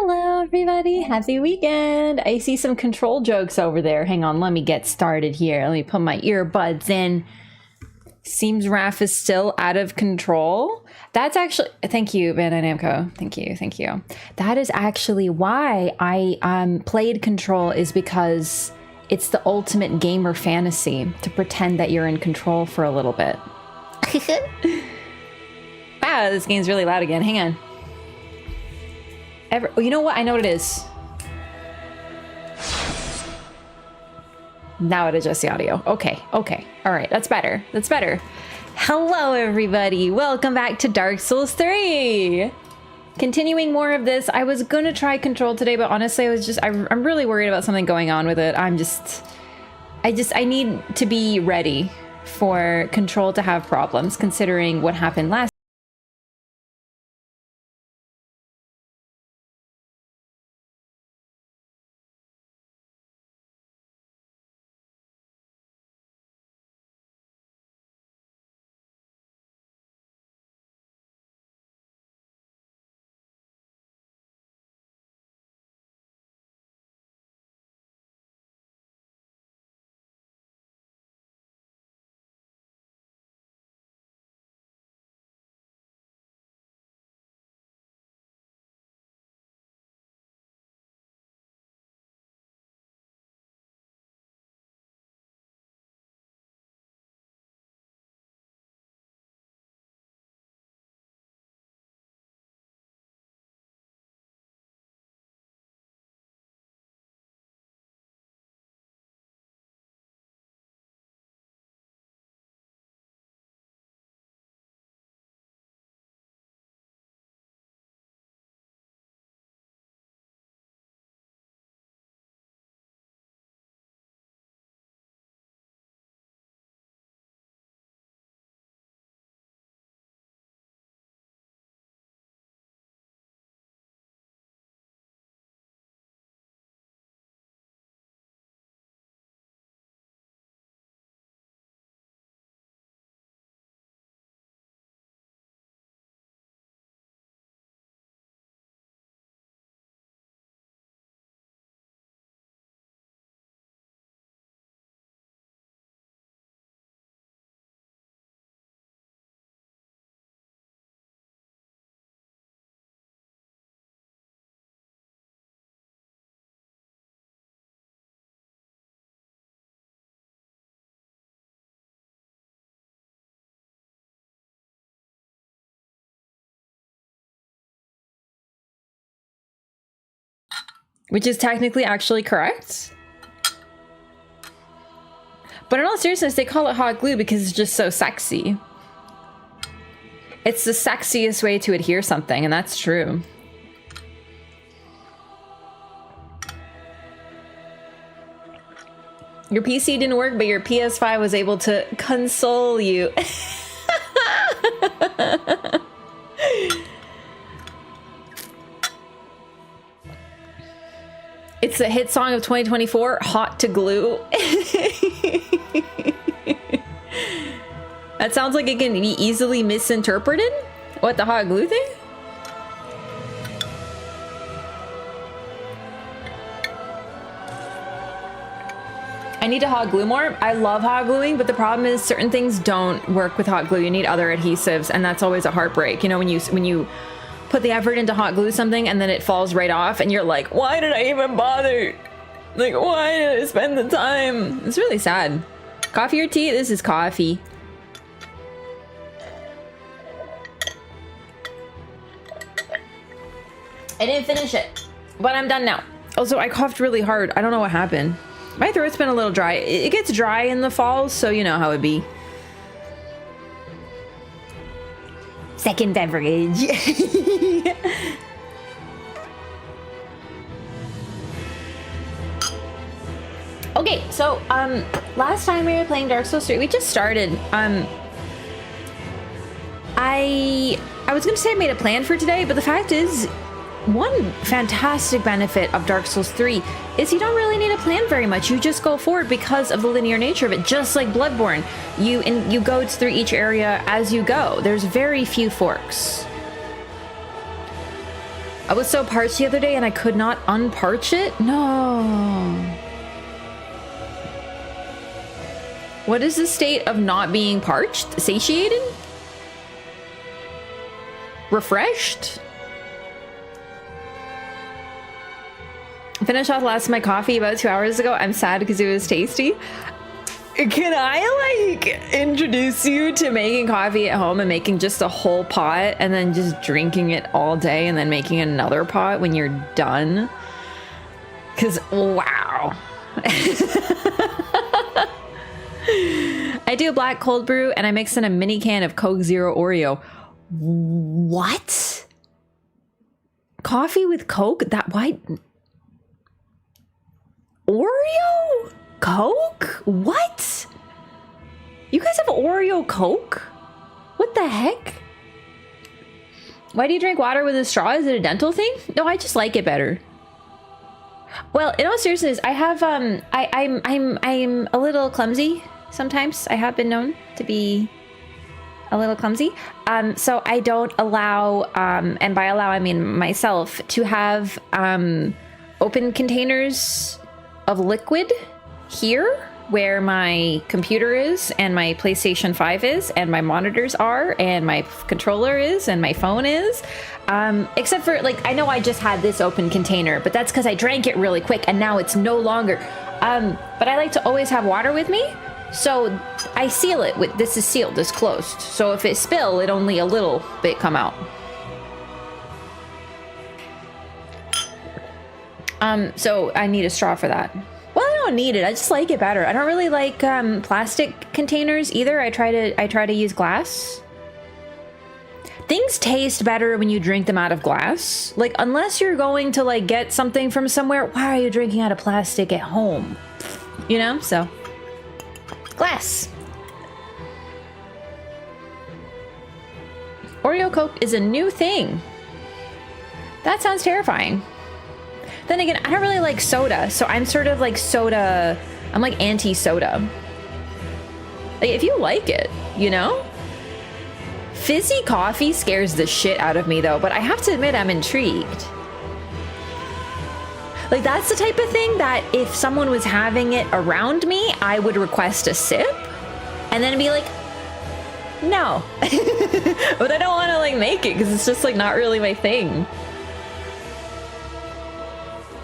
Hello everybody, happy weekend! I see some control jokes over there. Hang on, let me get started here. Let me put my earbuds in. Seems Raph is still out of control. That's actually, thank you, Bandai Namco. Thank you. That is actually why I played Control, is because it's the ultimate gamer fantasy to pretend that you're in control for a little bit. Wow, this game's really loud again. Hang on. You know what? I know what it is. Now it adjusts the audio. Okay. All right, that's better. Hello, everybody. Welcome back to Dark Souls 3. Continuing more of this. I was gonna try Control today, but honestly, I'm really worried about something going on with it. I need to be ready for Control to have problems, considering what happened last Which is technically actually correct. But in all seriousness, they call it hot glue because it's just so sexy. It's the sexiest way to adhere something, and that's true. Your PC didn't work, but your PS5 was able to console you. It's the hit song of 2024, Hot to Glue. That sounds like it can be easily misinterpreted. What, the hot glue thing? I need to hot glue more. I love hot gluing, but the problem is certain things don't work with hot glue. You need other adhesives, and that's always a heartbreak. You know, when you put the effort into hot glue something and then it falls right off and you're like, why did I even bother? Like, why did I spend the time? It's really sad. Coffee or tea? This is coffee. I didn't finish it, but I'm done now. Also, I coughed really hard. I don't know what happened. My throat's been a little dry. It gets dry in the fall, so you know how it be. Second beverage. Okay, so last time we were playing Dark Souls 3, we just started. I was gonna say I made a plan for today, but the fact is, one fantastic benefit of Dark Souls 3 is you don't really need a plan very much. You just go forward because of the linear nature of it, just like Bloodborne. You go through each area as you go. There's very few forks. I was so parched the other day and I could not unparch it. No. What is the state of not being parched? Satiated? Refreshed? Finished off last of my coffee about 2 hours ago. I'm sad because it was tasty. Can I like introduce you to making coffee at home and making just a whole pot and then just drinking it all day and then making another pot when you're done? Because wow. I do a black cold brew and I mix in a mini can of Coke Zero Oreo. What? Coffee with Coke? That why? Oreo Coke? What? You guys have Oreo Coke? What the heck? Why do you drink water with a straw? Is it a dental thing? No, I just like it better. Well, in all seriousness, I have I'm a little clumsy sometimes. I have been known to be a little clumsy. So I don't allow, and by allow I mean myself, to have open containers of liquid here where my computer is and my PlayStation 5 is and my monitors are and my controller is and my phone is, except for like I know I just had this open container, but that's because I drank it really quick and now it's no longer. But I like to always have water with me, so I seal it with this is sealed, this closed, so if it spill it only a little bit come out. So I need a straw for that. Well, I don't need it. I just like it better. I don't really like plastic containers either. I try to use glass. Things taste better when you drink them out of glass. Like unless you're going to like get something from somewhere, why are you drinking out of plastic at home? You know? So glass. Oreo Coke is a new thing. That sounds terrifying. Then again, I don't really like soda, so I'm sort of like soda, I'm like anti-soda. Like, if you like it, you know? Fizzy coffee scares the shit out of me though, but I have to admit I'm intrigued. Like, that's the type of thing that if someone was having it around me, I would request a sip and then be like, no. But I don't want to like make it because it's just like not really my thing.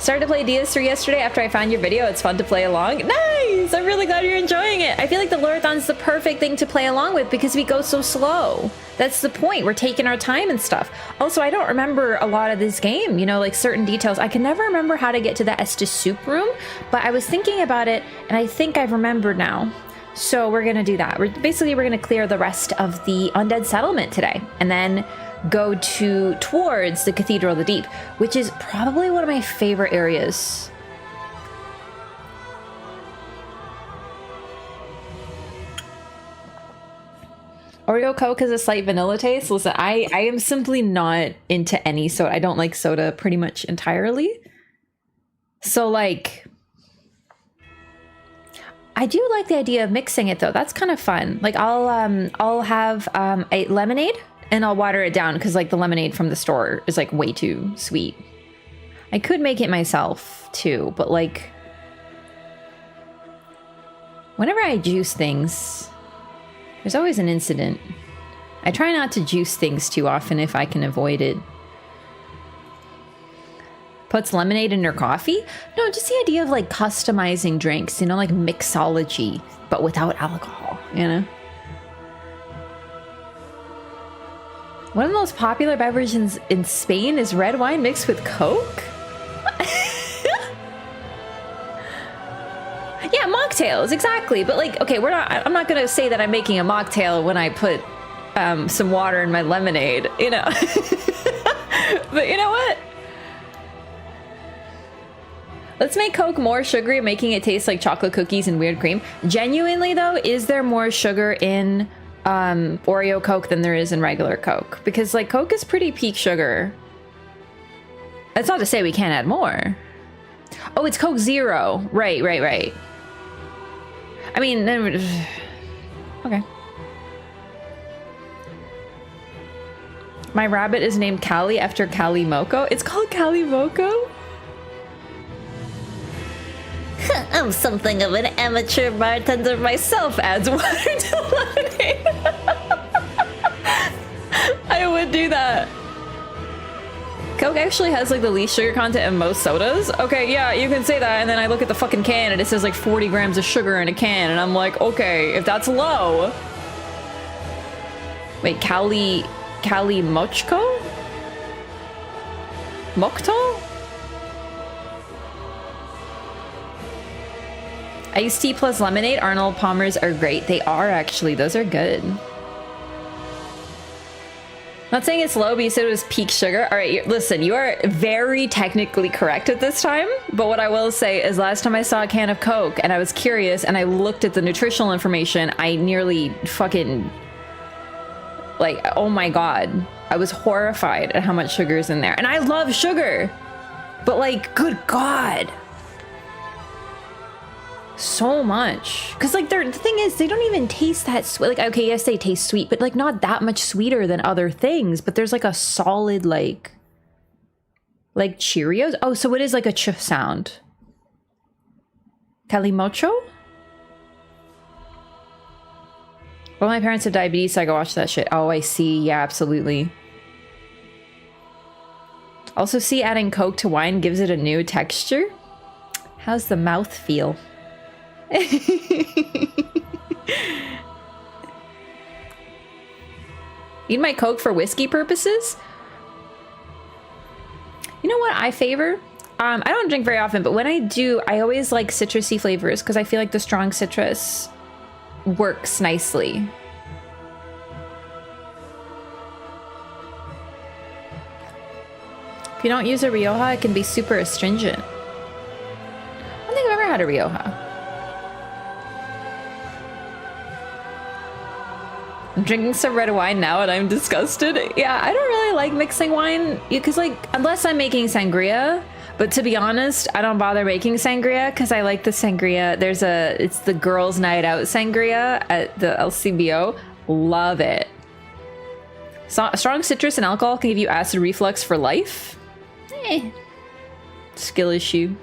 Started to play DS3 yesterday after I found your video. It's fun to play along. Nice! I'm really glad you're enjoying it. I feel like the Loreathon is the perfect thing to play along with because we go so slow. That's the point. We're taking our time and stuff. Also, I don't remember a lot of this game, you know, like certain details. I can never remember how to get to the Estus soup room, but I was thinking about it and I think I've remembered now. So we're gonna do that. We're gonna clear the rest of the Undead settlement today and then go towards the Cathedral of the Deep, which is probably one of my favorite areas. Oreo Coke has a slight vanilla taste. Listen, I am simply not into any soda. I don't like soda pretty much entirely. So like, I do like the idea of mixing it though. That's kind of fun. Like I'll have a lemonade and I'll water it down because like the lemonade from the store is like way too sweet. I could make it myself too, but like whenever I juice things, there's always an incident. I try not to juice things too often if I can avoid it. Puts lemonade in your coffee? No, just the idea of like customizing drinks, you know, like mixology, but without alcohol, you know? One of the most popular beverages in Spain is red wine mixed with Coke? Yeah, mocktails, exactly. But like, okay, I'm not gonna say that I'm making a mocktail when I put some water in my lemonade, you know? But you know what? Let's make Coke more sugary, making it taste like chocolate cookies and weird cream. Genuinely though, is there more sugar in Oreo Coke than there is in regular Coke? Because like Coke is pretty peak sugar. That's not to say we can't add more. Oh, it's Coke Zero. Right. I mean, then okay. My rabbit is named Callie after Callie Moco. It's called Callie Moco? I'm something of an amateur bartender myself, adds water to lemonade. I would do that. Coke actually has like the least sugar content in most sodas. Okay, yeah, you can say that. And then I look at the fucking can and it says like 40 grams of sugar in a can. And I'm like, okay, if that's low. Wait, Callie Mochko? Mokto? Iced tea plus lemonade. Arnold Palmer's are great. They are actually. Those are good. Not saying it's low, but you said it was peak sugar. All right, listen, you are very technically correct at this time. But what I will say is last time I saw a can of Coke and I was curious and I looked at the nutritional information, I nearly fucking, like, oh my God. I was horrified at how much sugar is in there. And I love sugar, but like, good God. So much. Because like the thing is, they don't even taste that sweet. Like, okay, yes, they taste sweet, but like not that much sweeter than other things. But there's like a solid like Cheerios. Oh, so it is like a ch sound. Calimocho? Well, my parents have diabetes, so I go watch that shit. Oh, I see. Yeah, absolutely. Also see adding Coke to wine gives it a new texture. How's the mouth feel? Need my Coke for whiskey purposes? You know what I favor? I don't drink very often, but when I do, I always like citrusy flavors because I feel like the strong citrus works nicely. If you don't use a Rioja, it can be super astringent. I don't think I've ever had a Rioja. I'm drinking some red wine now and I'm disgusted. Yeah, I don't really like mixing wine because like, unless I'm making sangria, but to be honest, I don't bother making sangria because I like the sangria. It's the girls' night out sangria at the LCBO. Love it. So, strong citrus and alcohol can give you acid reflux for life. Skill issue.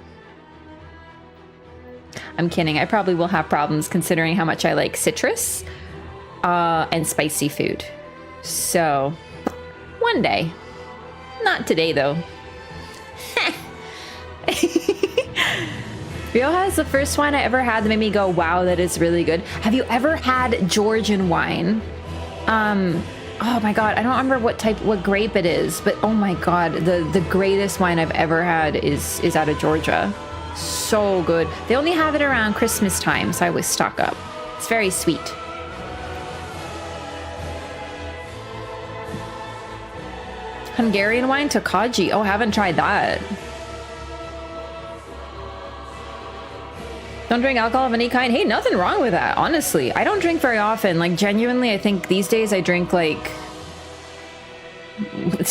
I'm kidding. I probably will have problems considering how much I like citrus. And spicy food. So, one day. Not today, though. Rioja is the first wine I ever had that made me go, wow, that is really good. Have you ever had Georgian wine? Oh my god, I don't remember what grape it is, but oh my god, the greatest wine I've ever had is out of Georgia. So good. They only have it around Christmas time, so I always stock up. It's very sweet. Hungarian wine, Tokaji. Oh, I haven't tried that. Don't drink alcohol of any kind. Hey, nothing wrong with that, honestly. I don't drink very often. Like, genuinely, I think these days I drink, like, a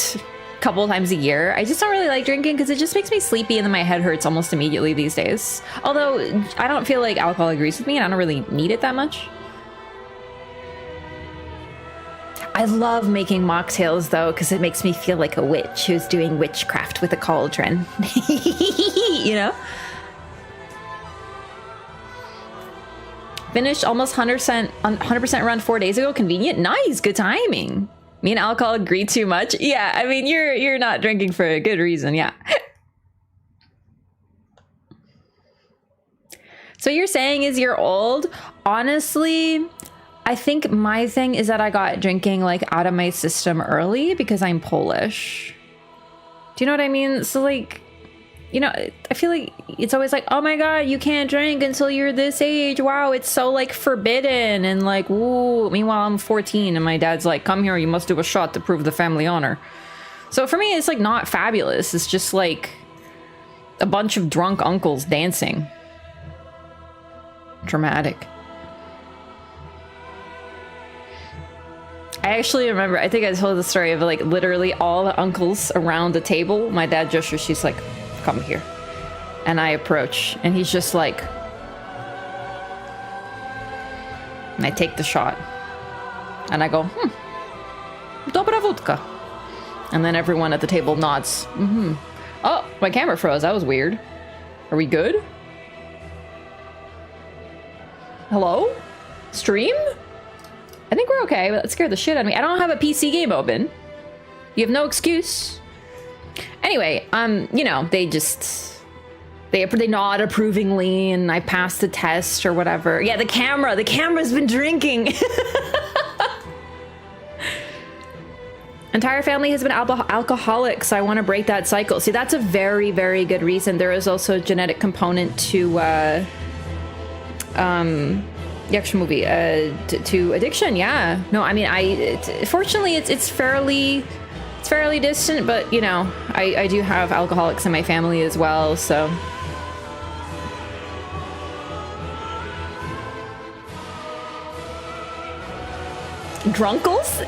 couple times a year. I just don't really like drinking because it just makes me sleepy and then my head hurts almost immediately these days. Although, I don't feel like alcohol agrees with me and I don't really need it that much. I love making mocktails, though, because it makes me feel like a witch who's doing witchcraft with a cauldron. You know? Finished almost 100% run 4 days ago. Convenient. Nice. Good timing. Me and alcohol agree too much. Yeah, I mean, you're not drinking for a good reason. Yeah. So you're saying is you're old? Honestly, I think my thing is that I got drinking like out of my system early because I'm Polish. Do you know what I mean? So like, you know, I feel like it's always like, oh my god, you can't drink until you're this age. Wow, it's so like forbidden and like, woo. Meanwhile, I'm 14 and my dad's like, come here, you must do a shot to prove the family honor. So for me, it's like not fabulous. It's just like a bunch of drunk uncles dancing. Dramatic. I actually remember, I think I told the story of like literally all the uncles around the table. My dad gestures, she's like, come here. And I approach and he's just like, and I take the shot and I go, dobra wódka. And then everyone at the table nods. Oh, my camera froze. That was weird. Are we good? Hello? Stream? I think we're okay, but that scared the shit out of me. I don't have a PC game open. You have no excuse. Anyway, you know, they nod approvingly and I passed the test or whatever. Yeah, the camera's been drinking. Entire family has been alcoholic, so I want to break that cycle. See, that's a very, very good reason. There is also a genetic component to, the actual movie, to addiction. Yeah. No, I mean, fortunately, it's fairly distant, but you know, I do have alcoholics in my family as well, so. Drunkles?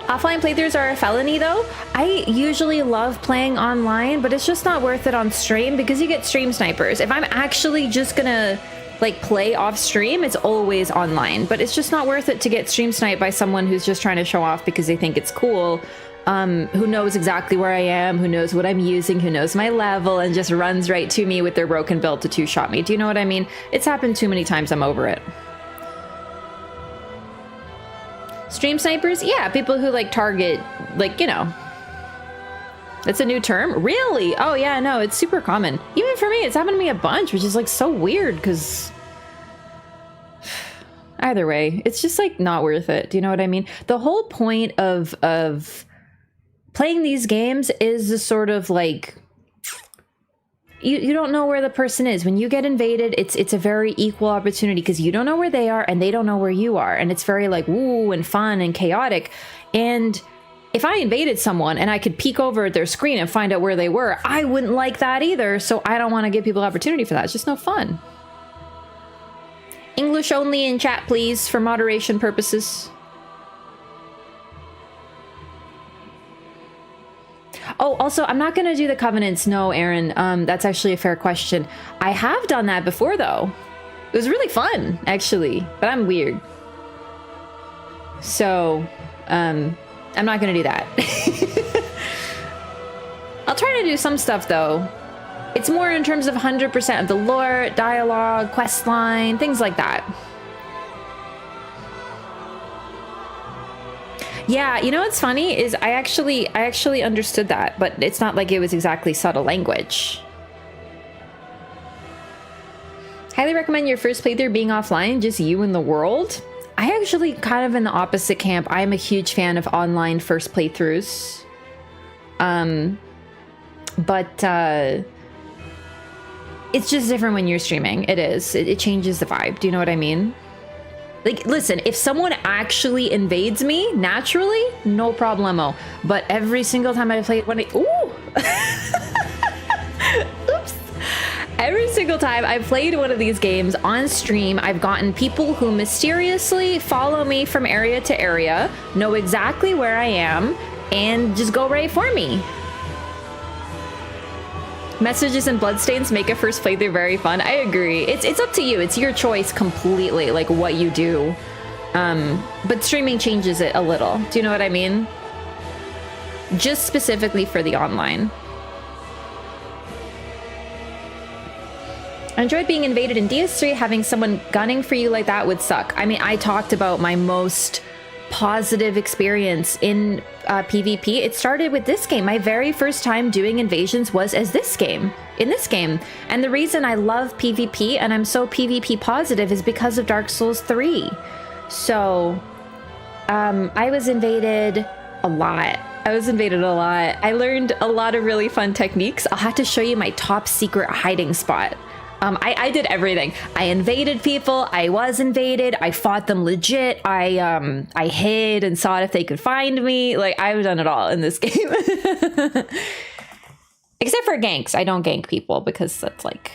Offline playthroughs are a felony though. I usually love playing online, but it's just not worth it on stream because you get stream snipers. If I'm actually just gonna like play off stream, it's always online, but it's just not worth it to get stream sniped by someone who's just trying to show off because they think it's cool, who knows exactly where I am, who knows what I'm using, who knows my level, and just runs right to me with their broken build to two-shot me. Do you know what I mean? It's happened too many times. I'm over it. Stream snipers? Yeah, people who like target, like, you know. That's a new term? Really? Oh yeah, no, it's super common. Even for me, it's happened to me a bunch, which is like so weird because either way, it's just like not worth it. Do you know what I mean? The whole point of playing these games is the sort of like, you don't know where the person is. When you get invaded, it's a very equal opportunity because you don't know where they are and they don't know where you are. And it's very like woo and fun and chaotic. And if I invaded someone and I could peek over at their screen and find out where they were, I wouldn't like that either. So I don't want to give people opportunity for that. It's just no fun. English only in chat, please, for moderation purposes. Oh, also, I'm not going to do the covenants. No, Aaron, that's actually a fair question. I have done that before, though. It was really fun, actually, but I'm weird. So, I'm not going to do that. I'll try to do some stuff, though. It's more in terms of 100% of the lore, dialogue, questline, things like that. Yeah, you know what's funny is I actually understood that, but it's not like it was exactly subtle language. Highly recommend your first playthrough being offline, just you and the world. I actually kind of in the opposite camp. I'm a huge fan of online first playthroughs. But it's just different when you're streaming. It is. It changes the vibe. Do you know what I mean? Like, listen, if someone actually invades me naturally, no problemo. But every single time I play ooh! Oops. Every single time I've played one of these games on stream, I've gotten people who mysteriously follow me from area to area, know exactly where I am, and just go right for me. Messages and bloodstains make a first playthrough very fun. I agree. It's up to you. It's your choice completely, like what you do. But streaming changes it a little. Do you know what I mean? Just specifically for the online. I enjoyed being invaded in DS3. Having someone gunning for you like that would suck. I mean, I talked about my most positive experience in PvP. It started with this game. My very first time doing invasions was in this game. And the reason I love PvP and I'm so PvP positive is because of Dark Souls 3. So I was invaded a lot. I learned a lot of really fun techniques. I'll have to show you my top secret hiding spot. I did everything. I invaded people. I was invaded. I fought them legit. I hid and saw if they could find me. Like, I've done it all in this game. Except for ganks. I don't gank people because that's like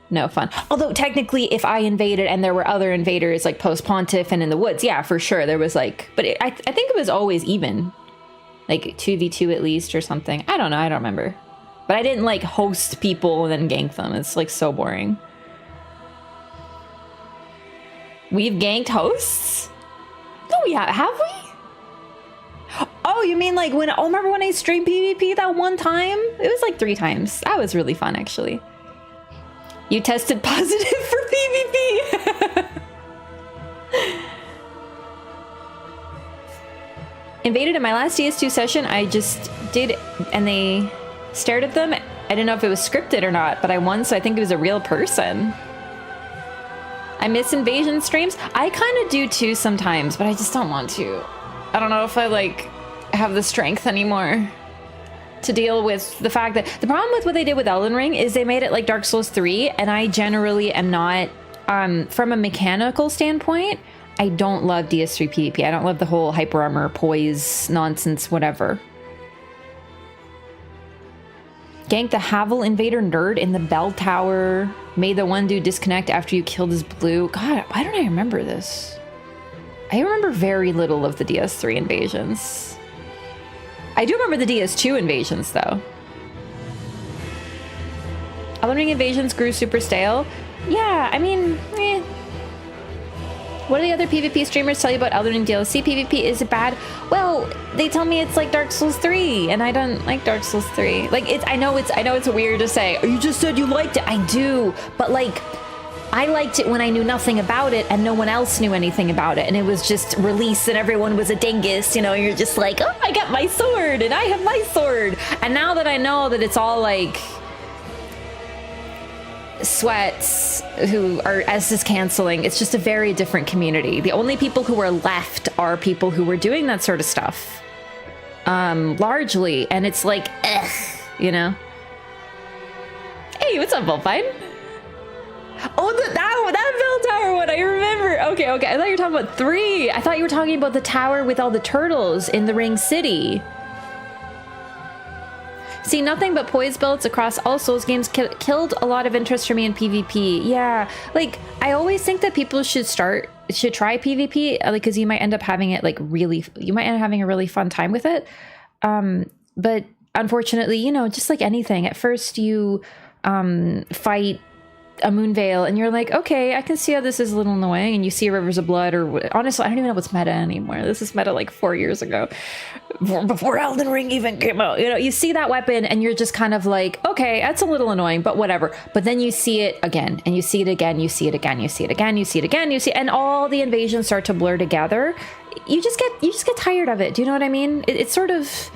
no fun. Although technically if I invaded and there were other invaders like post Pontiff and in the woods, yeah, for sure. There was like, but I think it was always even. Like 2v2 at least or something. I don't know. I don't remember. But I didn't like host people and then gank them. It's like so boring. We've ganked hosts? No, we have we? Oh, you mean like when, remember when I streamed PvP that one time? It was like 3 times. That was really fun, actually. You tested positive for PvP. Invaded in my last DS2 session. I just did, and they stared at them. I didn't know if it was scripted or not, but I won, so I think it was a real person. I miss invasion streams. I kind of do too sometimes, but I just don't want to. I don't know if I like have the strength anymore to deal with the fact that the problem with what they did with Elden Ring is they made it like Dark Souls 3, and I generally am not, from a mechanical standpoint, I don't love DS3 PvP. I don't love the whole hyper armor, poise, nonsense, whatever. Ganked the Havel invader nerd in the bell tower. Made the one dude disconnect after you killed his blue. God, why don't I remember this? I remember very little of the DS3 invasions. I do remember the DS2 invasions, though. Elden Ring invasions grew super stale. Yeah, I mean, eh. What do the other PvP streamers tell you about Elden Ring DLC PvP? Is it bad? Well, they tell me it's like Dark Souls 3, and I don't like Dark Souls 3. Like, I know it's weird to say, you just said you liked it. I do, but like, I liked it when I knew nothing about it and no one else knew anything about it, and it was just released and everyone was a dingus, you know, you're just like, oh, I got my sword and I have my sword. And now that I know that it's all like sweats who are Estus canceling, it's just a very different community. The only people who are left are people who were doing that sort of stuff, largely, and it's like, you know. Hey, what's up, Bullfine? Oh, that bell tower one, I remember. Okay, I thought you were talking about 3. I thought you were talking about the tower with all the turtles in the Ring City. See, nothing but poise belts across all Souls games killed a lot of interest for me in PvP. Yeah, like, I always think that people should try PvP, like, because you might end up having it, like, you might end up having a really fun time with it. But unfortunately, you know, just like anything, at first you fight a Moonveil, and you're like, okay, I can see how this is a little annoying, and you see Rivers of Blood, or honestly, I don't even know what's meta anymore. This is meta like 4 years ago, before Elden Ring even came out. You know, you see that weapon, and you're just kind of like, okay, that's a little annoying, but whatever. But then you see it again, and you see it again, you see it again, you see it again, you see it again, you see, and all the invasions start to blur together. You just get tired of it. Do you know what I mean? It's sort of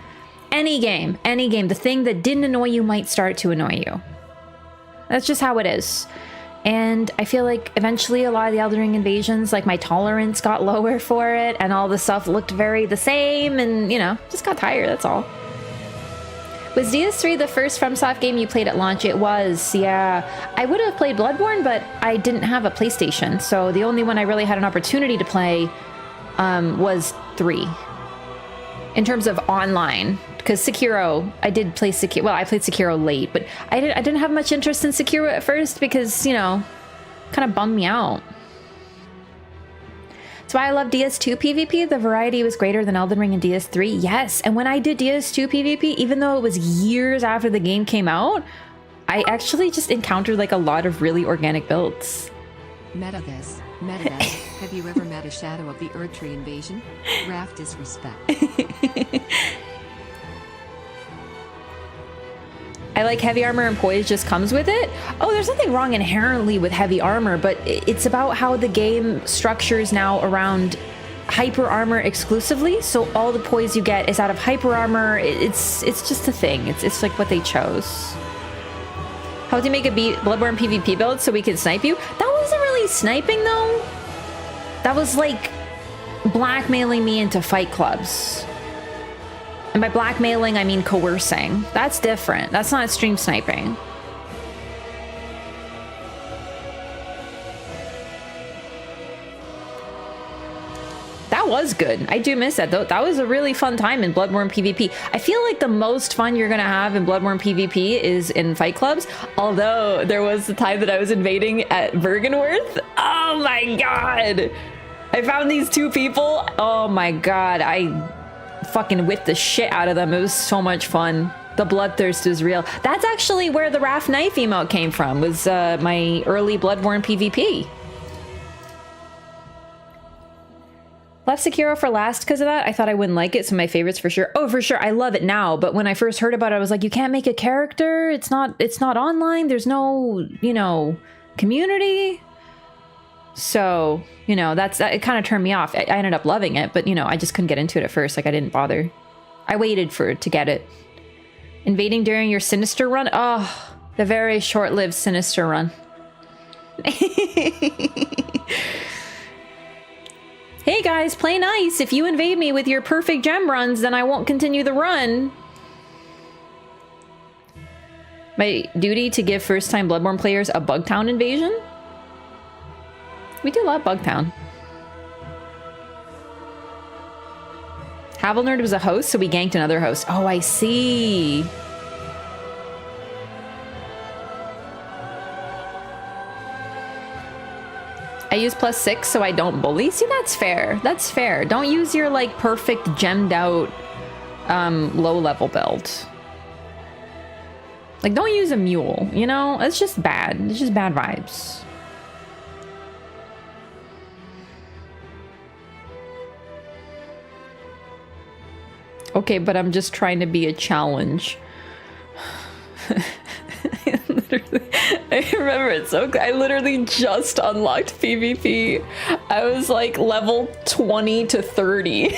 any game, the thing that didn't annoy you might start to annoy you. That's just how it is. And I feel like eventually a lot of the Elden Ring invasions, like my tolerance got lower for it, and all the stuff looked very the same, and you know, just got tired, that's all. Was DS3 the first FromSoft game you played at launch? It was, yeah. I would have played Bloodborne, but I didn't have a PlayStation, so the only one I really had an opportunity to play was 3. In terms of online. Because Sekiro, I did play Sekiro. Well, I played Sekiro late, but I didn't have much interest in Sekiro at first because, you know, kind of bummed me out. That's why I love DS2 PvP. The variety was greater than Elden Ring and DS3. Yes, and when I did DS2 PvP, even though it was years after the game came out, I actually just encountered like a lot of really organic builds. Meta this. Meta that. Have you ever met a Shadow of the Erdtree invasion? Raft disrespect. I like heavy armor, and poise just comes with it. Oh, there's nothing wrong inherently with heavy armor, but it's about how the game structures now around hyper armor exclusively. So all the poise you get is out of hyper armor. It's just a thing. It's like what they chose. How do you make a Bloodborne PvP build so we can snipe you? That wasn't really sniping though. That was like blackmailing me into fight clubs. And by blackmailing, I mean coercing. That's different. That's not stream sniping. That was good. I do miss that though. That was a really fun time in Bloodborne PvP. I feel like the most fun you're gonna have in Bloodborne PvP is in fight clubs. Although there was the time that I was invading at Bergenworth. Oh my god. I found these 2 people. Oh my god. I fucking whipped the shit out of them. It was so much fun. The bloodthirst is real. That's actually where the Raph knife emote came from, was my early Bloodborne PvP. Left Sekiro for last because of that. I thought I wouldn't like it, so my favorites for sure. Oh, for sure, I love it now, but when I first heard about it, I was like, you can't make a character. It's not online. There's no, you know, community. So, you know, it kind of turned me off. I ended up loving it, but, you know, I just couldn't get into it at first. Like, I didn't bother. I waited to get it. Invading during your Sinister run? Oh, the very short-lived Sinister run. Hey guys, play nice. If you invade me with your perfect gem runs, then I won't continue the run. My duty to give first-time Bloodborne players a Bugtown invasion? We do love Bugtown. Havelnerd was a host, so we ganked another host. Oh, I see. I use +6 so I don't bully. See, that's fair. That's fair. Don't use your, like, perfect gemmed out low-level build. Like, don't use a mule, you know? It's just bad. It's just bad vibes. Okay, but I'm just trying to be a challenge. I remember it so good. I literally just unlocked PvP. I was like level 20 to 30.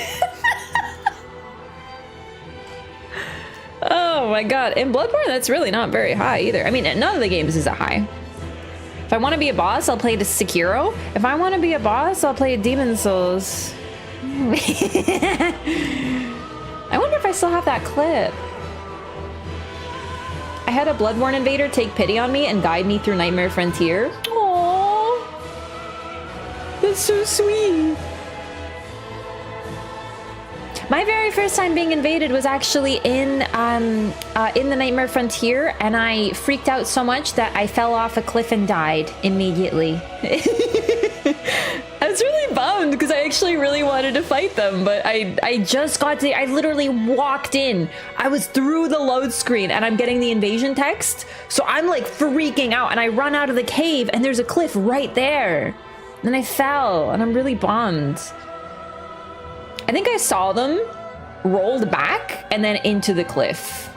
Oh my god. In Bloodborne, that's really not very high either. I mean, none of the games is that high. If I want to be a boss, I'll play the Sekiro. If I want to be a boss, I'll play Demon Souls. I wonder if I still have that clip. I had a Bloodborne invader take pity on me and guide me through Nightmare Frontier. Aww. That's so sweet. My very first time being invaded was actually in the Nightmare Frontier, and I freaked out so much that I fell off a cliff and died immediately. I was really bummed because I actually really wanted to fight them, but I just got to, I literally walked in. I was through the load screen and I'm getting the invasion text. So I'm like freaking out and I run out of the cave and there's a cliff right there. And I fell and I'm really bummed. I think I saw them rolled back and then into the cliff.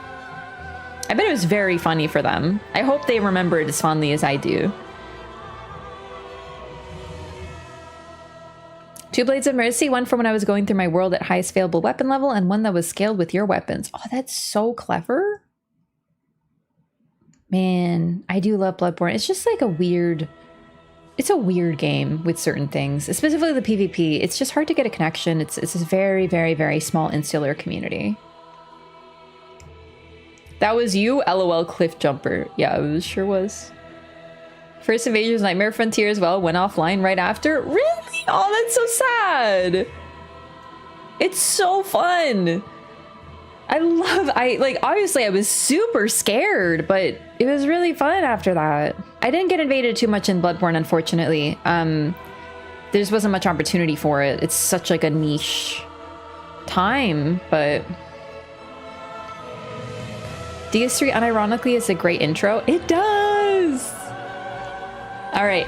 I bet it was very funny for them. I hope they remember it as fondly as I do. 2 Blades of Mercy, one from when I was going through my world at highest available weapon level, and one that was scaled with your weapons. Oh, that's so clever. Man, I do love Bloodborne. It's just like a weird game with certain things, specifically the PvP. It's just hard to get a connection. It's a very, very, very small insular community. That was you, LOL Cliff Jumper. Yeah, it sure was. First Invasion's Nightmare Frontier as well, went offline right after. Really? Oh, that's so sad. It's so fun. Obviously I was super scared, but it was really fun after that. I didn't get invaded too much in Bloodborne, unfortunately. There just wasn't much opportunity for it. It's such like a niche time, but DS3 unironically is a great intro. It does. All right,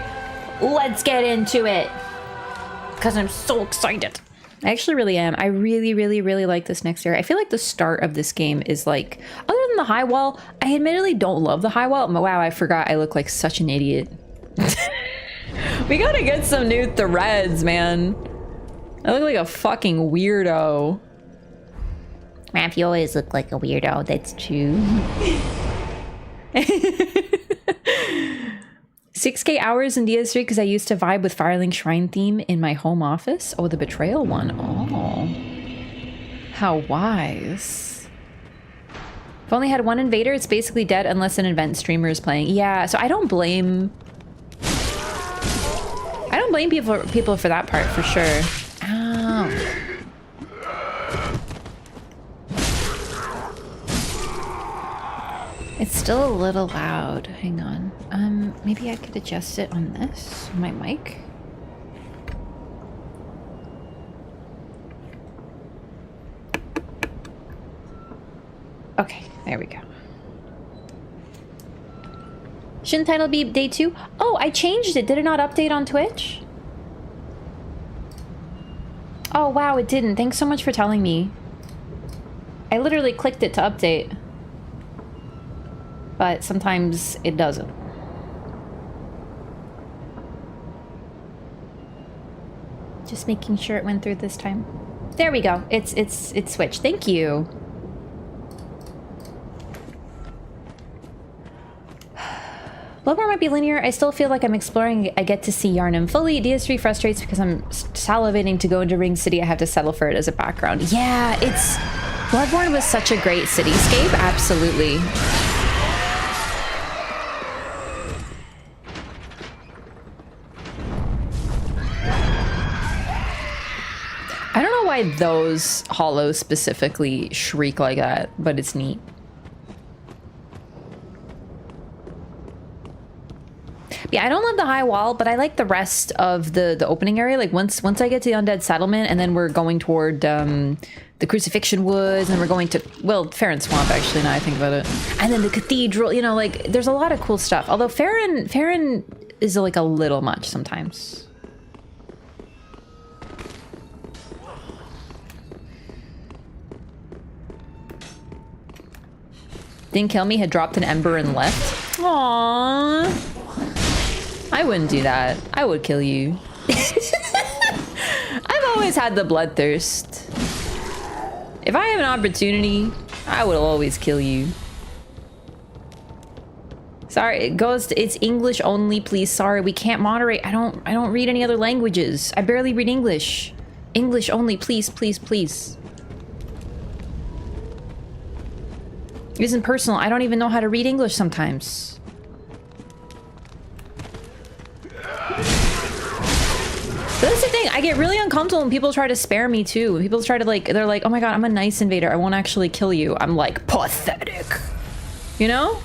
let's get into it because I'm so excited. I actually really am. I really, really, really like this next area. I feel like the start of this game is like, other than the high wall, I admittedly don't love the high wall. Wow, I forgot I look like such an idiot. We gotta get some new threads, man. I look like a fucking weirdo. Raph, you always look like a weirdo. That's true. 6K hours in DS3 because I used to vibe with Firelink Shrine theme in my home office. Oh, the betrayal one. Oh, how wise. I've only had one invader. It's basically dead unless an event streamer is playing. Yeah, so I don't blame people for that part for sure. Ow. It's still a little loud. Hang on. Maybe I could adjust it on this, my mic. Okay, there we go. Shouldn't title be day 2? Oh, I changed it. Did it not update on Twitch? Oh, wow, it didn't. Thanks so much for telling me. I literally clicked it to update. But sometimes it doesn't. Just making sure it went through this time. There we go. It's switched. Thank you. Bloodborne might be linear. I still feel like I'm exploring. I get to see Yharnam fully. DS3 frustrates because I'm salivating to go into Ring City. I have to settle for it as a background. Yeah, it's... Bloodborne was such a great cityscape. Absolutely. I don't know why those hollows specifically shriek like that, but it's neat. Yeah, I don't love the high wall, but I like the rest of the opening area. Like once I get to the Undead settlement, and then we're going toward the Crucifixion Woods, and we're going to, well, Farron Swamp, actually, now I think about it. And then the Cathedral, you know, like, there's a lot of cool stuff. Although Farron is like a little much sometimes. Didn't kill me, had dropped an ember and left. Aww. I wouldn't do that. I would kill you. I've always had the bloodthirst. If I have an opportunity, I will always kill you. Sorry, it's English only, please. Sorry, we can't moderate. I don't read any other languages. I barely read English. English only, please, please, please. It isn't personal. I don't even know how to read English sometimes. But that's the thing. I get really uncomfortable when people try to spare me too. When people try to they're like, oh my god, I'm a nice invader. I won't actually kill you. I'm like, pathetic. You know?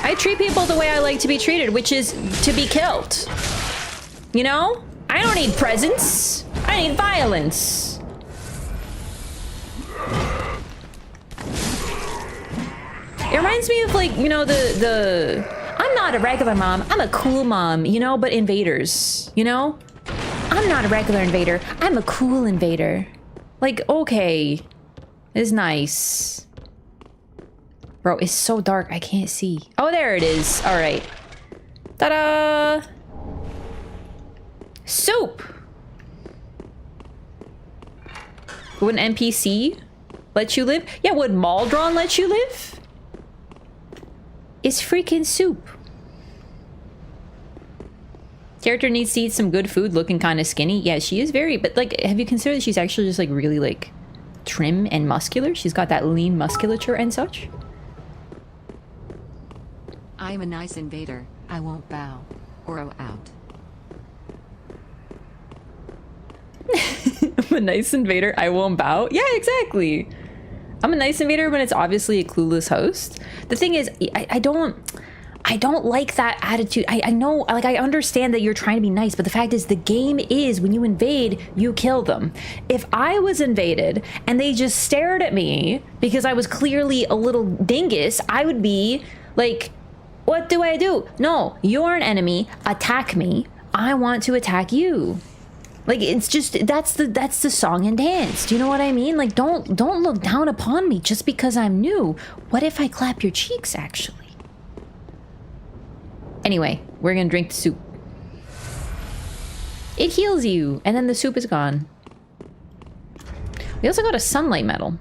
I treat people the way I like to be treated, which is to be killed. You know? I don't need presents. I need violence. It reminds me of, like, you know, the I'm not a regular mom. I'm a cool mom, you know, but invaders, you know? I'm not a regular invader. I'm a cool invader. Like, okay. It's nice. Bro, it's so dark. I can't see. Oh, there it is. All right. Ta-da! Soup! Would an NPC let you live? Yeah, would Maldron let you live? It's freaking soup. Character needs to eat some good food, looking kind of skinny. Yeah, she is very, but like, have you considered that she's actually just like really like trim and muscular? She's got that lean musculature and such. I'm a nice invader. I won't bow. Oro out. I'm a nice invader. I won't bow. Yeah, exactly. I'm a nice invader when it's obviously a clueless host. The thing is, I don't like that attitude. I know, like, I understand that you're trying to be nice, but the fact is the game is when you invade, you kill them. If I was invaded and they just stared at me because I was clearly a little dingus, I would be like, what do I do? No, you're an enemy. Attack me. I want to attack you. Like, it's just, that's the song and dance. Do you know what I mean? Like, don't look down upon me just because I'm new. What if I clap your cheeks, actually? Anyway, we're gonna drink the soup. It heals you, and then the soup is gone. We also got a sunlight medal.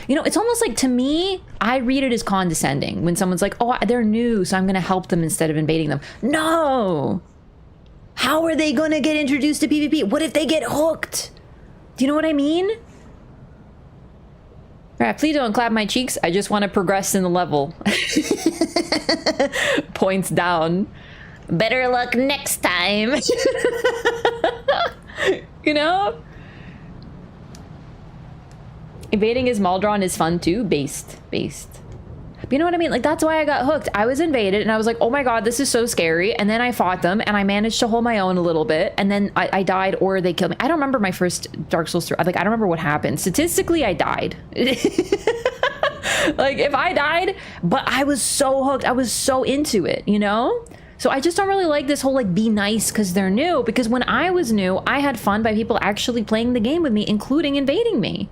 You know, it's almost like, to me, I read it as condescending when someone's like, oh, they're new, so I'm gonna help them instead of invading them. No! How are they gonna get introduced to PvP? What if they get hooked? Do you know what I mean? Alright, please don't clap my cheeks. I just want to progress in the level. Points down. Better luck next time. You know? Invading as Maldron is fun too. Based. But you know what I mean? Like, that's why I got hooked. I was invaded and I was like, oh my god, this is so scary. And then I fought them and I managed to hold my own a little bit. And then I died or they killed me. I don't remember my first Dark Souls 3. Like, I don't remember what happened. Statistically, I died. Like, if I died, but I was so hooked. I was so into it, you know? So I just don't really like this whole, like, be nice because they're new. Because when I was new, I had fun by people actually playing the game with me, including invading me.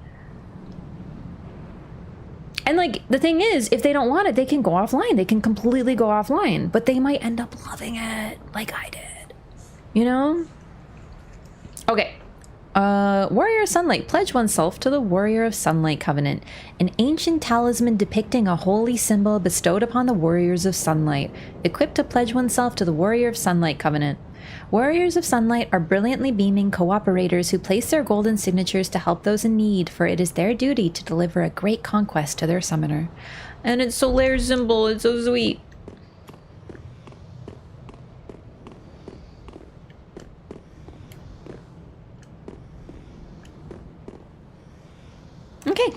And, like, the thing is, if they don't want it, they can go offline. They can completely go offline. But they might end up loving it, like I did. You know? Okay. Warrior of Sunlight. Pledge oneself to the Warrior of Sunlight Covenant. An ancient talisman depicting a holy symbol bestowed upon the Warriors of Sunlight. Equipped to pledge oneself to the Warrior of Sunlight Covenant. Warriors of Sunlight are brilliantly beaming cooperators who place their golden signatures to help those in need, for it is their duty to deliver a great conquest to their summoner. And it's so layer simple, it's so sweet. Okay.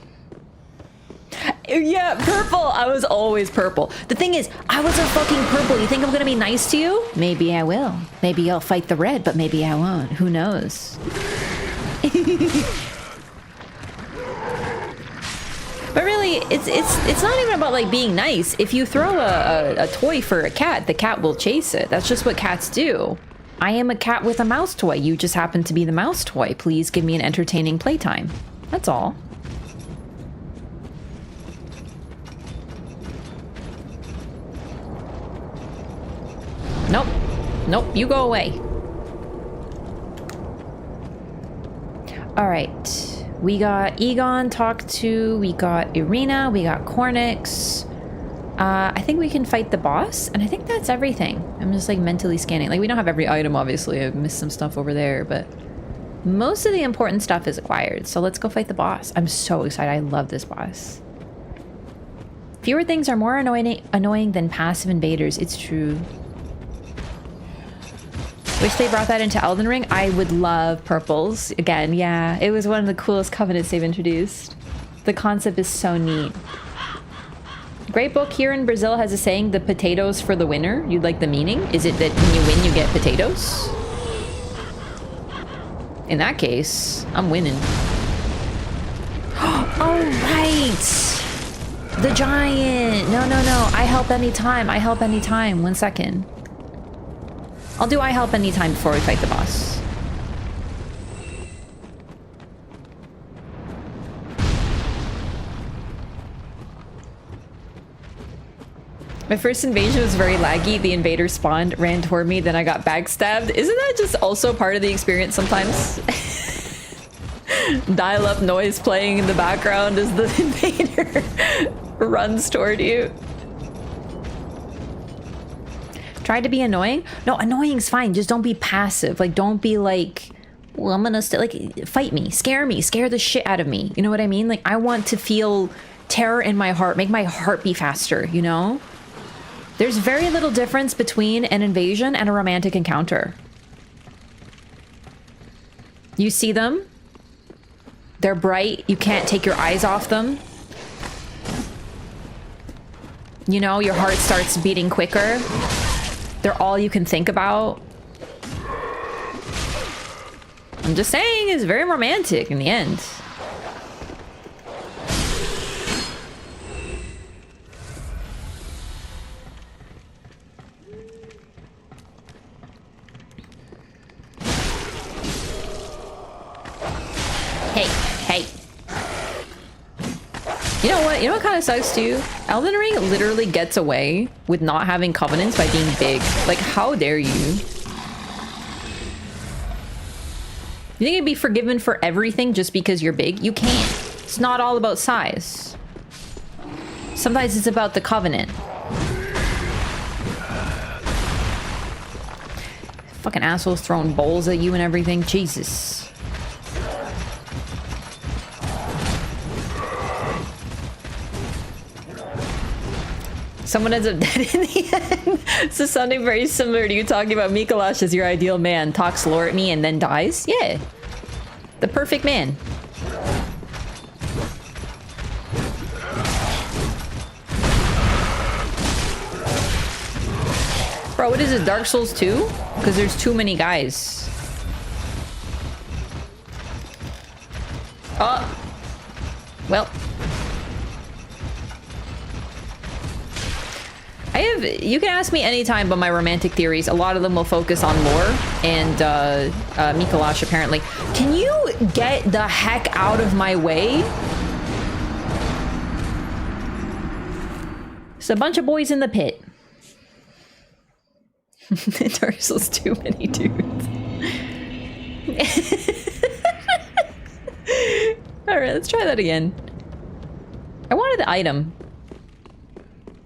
Yeah, purple. I was always purple. The thing is, I was a fucking purple. You think I'm gonna be nice to you? Maybe I will. Maybe I'll fight the red, but maybe I won't. Who knows? But really, it's not even about, like, being nice. If you throw a toy for a cat, the cat will chase it. That's just what cats do. I am a cat with a mouse toy. You just happen to be the mouse toy. Please give me an entertaining playtime. That's all. Nope. Nope, you go away. Alright. We got Egon talked to, we got Irina, we got Cornix. I think we can fight the boss, and I think that's everything. I'm just, like, mentally scanning. Like, we don't have every item, obviously. I've missed some stuff over there, but most of the important stuff is acquired, so let's go fight the boss. I'm so excited. I love this boss. Fewer things are more annoying than passive invaders. It's true. Wish they brought that into Elden Ring. I would love purples. Again, yeah. It was one of the coolest covenants they've introduced. The concept is so neat. Great book here in Brazil has a saying, the potatoes for the winner. You'd like the meaning? Is it that when you win, you get potatoes? In that case, I'm winning. Oh, right! The giant! No, no, no. I help anytime. I help anytime. 1 second. I'll do I help anytime before we fight the boss. My first invasion was very laggy. The invader spawned, ran toward me, then I got backstabbed. Isn't that just also part of the experience sometimes? Dial-up noise playing in the background as the invader runs toward you. Try to be annoying? No, annoying's fine. Just don't be passive. Like, don't be like, well, I'm gonna like, fight me, scare the shit out of me. You know what I mean? Like, I want to feel terror in my heart, make my heart beat faster, you know? There's very little difference between an invasion and a romantic encounter. You see them? They're bright. You can't take your eyes off them. You know, your heart starts beating quicker. They're all you can think about. I'm just saying, it's very romantic in the end. Hey. You know what? You know what kind of sucks too? Elden Ring literally gets away with not having covenants by being big. Like, how dare you? You think you'd be forgiven for everything just because you're big? You can't. It's not all about size. Sometimes it's about the covenant. Fucking assholes throwing bowls at you and everything. Jesus. Someone ends up dead in the end. This is sounding very similar to you talking about Mikolash as your ideal man. Talks lore at me and then dies? Yeah. The perfect man. Bro, what is it? Dark Souls 2? Because there's too many guys. Oh. Well. You can ask me anytime about my romantic theories. A lot of them will focus on lore and Mikolash apparently. Can you get the heck out of my way? It's a bunch of boys in the pit. Dark Souls too many dudes. Alright, let's try that again. I wanted the item.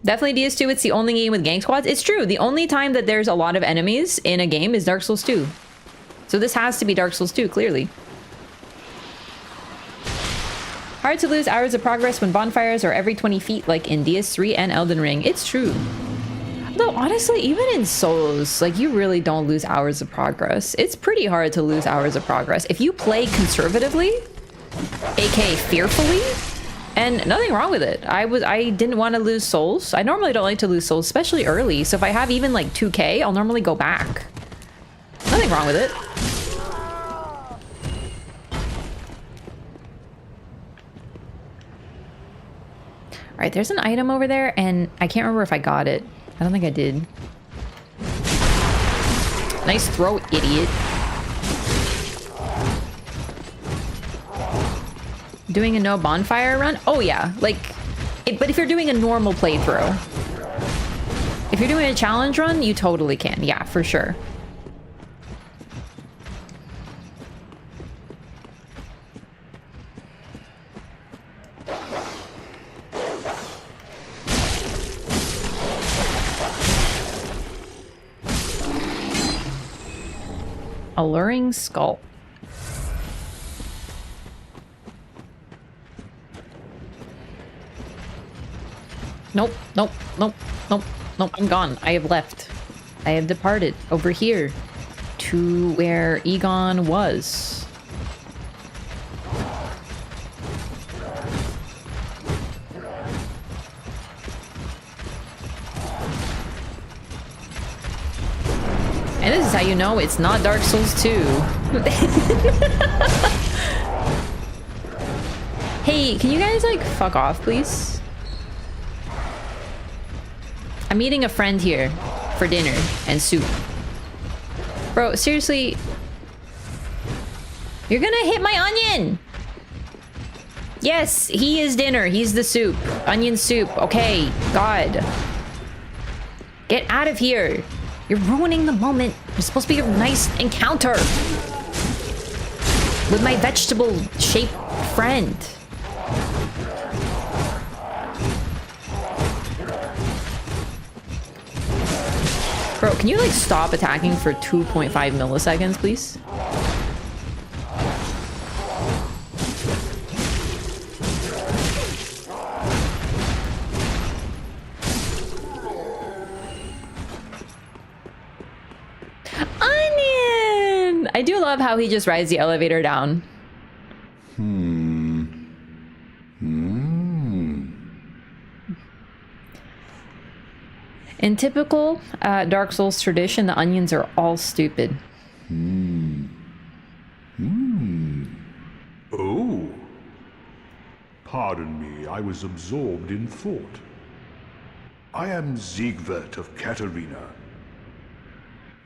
Definitely DS2, it's the only game with gang squads. It's true, the only time that there's a lot of enemies in a game is Dark Souls 2. So this has to be Dark Souls 2, clearly. Hard to lose hours of progress when bonfires are every 20 feet like in DS3 and Elden Ring. It's true. Though honestly, even in Souls, like, you really don't lose hours of progress. It's pretty hard to lose hours of progress. If you play conservatively, aka fearfully, and nothing wrong with it. I didn't want to lose souls. I normally don't like to lose souls, especially early. So if I have even like 2k, I'll normally go back. Nothing wrong with it. All right, there's an item over there and I can't remember if I got it. I don't think I did. Nice throw, idiot. Doing a no bonfire run? Oh yeah, like, but if you're doing a normal playthrough. If you're doing a challenge run, you totally can. Yeah, for sure. Alluring skull. Nope, nope, nope, nope, nope, I'm gone. I have left. I have departed over here to where Egon was. And this is how you know it's not Dark Souls 2. Hey, can you guys like fuck off, please? I'm meeting a friend here for dinner and soup. Bro, seriously, you're gonna hit my onion. Yes, he is dinner. He's the soup. Onion soup. Okay, God. Get out of here. You're ruining the moment. It's supposed to be a nice encounter with my vegetable-shaped friend. Bro, can you like stop attacking for 2.5 milliseconds, please? Onion! I do love how he just rides the elevator down. In typical Dark Souls tradition, the onions are all stupid. Oh. Pardon me, I was absorbed in thought. I am Siegward of Catarina.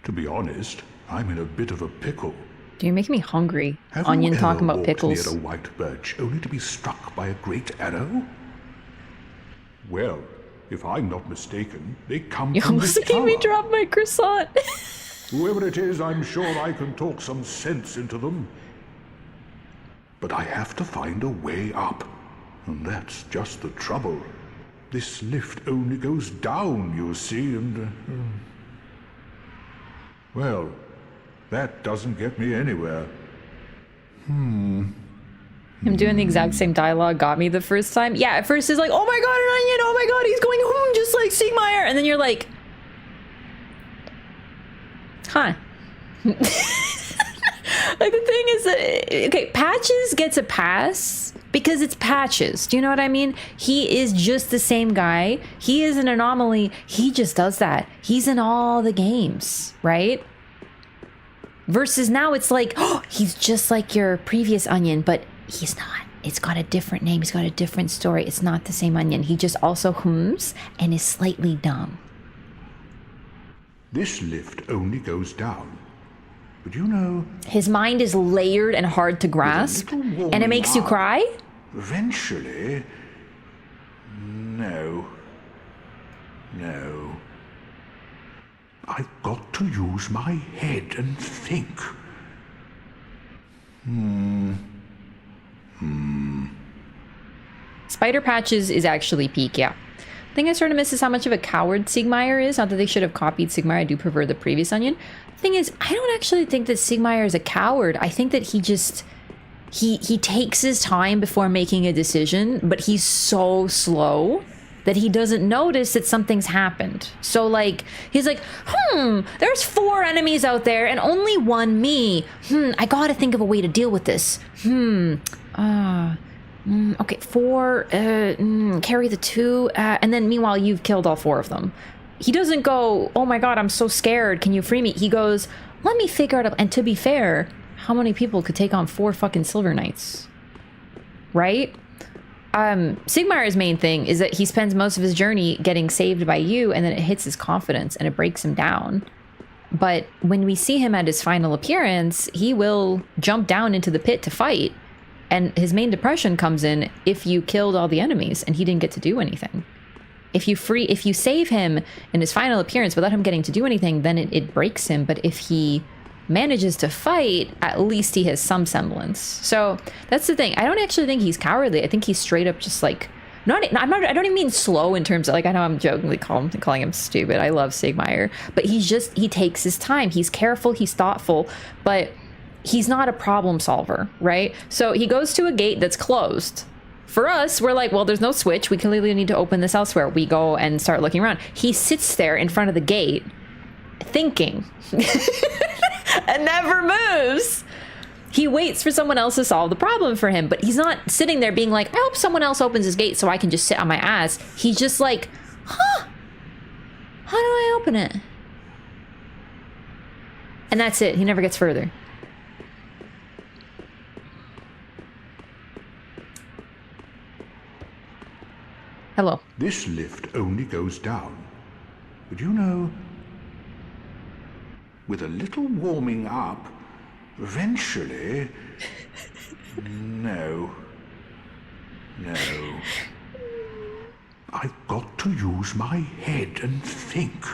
To be honest, I'm in a bit of a pickle. Do you make me hungry? Have Onion you talking ever about walked pickles. near a white birch only to be struck by a great arrow? Well, if I'm not mistaken, they come You from almost this made me tower. drop my croissant. Whoever it is, I'm sure I can talk some sense into them. But I have to find a way up. And that's just the trouble. This lift only goes down, you see, and... well, that doesn't get me anywhere. Him doing the exact same dialogue got me the first time. Yeah, at first it's like, oh my god, an onion, oh my god, he's going home just like Siegmeyer. And then you're like, huh. Like the thing is that, okay, Patches gets a pass because it's Patches. Do you know what I mean? He is just the same guy. He is an anomaly. He just does that. He's in all the games, right? Versus now it's like, oh, he's just like your previous onion, but he's not. It's got a different name. He's got a different story. It's not the same onion. He just also hums and is slightly dumb. This lift only goes down. But you know... His mind is layered and hard to grasp, little and it makes you warming up. cry? Eventually... No. No. I've got to use my head and think. Spider Patches is actually peak, yeah. The thing I sort of miss is how much of a coward Siegmeyer is. Not that they should have copied Siegmeyer. I do prefer the previous onion. The thing is, I don't actually think that Siegmeyer is a coward. I think that he just... He takes his time before making a decision, but he's so slow that he doesn't notice that something's happened. So, like, he's like, there's 4 enemies out there and only 1 me. I gotta think of a way to deal with this. Okay, 4, carry the 2, and then meanwhile you've killed all 4 of them. He doesn't go, oh my god, I'm so scared, can you free me? He goes, let me figure it out. And to be fair, how many people could take on 4 fucking Silver Knights? Right? Siegmeyer's main thing is that he spends most of his journey getting saved by you, and then it hits his confidence and it breaks him down. But when we see him at his final appearance, he will jump down into the pit to fight. And his main depression comes in if you killed all the enemies and he didn't get to do anything. If you save him in his final appearance without him getting to do anything, then it breaks him. But if he manages to fight, at least he has some semblance. So that's the thing. I don't actually think he's cowardly. I think he's straight up just like, I don't even mean slow in terms of, like, I know I'm jokingly calling him stupid. I love Siegmeyer, but he takes his time. He's careful, he's thoughtful, but he's not a problem solver, right? So he goes to a gate that's closed. For us, we're like, well, there's no switch. We clearly need to open this elsewhere. We go and start looking around. He sits there in front of the gate thinking and never moves. He waits for someone else to solve the problem for him, but he's not sitting there being like, I hope someone else opens his gate so I can just sit on my ass. He's just like, how do I open it? And that's it. He never gets further. Hello. This lift only goes down. But you know, with a little warming up, eventually... No. I've got to use my head and think.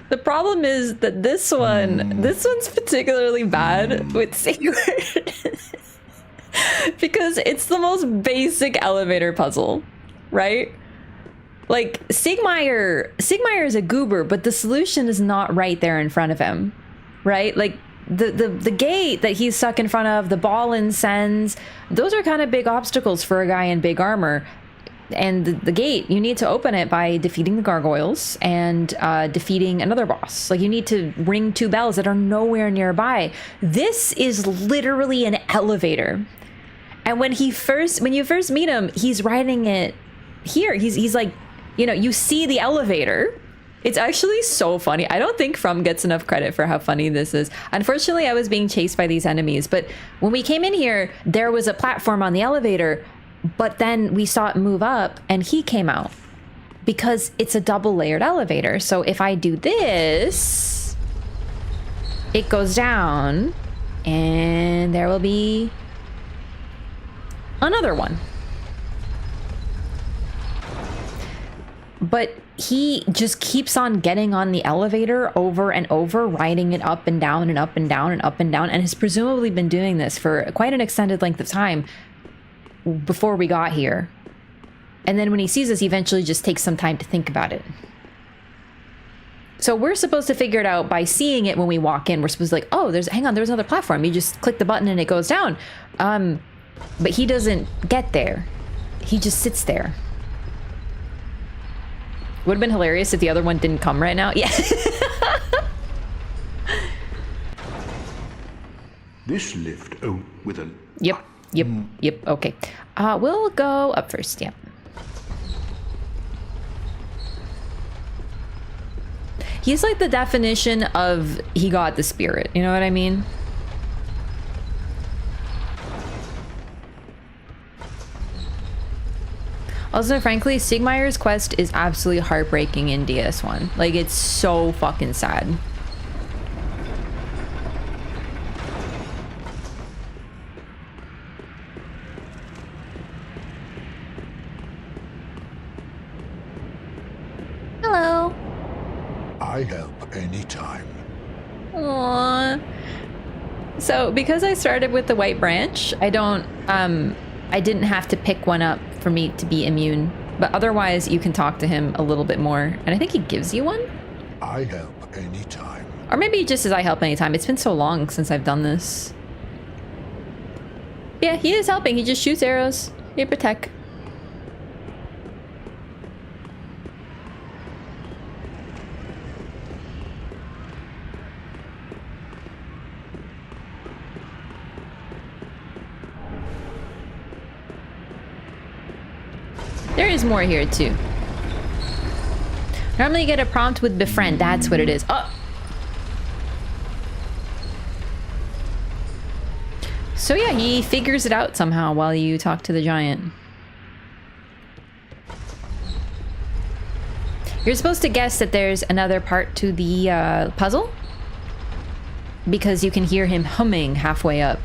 The problem is that this one's particularly bad with Siegward. Because it's the most basic elevator puzzle, right? Like, Siegmeyer is a goober, but the solution is not right there in front of him, right? Like, the gate that he's stuck in front of, the ball and sends, those are kind of big obstacles for a guy in big armor. And the gate, you need to open it by defeating the gargoyles and defeating another boss. Like, you need to ring 2 bells that are nowhere nearby. This is literally an elevator. And when you first meet him, he's riding it here. He's like, you know, you see the elevator. It's actually so funny. I don't think From gets enough credit for how funny this is. Unfortunately, I was being chased by these enemies, but when we came in here, there was a platform on the elevator, but then we saw it move up and he came out because it's a double layered elevator. So if I do this, it goes down and there will be another one. But he just keeps on getting on the elevator over and over, riding it up and down and up and down and up and down, and has presumably been doing this for quite an extended length of time before we got here. And then when he sees us, he eventually just takes some time to think about it. So we're supposed to figure it out by seeing it when we walk in. We're supposed to like, oh, there's another platform. You just click the button and it goes down. But he doesn't get there. He just sits there. Would have been hilarious if the other one didn't come right now. Yeah. This lift with a... Yep. Okay. We'll go up first. Yeah. He's like the definition of he got the spirit. You know what I mean? Also, frankly, Siegmeyer's quest is absolutely heartbreaking in DS1. Like, it's so fucking sad. Hello. I help anytime. Aww. So, because I started with the white branch, I didn't have to pick one up for me to be immune, but otherwise you can talk to him a little bit more, and I think he gives you one? I help anytime. Or maybe just as I help anytime. It's been so long since I've done this. Yeah, he is helping. He just shoots arrows. He protect. There is more here too. Normally you get a prompt with befriend. That's what it is. Oh! So yeah, he figures it out somehow while you talk to the giant. You're supposed to guess that there's another part to the puzzle, because you can hear him humming halfway up.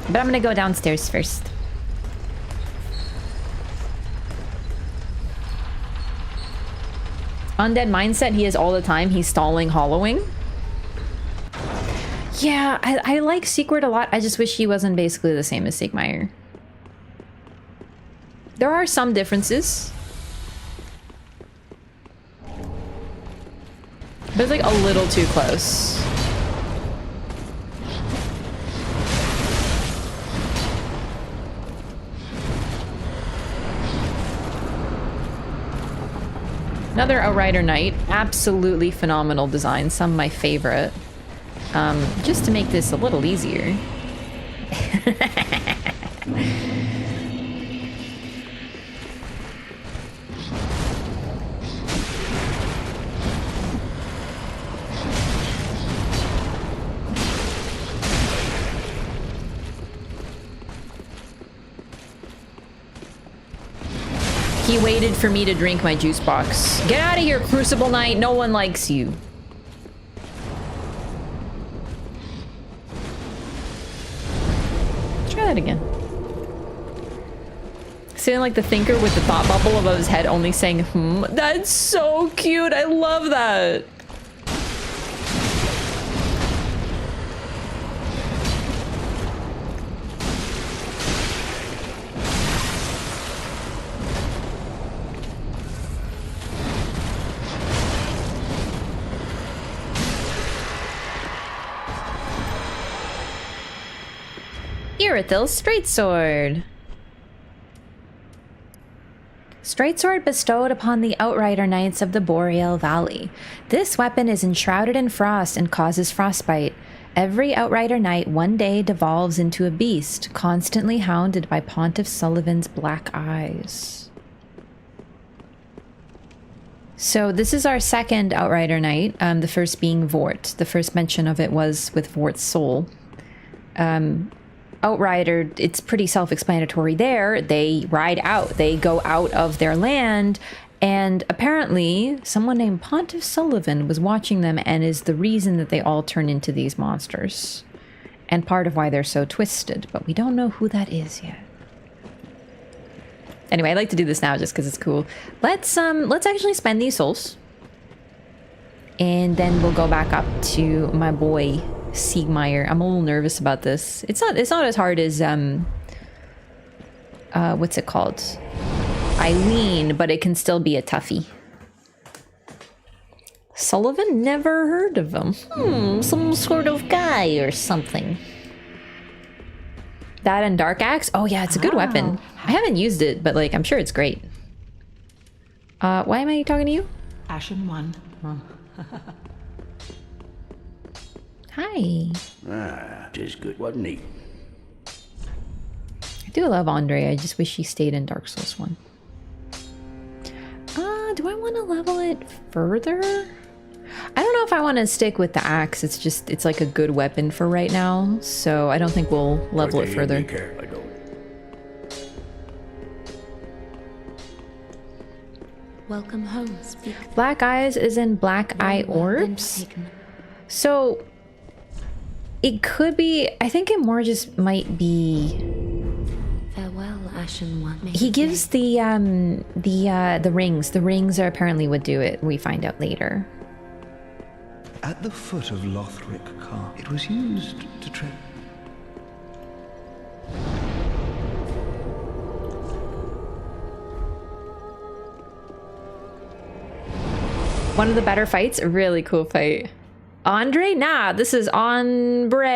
But I'm gonna go downstairs first. Undead mindset he has all the time. He's stalling, hollowing. Yeah, I like Siegward a lot. I just wish he wasn't basically the same as Siegmeyer. There are some differences. But it's like a little too close. Another Outrider Knight. Absolutely phenomenal design. Some of my favorite. Just to make this a little easier. He waited for me to drink my juice box. Get out of here, Crucible Knight. No one likes you. Try that again. Feeling like the thinker with the thought bubble above his head only saying, hmm. That's so cute. I love that. Irithil's Straightsword. Straightsword bestowed upon the Outrider Knights of the Boreal Valley. This weapon is enshrouded in frost and causes frostbite. Every Outrider Knight one day devolves into a beast, constantly hounded by Pontiff Sullivan's black eyes. So this is our second Outrider Knight, the first being Vort. The first mention of it was with Vort's soul. Outrider, it's pretty self-explanatory there. They ride out. They go out of their land. And apparently, someone named Pontiff Sullivan was watching them and is the reason that they all turn into these monsters. And part of why they're so twisted. But we don't know who that is yet. Anyway, I like to do this now just because it's cool. Let's actually spend these souls. And then we'll go back up to my boy Siegmeyer. I'm a little nervous about this. It's not as hard as what's it called? Eileen, but it can still be a toughie. Sullivan? Never heard of him. Some sort of guy or something. That and Dark Axe? Oh yeah, it's a good weapon. I haven't used it, but like I'm sure it's great. Why am I talking to you? Ashen one. Hi. Tis good, wasn't he? I do love Andre. I just wish he stayed in Dark Souls 1. Do I want to level it further? I don't know if I want to stick with the axe. It's like a good weapon for right now. So I don't think we'll level it further. Welcome home, speak. Black Eyes is in Black Eye Orbs. So it could be, I think it more just might be. Farewell, Ashen One. He gives the rings. The rings are apparently what do it. We find out later. At the foot of Lothric Car, it was used to tread. One of the better fights, a really cool fight. Andre? Nah, this is Ombre.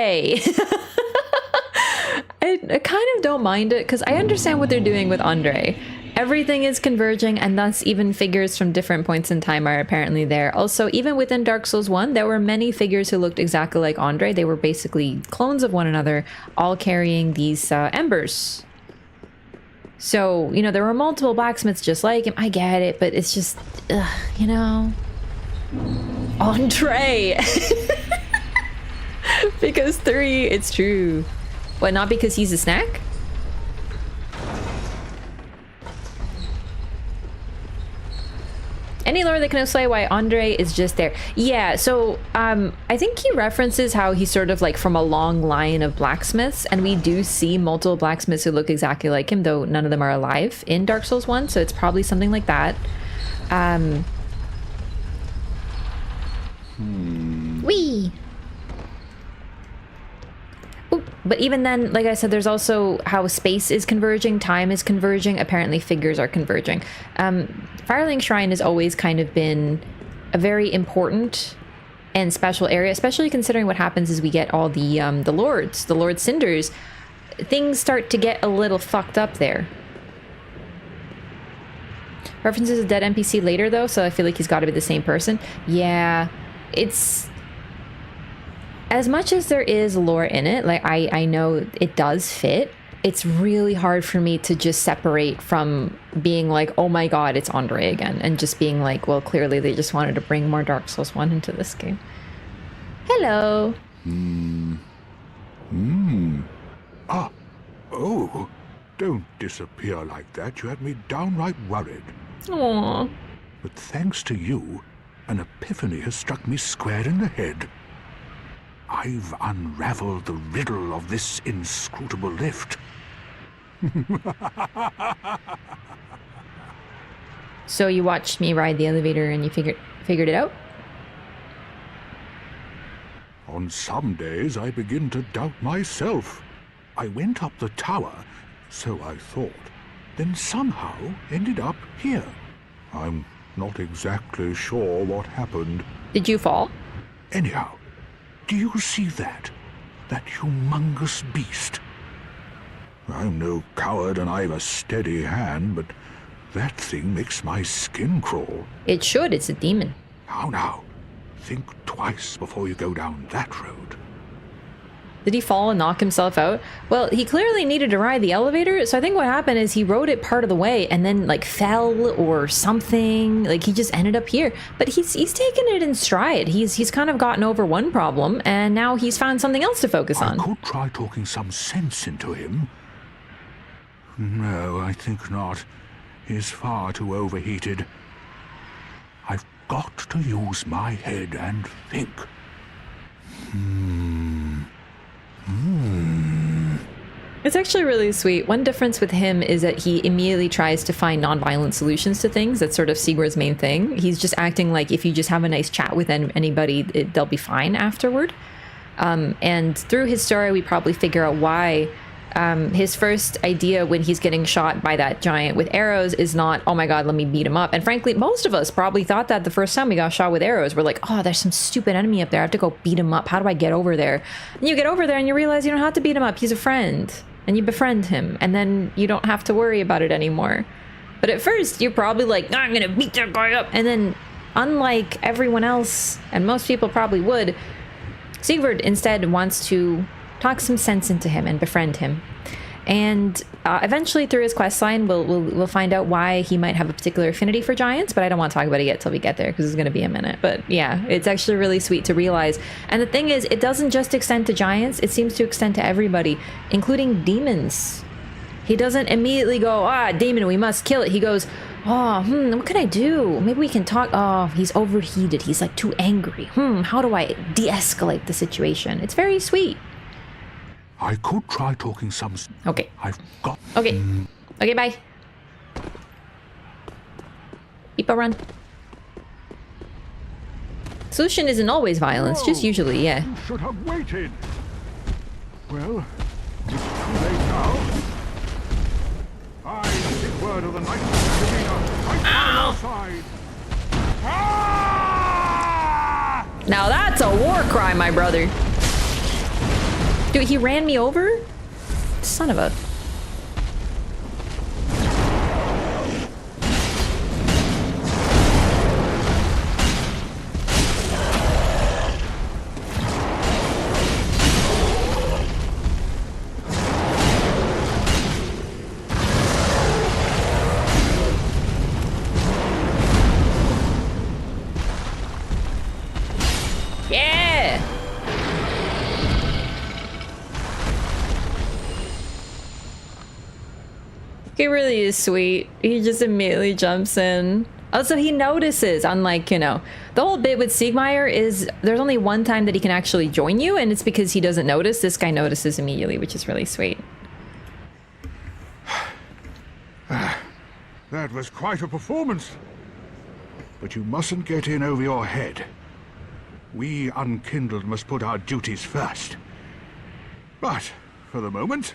I kind of don't mind it because I understand what they're doing with Andre. Everything is converging, and thus even figures from different points in time are apparently there. Also, even within Dark Souls 1, there were many figures who looked exactly like Andre. They were basically clones of one another, all carrying these embers. So, you know, there were multiple blacksmiths just like him. I get it, but it's just, you know... Andre! Because 3, it's true. What, not because he's a snack? Any lore that can explain why Andre is just there. Yeah, so I think he references how he's sort of like from a long line of blacksmiths, and we do see multiple blacksmiths who look exactly like him, though none of them are alive in Dark Souls 1, so it's probably something like that. Wee! Ooh, but even then, like I said, there's also how space is converging, time is converging, apparently figures are converging. Firelink Shrine has always kind of been a very important and special area, especially considering what happens as we get all the Lord Cinders. Things start to get a little fucked up there. References a dead NPC later, though, so I feel like he's got to be the same person. Yeah, it's... As much as there is lore in it, like, I know it does fit, it's really hard for me to just separate from being like, oh my god, it's Andre again, and just being like, well, clearly they just wanted to bring more Dark Souls 1 into this game. Hello! Ah, oh, Don't disappear like that. You had me downright worried. Aww. But thanks to you, an epiphany has struck me square in the head. I've unraveled the riddle of this inscrutable lift. So you watched me ride the elevator and you figured it out? On some days I begin to doubt myself. I went up the tower, so I thought, then somehow ended up here. I'm not exactly sure what happened. Did you fall? Anyhow, do you see that? That humongous beast? I'm no coward and I've a steady hand, but that thing makes my skin crawl. It should. It's a demon. Now, think twice before you go down that road. Did he fall and knock himself out? Well, he clearly needed to ride the elevator, so I think what happened is he rode it part of the way and then like fell or something. Like he just ended up here. But he's taken it in stride. He's kind of gotten over one problem and now he's found something else to focus on. I could try talking some sense into him. No, I think not. He's far too overheated. I've got to use my head and think. It's actually really sweet. One difference with him is that he immediately tries to find non-violent solutions to things. That's sort of Siegward's main thing. He's just acting like if you just have a nice chat with anybody, they'll be fine afterward. And through his story, we probably figure out why his first idea when he's getting shot by that giant with arrows is not, oh my god, let me beat him up. And frankly, most of us probably thought that the first time we got shot with arrows. We're like, oh, there's some stupid enemy up there. I have to go beat him up. How do I get over there? And you get over there and you realize you don't have to beat him up. He's a friend. And you befriend him. And then you don't have to worry about it anymore. But at first, you're probably like, I'm gonna beat that guy up. And then, unlike everyone else, and most people probably would, Siegward instead wants to talk some sense into him and befriend him. And eventually through his questline, we'll find out why he might have a particular affinity for giants, but I don't want to talk about it yet till we get there because it's going to be a minute. But yeah, it's actually really sweet to realize. And the thing is, it doesn't just extend to giants, it seems to extend to everybody, including demons. He doesn't immediately go, demon, we must kill it. He goes, what can I do? Maybe we can talk. Oh, he's overheated. He's like too angry. How do I de-escalate the situation? It's very sweet. I could try talking some... Okay. I've got... Okay. Okay, bye. Keep a run. Solution isn't always violence, just usually, yeah. You should have waited. Well, it's too late now. I, Siegward of the Knights of Catarina, fight by your side. Ah! Now that's a war crime, my brother. Dude, he ran me over? Son of a... Yeah! He really is sweet. He just immediately jumps in. Also, he notices, unlike, you know, the whole bit with Siegmeyer is there's only one time that he can actually join you, and it's because he doesn't notice. This guy notices immediately, which is really sweet. That was quite a performance. But you mustn't get in over your head. We Unkindled must put our duties first. But, for the moment,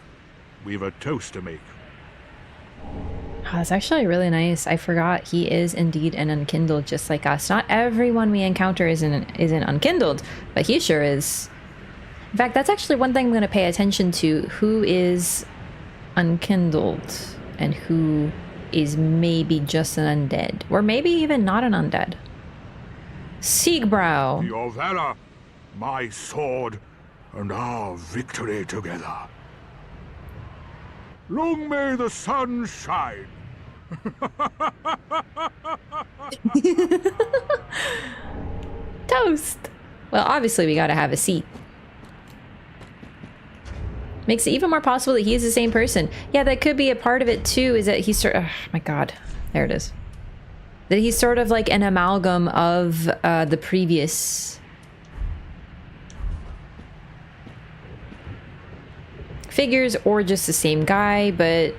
we've a toast to make. Oh, that's actually really nice. I forgot he is indeed an Unkindled just like us. Not everyone we encounter is an Unkindled, but he sure is. In fact, that's actually one thing I'm going to pay attention to. Who is Unkindled and who is maybe just an undead, or maybe even not an undead. Siegbrow. Your valor, my sword, and our victory together. Long may the sun shine. Toast. Well, obviously we gotta have a seat. Makes it even more possible that he is the same person. Yeah, that could be a part of it too, is that he's sort of, oh my god, there it is. That he's sort of like an amalgam of the previous figures, or just the same guy, but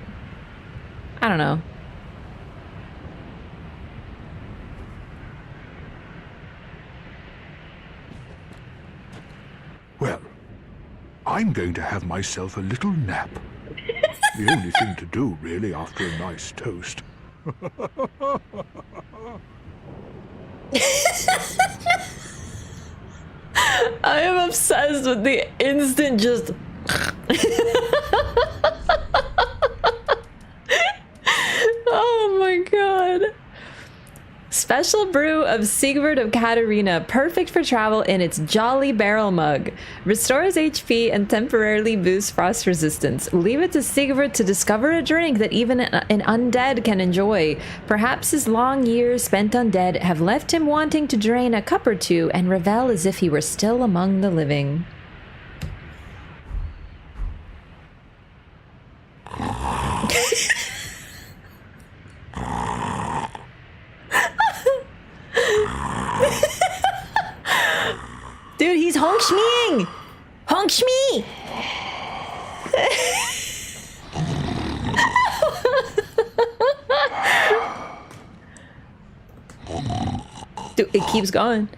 I don't know. Well, I'm going to have myself a little nap. The only thing to do, really, after a nice toast. I am obsessed with the instant just... Oh my god. Special brew of Siegward of Catarina, perfect for travel in its jolly barrel mug. Restores HP and temporarily boosts frost resistance. Leave it to Siegward to discover a drink that even an undead can enjoy. Perhaps his long years spent undead have left him wanting to drain a cup or two and revel as if he were still among the living. Dude, he's honk shmeeing! Honk shmee! Dude, it keeps going.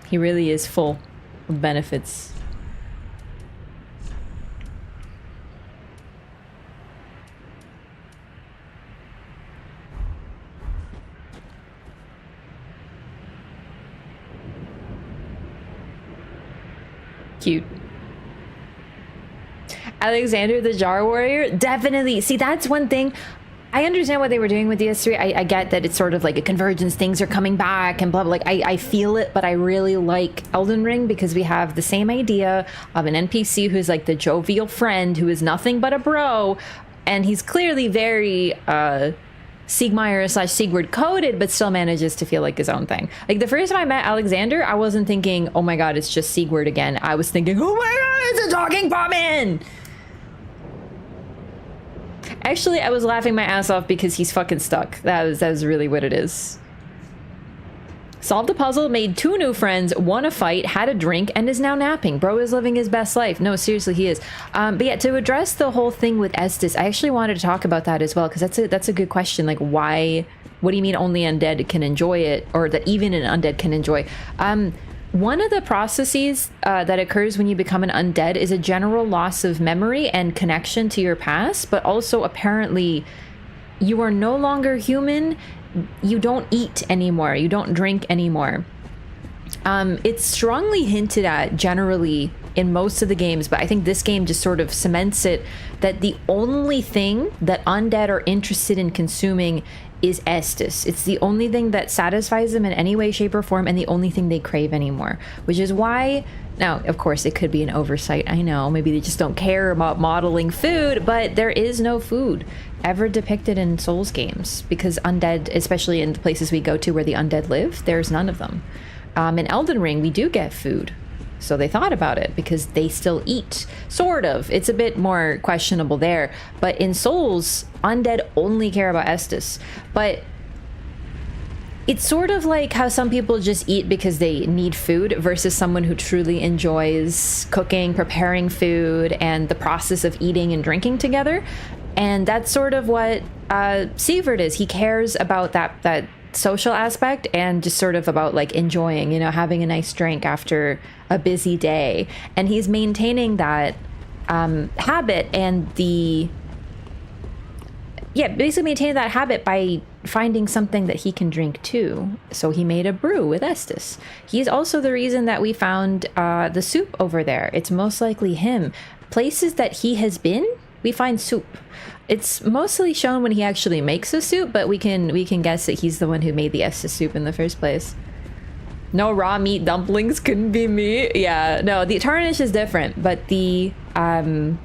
He really is full of benefits. Cute. Alexander the Jar Warrior, definitely. See, that's one thing. I understand what they were doing with DS3. I get that it's sort of like a convergence, things are coming back and blah, blah. Like, I feel it, but I really like Elden Ring because we have the same idea of an NPC who's like the jovial friend who is nothing but a bro, and he's clearly very Siegmeyer / Siegward coded, but still manages to feel like his own thing. Like, the first time I met Alexander, I wasn't thinking, oh my god, it's just Siegward again. I was thinking, oh my god, it's a talking popman! Actually, I was laughing my ass off because he's fucking stuck. That was really what it is. Solved a puzzle, made 2 new friends, won a fight, had a drink, and is now napping. Bro is living his best life. No, seriously, he is. But yeah, to address the whole thing with Estus, I actually wanted to talk about that as well, because that's a good question. Like, why? What do you mean only undead can enjoy it, or that even an undead can enjoy? One of the processes that occurs when you become an undead is a general loss of memory and connection to your past, but also apparently you are no longer human. You don't eat anymore. You don't drink anymore. It's strongly hinted at generally in most of the games, but I think this game just sort of cements it that the only thing that undead are interested in consuming is Estus. It's the only thing that satisfies them in any way, shape, or form, and the only thing they crave anymore. Which is why, now, of course, it could be an oversight. I know, maybe they just don't care about modeling food, but there is no food ever depicted in Souls games, because undead, especially in the places we go to where the undead live, there's none of them. In Elden Ring, we do get food. So they thought about it because they still eat. Sort of. It's a bit more questionable there. But in Souls, undead only care about Estus. But it's sort of like how some people just eat because they need food versus someone who truly enjoys cooking, preparing food, and the process of eating and drinking together. And that's sort of what Siegward is. He cares about that social aspect and just sort of about like enjoying, you know, having a nice drink after a busy day. And he's maintaining that habit and basically maintaining that habit by finding something that he can drink too. So he made a brew with Estus. He's also the reason that we found the soup over there. It's most likely him. Places that he has been, we find soup. It's mostly shown when he actually makes the soup, but we can guess that he's the one who made the Estus soup in the first place. No raw meat dumplings couldn't be me. Yeah, no, the tarnish is different, but the undead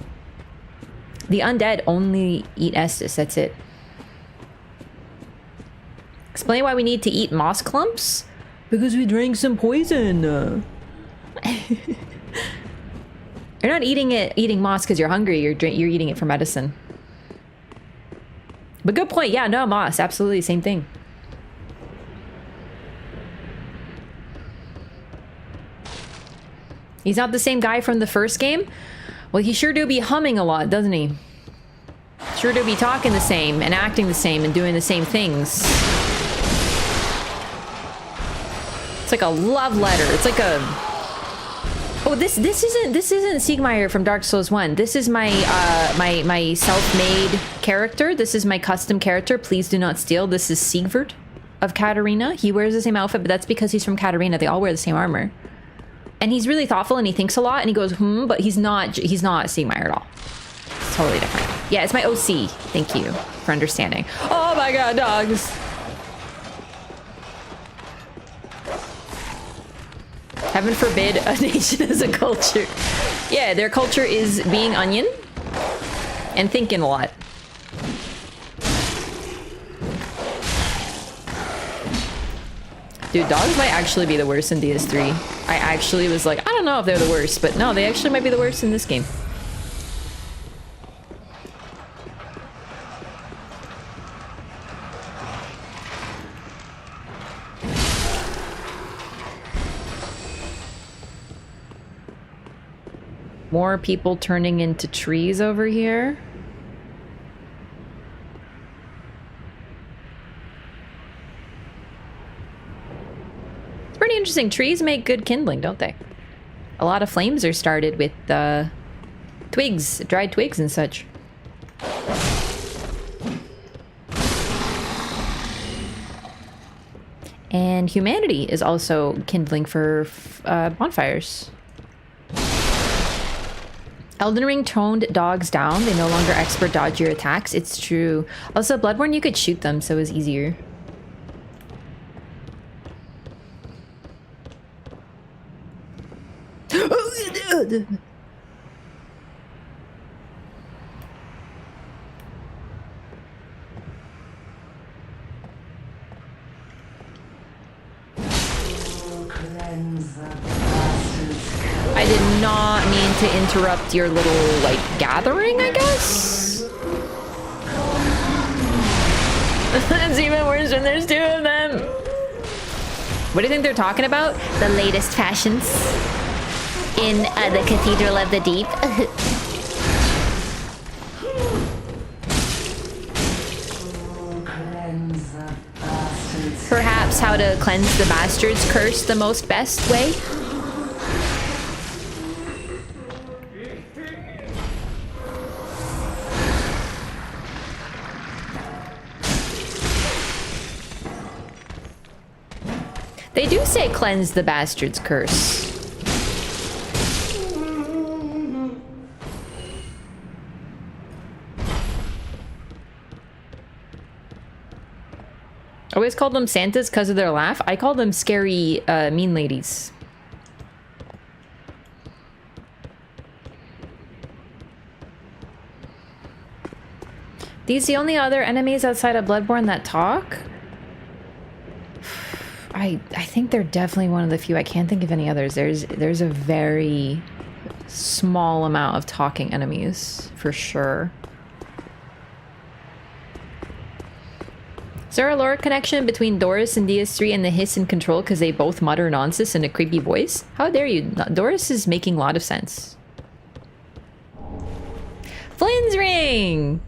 only eat Estus, that's it. Explain why we need to eat moss clumps? Because we drank some poison. You're not eating moss because you're hungry. You're eating it for medicine. But good point. Yeah, no, moss. Absolutely, same thing. He's not the same guy from the first game? Well, he sure do be humming a lot, doesn't he? Sure do be talking the same and acting the same and doing the same things. It's like a love letter. It's like a... Oh, this isn't Siegmeyer from Dark Souls 1. This is my my self-made character. This is my custom character. Please do not steal. This is Siegward of Catarina. He wears the same outfit, but that's because he's from Catarina. They all wear the same armor. And he's really thoughtful and he thinks a lot and he goes, but he's not Siegmeyer at all. It's totally different. Yeah, it's my OC. Thank you for understanding. Oh my god, dogs. Heaven forbid a nation is a culture. Yeah, their culture is being onion and thinking a lot. Dude, dogs might actually be the worst in DS3. I actually was like, I don't know if they're the worst, but no, they actually might be the worst in this game. More people turning into trees over here. It's pretty interesting. Trees make good kindling, don't they? A lot of flames are started with twigs, dried twigs and such. And humanity is also kindling for bonfires. Elden Ring toned dogs down. They no longer expert dodge your attacks. It's true. Also, Bloodborne, you could shoot them, so it was easier. I did not mean to interrupt your little, like, gathering, I guess? It's even worse when there's two of them. What do you think they're talking about? The latest fashions in the Cathedral of the Deep. Perhaps how to cleanse the bastard's curse the most best way? They do say cleanse the bastard's curse. I always called them Santas because of their laugh. I call them scary, mean ladies. These the only other enemies outside of Bloodborne that talk? I think they're definitely one of the few. I can't think of any others. There's a very small amount of talking enemies, for sure. Is there a lore connection between Doris and DS3 and the hiss and control because they both mutter nonsense in a creepy voice? How dare you? Doris is making a lot of sense. Flynn's ring!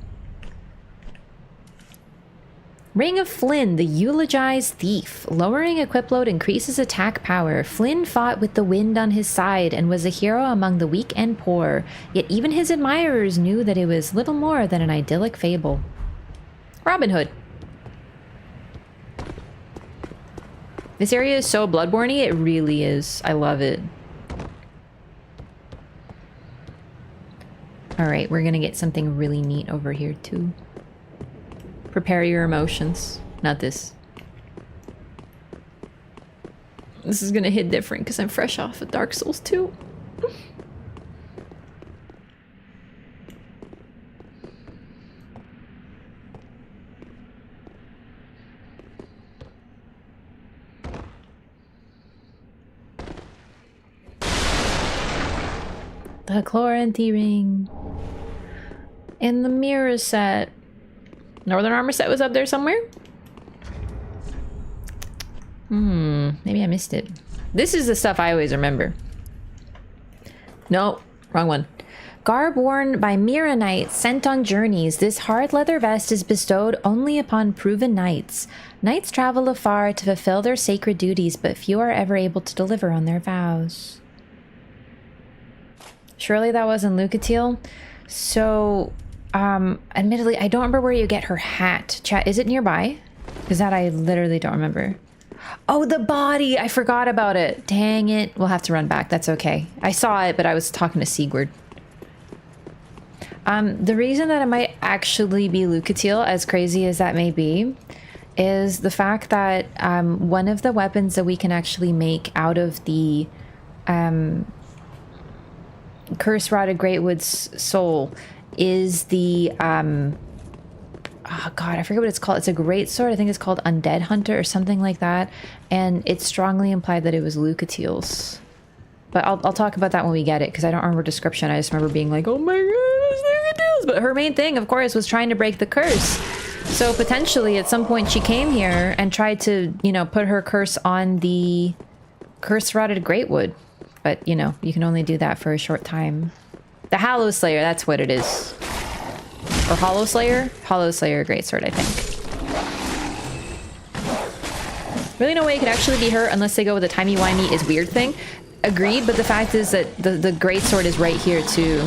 Ring of Flynn, the eulogized thief. Lowering equip load increases attack power. Flynn fought with the wind on his side and was a hero among the weak and poor. Yet even his admirers knew that it was little more than an idyllic fable. Robin Hood. This area is so Bloodborne-y, it really is. I love it. Alright, we're gonna get something really neat over here too. Prepare your emotions. Not this. This is gonna hit different because I'm fresh off of Dark Souls 2. The Chloranthy ring. And the mirror set. Northern armor set was up there somewhere? Maybe I missed it. This is the stuff I always remember. No, wrong one. Garb worn by Mira knights sent on journeys, this hard leather vest is bestowed only upon proven knights. Knights travel afar to fulfill their sacred duties, but few are ever able to deliver on their vows. Surely that wasn't Lucatiel? So, admittedly, I don't remember where you get her hat. Chat, is it nearby? Because that I literally don't remember. Oh, the body! I forgot about it. Dang it. We'll have to run back. That's okay. I saw it, but I was talking to Siegward. The reason that it might actually be Lucatiel, as crazy as that may be, is the fact that one of the weapons that we can actually make out of the curse-rotted Greatwood's soul is the oh god, I forget what it's called. It's a great sword. I think it's called Undead Hunter or something like that, and it's strongly implied that it was Lucatiel's. But I'll talk about that when we get it, because I don't remember description. I just remember being like, oh my god, it's Lucatiel's. But her main thing, of course, was trying to break the curse. So potentially at some point she came here and tried to, you know, put her curse on the curse-rotted Greatwood. But, you know, you can only do that for a short time. The Hallow Slayer, that's what it is. Or Hollow Slayer? Hollow Slayer Greatsword, I think. Really no way it could actually be her unless they go with a timey-wimey is weird thing. Agreed, but the fact is that the Greatsword is right here too.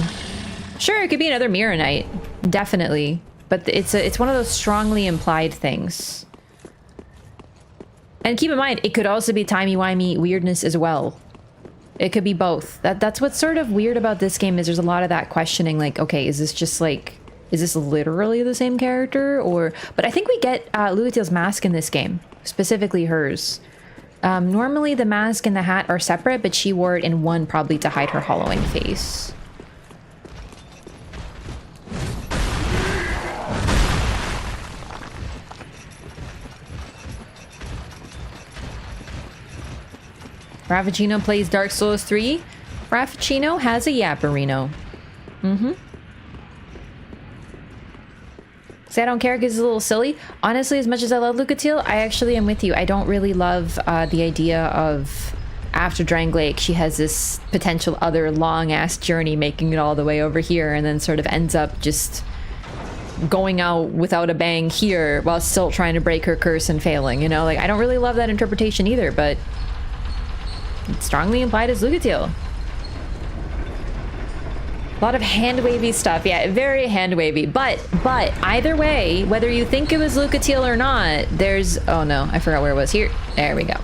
Sure, it could be another Mirror Knight. Definitely. But it's one of those strongly implied things. And keep in mind, it could also be timey-wimey weirdness as well. It could be both. That's what's sort of weird about this game, is there's a lot of that questioning, like, okay, is this just like, is this literally the same character? Or, but I think we get Lucatiel's mask in this game, specifically hers. Normally the mask and the hat are separate, but she wore it in one probably to hide her hollowing face. Rafficino plays Dark Souls 3. Rafficino has a Yapperino. Say I don't care because it's a little silly. Honestly, as much as I love Lucatiel, I actually am with you. I don't really love the idea of after Drangleic, she has this potential other long-ass journey making it all the way over here and then sort of ends up just going out without a bang here while still trying to break her curse and failing, you know? Like, I don't really love that interpretation either, but it's strongly implied as Lucatiel. A lot of hand-wavy stuff. Yeah, very hand-wavy. But either way, whether you think it was Lucatiel or not, there's... Oh no, I forgot where it was. Here. There we go.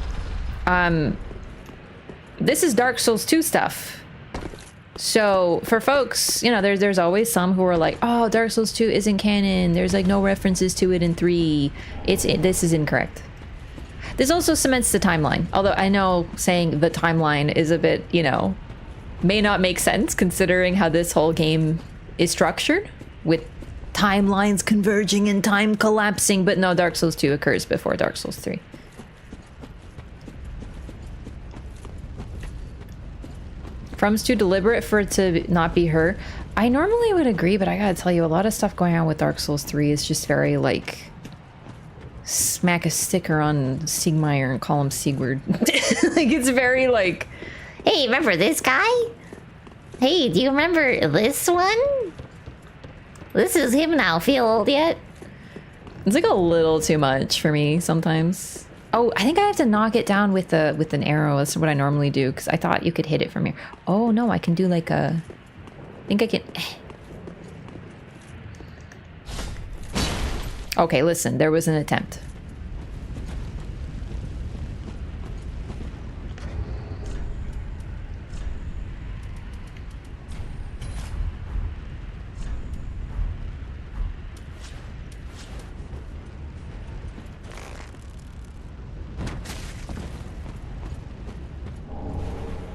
This is Dark Souls 2 stuff. So, for folks, you know, there's always some who are like, oh, Dark Souls 2 isn't canon. There's like no references to it in 3. This is incorrect. This also cements the timeline. Although I know saying the timeline is a bit, you know, may not make sense considering how this whole game is structured with timelines converging and time collapsing. But no, Dark Souls 2 occurs before Dark Souls 3. From's too deliberate for it to not be her. I normally would agree, but I gotta tell you, a lot of stuff going on with Dark Souls 3 is just very like... smack a sticker on Siegmeyer and call him Siegward. Like, it's very like, hey, remember this guy? Hey, do you remember this one? This is him now. Feel old yet? it's like a little too much for me sometimes. Oh, I think I have to knock it down with an arrow. That's what I normally do, because I thought you could hit it from here. Oh no, I can do like a... I think I can... Okay, listen, there was an attempt.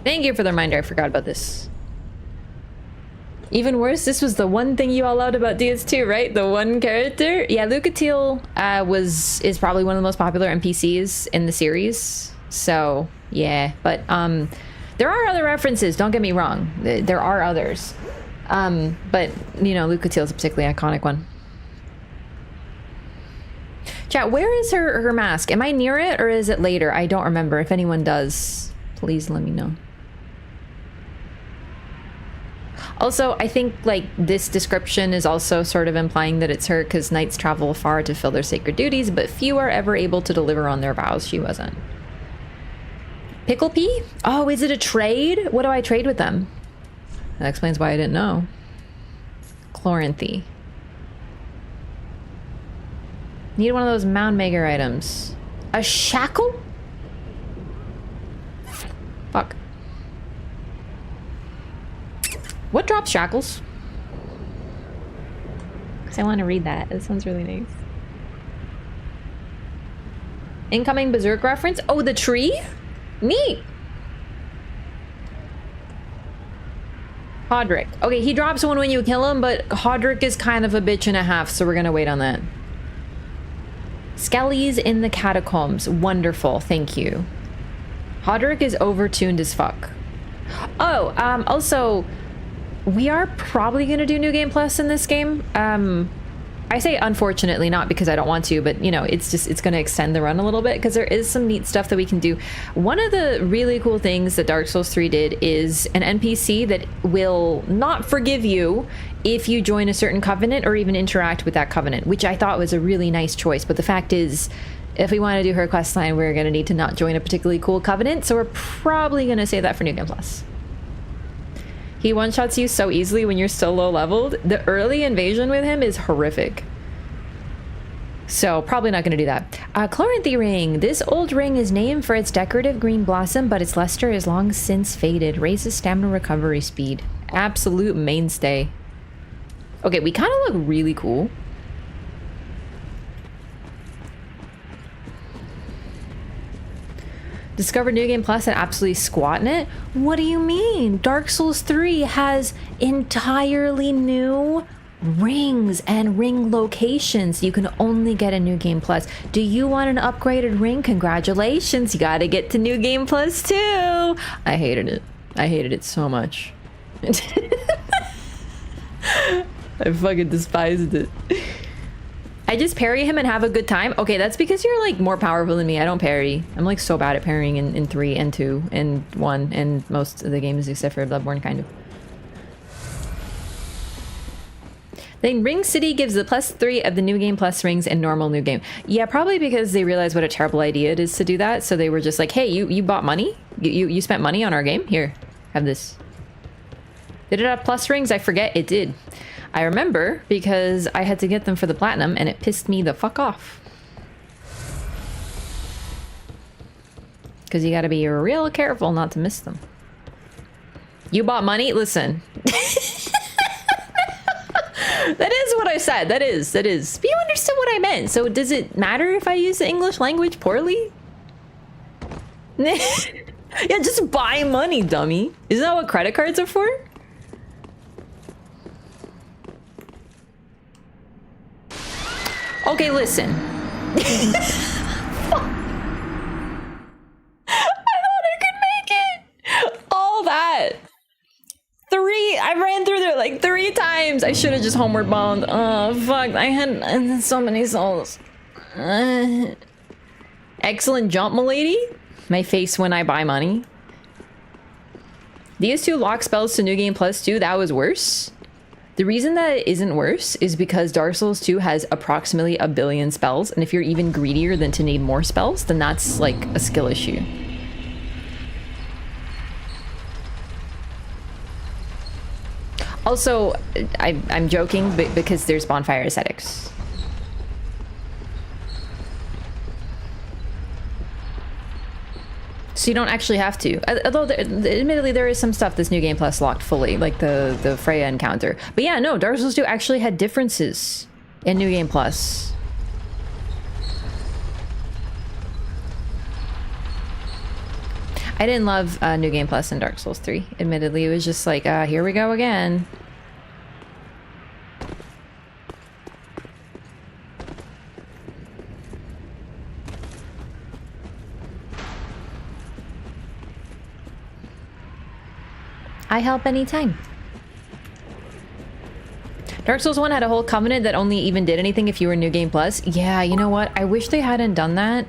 Thank you for the reminder. I forgot about this. Even worse, this was the one thing you all loved about DS2, right? The one character? Yeah, Lucatiel is probably one of the most popular NPCs in the series. So, yeah. But There are other references, don't get me wrong. There are others. But, you know, Lucatiel is a particularly iconic one. Chat, where is her mask? Am I near it or is it later? I don't remember. If anyone does, please let me know. Also, I think, like, this description is also sort of implying that it's her because knights travel far to fill their sacred duties, but few are ever able to deliver on their vows. She wasn't. Pickle Pea? Oh, is it a trade? What do I trade with them? That explains why I didn't know. Chloranthy. Need one of those mound maker items. A shackle? Fuck. What drops shackles? Because I want to read that. This one's really nice. Incoming Berserk reference? Oh, the tree? Neat. Hodrick. Okay, he drops one when you kill him, but Hodrick is kind of a bitch and a half, so we're gonna wait on that. Skellies in the Catacombs. Wonderful, thank you. Hodrick is overtuned as fuck. Oh, also, we are probably gonna do New Game Plus in this game. I say unfortunately, not because I don't want to, but you know, it's gonna extend the run a little bit because there is some neat stuff that we can do. One of the really cool things that Dark Souls 3 did is an NPC that will not forgive you if you join a certain covenant or even interact with that covenant, which I thought was a really nice choice. But the fact is, if we want to do her questline, we're gonna need to not join a particularly cool covenant, so we're probably gonna save that for New Game Plus. He one-shots you so easily when you're still low leveled. The early invasion with him is horrific. So probably not going to do that. Chloranthy ring. This old ring is named for its decorative green blossom, but its luster is long since faded. Raises stamina recovery speed. Absolute mainstay. Okay, we kind of look really cool. Discovered New Game Plus and absolutely squat in it? What do you mean? Dark Souls 3 has entirely new rings and ring locations you can only get in New Game Plus. Do you want an upgraded ring? Congratulations, you gotta get to New Game Plus too. I hated it. I hated it so much. I fucking despised it. I just parry him and have a good time. Okay, that's because you're like more powerful than me. I don't parry. I'm like so bad at parrying in 3 and 2 and 1 and most of the games except for Bloodborne, kind of. Then Ring City gives the +3 of the New Game Plus rings in normal New Game. Yeah, probably because they realized what a terrible idea it is to do that. So they were just like, hey, you bought money? You spent money on our game? Here, have this. Did it have plus rings? I forget. It did. I remember because I had to get them for the platinum and it pissed me the fuck off. Because you gotta be real careful not to miss them. You bought money? Listen. That is what I said. That is. But you understood what I meant. So does it matter if I use the English language poorly? Yeah, just buy money, dummy. Isn't that what credit cards are for? Okay, listen. I thought I could make it. All that. I ran through there like 3 times. I should have just homeward bound. Oh, fuck. I had so many souls. Excellent jump, milady. My face when I buy money. These 2 lock spells to New Game Plus 2, that was worse. The reason that it isn't worse is because Dark Souls 2 has approximately 1 billion spells, and if you're even greedier than to need more spells, then that's like a skill issue. Also, I'm joking, but because there's bonfire aesthetics. So you don't actually have to. Although, admittedly, there is some stuff this New Game Plus locked fully, like the Freya encounter. But yeah, no, Dark Souls 2 actually had differences in New Game Plus. I didn't love New Game Plus in Dark Souls 3. Admittedly, it was just like, here we go again. I help anytime. Dark Souls 1 had a whole covenant that only even did anything if you were New Game Plus. Yeah, you know what? I wish they hadn't done that.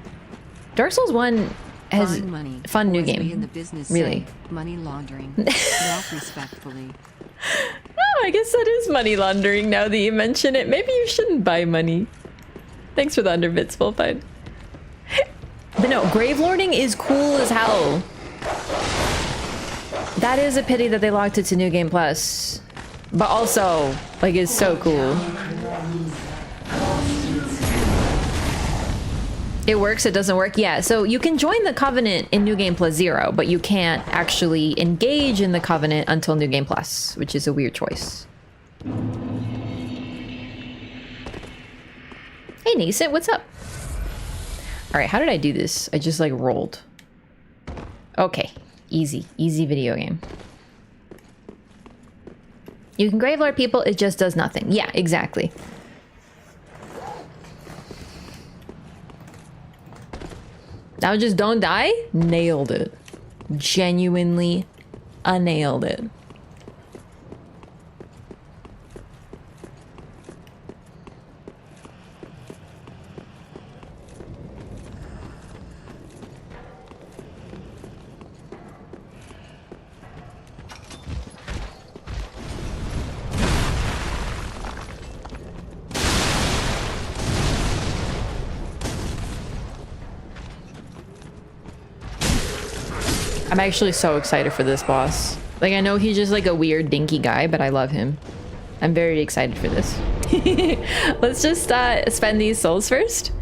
Dark Souls 1 has Fine money. fun new Boys we game. in the business Really. say, money laundering. Not respectfully. Oh, I guess that is money laundering now that you mention it. Maybe you shouldn't buy money. Thanks for the underbits, full fine. But no, Gravelording is cool as hell. That is a pity that they locked it to New Game Plus. But also, like, it's so cool. It works, it doesn't work? Yeah, so you can join the Covenant in New Game Plus 0, but you can't actually engage in the Covenant until New Game Plus, which is a weird choice. Hey, Nascent, what's up? Alright, how did I do this? I just, like, rolled. Okay, easy. Easy video game. You can Gravelord people, it just does nothing. Yeah, exactly. Now just don't die? Nailed it. Genuinely, nailed it. I'm actually so excited for this boss. Like, I know he's just like a weird dinky guy, but I love him. I'm very excited for this. Let's just spend these souls first.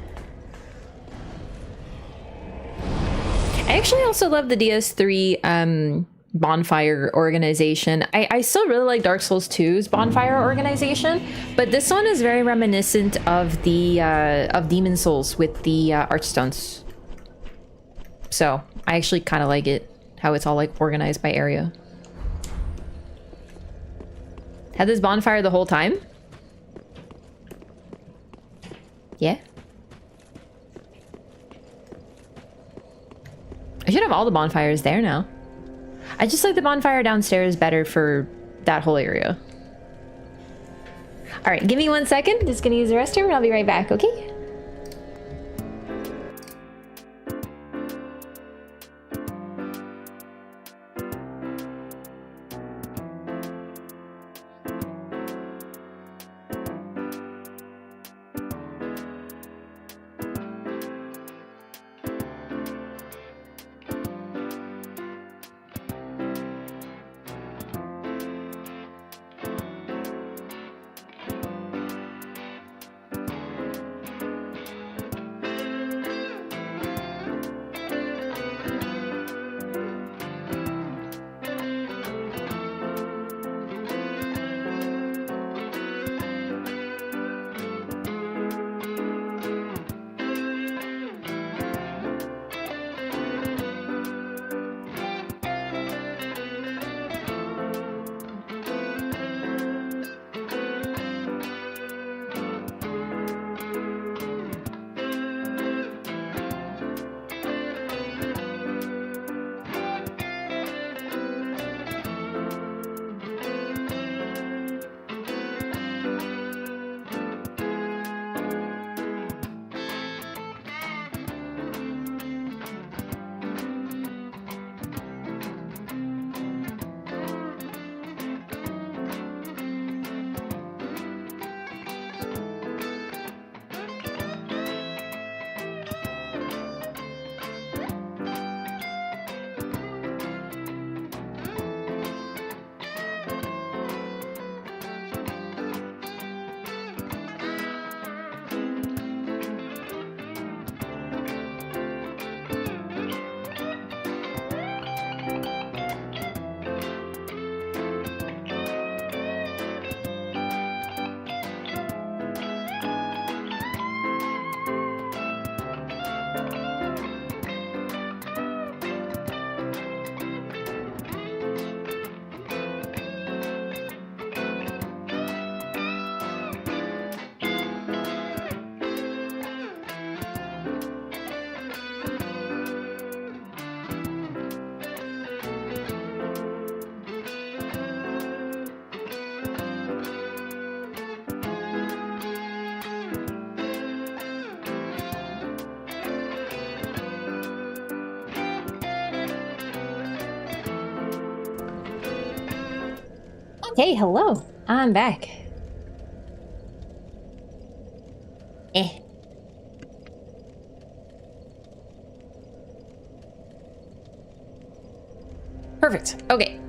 I actually also love the DS3 bonfire organization. I still really like Dark Souls 2's bonfire organization, but this one is very reminiscent of the of Demon Souls with the Archstones. So I actually kind of like it, how it's all like organized by area. Had this bonfire the whole time? Yeah. I should have all the bonfires there now. I just like the bonfire downstairs better for that whole area. All right, give me 1 second. Just gonna use the restroom and I'll be right back, okay? Hey, hello. I'm back. Perfect. Okay.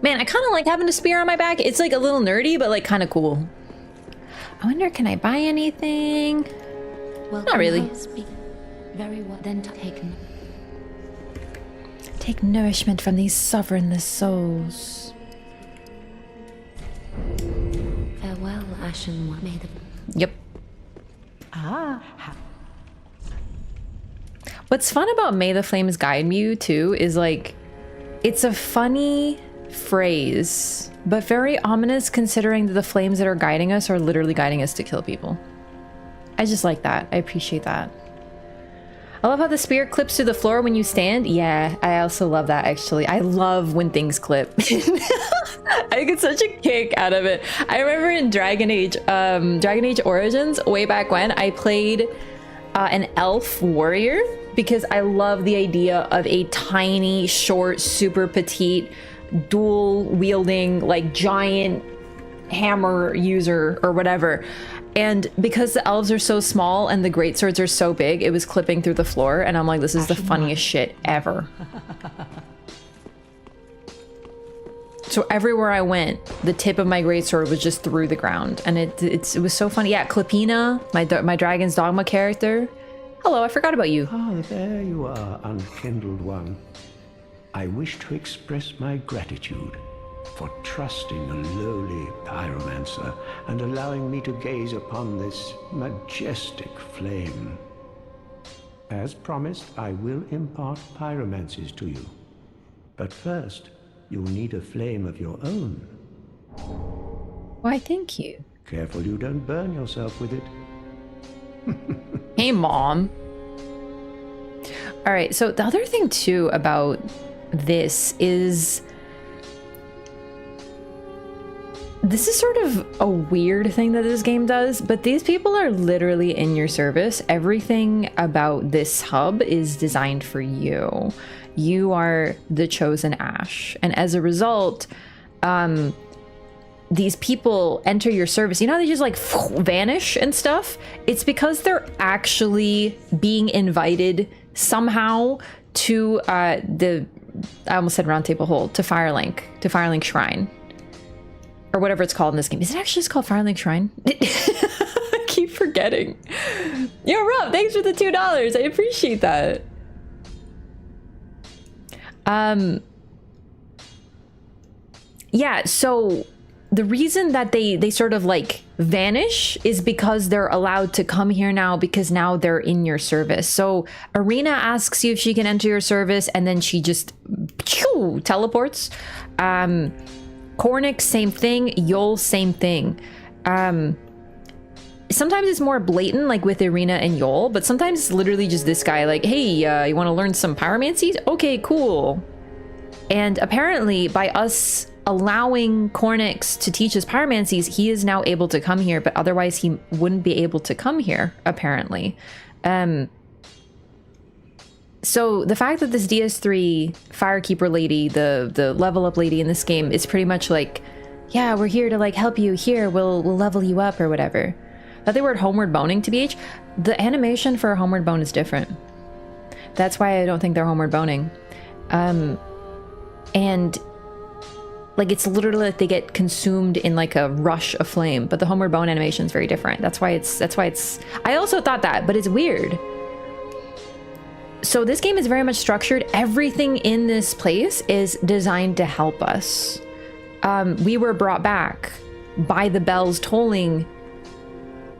Man, I kind of like having a spear on my back. It's like a little nerdy, but like kind of cool. I wonder, can I buy anything? Well, Not really. Very well. Then Take nourishment from these sovereignless souls. farewell, Ashen One. May the Yep. What's fun about May the Flames Guide Me too is like, it's a funny phrase, but very ominous considering that the flames that are guiding us are literally guiding us to kill people. I just like that. I appreciate that. I love how the spear clips to the floor when you stand. Yeah, I also love that actually. I love when things clip. I get such a kick out of it. I remember in Dragon Age Origins, way back when, I played an elf warrior because I love the idea of a tiny, short, super petite, dual wielding, like giant hammer user or whatever. And because the elves are so small and the greatswords are so big, it was clipping through the floor, and I'm like, this is the funniest shit ever. So everywhere I went, the tip of my greatsword was just through the ground, and it was so funny. Yeah, Clippina, my Dragon's Dogma character. Hello, I forgot about you. Ah, there you are, unkindled one. I wish to express my gratitude for trusting a lowly pyromancer and allowing me to gaze upon this majestic flame. As promised, I will impart pyromancies to you. But first, you'll need a flame of your own. Why, thank you. Careful you don't burn yourself with it. Hey, Mom. All right, so the other thing too about this is, this is sort of a weird thing that this game does, but these people are literally in your service. Everything about this hub is designed for you. You are the chosen Ash, and as a result, these people enter your service. You know how they just like vanish and stuff? It's because they're actually being invited somehow to I almost said Round Table Hold, to Firelink Shrine. Or whatever it's called in this game. Is it actually just called Firelink Shrine? I keep forgetting. Yo, Rob, thanks for the $2. I appreciate that. Yeah, so the reason that they sort of like vanish is because they're allowed to come here now, because now they're in your service. So Arena asks you if she can enter your service, and then she just teleports. Cornix, same thing. Yol, same thing. Sometimes it's more blatant, like with Arena and Yol, but sometimes it's literally just this guy like, hey, you want to learn some pyromancies? Okay, cool. And apparently by us allowing Cornix to teach us pyromancies, he is now able to come here, but otherwise he wouldn't be able to come here, apparently. So the fact that this DS3 Firekeeper lady, the level up lady in this game, is pretty much like, yeah, we're here to like help you here, we'll level you up or whatever. That they were homeward boning, TBH. The animation for a homeward bone is different. That's why I don't think they're homeward boning. And like it's literally like they get consumed in like a rush of flame, but the homeward bone animation is very different. That's why it's I also thought that, but it's weird. So this game is very much structured. Everything in this place is designed to help us. We were brought back by the bells tolling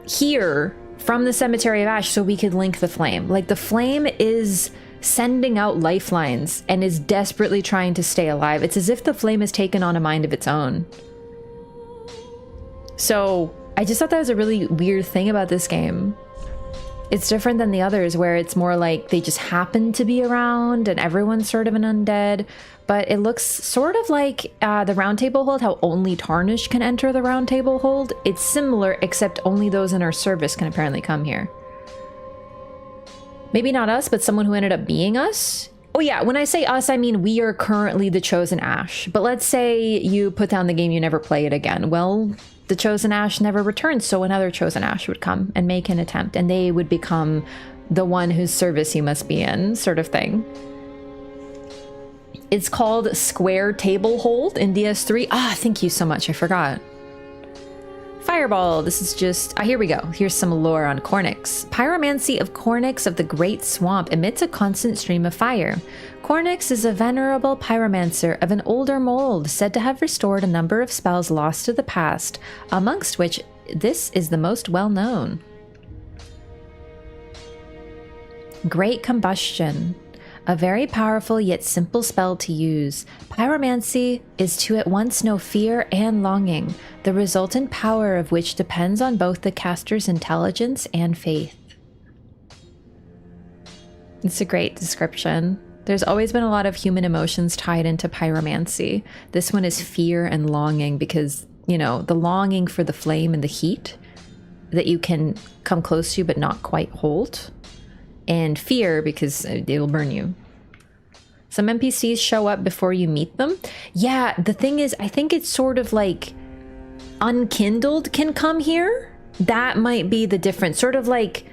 here from the Cemetery of Ash so we could link the flame. Like the flame is sending out lifelines and is desperately trying to stay alive. It's as if the flame has taken on a mind of its own. So I just thought that was a really weird thing about this game. It's different than the others where it's more like they just happen to be around and everyone's sort of an undead, but it looks sort of like the Round Table Hold, how only Tarnished can enter the Round Table Hold. It's similar, except only those in our service can apparently come here. Maybe not us, but someone who ended up being us. Oh yeah, when I say us, I mean we are currently the Chosen Ash. But let's say you put down the game, you never play it again. Well, the Chosen Ash never returns, so another Chosen Ash would come and make an attempt, and they would become the one whose service you must be in, sort of thing. It's called Square Table Hold in DS3. Ah, thank you so much, I forgot. Fireball, this is just... here we go. Here's some lore on Cornyx. Pyromancy of Cornyx of the Great Swamp emits a constant stream of fire. Cornyx is a venerable pyromancer of an older mold, said to have restored a number of spells lost to the past, amongst which this is the most well-known. Great Combustion. A very powerful yet simple spell to use. Pyromancy is to at once know fear and longing, the resultant power of which depends on both the caster's intelligence and faith. It's a great description. There's always been a lot of human emotions tied into pyromancy. This one is fear and longing because, you know, the longing for the flame and the heat that you can come close to but not quite hold. And fear because it'll burn you. Some NPCs show up before you meet them. Yeah, the thing is, I think it's sort of like Unkindled can come here. That might be the difference. Sort of like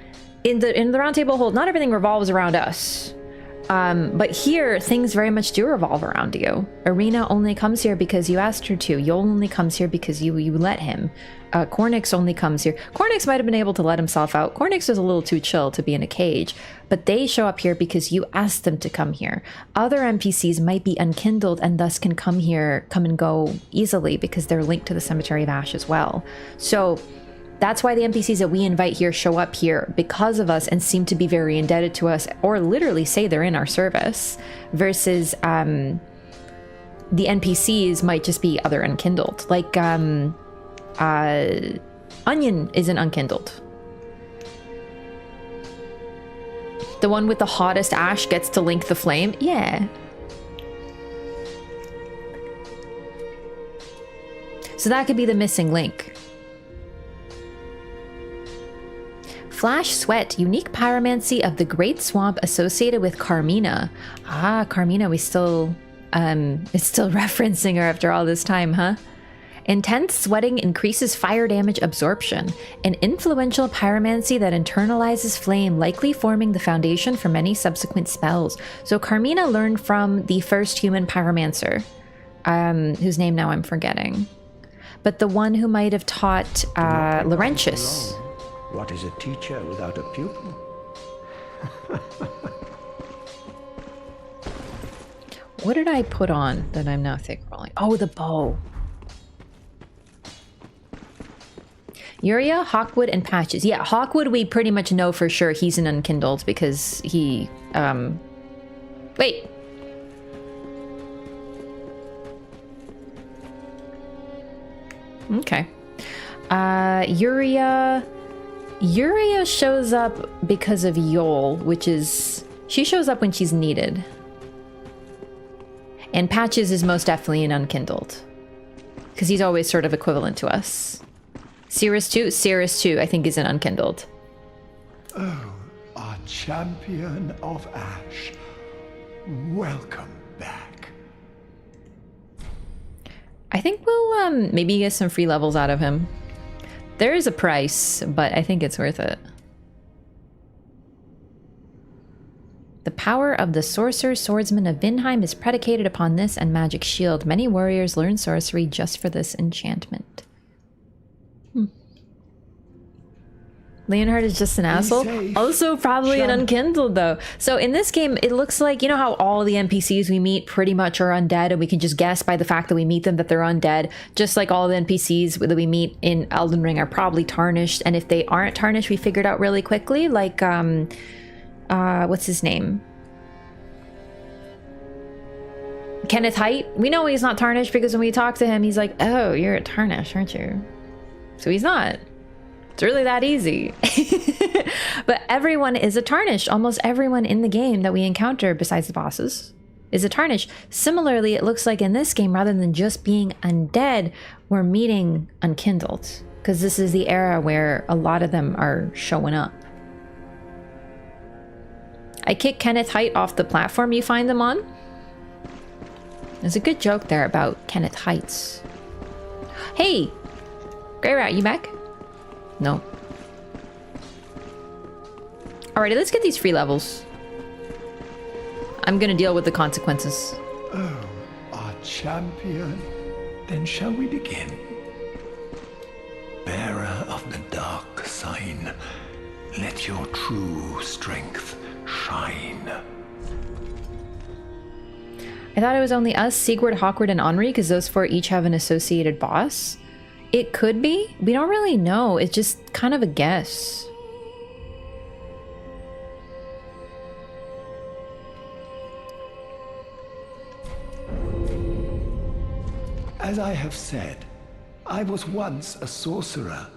in the Round Table Hold, not everything revolves around us. But here, things very much do revolve around you. Arena only comes here because you asked her to. Yol only comes here because you let him. Cornyx only comes here. Cornyx might have been able to let himself out. Cornyx is a little too chill to be in a cage, but they show up here because you asked them to come here. Other NPCs might be unkindled and thus can come here, come and go easily because they're linked to the Cemetery of Ash as well. So that's why the NPCs that we invite here show up here because of us and seem to be very indebted to us, or literally say they're in our service, versus the NPCs might just be other unkindled. Like Onion isn't unkindled. The one with the hottest ash gets to link the flame. Yeah. So that could be the missing link. Flash Sweat, unique pyromancy of the Great Swamp associated with Carmina. Ah, Carmina, we still, it's still referencing her after all this time, huh? Intense sweating increases fire damage absorption, an influential pyromancy that internalizes flame, likely forming the foundation for many subsequent spells. So Carmina learned from the first human pyromancer, whose name now I'm forgetting. But the one who might have taught Laurentius. What is a teacher without a pupil? What did I put on that I'm now thick rolling? Oh, the bow. Uria, Hawkwood, and Patches. Yeah, Hawkwood we pretty much know for sure he's an unkindled because he, wait. Okay. Uria shows up because of Yol, which is... She shows up when she's needed. And Patches is most definitely an unkindled. Because he's always sort of equivalent to us. Cirrus too, I think is an unkindled. Oh, our champion of Ash. Welcome back. I think we'll maybe get some free levels out of him. There is a price, but I think it's worth it. The power of the Sorcerer Swordsman of Vinheim is predicated upon this and Magic Shield. Many warriors learn sorcery just for this enchantment. Leonhard is just an asshole. safe. Also probably an unkindled though. So in this game, it looks like, you know how all the NPCs we meet pretty much are undead and we can just guess by the fact that we meet them that they're undead. Just like all the NPCs that we meet in Elden Ring are probably tarnished. And if they aren't tarnished, we figured out really quickly. Like, what's his name? Kenneth Height. We know he's not tarnished because when we talk to him, he's like, oh, you're tarnished, aren't you? So he's not. It's really that easy. But everyone is a tarnished. Almost everyone in the game that we encounter, besides the bosses, is a tarnished. Similarly, it looks like in this game, rather than just being undead, we're meeting unkindled. Because this is the era where a lot of them are showing up. I kick Kenneth Height off the platform you find them on. There's a good joke there about Kenneth Heights. Hey! Grey Rat, you back? No. Alrighty, let's get these free levels. I'm gonna deal with the consequences. Oh, our champion. Then shall we begin? Bearer of the dark sign, let your true strength shine. I thought it was only us, Siegward, Hawkward, and Henri, because those four each have an associated boss. It could be. We don't really know. It's just kind of a guess. As I have said, I was once a sorcerer.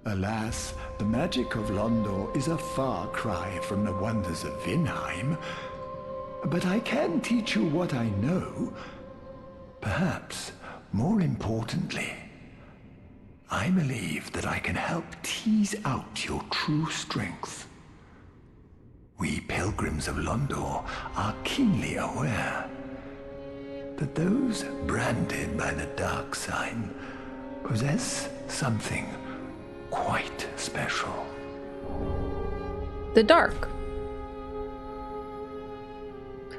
Alas, the magic of Londor is a far cry from the wonders of Vinheim. But I can teach you what I know. Perhaps, more importantly, I believe that I can help tease out your true strength. We pilgrims of Londor are keenly aware that those branded by the dark sign possess something quite special. The dark.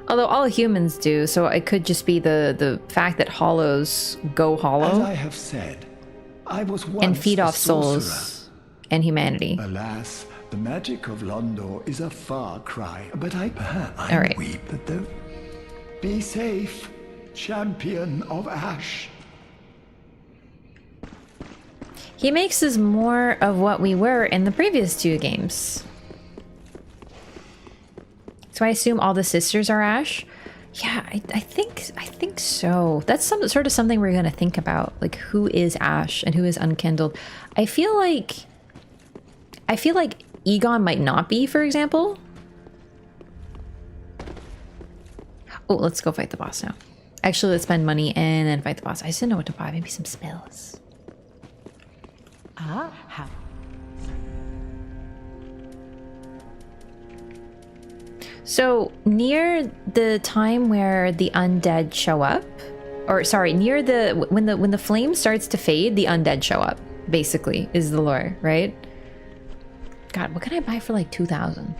Although all humans do, so it could just be the fact that hollows go hollow. As I have said, I was once and feed off a sorcerer. souls and humanity. Alas, the magic of Londor is a far cry, but I All right. weep that the... Be safe, champion of Ash. He makes us more of what we were in the previous two games. So I assume all the sisters are Ash? Yeah, I think so. That's sort of something we're gonna think about. Like, who is Ash and who is Unkindled? I feel like Egon might not be, for example. Oh, let's go fight the boss now. Actually, let's spend money and then fight the boss. I just didn't know what to buy. Maybe some spells. So near the time where the undead show up, or sorry, near the when the flame starts to fade, the undead show up. Basically, is the lore, right? God, what can I buy for like 2,000?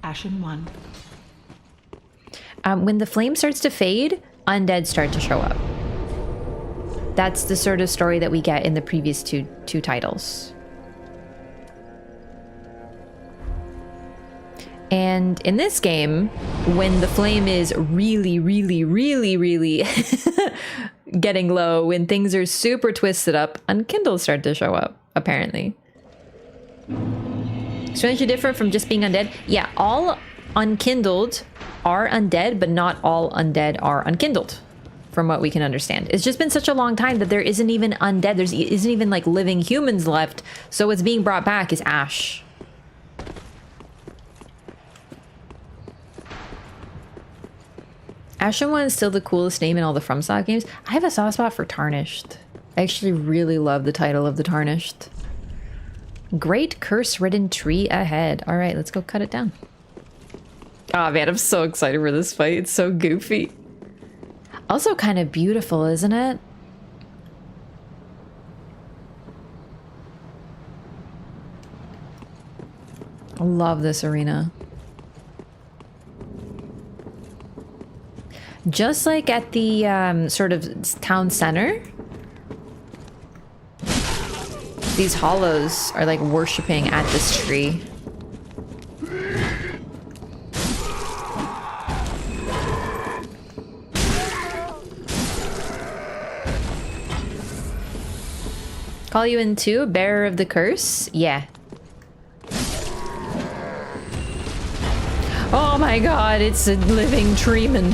Ashen 1. When the flame starts to fade, undead start to show up. That's the sort of story that we get in the previous two titles. And in this game, when the flame is really, really, really, really getting low, when things are super twisted up, unkindled start to show up, apparently. Strangely different from just being undead. Yeah, all unkindled are undead, but not all undead are unkindled, from what we can understand. It's just been such a long time that there isn't even undead. There isn't even like living humans left. So what's being brought back is Ash. Ashen 1 is still the coolest name in all the FromSoft games. I have a soft spot for Tarnished. I actually really love the title of the Tarnished. Great curse-ridden tree ahead. All right, let's go cut it down. Oh man, I'm so excited for this fight. It's so goofy. Also kind of beautiful, isn't it? I love this arena. Just like at the sort of town center, these hollows are like worshipping at this tree. Call you in too, bearer of the curse? Yeah. Oh my god, it's a living treeman.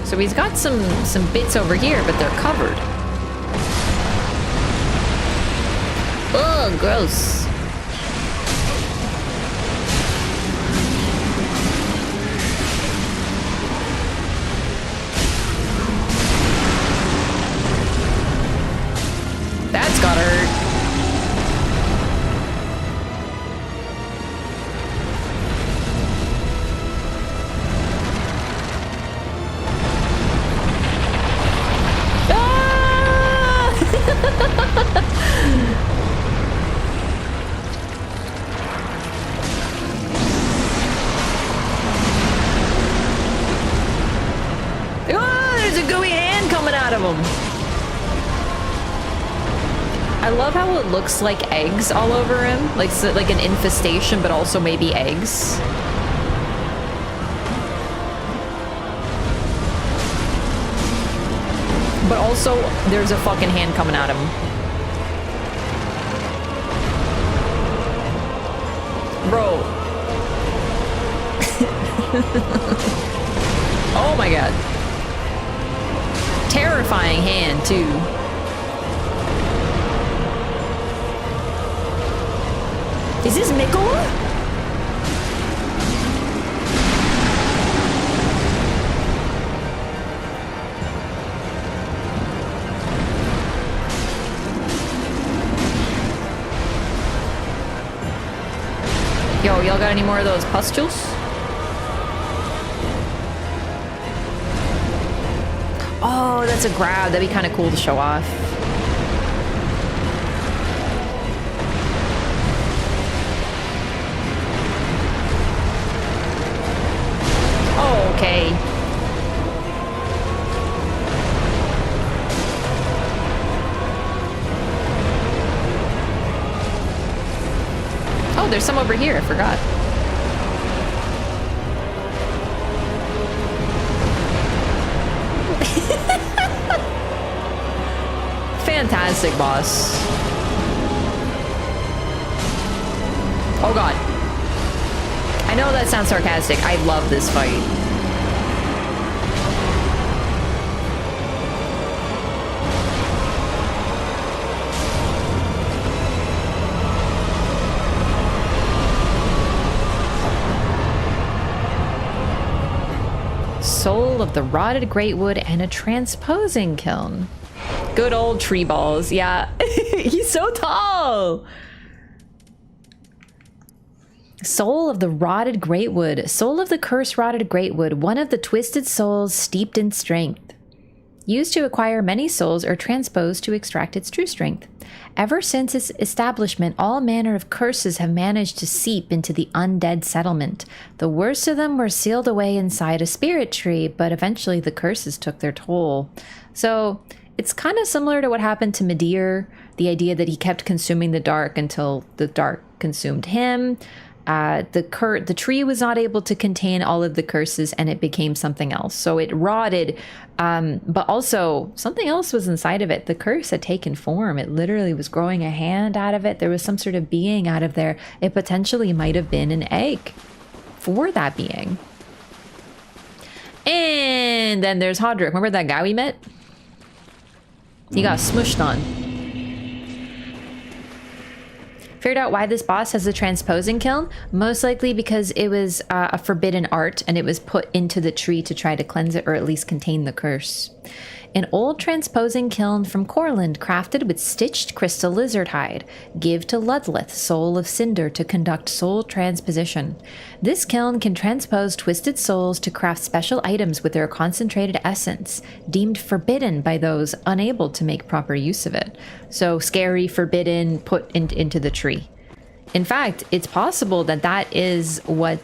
So he's got some bits over here, but they're covered. Oh, gross. got hurt. There's a gooey hand coming out of him. I love how it looks like eggs all over him, like like an infestation, but also maybe eggs. But also, there's a fucking hand coming at him. Bro. Oh my god. Terrifying hand, too. Is this Mikola? Yo, y'all got any more of those pustules? Oh, that's a grab. That'd be kind of cool to show off. Oh, okay. Oh, there's some over here. I forgot. Fantastic, boss. Oh god. I know that sounds sarcastic. I love this fight. Soul of the rotted Greatwood and a transposing kiln. Good old tree balls, yeah. He's so tall! Soul of the rotted Greatwood. Soul of the cursed rotted Greatwood. One of the twisted souls steeped in strength. Used to acquire many souls or transposed to extract its true strength. Ever since its establishment, all manner of curses have managed to seep into the undead settlement. The worst of them were sealed away inside a spirit tree, but eventually the curses took their toll. So it's kind of similar to what happened to Midir, the idea that he kept consuming the dark until the dark consumed him. The tree was not able to contain all of the curses and it became something else. So it rotted, but also something else was inside of it. The curse had taken form. It literally was growing a hand out of it. There was some sort of being out of there. It potentially might have been an egg for that being. And then there's Hodrick. Remember that guy we met? He got smushed on. Figured out why this boss has a transposing kiln? Most likely because it was a forbidden art and it was put into the tree to try to cleanse it or at least contain the curse. An old transposing kiln from Corland crafted with stitched crystal lizard hide. Give to Ludleth, soul of cinder, to conduct soul transposition. This kiln can transpose twisted souls to craft special items with their concentrated essence, deemed forbidden by those unable to make proper use of it. So scary, forbidden, put into the tree. In fact, it's possible that that is what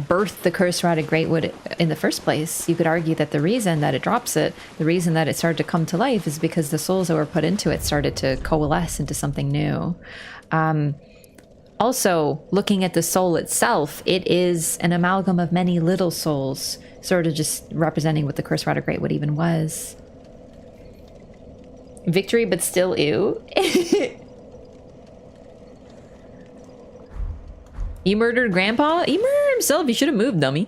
birthed the cursed rotted Greatwood in the first place. You could argue that the reason that it drops it, the reason that it started to come to life, is because the souls that were put into it started to coalesce into something new. Also, looking at the soul itself, it is an amalgam of many little souls, sort of just representing what the cursed rotted Greatwood even was. Victory, but still ew. You murdered Grandpa? He murdered himself. He should have moved, dummy.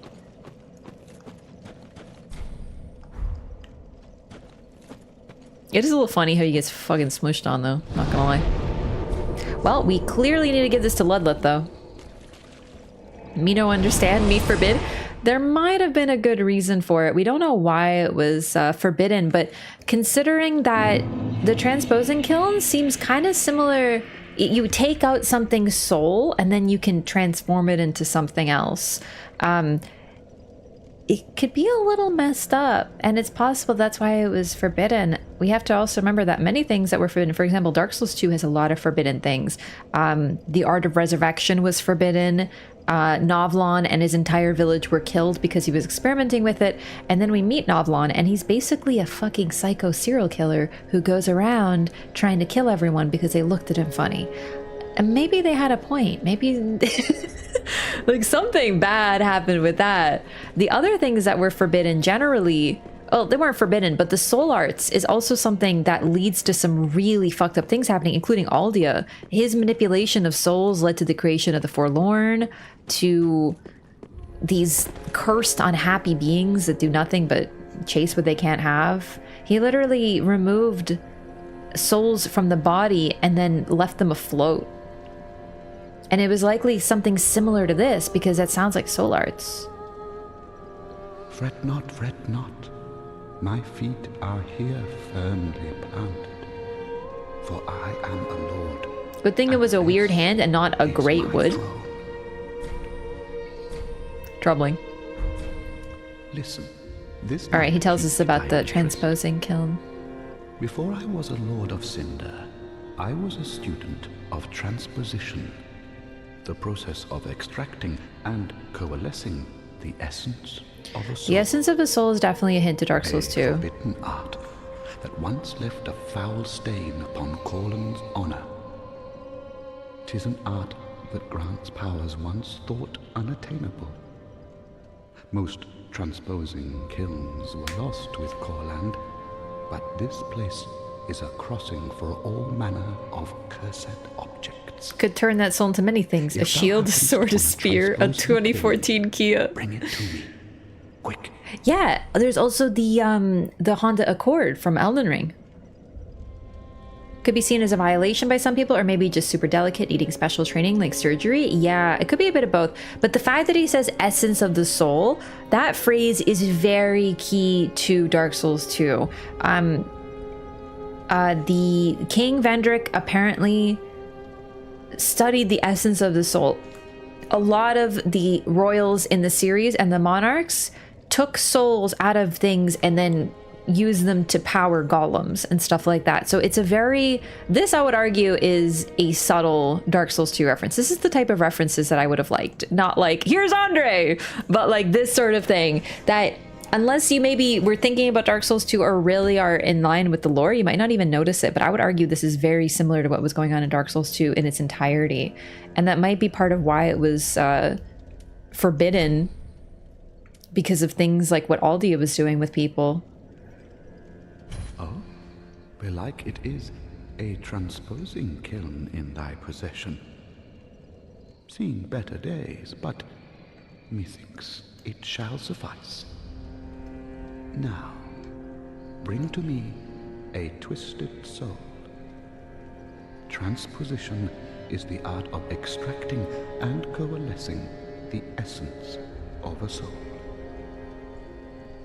It is a little funny how he gets fucking smushed on, though. Not gonna lie. Well, we clearly need to give this to Ludleth, though. Me no understand, me forbid. There might have been a good reason for it. We don't know why it was forbidden, but considering that the transposing kiln seems kind of similar. You take out something's soul and then you can transform it into something else. It could be a little messed up, and it's possible that's why it was forbidden. We have to also remember that many things that were forbidden, for example, Dark Souls 2 has a lot of forbidden things. The Art of Resurrection was forbidden. Novlon and his entire village were killed because he was experimenting with it. And then we meet Novlon, and he's basically a fucking psycho serial killer who goes around trying to kill everyone because they looked at him funny. And maybe they had a point. Maybe like something bad happened with that. The other things that were forbidden generally, oh, they weren't forbidden, but the soul arts is also something that leads to some really fucked up things happening, including Aldia. His manipulation of souls led to the creation of the Forlorn, to these cursed, unhappy beings that do nothing but chase what they can't have. He literally removed souls from the body and then left them afloat. And it was likely something similar to this, because that sounds like soul arts. Fret not, fret not. My feet are here firmly planted, for I am a lord. Good thing it was a weird hand and not a Greatwood. Troubling. Listen, this. All right, he tells us about the transposing kiln. Before I was a lord of Cinder, I was a student of transposition, the process of extracting and coalescing the essence of a soul. The essence of a soul is definitely a hint to Dark Souls 2. A forbidden art that once left a foul stain upon Corlin's honor. 'Tis an art that grants powers once thought unattainable. Most transposing kilns were lost with Corland, but this place is a crossing for all manner of cursed objects. Could turn that soul into many things. A shield, a sword, a spear, a 2014 Kia. Bring it to me. Quick. Yeah, there's also the Honda Accord from Elden Ring. Could be seen as a violation by some people, or maybe just super delicate, needing special training like surgery. Yeah, it could be a bit of both. But the fact that he says essence of the soul, that phrase is very key to Dark Souls 2. The King Vendrick apparently studied the essence of the soul. A lot of the royals in the series and the monarchs took souls out of things and then used them to power golems and stuff like that. So it's a very, this I would argue is a subtle Dark Souls 2 reference. This is the type of references that I would have liked. Not like, here's Andre, but like this sort of thing that unless you maybe were thinking about Dark Souls 2 or really are in line with the lore, you might not even notice it. But I would argue this is very similar to what was going on in Dark Souls 2 in its entirety. And that might be part of why it was forbidden, because of things like what Aldia was doing with people. Oh, belike it is a transposing kiln in thy possession. Seen better days, but methinks it shall suffice. Now, bring to me a twisted soul. Transposition is the art of extracting and coalescing the essence of a soul.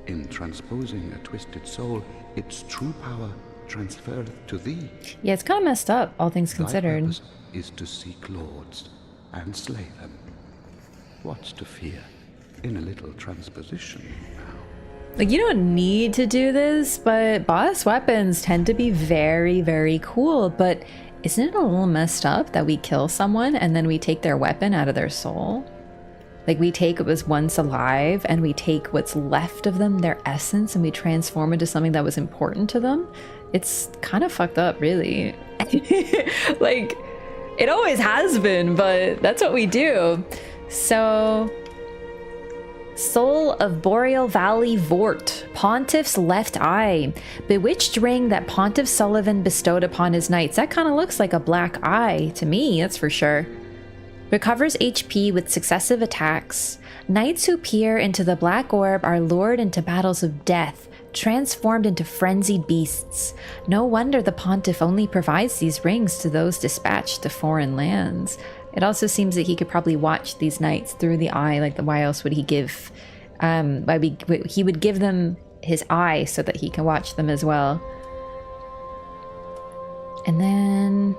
In transposing a twisted soul, its true power transferred to thee. Yeah, it's kind of messed up, all things considered. Thy purpose is to seek lords and slay them. What's to fear in a little transposition now? Like, you don't need to do this, but boss weapons tend to be very, very cool. But isn't it a little messed up that we kill someone and then we take their weapon out of their soul? Like, we take what was once alive and we take what's left of them, their essence, and we transform into something that was important to them. It's kind of fucked up, really. Like, it always has been, but that's what we do. So, Soul of Boreal Valley Vort, Pontiff's left eye. Bewitched ring that Pontiff Sullivan bestowed upon his knights. That kind of looks like a black eye to me, that's for sure. Recovers HP with successive attacks. Knights who peer into the black orb are lured into battles of death, transformed into frenzied beasts. No wonder the Pontiff only provides these rings to those dispatched to foreign lands. It also seems that he could probably watch these knights through the eye. Like, why else would he give? He would give them his eye so that he can watch them as well. And then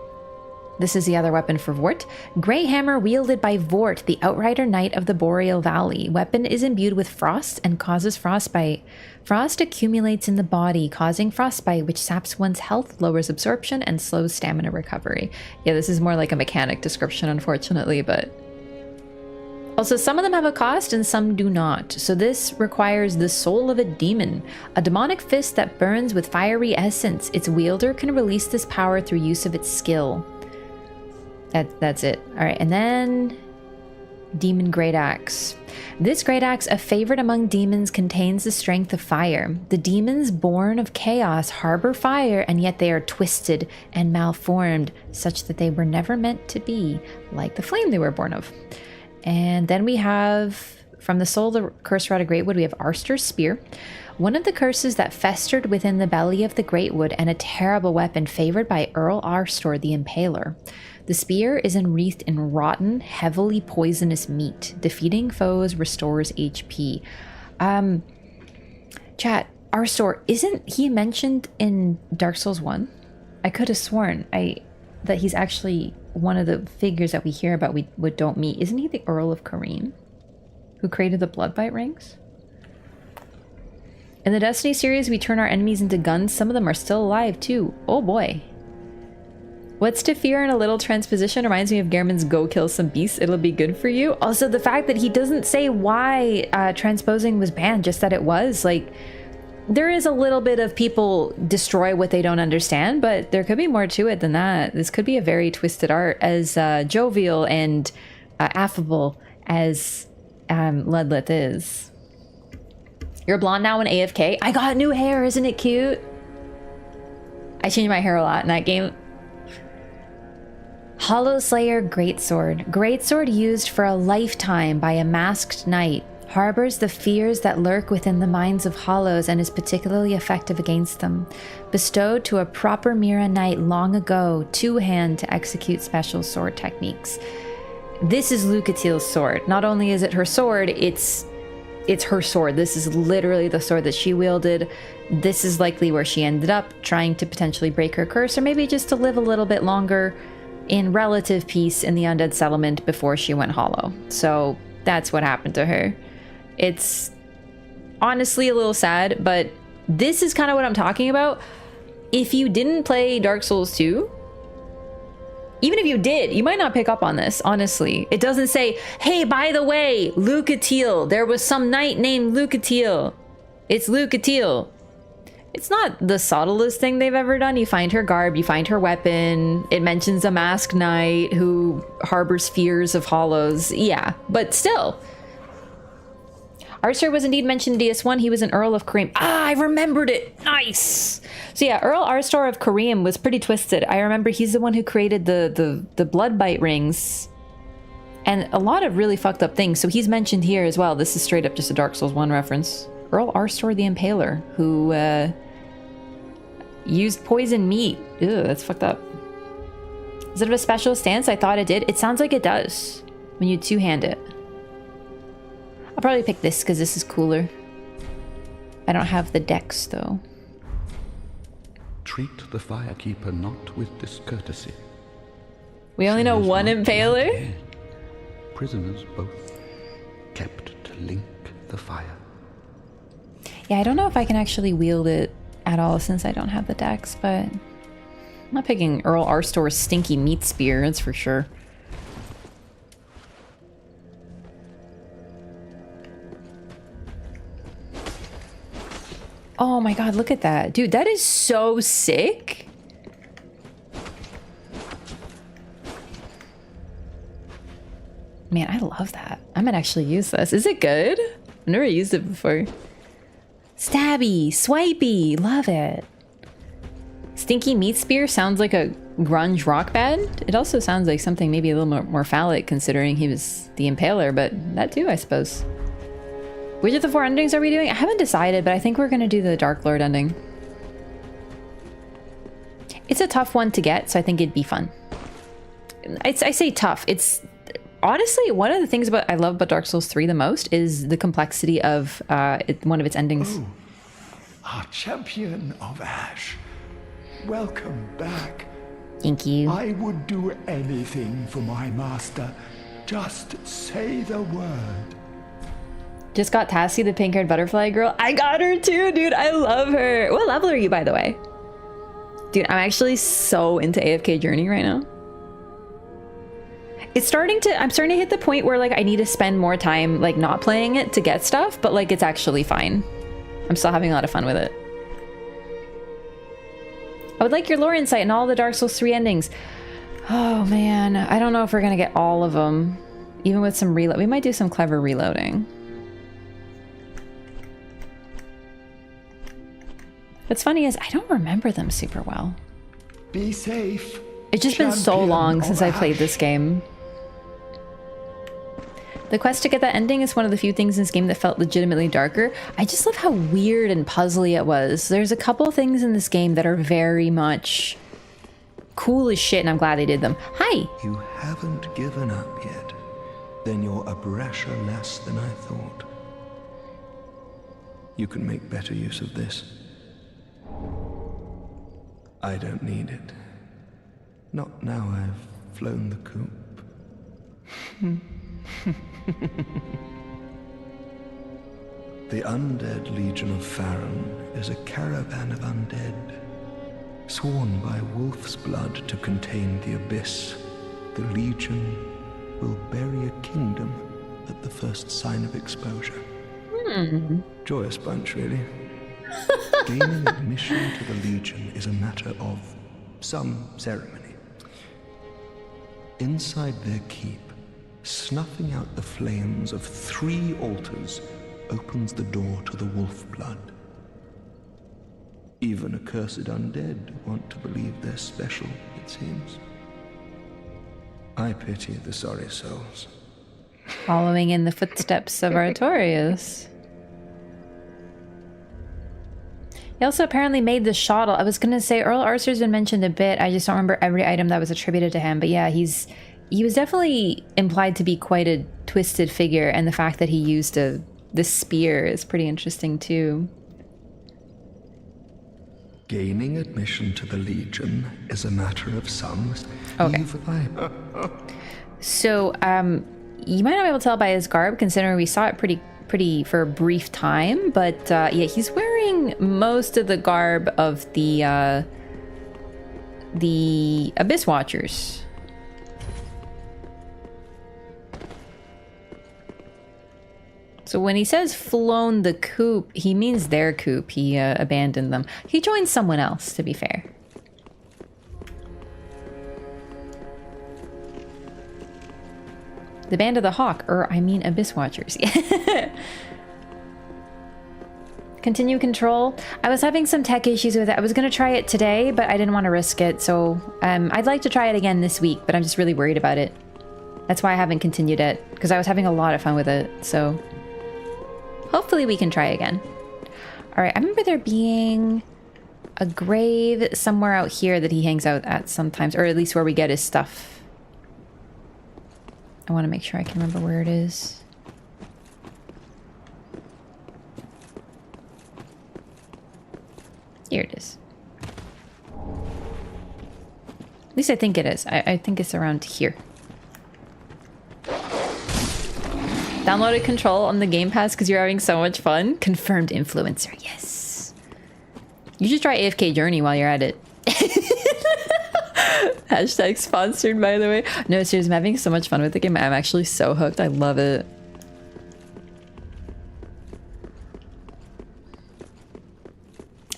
this is the other weapon for Vort. Grey hammer wielded by Vort, the Outrider Knight of the Boreal Valley. Weapon is imbued with frost and causes frostbite. Frost accumulates in the body, causing frostbite, which saps one's health, lowers absorption, and slows stamina recovery. Yeah, this is more like a mechanic description, unfortunately, but... Also, some of them have a cost and some do not. So this requires the soul of a demon, a demonic fist that burns with fiery essence. Its wielder can release this power through use of its skill. That's it. All right, and then Demon Great Axe. This Great Axe, a favorite among demons, contains the strength of fire. The demons born of chaos harbor fire, and yet they are twisted and malformed, such that they were never meant to be, like the flame they were born of. And then we have, from the Soul of the Curse Rod of Greatwood, we have Arstor's Spear. One of the curses that festered within the belly of the Greatwood, and a terrible weapon favored by Earl Arstor the Impaler. The spear is enwreathed in rotten, heavily poisonous meat. Defeating foes restores HP. Chat, Arstor, isn't he mentioned in Dark Souls 1? I could have sworn that he's actually one of the figures that we hear about we don't meet. Isn't he the Earl of Catarina, who created the Bloodbite rings? In the Destiny series, we turn our enemies into guns. Some of them are still alive too. Oh boy. What's to fear in a little transposition reminds me of Gehrman's go kill some beasts, it'll be good for you. Also, the fact that he doesn't say why transposing was banned, just that it was. Like, there is a little bit of people destroy what they don't understand, but there could be more to it than that. This could be a very twisted art, as jovial and affable as Ludlith is. You're blonde now in AFK? I got new hair, isn't it cute? I change my hair a lot in that game. Hollow Slayer Greatsword. Greatsword used for a lifetime by a masked knight. Harbors the fears that lurk within the minds of hollows and is particularly effective against them. Bestowed to a proper Mira knight long ago, two-hand to execute special sword techniques. This is Lucatiel's sword. Not only is it her sword, it's her sword. This is literally the sword that she wielded. This is likely where she ended up, trying to potentially break her curse, or maybe just to live a little bit longer in relative peace in the Undead settlement before she went hollow. So that's what happened to her. It's honestly a little sad, but this is kind of what I'm talking about. If you didn't play Dark Souls 2, even if you did, you might not pick up on this, honestly. It doesn't say, hey, by the way, Lucatiel, there was some knight named Lucatiel. It's Lucatiel. It's not the subtlest thing they've ever done. You find her garb, you find her weapon. It mentions a masked knight who harbors fears of hollows. Yeah, but still. Arstor was indeed mentioned in DS1. He was an Earl of Catarina. Ah, I remembered it. Nice. So yeah, Earl Arstor of Catarina was pretty twisted. I remember he's the one who created the Bloodbite rings and a lot of really fucked up things. So he's mentioned here as well. This is straight up just a Dark Souls 1 reference. Earl Arstor the Impaler, who used poison meat. Ew, that's fucked up. Does it have a special stance? I thought it did. It sounds like it does when you two-hand it. I'll probably pick this because this is cooler. I don't have the dex though. Treat the firekeeper not with discourtesy. We only know one Impaler? Prisoners both kept to link the fire. Yeah, I don't know if I can actually wield it at all since I don't have the dex, but I'm not picking Earl Arstor's stinky meat spear, that's for sure. Oh my god, look at that. Dude, that is so sick. Man, I love that. I might actually use this. Is it good? I've never used it before. Stabby, swipey, love it. Stinky meat spear sounds like a grunge rock band. It also sounds like something maybe a little more phallic considering he was the Impaler, but that too, I suppose. Which of the 4 endings are we doing? I haven't decided, but I think we're gonna do the Dark Lord ending. It's a tough one to get, so I think it'd be fun. I say tough. It's honestly one of the things I love about Dark Souls 3 the most is the complexity of one of its endings. Oh, our champion of Ash. Welcome back. Thank you. I would do anything for my master. Just say the word. Just got Tassie, the pink-haired butterfly girl. I got her too, dude. I love her. What level are you, by the way? Dude, I'm actually so into AFK Journey right now. I'm starting to hit the point where like I need to spend more time like not playing it to get stuff, but like it's actually fine. I'm still having a lot of fun with it. I would like your lore insight and all the Dark Souls 3 endings. Oh man, I don't know if we're gonna get all of them. Even with some reload. We might do some clever reloading. What's funny is I don't remember them super well. Be safe. It's just been so long since I played this game. The quest to get that ending is one of the few things in this game that felt legitimately darker. I just love how weird and puzzly it was. There's a couple things in this game that are very much cool as shit, and I'm glad they did them. Hi! You haven't given up yet. Then you're a brasher less than I thought. You can make better use of this. I don't need it. Not now I've flown the coop. The Undead Legion of Farron is a caravan of undead, sworn by wolf's blood to contain the abyss. The Legion will bury a kingdom at the first sign of exposure. Joyous bunch, really. Gaining admission to the Legion is a matter of some ceremony. Inside their keep, snuffing out the flames of 3 altars opens the door to the wolf blood. Even accursed undead want to believe they're special, it seems. I pity the sorry souls. Following in the footsteps of Artorias. He also apparently made the shottle. I was gonna say Earl Arcer's been mentioned a bit. I just don't remember every item that was attributed to him. But yeah, he was definitely implied to be quite a twisted figure, and the fact that he used the spear is pretty interesting too. Gaining admission to the Legion is a matter of some. Okay. So, you might not be able to tell by his garb, considering we saw it pretty for a brief time, but yeah, he's wearing most of the garb of the Abyss Watchers. So when he says flown the coop, he means their coop. He abandoned them. He joined someone else, to be fair. The Band of the Hawk, or I mean Abyss Watchers. Continue control. I was having some tech issues with it. I was going to try it today, but I didn't want to risk it. So I'd like to try it again this week, but I'm just really worried about it. That's why I haven't continued it, because I was having a lot of fun with it. So hopefully we can try again. All right, I remember there being a grave somewhere out here that he hangs out at sometimes, or at least where we get his stuff. I want to make sure I can remember where it is. Here it is. At least I think it is. I think it's around here. Downloaded Control on the Game Pass because you're having so much fun. Confirmed influencer, yes. You should try AFK Journey while you're at it. Hashtag sponsored, by the way. No, seriously, I'm having so much fun with the game. I'm actually so hooked. I love it.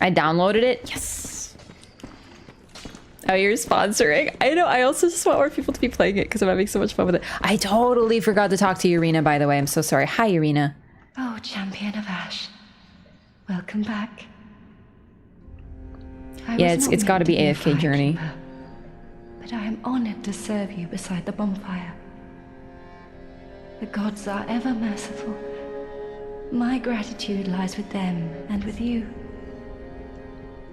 I downloaded it. Yes. Oh, you're sponsoring. I know. I also just want more people to be playing it because I'm having so much fun with it. I totally forgot to talk to Irina, by the way. I'm so sorry. Hi, Irina. Oh, Champion of Ash. Welcome back. Yeah, it's got to be AFK Journey. But I am honored to serve you beside the bonfire. The gods are ever merciful. My gratitude lies with them and with you.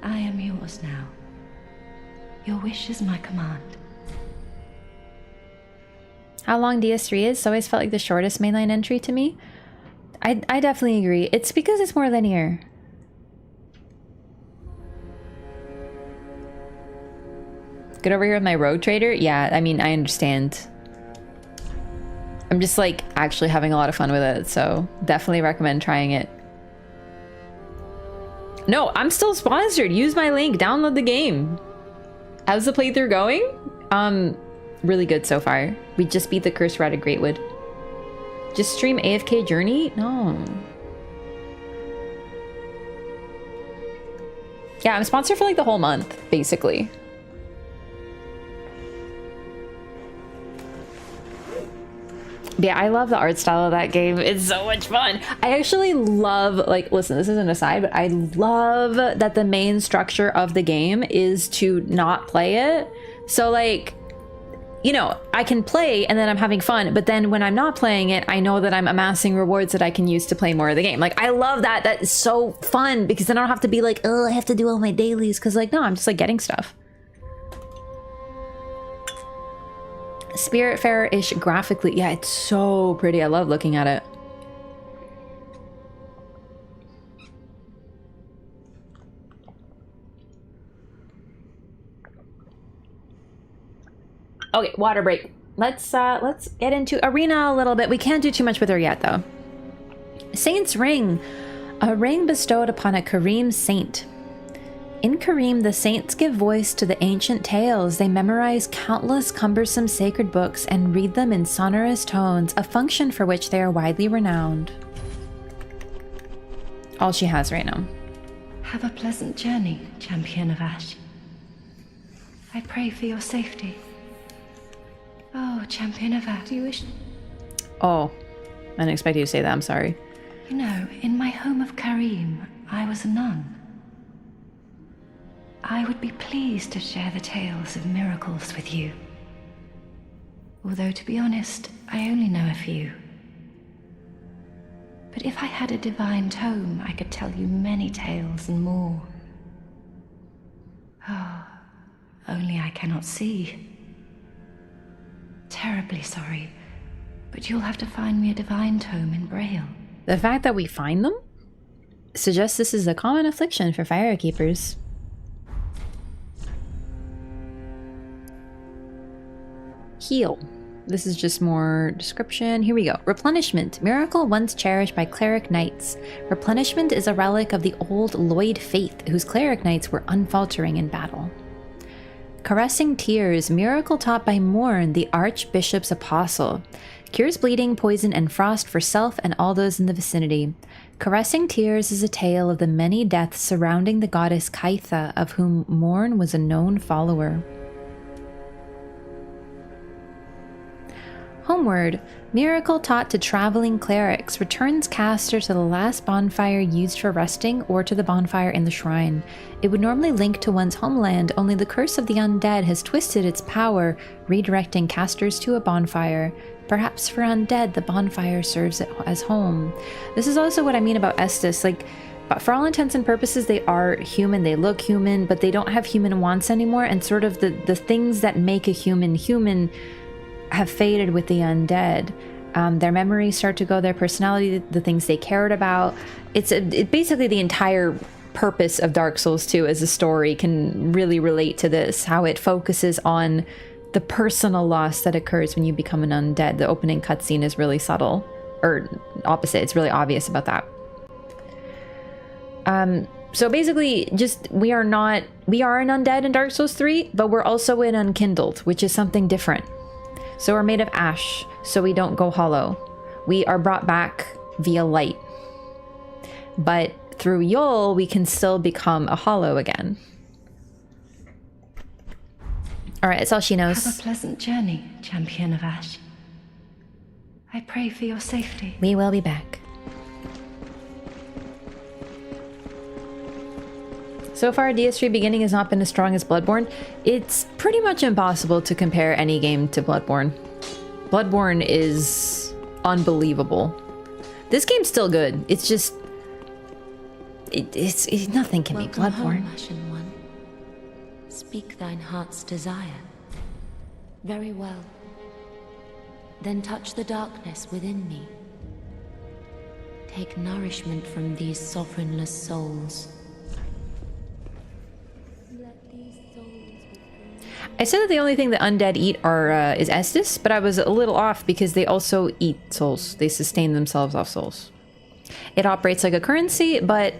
I am yours now. Your wish is my command. How long DS3 is? It's always felt like the shortest mainline entry to me. I definitely agree. It's because it's more linear. Get over here with my rogue trader? Yeah, I mean, I understand. I'm just like actually having a lot of fun with it, so definitely recommend trying it. No, I'm still sponsored. Use my link. Download the game. How's the playthrough going? Really good so far. We just beat the curse rod of Greatwood. Just stream AFK Journey? No. Yeah, I'm sponsored for like the whole month, basically. But yeah, I love the art style of that game. It's so much fun. I actually love, like, listen, this is an aside, but I love that the main structure of the game is to not play it. So like, you know, I can play and then I'm having fun, but then when I'm not playing it, I know that I'm amassing rewards that I can use to play more of the game. Like, I love that. That is so fun because then I don't have to be like, oh, I have to do all my dailies. Cause like, no, I'm just like getting stuff. Spiritfarer-ish graphically. Yeah, it's so pretty. I love looking at it. Okay, water break. Let's get into Arena a little bit. We can't do too much with her yet, though. Saint's Ring. A ring bestowed upon a Kareem saint. In Kareem, the saints give voice to the ancient tales. They memorize countless cumbersome sacred books and read them in sonorous tones, a function for which they are widely renowned. All she has right now. Have a pleasant journey, Champion of Ash. I pray for your safety. Oh, Champion of Ash, do you wish... Oh, I didn't expect you to say that. I'm sorry. You know, in my home of Kareem, I was a nun. I would be pleased to share the tales of miracles with you. Although, to be honest, I only know a few. But if I had a divine tome, I could tell you many tales and more. Oh, only I cannot see. Terribly sorry, but you'll have to find me a divine tome in Braille. The fact that we find them suggests this is a common affliction for firekeepers. Heal. This is just more description. Here we go. Replenishment. Miracle once cherished by cleric knights. Replenishment is a relic of the old Lloyd faith, whose cleric knights were unfaltering in battle. Caressing Tears. Miracle taught by Morn, the Archbishop's apostle. Cures bleeding, poison, and frost for self and all those in the vicinity. Caressing Tears is a tale of the many deaths surrounding the goddess Kaitha, of whom Morn was a known follower. Homeward. Miracle taught to traveling clerics. Returns caster to the last bonfire used for resting or to the bonfire in the shrine. It would normally link to one's homeland, only the curse of the undead has twisted its power, redirecting casters to a bonfire. Perhaps for undead, the bonfire serves as home. This is also what I mean about Estus. Like, but for all intents and purposes, they are human, they look human, but they don't have human wants anymore, and sort of the things that make a human human have faded with the undead. Their memories start to go, their personality, the things they cared about. It's basically the entire purpose of Dark Souls 2 as a story can really relate to this, how it focuses on the personal loss that occurs when you become an undead. The opening cutscene is really subtle, or opposite, it's really obvious about that. So basically, just we are an undead in Dark Souls 3, but we're also an unkindled, which is something different. So we're made of ash, so we don't go hollow. We are brought back via light. But through Yol, we can still become a hollow again. Alright, that's all she knows. Have a pleasant journey, Champion of Ash. I pray for your safety. We will be back. So far, DS3 beginning has not been as strong as Bloodborne. It's pretty much impossible to compare any game to Bloodborne. Bloodborne is unbelievable. This game's still good. It's just... It's nothing can be Bloodborne. Home, Ashen One. Speak thine heart's desire. Very well. Then touch the darkness within me. Take nourishment from these sovereignless souls. I said that the only thing that undead eat is Estus, but I was a little off because they also eat souls. They sustain themselves off souls. It operates like a currency, but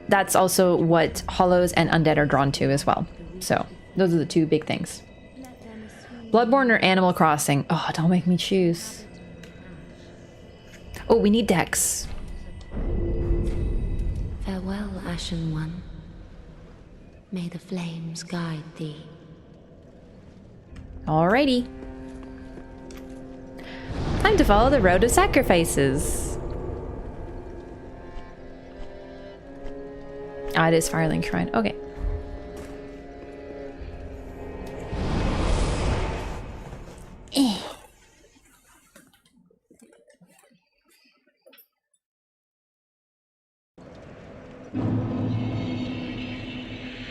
that's also what hollows and undead are drawn to as well. So those are the two big things. Bloodborne or Animal Crossing? Oh, don't make me choose. Oh, we need Dex. Farewell, Ashen One. May the flames guide thee. Alrighty. Time to follow the road of sacrifices. Ah, it is Firelink Shrine. Okay.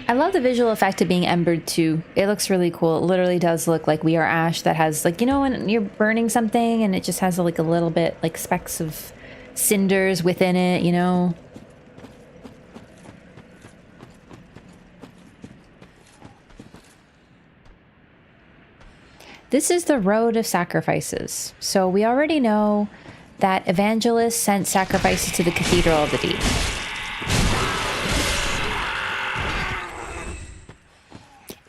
I love the visual effect of being embered too. It looks really cool. It literally does look like We Are Ash that has, like, you know when you're burning something and it just has like a little bit like specks of cinders within it, you know? This is the road of sacrifices. So we already know that evangelists sent sacrifices to the Cathedral of the Deep.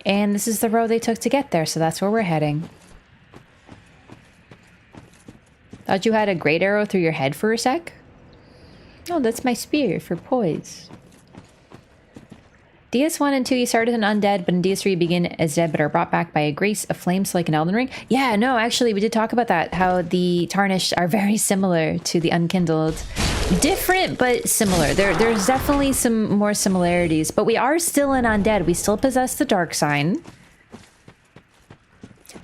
And this is the road they took to get there, so that's where we're heading. Thought you had a great arrow through your head for a sec? Oh, that's my spear for poise. DS1 and 2, you started an undead, but in DS3 you begin as dead but are brought back by a grace of flames like an Elden Ring. Yeah, no, actually, we did talk about that, how the Tarnished are very similar to the Unkindled. Different, but similar. There's definitely some more similarities, but we are still an undead. We still possess the dark sign.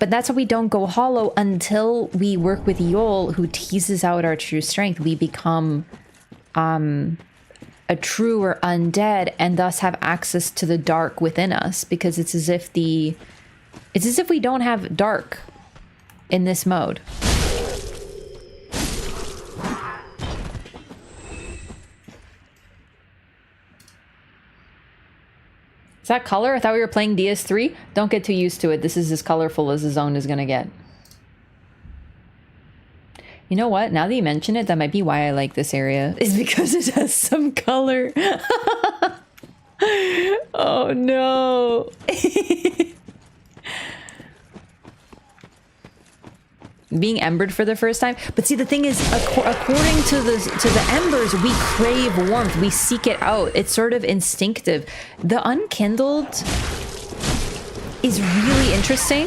But that's why we don't go hollow until we work with Yol, who teases out our true strength. We become a truer undead and thus have access to the dark within us, because it's as if we don't have dark in this mode. Is that color? I thought we were playing DS3. Don't get too used to it. This is as colorful as the zone is gonna get. You know what? Now that you mention it, that might be why I like this area. Is because it has some color. Oh no. Being embered for the first time. But see, the thing is, according to the embers, we crave warmth. We seek it out. It's sort of instinctive. The Unkindled is really interesting,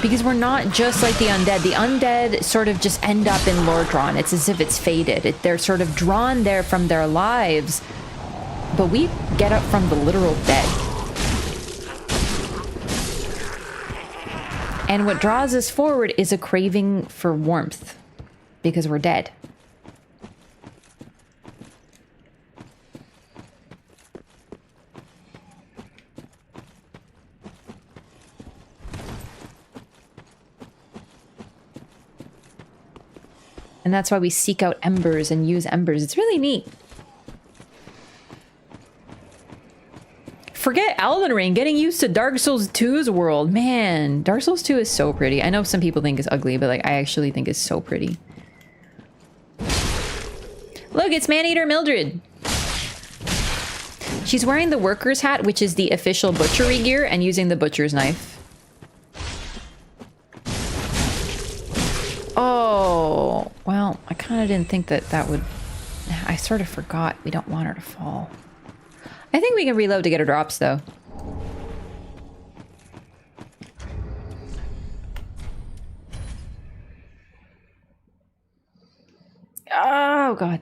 because we're not just like the undead. The undead sort of just end up in Loreathon. It's as if it's fated. They're sort of drawn there from their lives, but we get up from the literal dead. And what draws us forward is a craving for warmth, because we're dead. And that's why we seek out embers and use embers. It's really neat. Forget Elden Ring, getting used to Dark Souls 2's world. Man, Dark Souls 2 is so pretty. I know some people think it's ugly, but like I actually think it's so pretty. Look, it's Maneater Mildred. She's wearing the worker's hat, which is the official butchery gear, and using the butcher's knife. Oh, well, I kind of didn't think that would... I sort of forgot we don't want her to fall. I think we can reload to get her drops, though. Oh, God.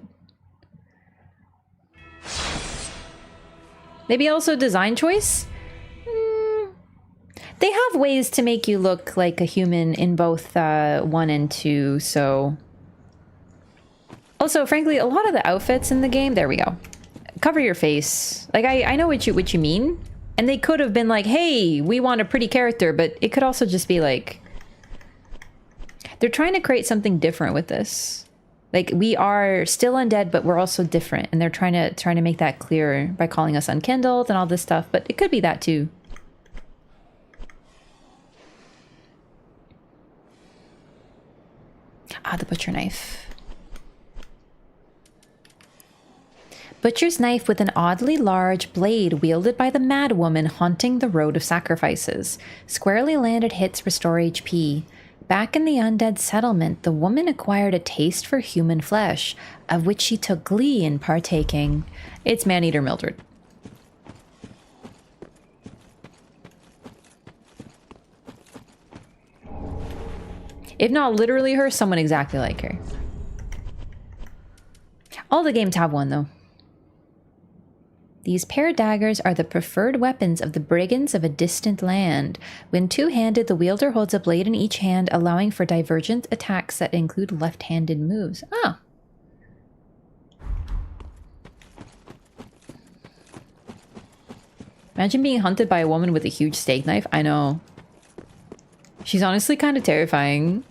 Maybe also design choice? They have ways to make you look like a human in both 1 and 2, so... Also, frankly, a lot of the outfits in the game... There we go. Cover your face. Like, I know what you mean. And they could have been like, hey, we want a pretty character, but it could also just be like... They're trying to create something different with this. Like, we are still undead, but we're also different. And they're trying to make that clearer by calling us unkindled and all this stuff. But it could be that too. Ah, the butcher knife. Butcher's knife with an oddly large blade wielded by the mad woman haunting the road of sacrifices. Squarely landed hits restore HP. Back in the undead settlement, the woman acquired a taste for human flesh, of which she took glee in partaking. It's Maneater Mildred. If not literally her, someone exactly like her. All the games have one, though. These pair daggers are the preferred weapons of the brigands of a distant land. When two-handed, the wielder holds a blade in each hand, allowing for divergent attacks that include left-handed moves. Oh. Imagine being hunted by a woman with a huge steak knife. I know. She's honestly kind of terrifying.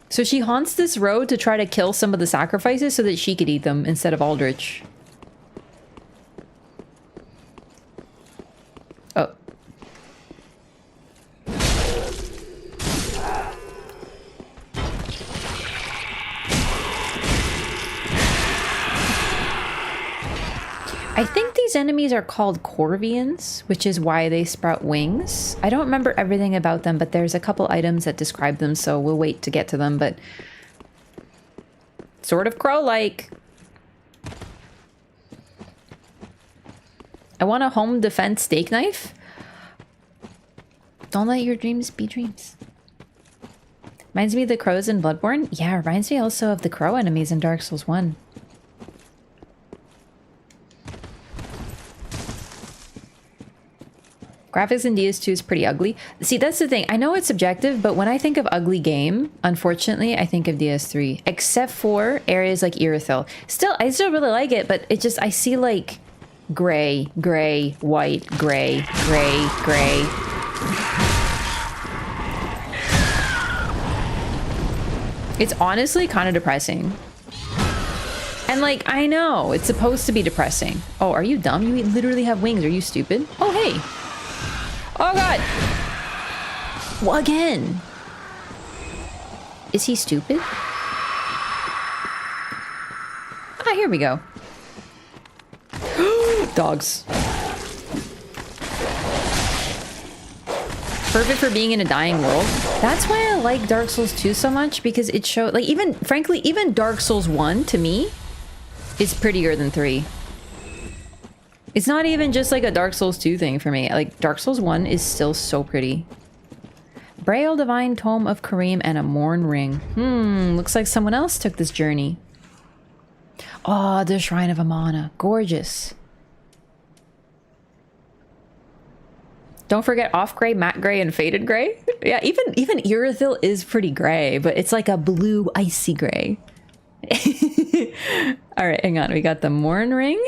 So she haunts this road to try to kill some of the sacrifices so that she could eat them instead of Aldrich. Oh. I think these enemies are called Corvians, which is why they sprout wings. I don't remember everything about them, but there's a couple items that describe them, so we'll wait to get to them, but... sort of crow-like. I want a home defense steak knife? Don't let your dreams be dreams. Reminds me of the crows in Bloodborne? Yeah, reminds me also of the crow enemies in Dark Souls 1. Graphics in DS2 is pretty ugly. See, that's the thing. I know it's subjective, but when I think of ugly game, unfortunately, I think of DS3. Except for areas like Irithyll. Still, I still really like it, but it just, I see like gray, gray, white, gray, gray, gray. It's honestly kind of depressing. And like, I know, it's supposed to be depressing. Oh, are you dumb? You literally have wings. Are you stupid? Oh, hey. Oh god! Well, again! Is he stupid? Ah, here we go. Dogs. Perfect for being in a dying world. That's why I like Dark Souls 2 so much, because it showed, like, even, frankly, even Dark Souls 1, to me, is prettier than 3. It's not even just like a Dark Souls 2 thing for me. Like, Dark Souls 1 is still so pretty. Braille Divine Tome of Karim and a Morn Ring. Looks like someone else took this journey. Oh, the Shrine of Amana. Gorgeous. Don't forget Off Gray, Matte Gray, and Faded Gray. Yeah, even Irithyll is pretty gray, but it's like a blue, icy gray. Alright, hang on. We got the Morn Ring.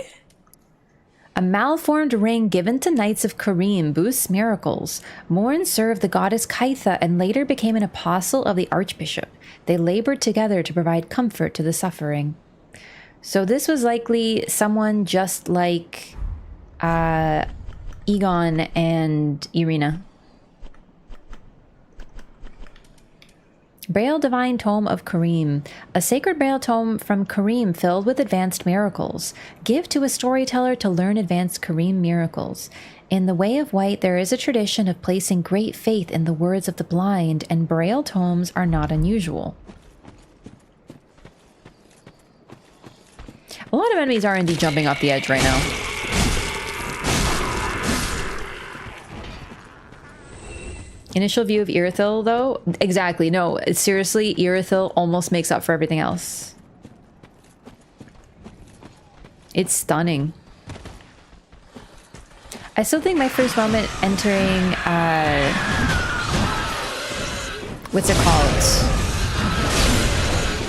A malformed ring given to Knights of Karim boosts miracles. Morn served the goddess Kaitha and later became an apostle of the Archbishop. They labored together to provide comfort to the suffering. So this was likely someone just like Egon and Irina. Braille Divine Tome of Karim. A sacred Braille tome from Karim filled with advanced miracles. Give to a storyteller to learn advanced Karim miracles. In the Way of White, there is a tradition of placing great faith in the words of the blind, and Braille tomes are not unusual. A lot of enemies are indeed jumping off the edge right now. Initial view of Irithyll, though? Exactly, no. Seriously, Irithyll almost makes up for everything else. It's stunning. I still think my first moment entering, what's it called?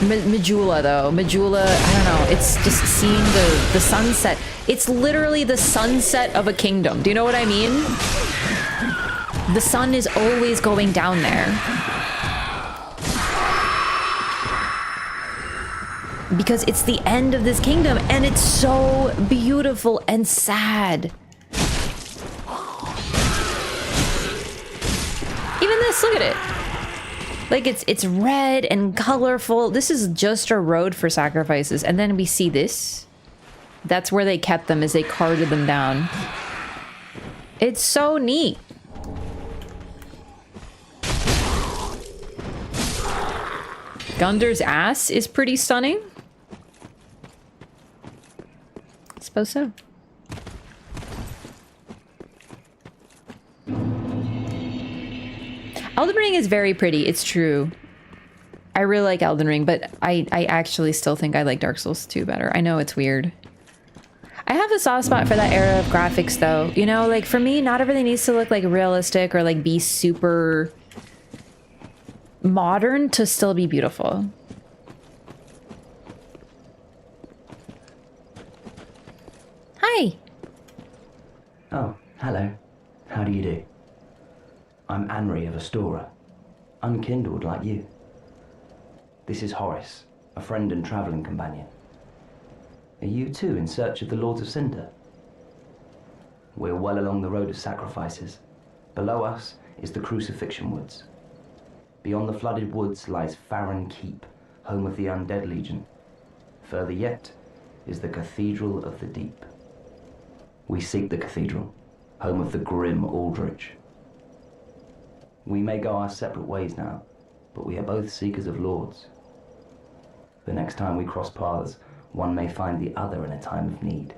Majula, though. Majula, I don't know. It's just seeing the sunset. It's literally the sunset of a kingdom. Do you know what I mean? The sun is always going down there. Because it's the end of this kingdom, and it's so beautiful and sad. Even this, look at it. Like it's red and colorful. This is just a road for sacrifices. And then we see this. That's where they kept them, as they carted them down. It's so neat. Gunder's ass is pretty stunning. I suppose so. Elden Ring is very pretty, it's true. I really like Elden Ring, but I actually still think I like Dark Souls 2 better. I know it's weird. I have a soft spot for that era of graphics though. You know, like for me, not everything needs to look like realistic or like be super modern to still be beautiful. Hi. Oh, hello. How do you do? I'm Anri of Astora, unkindled like you. This is Horace, a friend and travelling companion. Are you too in search of the Lords of Cinder? We're well along the road of sacrifices. Below us is the Crucifixion Woods. Beyond the flooded woods lies Farron Keep, home of the Undead Legion. Further yet is the Cathedral of the Deep. We seek the cathedral, home of the grim Aldrich. We may go our separate ways now, but we are both seekers of lords. The next time we cross paths, one may find the other in a time of need.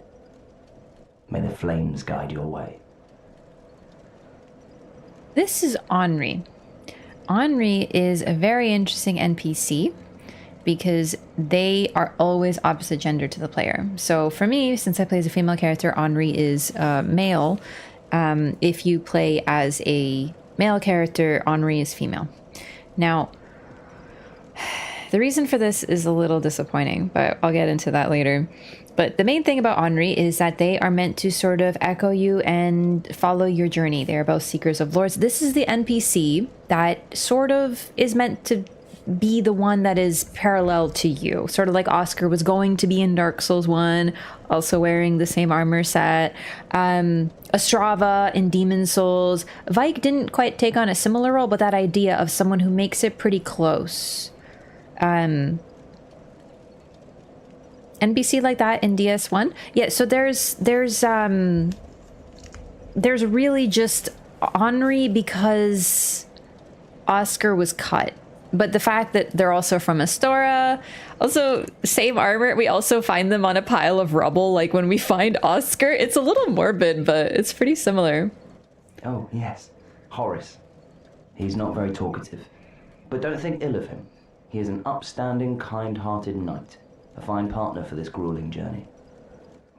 May the flames guide your way. This is Henri. Henri is a very interesting NPC because they are always opposite gender to the player. So for me, since I play as a female character, Henri is male. If you play as a male character, Henri is female. Now, the reason for this is a little disappointing, but I'll get into that later. But the main thing about Henri is that they are meant to sort of echo you and follow your journey. They are both seekers of lords. This is the NPC that sort of is meant to be the one that is parallel to you. Sort of like Oscar was going to be in Dark Souls 1, also wearing the same armor set. Ostrava in Demon Souls. Vike didn't quite take on a similar role, but that idea of someone who makes it pretty close. NPC like that in DS1. Yeah, so there's really just Henri because Oscar was cut. But the fact that they're also from Astora, also same armor, we also find them on a pile of rubble. Like when we find Oscar, it's a little morbid, but it's pretty similar. Oh, yes. Horace. He's not very talkative. But don't think ill of him. He is an upstanding, kind-hearted knight, a fine partner for this grueling journey.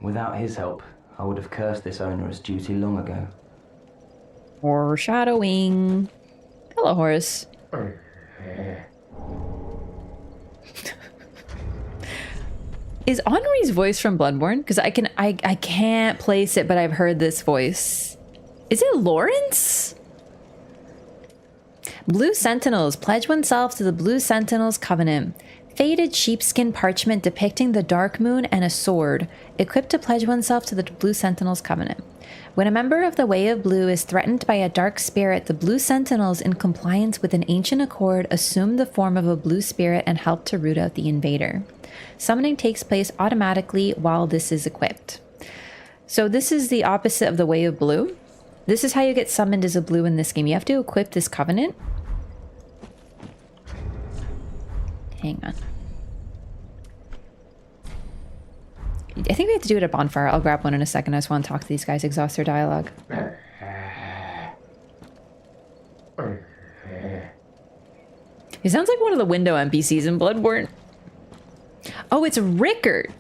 Without his help, I would have cursed this onerous duty long ago. Foreshadowing. Hello, Horace. Is Henri's voice from Bloodborne? Because I can't place it, but I've heard this voice. Is it Lawrence? Blue Sentinels. Pledge oneself to the Blue Sentinels Covenant. Faded sheepskin parchment depicting the dark moon and a sword. Equipped to pledge oneself to the Blue Sentinels Covenant. When a member of the Way of Blue is threatened by a dark spirit, the Blue Sentinels, in compliance with an ancient accord, assume the form of a blue spirit and help to root out the invader. Summoning takes place automatically while this is equipped. So this is the opposite of the Way of Blue. This is how you get summoned as a blue in this game. You have to equip this covenant. Hang on. I think we have to do it at Bonfire. I'll grab one in a second. I just want to talk to these guys, exhaust their dialogue. He sounds like one of the window NPCs in Bloodborne. Oh, it's Rickard.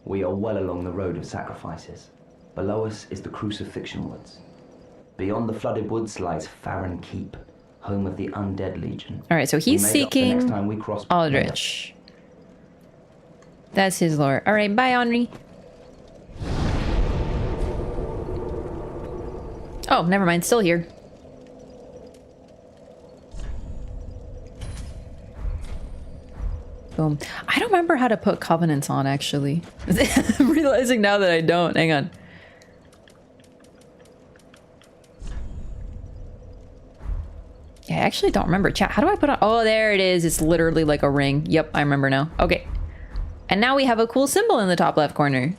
We are well along the road of sacrifices. Below us is the Crucifixion Woods. Beyond the flooded woods lies Farron Keep, home of the Undead Legion. All right, so he's seeking next time we cross Aldrich. That's his lore. All right, bye, Henri. Oh, never mind. Still here. Boom. I don't remember how to put covenants on, actually. I'm realizing now that I don't. Hang on. Yeah, I actually don't remember. Chat, how do I put on? Oh, there it is. It's literally like a ring. Yep, I remember now. Okay. And now we have a cool symbol in the top left corner.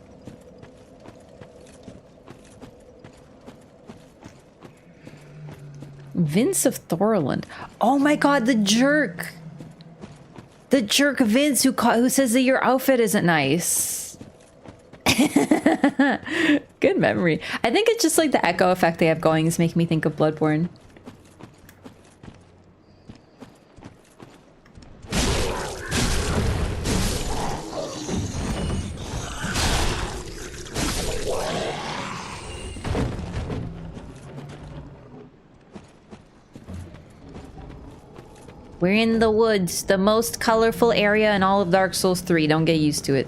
Vince of Thorland. Oh my god, the jerk. The jerk Vince who says that your outfit isn't nice. Good memory. I think it's just like the echo effect they have going is making me think of Bloodborne. We're in the woods, the most colorful area in all of Dark Souls 3. Don't get used to it.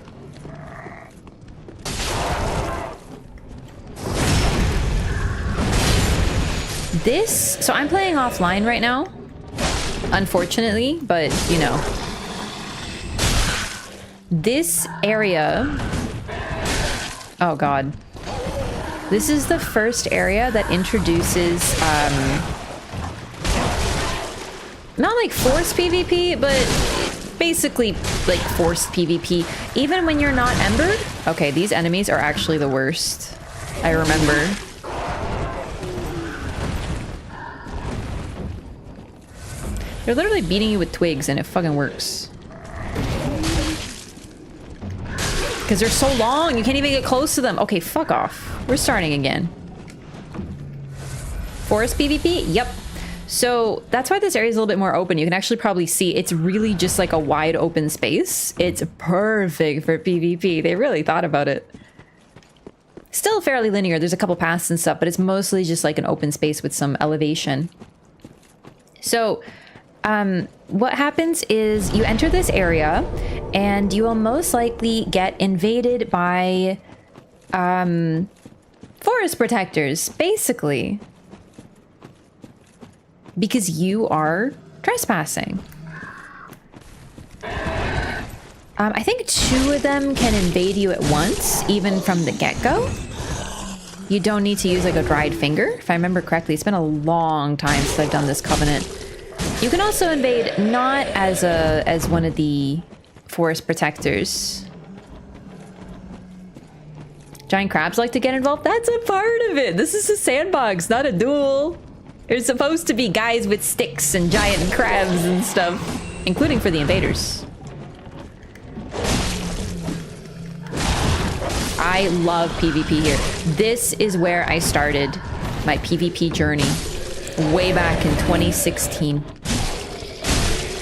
So I'm playing offline right now, unfortunately, but you know. This area, oh god. This is the first area that introduces, not like forced PvP, but basically like forced PvP. Even when you're not embered. Okay, these enemies are actually the worst. I remember. They're literally beating you with twigs and it fucking works. Because they're so long, you can't even get close to them. Okay, fuck off. We're starting again. Forest PvP? Yep. So that's why this area is a little bit more open. You can actually probably see it's really just like a wide open space. It's perfect for PvP. They really thought about it. Still fairly linear. There's a couple paths and stuff, but it's mostly just like an open space with some elevation. So what happens is you enter this area and you will most likely get invaded by forest protectors, basically. Because you are trespassing. I think 2 of them can invade you at once, even from the get-go. You don't need to use like a dried finger, if I remember correctly. It's been a long time since I've done this covenant. You can also invade not as one of the forest protectors. Giant crabs like to get involved. That's a part of it. This is a sandbox, not a duel. There's supposed to be guys with sticks and giant crabs and stuff, including for the invaders. I love PvP here. This is where I started my PvP journey way back in 2016.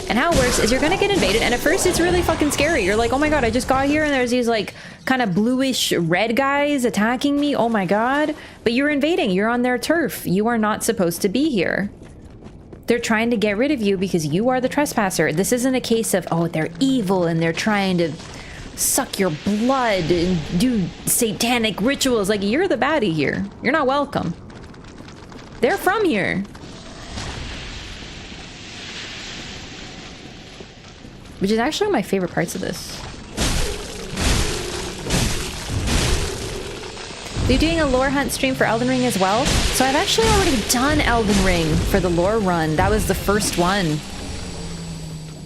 And how it works is you're gonna get invaded, and at first it's really fucking scary. You're like, oh my god, I just got here and there's these like kind of bluish red guys attacking me. Oh my god. But you're invading, you're on their turf. You are not supposed to be here. They're trying to get rid of you because you are the trespasser. This isn't a case of, oh, they're evil and they're trying to suck your blood and do satanic rituals. Like, you're the baddie here. You're not welcome. They're from here. Which is actually one of my favorite parts of this. They're doing a lore hunt stream for Elden Ring as well. So I've actually already done Elden Ring for the lore run. That was the first one.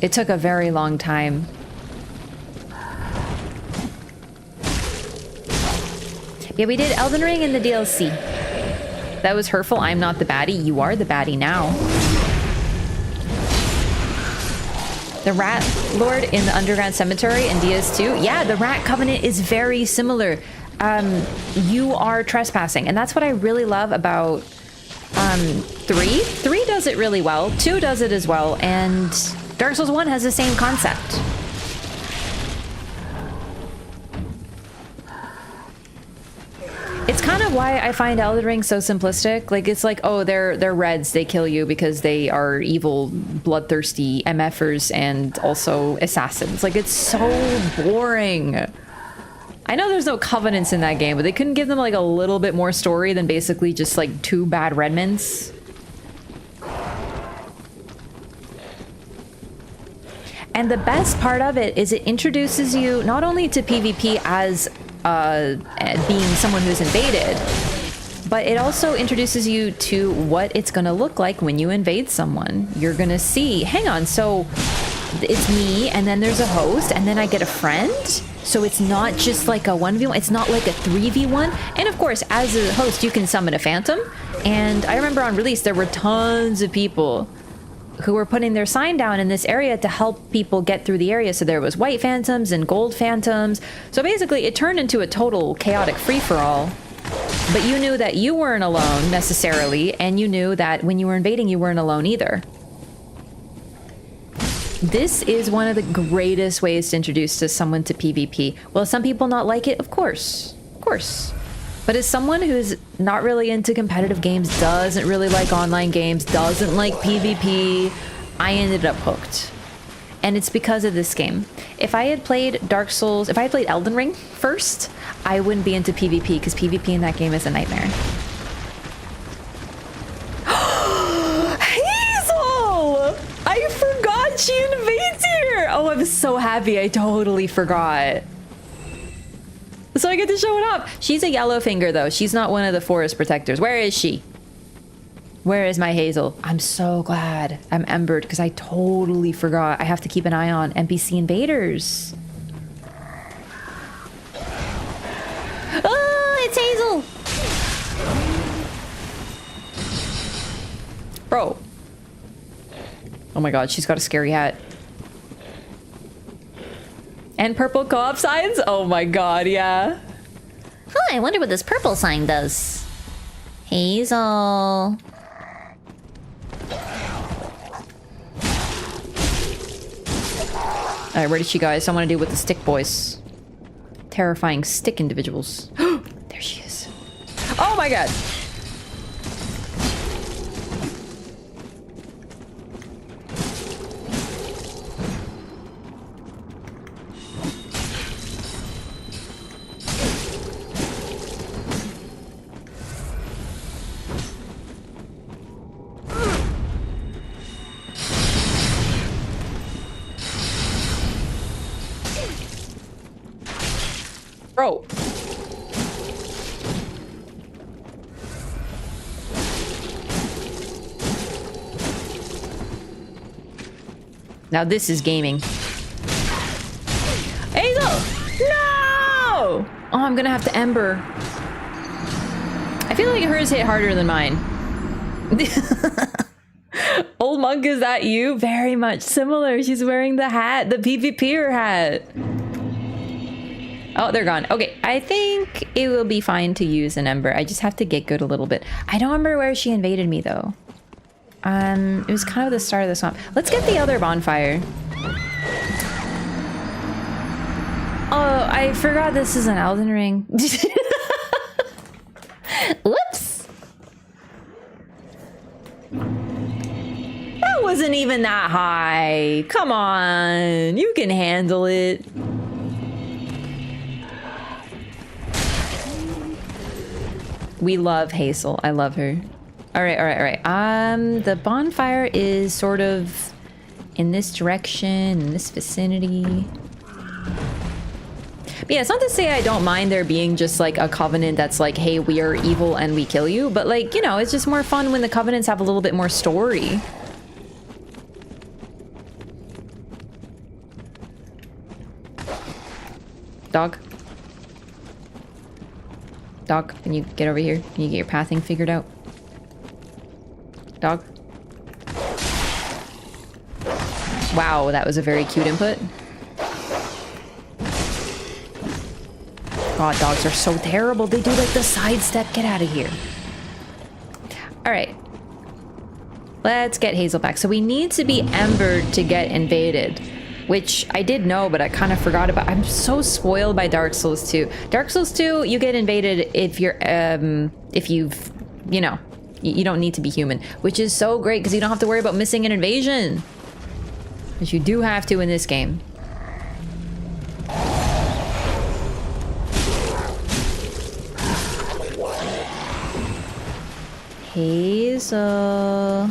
It took a very long time. Yeah, we did Elden Ring in the DLC. That was hurtful. I'm not the baddie. You are the baddie now. The Rat Lord in the Underground Cemetery in DS2. Yeah, the Rat Covenant is very similar. You are trespassing, and that's what I really love about 3. 3 does it really well. 2 does it as well, and Dark Souls 1 has the same concept. It's kind of why I find Elden Ring so simplistic. Like, it's like, oh, they're reds, they kill you because they are evil, bloodthirsty MFers and also assassins. Like, it's so boring. I know there's no covenants in that game, but they couldn't give them like a little bit more story than basically just like 2 bad Redmonds. And the best part of it is it introduces you not only to PvP as being someone who's invaded, But it also introduces you to what it's gonna look like when you invade someone. You're gonna see, hang on, so it's me, and then there's a host, and then I get a friend? So it's not just like a 1v1, it's not like a 3v1. And of course, as a host, you can summon a phantom. And I remember on release, there were tons of people who were putting their sign down in this area to help people get through the area. So there was white phantoms and gold phantoms. So basically, it turned into a total chaotic free-for-all. But you knew that you weren't alone, necessarily, and you knew that when you were invading, you weren't alone either. This is one of the greatest ways to introduce to someone to PvP. Will some people not like it? Of course. Of course. But as someone who's not really into competitive games, doesn't really like online games, doesn't like PvP, I ended up hooked. And it's because of this game. If I had played Dark Souls, if I had played Elden Ring first, I wouldn't be into PvP, because PvP in that game is a nightmare. Heysel! I forgot she invades here! Oh, I'm so happy. I totally forgot. So I get to show it off. She's a Yellowfinger, though. She's not one of the forest protectors. Where is she? Where is my Heysel? I'm so glad I'm embered, because I totally forgot. I have to keep an eye on NPC invaders. Oh, it's Heysel! Bro. Oh my god, she's got a scary hat. And purple co-op signs? Oh my god, yeah. Huh, I wonder what this purple sign does. Heysel. Alright, where did she go? I just don't want to deal with the stick boys. Terrifying stick individuals. There she is. Oh my god! Bro. Now this is gaming. Heysel! No! Oh, I'm gonna have to ember. I feel like hers hit harder than mine. Old monk, is that you? Very much similar. She's wearing the hat, the PvPer hat. Oh, they're gone. Okay, I think it will be fine to use an ember. I just have to get good a little bit. I don't remember where she invaded me, though. It was kind of the start of the swamp. Let's get the other bonfire. Oh, I forgot this is an Elden Ring. Whoops. That wasn't even that high. Come on, you can handle it. We love Heysel. I love her. All right, all right, all right. The bonfire is sort of in this direction, in this vicinity. But yeah, it's not to say I don't mind there being just like a covenant that's like, hey, we are evil and we kill you. But like, you know, it's just more fun when the covenants have a little bit more story. Dog. Dog, can you get over here? Can you get your pathing figured out? Dog. Wow, that was a very cute input. God, dogs are so terrible. They do like the sidestep. Get out of here. All right. Let's get Heysel back. So we need to be embered to get invaded. Which I did know, but I kind of forgot about. I'm so spoiled by Dark Souls 2. Dark Souls 2, you get invaded if you're, if you've, you know, you don't need to be human. Which is so great, because you don't have to worry about missing an invasion. Which you do have to in this game. Heysel.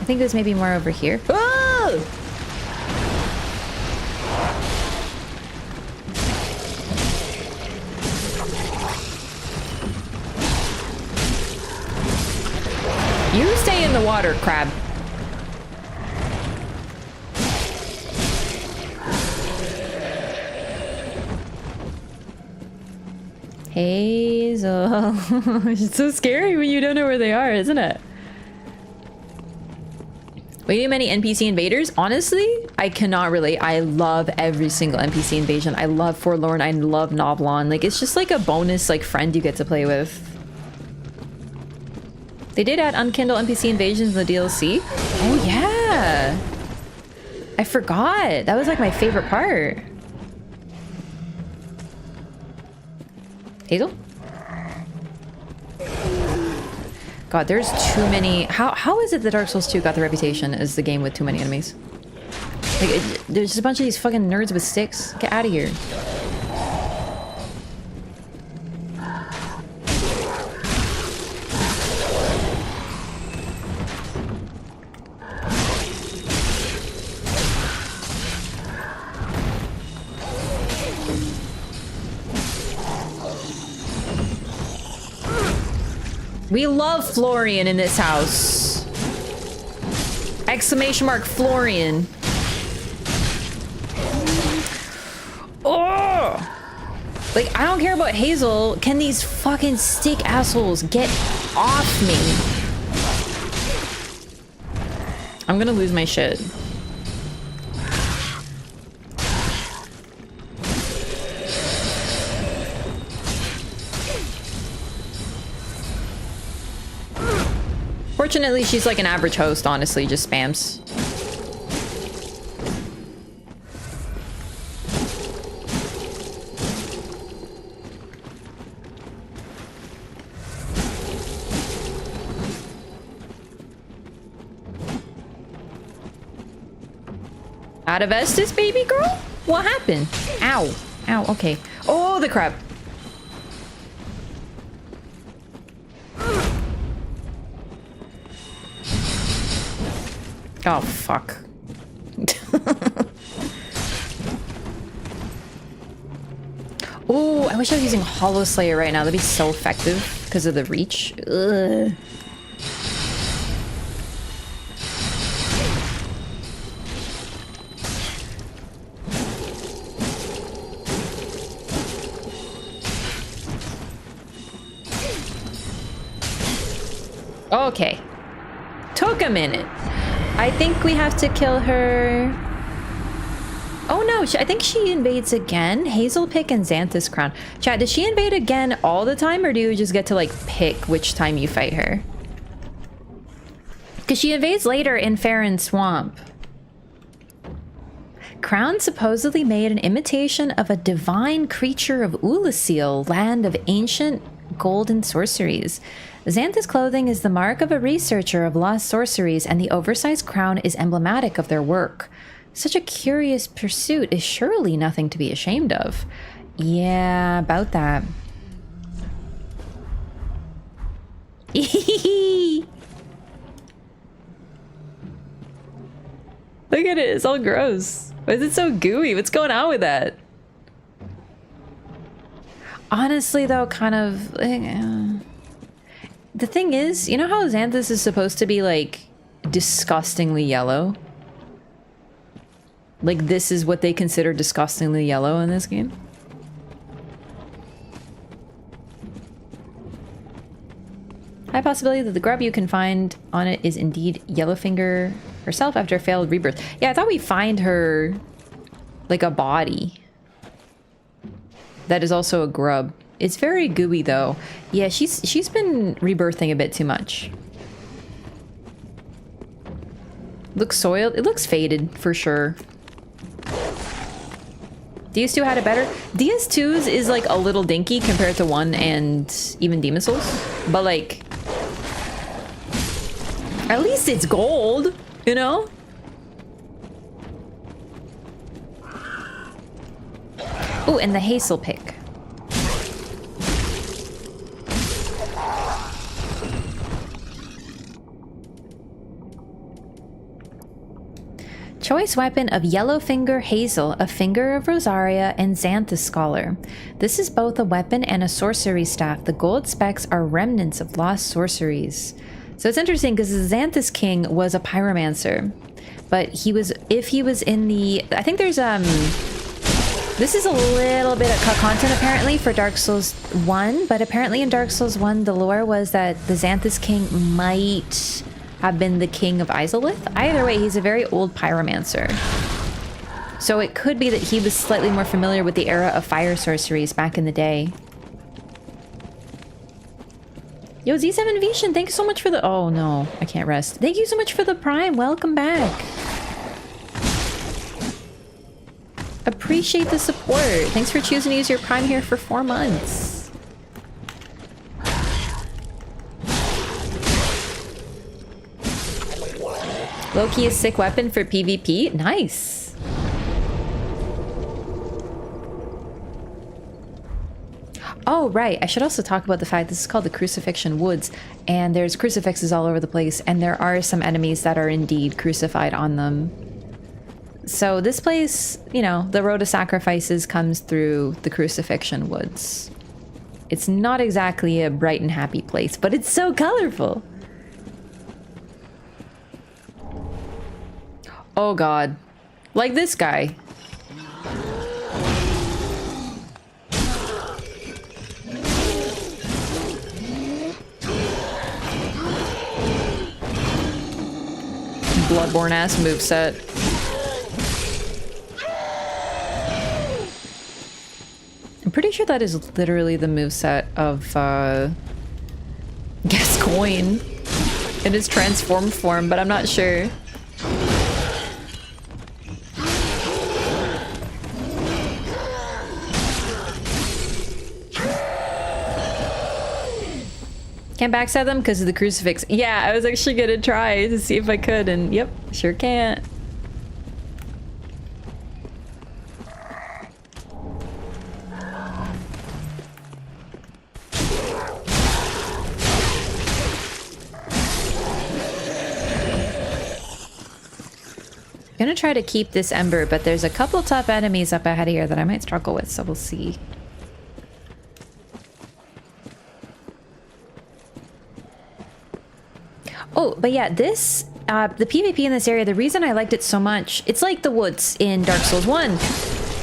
I think there's maybe more over here. Oh! You stay in the water, crab. Heysel. It's so scary when you don't know where they are, isn't it? Way too many NPC invaders? Honestly, I cannot relate. I love every single NPC invasion. I love Forlorn. I love Novlon. Like, it's just like a bonus, like, friend you get to play with. They did add unkindle NPC invasions in the DLC. Oh, yeah. I forgot. That was, like, my favorite part. Heysel? God, there's too many. How is it that Dark Souls 2 got the reputation as the game with too many enemies? Like, there's just a bunch of these fucking nerds with sticks. Get out of here. We love Florian in this house. Exclamation mark Florian. Oh! Like, I don't care about Heysel. Can these fucking stick assholes get off me? I'm gonna lose my shit. Fortunately, she's like an average host, honestly, just spams. Out of Estus, baby girl? What happened? Ow. Ow, okay. Oh, the crab. Oh, fuck. Oh, I wish I was using Hollow Slayer right now. That'd be so effective because of the reach. Ugh. Okay. Took a minute. I think we have to kill her. Oh no, I think she invades again. Hazel Pick and Xanthus Crown. Chat, does she invade again all the time, or do you just get to like pick which time you fight her? Because she invades later in Farron Swamp. Crown supposedly made an imitation of a divine creature of Ulasil, land of ancient golden sorceries. Xanthus clothing is the mark of a researcher of lost sorceries, and the oversized crown is emblematic of their work. Such a curious pursuit is surely nothing to be ashamed of. Yeah, about that. Look at it, it's all gross. Why is it so gooey? What's going on with that? Honestly, though, kind of... The thing is, you know how Xanthus is supposed to be, like, disgustingly yellow? Like, this is what they consider disgustingly yellow in this game? High possibility that the grub you can find on it is indeed Yellowfinger herself after a failed rebirth. Yeah, I thought we find her, like, a body. That is also a grub. It's very gooey though. Yeah, she's been rebirthing a bit too much. Looks soiled. It looks faded for sure. DS2 had it better. DS2's is like a little dinky compared to 1 and even Demon Souls. But like, at least it's gold, you know? Oh, and the Heysel pick. Choice weapon of Yellowfinger Heysel, a finger of Rosaria, and Xanthus Scholar. This is both a weapon and a sorcery staff. The gold specks are remnants of lost sorceries. So it's interesting because the Xanthus King was a pyromancer, but if he was in the, I think there's this is a little bit of content apparently for Dark Souls 1, but apparently in Dark Souls 1 the lore was that the Xanthus King might have been the king of Isolith. Either way, he's a very old pyromancer. So it could be that he was slightly more familiar with the era of fire sorceries back in the day. Yo, Z7 Vision, thank you so much for the... Oh no, I can't rest. Thank you so much for the Prime. Welcome back. Appreciate the support. Thanks for choosing to use your Prime here for 4 months. Loki is sick weapon for PvP. Nice. Oh, right. I should also talk about the fact this is called the Crucifixion Woods, and there's crucifixes all over the place, and there are some enemies that are indeed crucified on them. So this place, you know, the road to sacrifices comes through the Crucifixion Woods. It's not exactly a bright and happy place, but it's so colorful. Oh god. Like this guy. Bloodborne ass moveset. I'm pretty sure that is literally the moveset of Gascoigne in his transformed form, but I'm not sure. Can't backstab them because of the crucifix. Yeah, I was actually gonna try to see if I could, and yep, sure can't. I'm gonna try to keep this ember, but there's a couple tough enemies up ahead of here that I might struggle with, so we'll see. Oh, but yeah, this, the PvP in this area, the reason I liked it so much, it's like the woods in Dark Souls 1.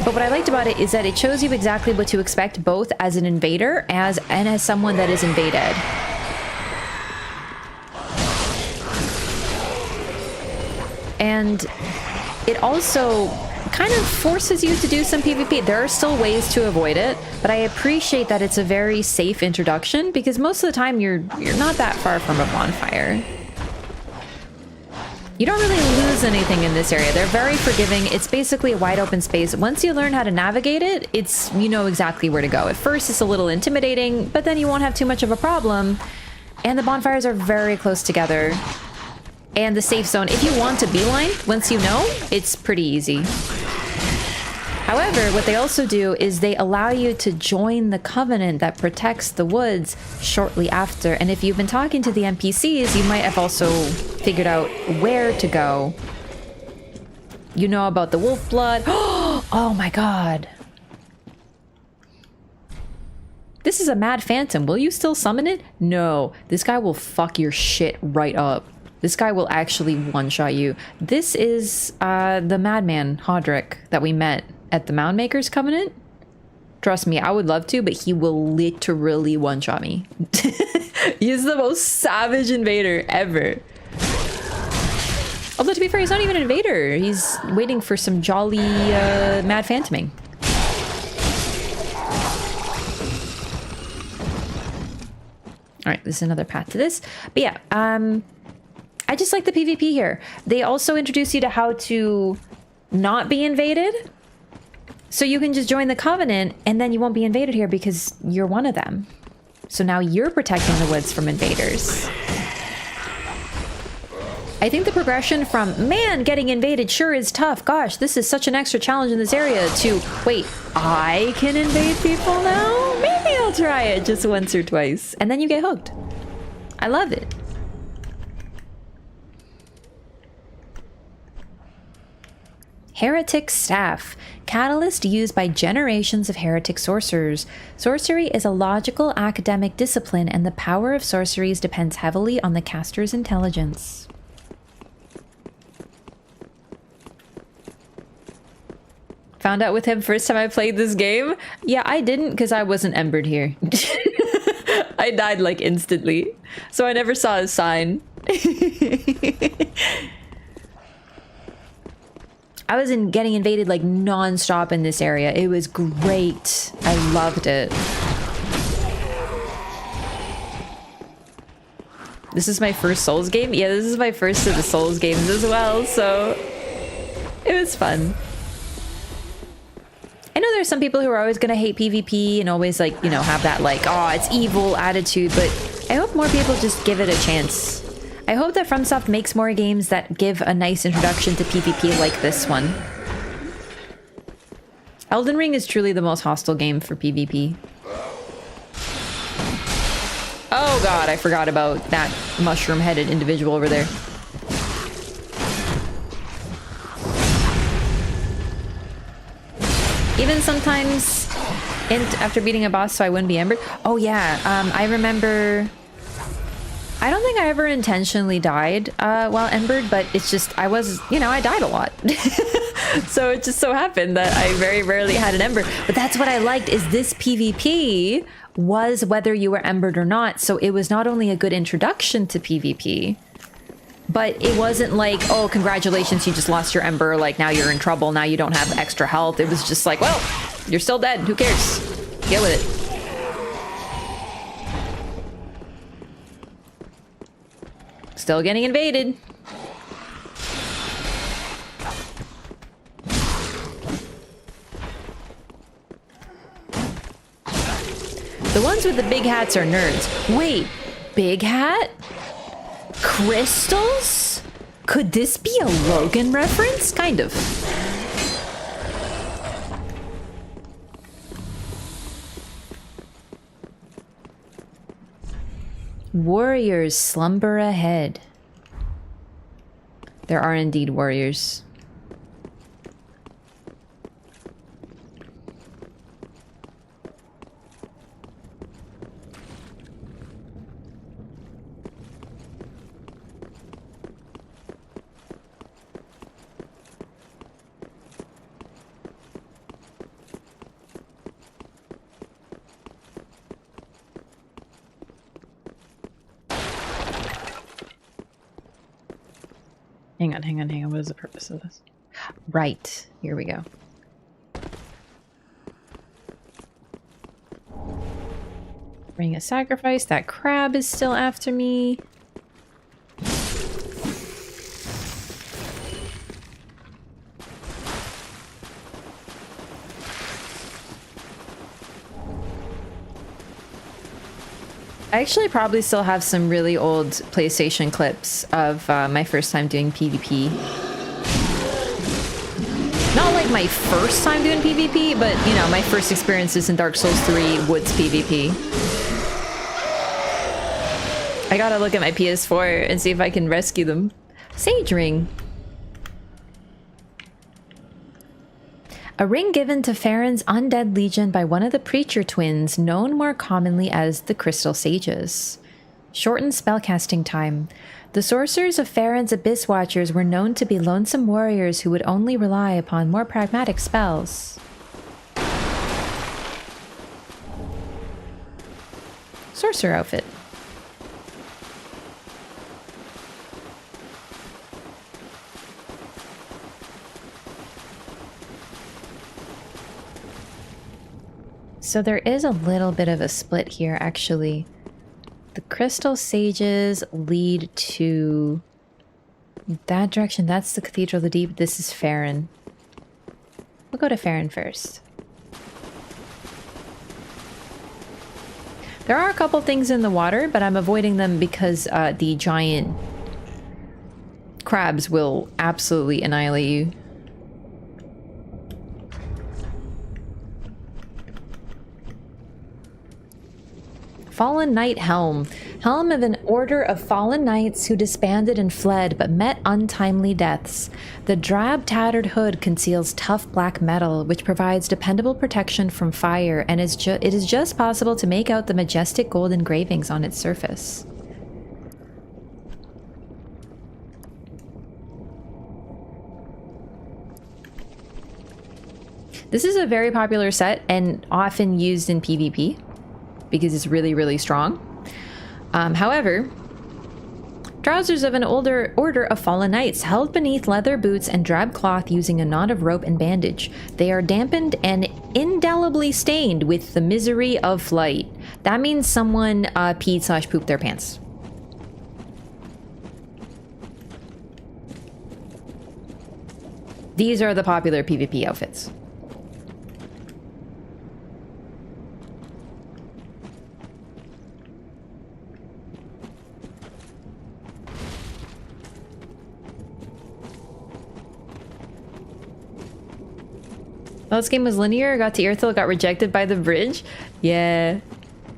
But what I liked about it is that it shows you exactly what to expect both as an invader and as someone that is invaded. And it also kind of forces you to do some PvP. There are still ways to avoid it, but I appreciate that it's a very safe introduction because most of the time you're not that far from a bonfire. You don't really lose anything in this area. They're very forgiving. It's basically a wide open space. Once you learn how to navigate it, you know exactly where to go. At first it's a little intimidating, but then you won't have too much of a problem. And the bonfires are very close together. And the safe zone, if you want to beeline, once you know, it's pretty easy. However, what they also do is they allow you to join the covenant that protects the woods shortly after. And if you've been talking to the NPCs, you might have also figured out where to go. You know about the wolf blood. Oh my god. This is a mad phantom. Will you still summon it? No. This guy will fuck your shit right up. This guy will actually one-shot you. This is the madman, Hodrick, that we met at the Mound Maker's Covenant. Trust me, I would love to, but he will literally one-shot me. He's the most savage invader ever. Although, to be fair, he's not even an invader. He's waiting for some jolly mad phantoming. Alright, this is another path to this. But yeah, I just like the PvP here. They also introduce you to how to not be invaded. So you can just join the Covenant and then you won't be invaded here because you're one of them. So now you're protecting the woods from invaders. I think the progression from, man, getting invaded sure is tough. Gosh, this is such an extra challenge in this area to, wait, I can invade people now? Maybe I'll try it just once or twice. And then you get hooked. I love it. Heretic Staff. Catalyst used by generations of heretic sorcerers. Sorcery is a logical academic discipline, and the power of sorceries depends heavily on the caster's intelligence. Found out with him first time I played this game? Yeah, I didn't because I wasn't embered here. I died like instantly, so I never saw a sign. I was getting invaded like non-stop in this area. It was great. I loved it. This is my first Souls game? Yeah, this is my first of the Souls games as well, so it was fun. I know there's some people who are always gonna hate PvP and always like, you know, have that like, oh, it's evil attitude, but I hope more people just give it a chance. I hope that FromSoft makes more games that give a nice introduction to PvP like this one. Elden Ring is truly the most hostile game for PvP. Oh god, I forgot about that mushroom-headed individual over there. Even sometimes, after beating a boss so I wouldn't be embered. Oh yeah, I remember... I don't think I ever intentionally died while embered, but it's just, I was, you know, I died a lot. So it just so happened that I very rarely had an ember. But that's what I liked, is this PvP was whether you were embered or not. So it was not only a good introduction to PvP, but it wasn't like, oh, congratulations, you just lost your ember, like now you're in trouble, now you don't have extra health. It was just like, well, you're still dead, who cares? Get with it. Still getting invaded. The ones with the big hats are nerds. Wait, big hat? Crystals? Could this be a Logan reference? Kind of. Warriors slumber ahead. There are indeed warriors. Hang on. What is the purpose of this? Right. Here we go. Bring a sacrifice. That crab is still after me. I actually probably still have some really old PlayStation clips of my first time doing PvP. Not like my first time doing PvP, but, you know, my first experiences in Dark Souls 3 Woods PvP. I gotta look at my PS4 and see if I can rescue them. Sage Ring. A ring given to Farron's undead legion by one of the Preacher twins, known more commonly as the Crystal Sages. Shortened spellcasting time. The sorcerers of Farron's Abyss Watchers were known to be lonesome warriors who would only rely upon more pragmatic spells. Sorcerer outfit. So there is a little bit of a split here, actually. The Crystal Sages lead to that direction. That's the Cathedral of the Deep. This is Farron. We'll go to Farron first. There are a couple things in the water, but I'm avoiding them because the giant crabs will absolutely annihilate you. Fallen Knight Helm. Helm of an order of fallen knights who disbanded and fled but met untimely deaths. The drab tattered hood conceals tough black metal which provides dependable protection from fire, and it is just possible to make out the majestic gold engravings on its surface. This is a very popular set and often used in PvP because it's really, really strong. However, trousers of an older order of fallen knights held beneath leather boots and drab cloth using a knot of rope and bandage. They are dampened and indelibly stained with the misery of flight. That means someone peed/pooped their pants. These are the popular PvP outfits. Well, this game was linear. I got to Earthil, got rejected by the bridge. Yeah.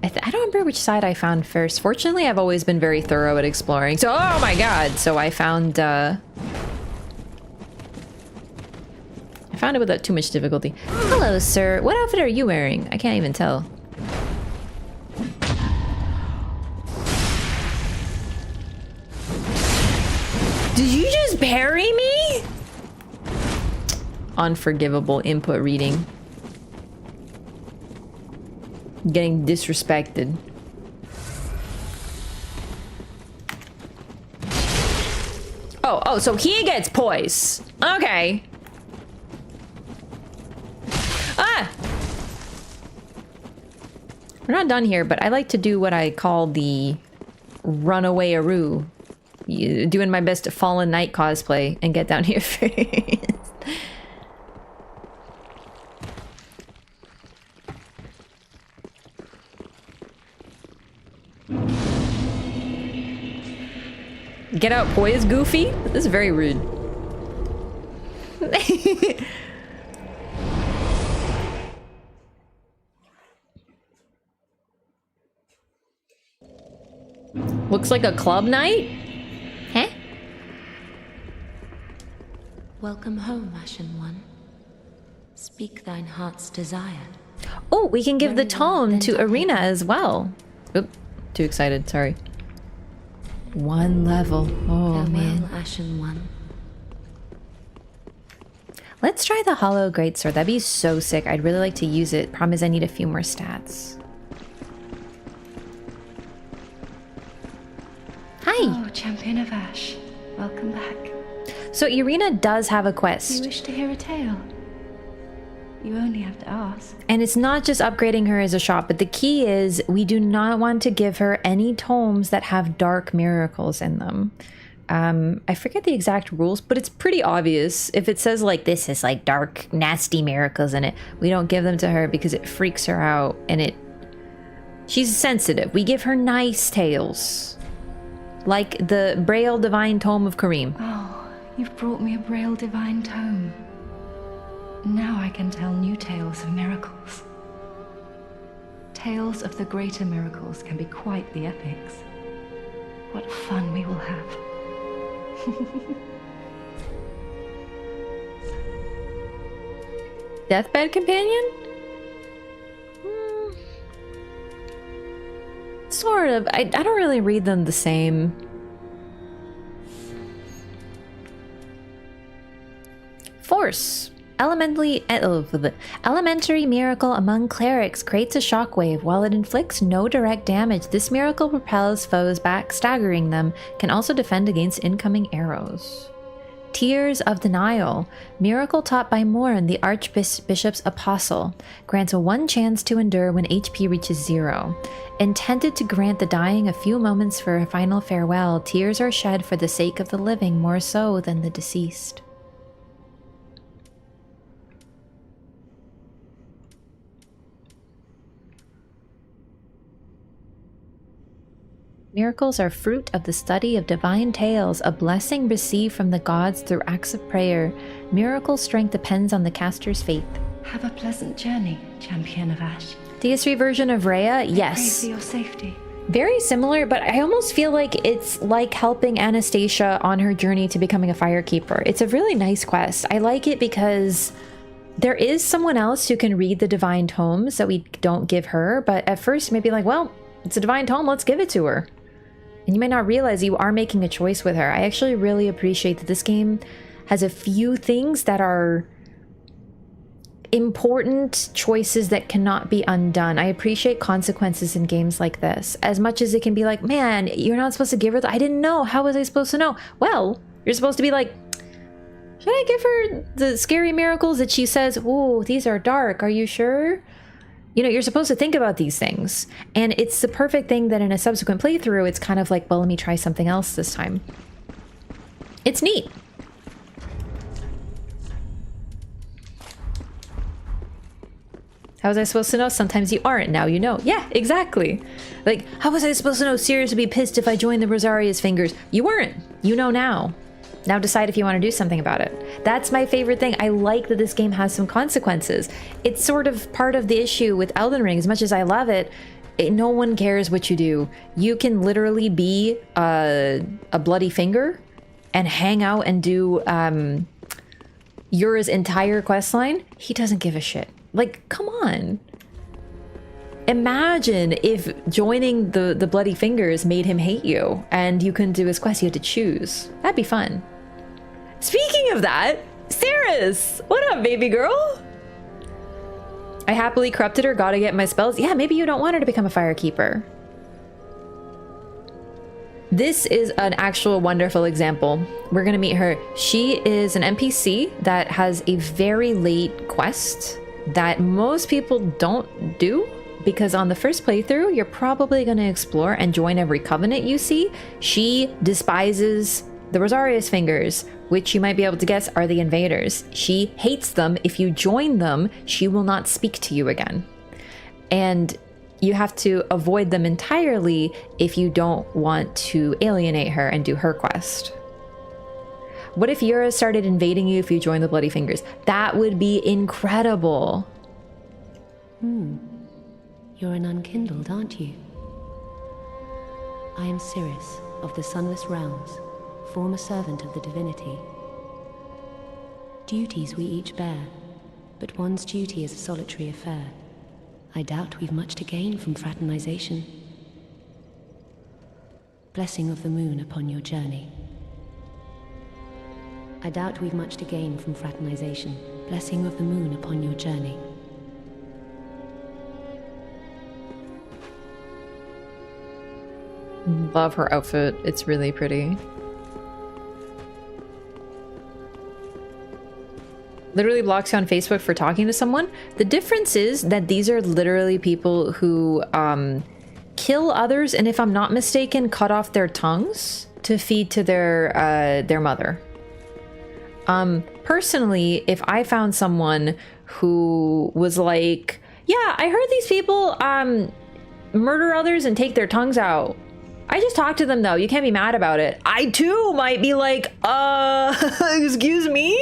I don't remember which side I found first. Fortunately, I've always been very thorough at exploring. So, oh my god! So I found it without too much difficulty. Hello, sir. What outfit are you wearing? I can't even tell. Did you just parry me? Unforgivable input reading. Getting disrespected. Oh, so he gets poise. Okay. Ah! We're not done here, but I like to do what I call the runaway-aroo. Doing my best to Fallen Knight cosplay and get down here first. Get out poise, Goofy? This is very rude. Looks like a club night? Huh? Welcome home, Ashen One. Speak thine heart's desire. Oh, we can give the Very well, tome then to tell me. Arena as well. Oop, too excited, sorry. One level. Oh, man. Farewell, Ashen One. Let's try the Hollow Greatsword. That'd be so sick. I'd really like to use it. Problem is I need a few more stats. Hi! Oh, Champion of Ash. Welcome back. So Irina does have a You quest. wish to hear a tale? You only have to ask. And it's not just upgrading her as a shop, but the key is we do not want to give her any tomes that have dark miracles in them. I forget the exact rules, but it's pretty obvious. If it says like this is like dark, nasty miracles in it, we don't give them to her because it freaks her out and she's sensitive. We give her nice tales. Like the Braille Divine Tome of Kareem. Oh, you've brought me a Braille Divine Tome. Now I can tell new tales of miracles. Tales of the greater miracles can be quite the epics. What fun we will have. Deathbed Companion? Sort of. I don't really read them the same. Force. Elementary miracle among clerics creates a shockwave. While it inflicts no direct damage, this miracle propels foes back, staggering them. Can also defend against incoming arrows. Tears of Denial. Miracle taught by Morn, the Archbishop's apostle. Grants a 1 chance to endure when HP reaches 0. Intended to grant the dying a few moments for a final farewell, tears are shed for the sake of the living more so than the deceased. Miracles are fruit of the study of divine tales, a blessing received from the gods through acts of prayer. Miracle strength depends on the caster's faith. Have a pleasant journey, Champion of Ash. DS3 version of Rhea? Yes. Pray for your safety. Very similar, but I almost feel like it's like helping Anastasia on her journey to becoming a firekeeper. It's a really nice quest. I like it because there is someone else who can read the divine tomes that we don't give her, but at first maybe like, well, it's a divine tome, let's give it to her. And you might not realize you are making a choice with her. I actually really appreciate that this game has a few things that are important choices that cannot be undone. I appreciate consequences in games like this. As much as it can be like, man, you're not supposed to give her I didn't know. How was I supposed to know? Well, you're supposed to be like, should I give her the scary miracles that she says, oh, these are dark, are you sure? You know, you're supposed to think about these things. And it's the perfect thing that in a subsequent playthrough, it's kind of like, well, let me try something else this time. It's neat. How was I supposed to know? Sometimes you aren't. Now you know. Yeah, exactly. Like, how was I supposed to know Sirius would be pissed if I joined the Rosaria's Fingers? You weren't. You know now. Now decide if you want to do something about it. That's my favorite thing. I like that this game has some consequences. It's sort of part of the issue with Elden Ring. As much as I love it, no one cares what you do. You can literally be a bloody finger and hang out and do Yura's entire questline. He doesn't give a shit. Like, come on. Imagine if joining the Bloody Fingers made him hate you and you couldn't do his quest, you had to choose. That'd be fun. Speaking of that, Saris! What up, baby girl? I happily corrupted her, gotta get my spells. Yeah, maybe you don't want her to become a firekeeper. This is an actual wonderful example. We're gonna meet her. She is an NPC that has a very late quest that most people don't do, because on the first playthrough, you're probably going to explore and join every covenant you see. She despises the Rosaria's Fingers, which you might be able to guess are the invaders. She hates them. If you join them, she will not speak to you again. And you have to avoid them entirely if you don't want to alienate her and do her quest. What if Yura started invading you if you joined the Bloody Fingers? That would be incredible. You're an unkindled, aren't you? I am Siris of the Sunless Realms, former servant of the divinity. Duties we each bear, but one's duty is a solitary affair. I doubt we've much to gain from fraternization. Blessing of the moon upon your journey. I doubt we've much to gain from fraternization. Blessing of the moon upon your journey. Love her outfit. It's really pretty. Literally blocks you on Facebook for talking to someone. The difference is that these are literally people who kill others, and if I'm not mistaken, cut off their tongues to feed to their mother. Personally, if I found someone who was like, yeah, I heard these people murder others and take their tongues out. I just talked to them though. You can't be mad about it. I too might be like, excuse me?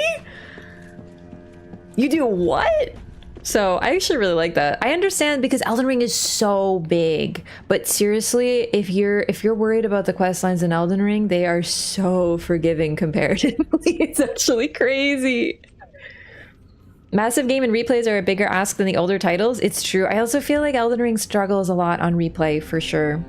You do what? So I actually really like that. I understand because Elden Ring is so big, but seriously, if you're worried about the quest lines in Elden Ring, they are so forgiving comparatively. It's actually crazy. Massive game and replays are a bigger ask than the older titles. It's true. I also feel like Elden Ring struggles a lot on replay for sure.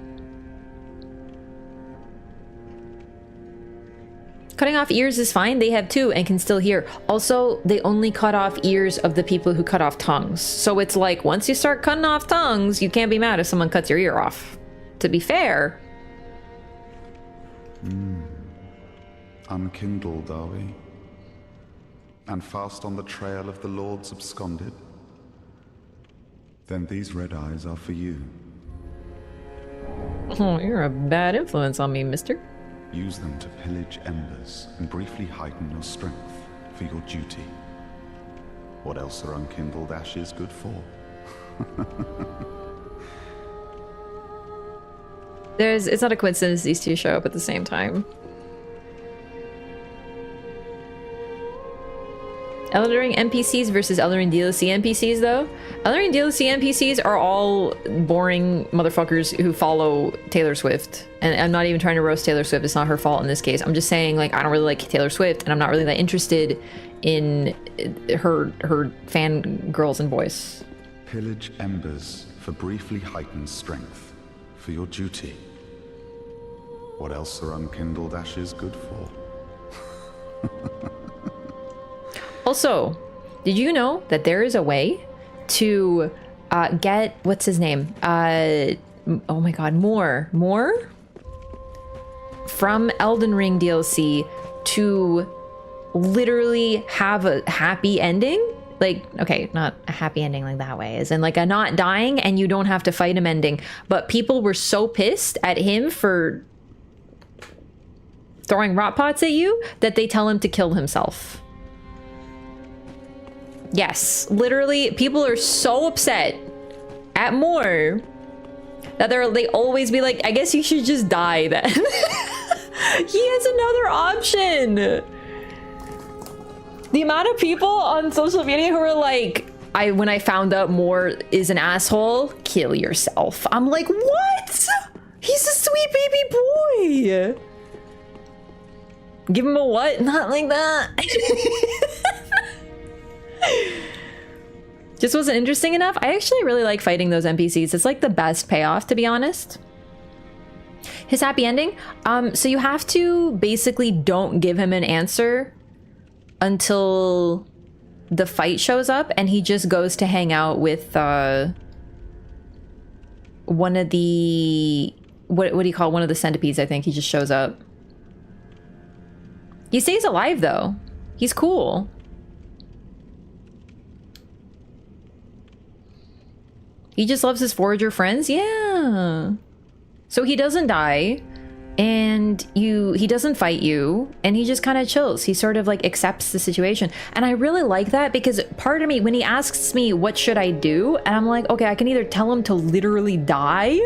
Cutting off ears is fine. They have two and can still hear. Also, they only cut off ears of the people who cut off tongues. So it's like, once you start cutting off tongues, you can't be mad if someone cuts your ear off. To be fair. Unkindled, are we? And fast on the trail of the Lords absconded? Then these red eyes are for you. Oh, you're a bad influence on me, mister. Use them to pillage embers and briefly heighten your strength for your duty. What else are unkindled ashes good for? It's not a coincidence these two show up at the same time. Elden Ring NPCs versus Elden Ring DLC NPCs, though. Elden Ring DLC NPCs are all boring motherfuckers who follow Taylor Swift. And I'm not even trying to roast Taylor Swift. It's not her fault in this case. I'm just saying, like, I don't really like Taylor Swift, and I'm not really that interested in her fan girls and boys. Pillage embers for briefly heightened strength. For your duty. What else are unkindled ashes good for? Also, did you know that there is a way to get, what's his name? Oh my god, more from Elden Ring DLC to literally have a happy ending? Like, okay, not a happy ending like that way, as in like a not dying and you don't have to fight him ending. But people were so pissed at him for throwing rot pots at you that they tell him to kill himself. Yes, literally, people are so upset at more that they always be like, I guess you should just die then. He has another option. The amount of people on social media who are like, when I found out more is an asshole, kill yourself. I'm like, what? He's a sweet baby boy. Give him a what? Not like that. Just wasn't interesting enough. I actually really like fighting those NPCs. It's like the best payoff, to be honest. His happy ending. So you have to basically don't give him an answer until the fight shows up, and he just goes to hang out with one of the what do you call it? One of the centipedes, I think. He just shows up. He stays alive though. He's cool. He just loves his forager friends. Yeah. So he doesn't die, and he doesn't fight you, and he just kind of chills. He sort of like accepts the situation. And I really like that, because part of me, when he asks me what should I do, and I'm like, okay, I can either tell him to literally die,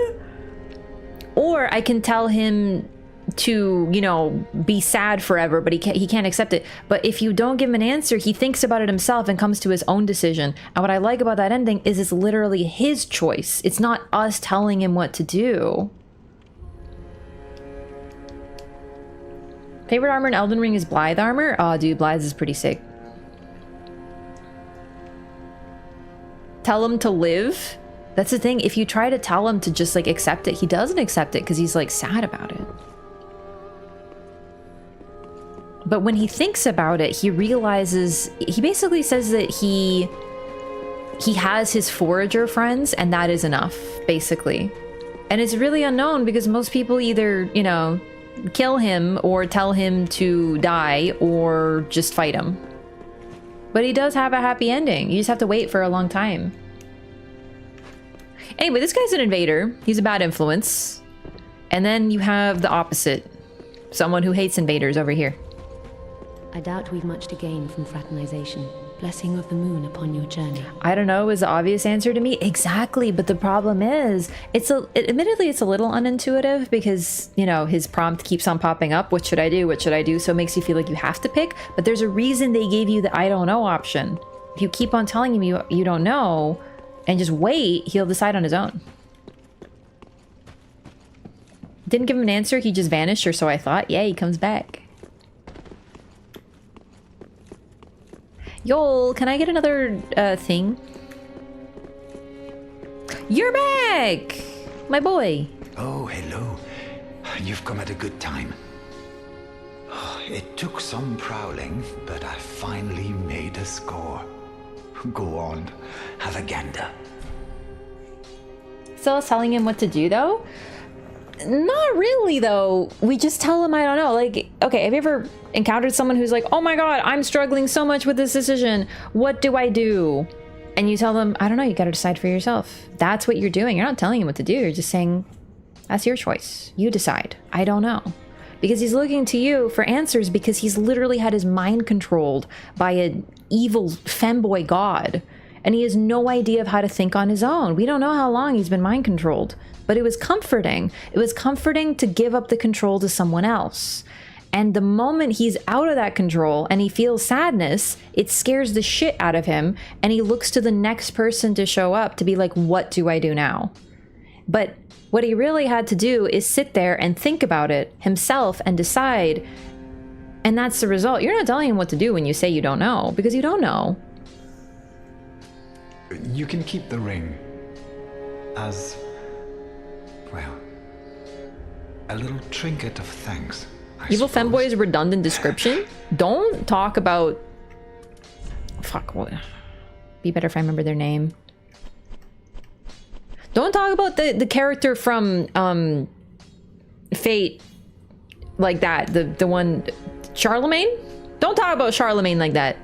or I can tell him to, you know, be sad forever, but he can't accept it. But if you don't give him an answer, he thinks about it himself and comes to his own decision. And what I like about that ending is it's literally his choice. It's not us telling him what to do. Favorite armor in Elden Ring is Blythe armor. Oh, dude, Blythe is pretty sick. Tell him to live. That's the thing. If you try to tell him to just like accept it, he doesn't accept it because he's like sad about it. But when he thinks about it, he realizes, he basically says that he has his forager friends, and that is enough, basically. And it's really unknown, because most people either, you know, kill him or tell him to die or just fight him. But he does have a happy ending. You just have to wait for a long time. Anyway, this guy's an invader. He's a bad influence. And then you have the opposite. Someone who hates invaders over here. I doubt we've much to gain from fraternization. Blessing of the moon upon your journey. I don't know, is the obvious answer to me. Exactly, but the problem is, admittedly it's a little unintuitive, because, you know, his prompt keeps on popping up. What should I do? What should I do? So it makes you feel like you have to pick. But there's a reason they gave you the I don't know option. If you keep on telling him you don't know, and just wait, he'll decide on his own. Didn't give him an answer, he just vanished, or so I thought. Yeah, he comes back. Yo, can I get another thing? You're back! My boy. Oh, hello. You've come at a good time. It took some prowling, but I finally made a score. Go on, have a gander. Still telling him what to do, though? Not really, though. We just tell him, I don't know. Like, okay, have you ever encountered someone who's like, oh my god, I'm struggling so much with this decision. What do I do? And you tell them, I don't know, you gotta decide for yourself. That's what you're doing. You're not telling him what to do. You're just saying, that's your choice. You decide. I don't know. Because he's looking to you for answers, because he's literally had his mind controlled by an evil femboy god. And he has no idea of how to think on his own. We don't know how long he's been mind controlled. But it was comforting. It was comforting to give up the control to someone else. And the moment he's out of that control and he feels sadness, it scares the shit out of him. And he looks to the next person to show up to be like, what do I do now? But what he really had to do is sit there and think about it himself and decide. And that's the result. You're not telling him what to do when you say you don't know, because you don't know. You can keep the ring as, well, a little trinket of thanks. Evil Femboy's redundant description? Don't talk about... Fuck, what? Be better if I remember their name. Don't talk about the character from Fate like that. The one... Charlemagne? Don't talk about Charlemagne like that.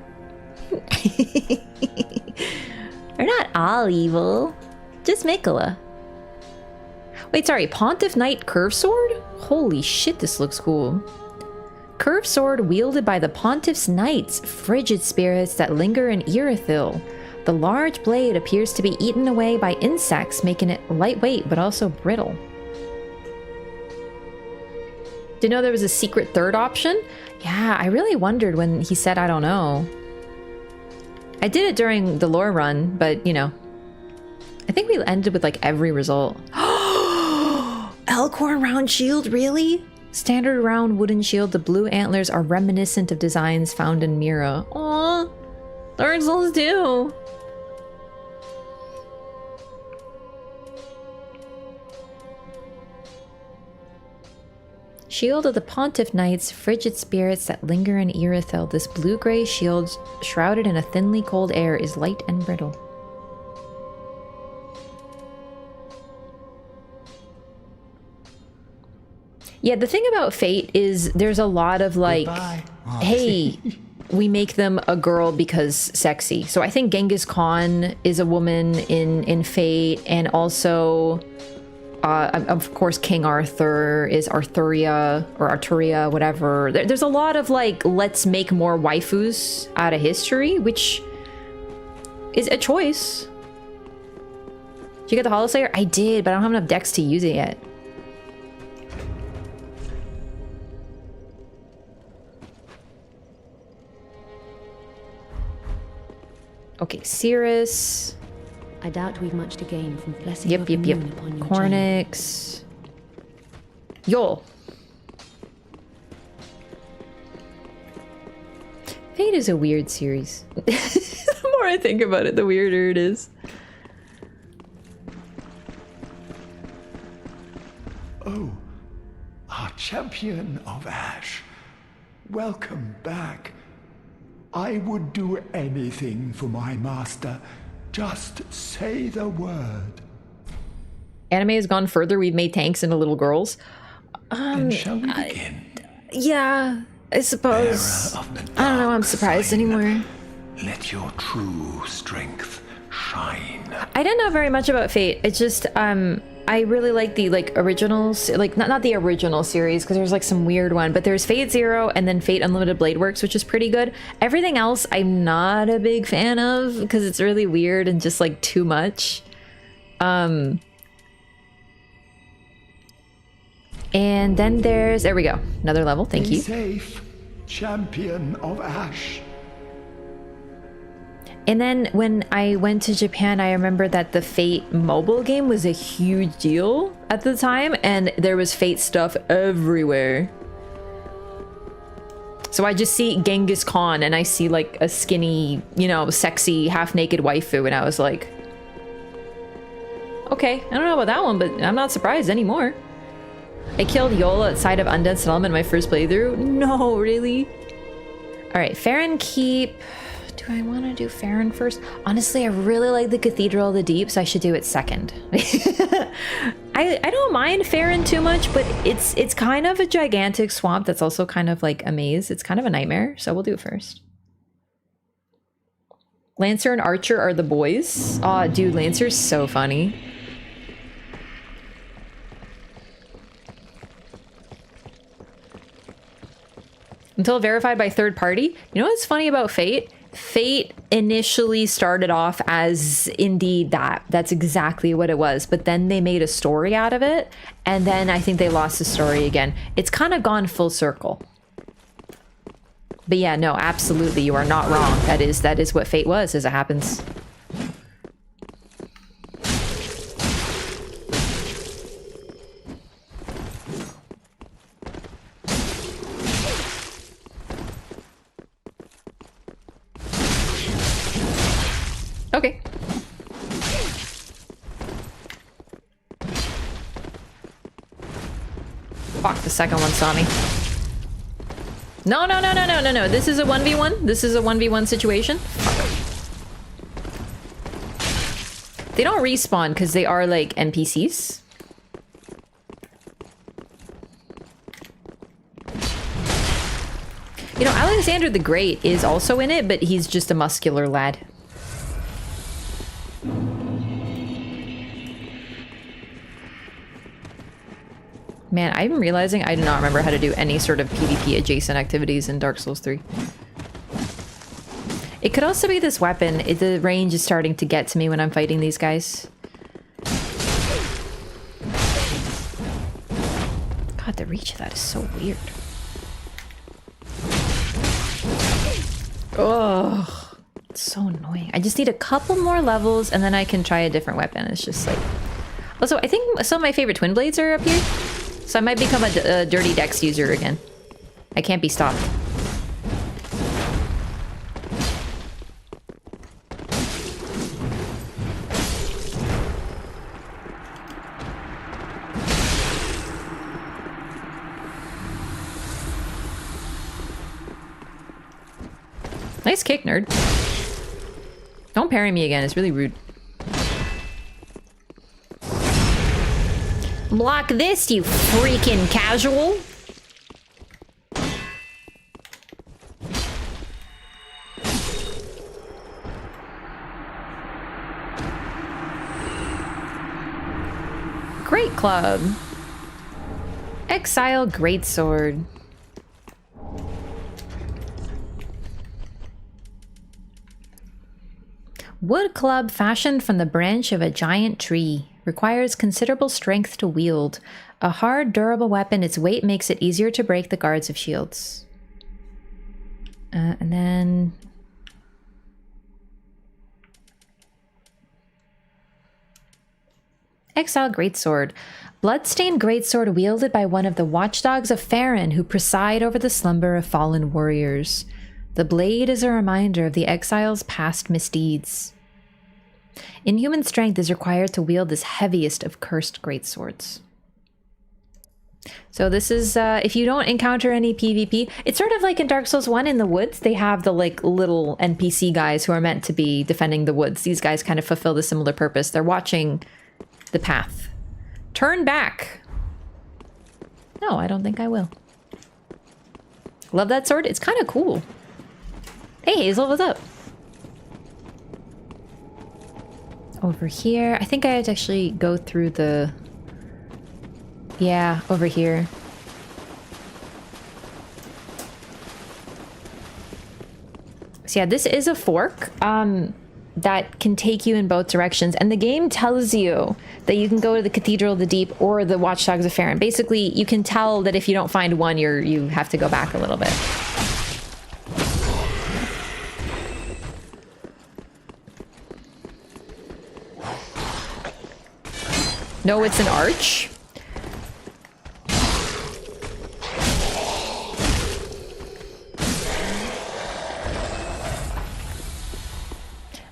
They're not all evil. Just Mikola. Wait, sorry. Pontiff Knight Curve Sword? Holy shit, this looks cool. Curved sword wielded by the Pontiff's Knights, frigid spirits that linger in Irithyll. The large blade appears to be eaten away by insects, making it lightweight but also brittle. Didn't know there was a secret third option? Yeah, I really wondered when he said I don't know. I did it during the lore run, but you know. I think we ended with like every result. Elkhorn round shield, really? Standard round wooden shield, the blue antlers are reminiscent of designs found in Mira. Aww, Dark Souls do. Shield of the Pontiff Knights, frigid spirits that linger in Irithyll. This blue-gray shield, shrouded in a thinly cold air, is light and brittle. Yeah, the thing about Fate is there's a lot of like, hey, we make them a girl because sexy. So I think Genghis Khan is a woman in Fate, and also, of course, King Arthur is Arthuria or Arturia, whatever. There's a lot of like, let's make more waifus out of history, which is a choice. Did you get the Hollow Slayer? I did, but I don't have enough decks to use it yet. Okay, Cirrus. I doubt we've much to gain from blessing Yep. upon your Cornix. Yol. Fate is a weird series. The more I think about it, the weirder it is. Oh, our champion of Ash. Welcome back. I would do anything for my master. Just say the word. Anime has gone further. We've made tanks into little girls. Then shall we begin? Yeah, I suppose. I don't know. I'm surprised anymore. Let your true strength shine. I didn't know very much about Fate. It's just I really like the originals, like not the original series, because there's like some weird one, but there's Fate Zero and then Fate Unlimited Blade Works, which is pretty good. Everything else I'm not a big fan of because it's really weird and just like too much. And then there we go, another level. Thank you. Be safe, champion of Ash. And then when I went to Japan, I remember that the Fate mobile game was a huge deal at the time, and there was Fate stuff everywhere. So I just see Genghis Khan and I see like a skinny, you know, sexy, half-naked waifu, and I was like, okay, I don't know about that one, but I'm not surprised anymore. I killed Yola outside of Undead Settlement in my first playthrough. No, really? All right, Farron Keep. Do I want to do Farron first? Honestly, I really like the Cathedral of the Deep, so I should do it second. I don't mind Farron too much, but it's kind of a gigantic swamp that's also kind of like a maze. It's kind of a nightmare, so we'll do it first. Lancer and Archer are the boys. Aw, dude, Lancer's so funny. Until verified by third party. You know what's funny about Fate? Fate initially started off as indeed that. That's exactly what it was. But then they made a story out of it. And then I think they lost the story again. It's kind of gone full circle. But yeah, no, absolutely, you are not wrong. That is what fate was, as it happens. Okay. Fuck, the second one saw me. No, no, no, no, no, no, no. This is a 1v1. This is a 1v1 situation. They don't respawn because they are like NPCs. You know, Alexander the Great is also in it, but he's just a muscular lad. Man, I'm realizing I do not remember how to do any sort of PvP adjacent activities in Dark Souls 3. It could also be this weapon. The range is starting to get to me when I'm fighting these guys. God, the reach of that is so weird. Ugh, it's so annoying. I just need a couple more levels and then I can try a different weapon. It's just like... Also, I think some of my favorite twin blades are up here. So I might become a dirty dex user again. I can't be stopped. Nice kick, nerd. Don't parry me again, it's really rude. Block this, you freaking casual. Great Club. Exile Greatsword. Wood club fashioned from the branch of a giant tree. Requires considerable strength to wield. A hard, durable weapon, its weight makes it easier to break the guards of shields. And then... Exile Greatsword. Bloodstained greatsword wielded by one of the watchdogs of Farron who preside over the slumber of fallen warriors. The blade is a reminder of the exile's past misdeeds. Inhuman strength is required to wield this heaviest of cursed greatswords. So this is, if you don't encounter any PvP, it's sort of like in Dark Souls 1 in the woods. They have the like little NPC guys who are meant to be defending the woods. These guys kind of fulfill the similar purpose. They're watching the path. Turn back. No, I don't think I will. Love that sword. It's kind of cool. Hey, Hazel, what's up? Over here. I think I had to actually go through the... Yeah, over here. So yeah, this is a fork that can take you in both directions. And the game tells you that you can go to the Cathedral of the Deep or the Watchdogs of Farron. Basically, you can tell that if you don't find one, you have to go back a little bit. No, it's an arch.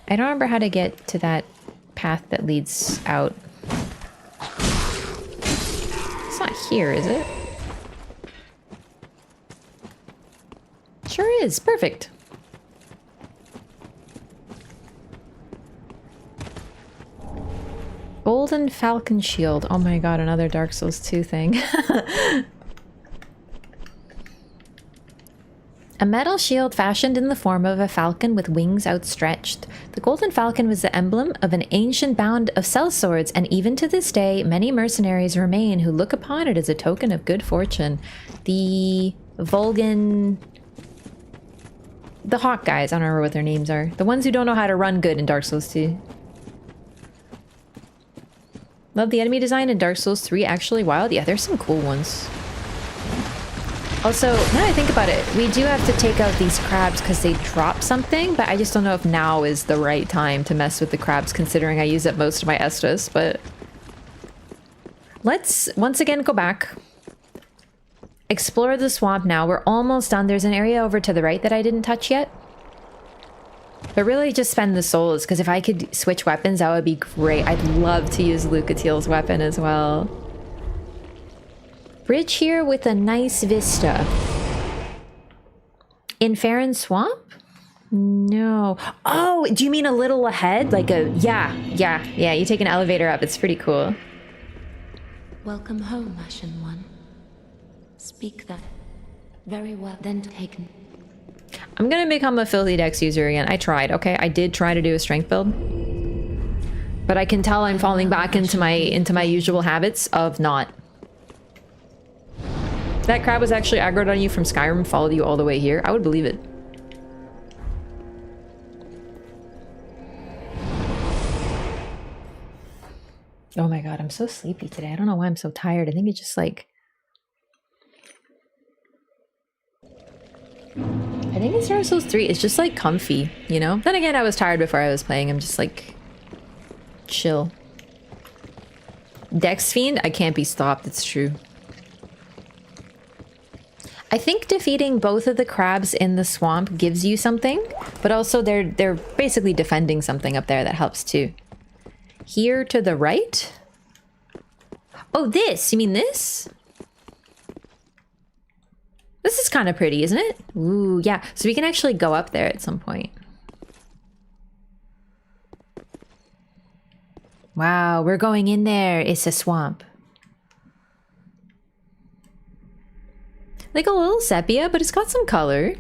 I don't remember how to get to that path that leads out. It's not here, is it? Sure is. Perfect. Golden Falcon Shield. Oh my god, another Dark Souls 2 thing. A metal shield fashioned in the form of a falcon with wings outstretched. The Golden Falcon was the emblem of an ancient band of sellswords, and even to this day, many mercenaries remain who look upon it as a token of good fortune. The Volgan... The Hawk guys, I don't remember what their names are. The ones who don't know how to run good in Dark Souls 2. Love the enemy design in Dark Souls 3, actually wild. Yeah, there's some cool ones. Also, now I think about it, we do have to take out these crabs because they drop something, but I just don't know if now is the right time to mess with the crabs considering I use up most of my Estus, but... Let's once again go back. Explore the swamp now. We're almost done. There's an area over to the right that I didn't touch yet. But really just spend the souls, because if I could switch weapons, that would be great. I'd love to use Lucatiel's weapon as well. Bridge here with a nice vista. In Farron Swamp? No. Oh, do you mean a little ahead? Like a... Yeah. You take an elevator up. It's pretty cool. Welcome home, Ashen One. Speak that. Very well, then taken. I'm gonna become a Filthy Dex user again. I tried, okay? I did try to do a strength build. But I can tell I'm falling back into my usual habits of not. That crab was actually aggroed on you from Skyrim, followed you all the way here. I would believe it. Oh my god, I'm so sleepy today. I don't know why I'm so tired. I think it's just like... I think it's Dark Souls 3. It's just like comfy, you know? Then again, I was tired before I was playing. I'm just like... chill. Dex Fiend? I can't be stopped, it's true. I think defeating both of the crabs in the swamp gives you something, but also they're basically defending something up there that helps too. Here to the right? Oh, this! You mean this? This is kind of pretty, isn't it? Ooh, yeah. So we can actually go up there at some point. Wow, we're going in there. It's a swamp. Like a little sepia, but it's got some color.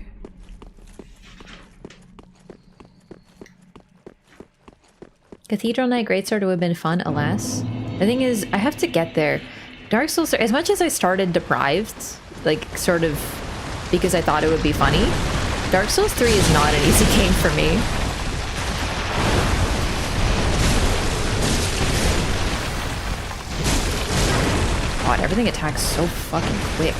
Cathedral Knight Greatsword would have been fun, alas. The thing is, I have to get there. Dark Souls 3, as much as I started deprived, like sort of because I thought it would be funny, Dark Souls 3 is not an easy game for me. God, everything attacks so fucking quick.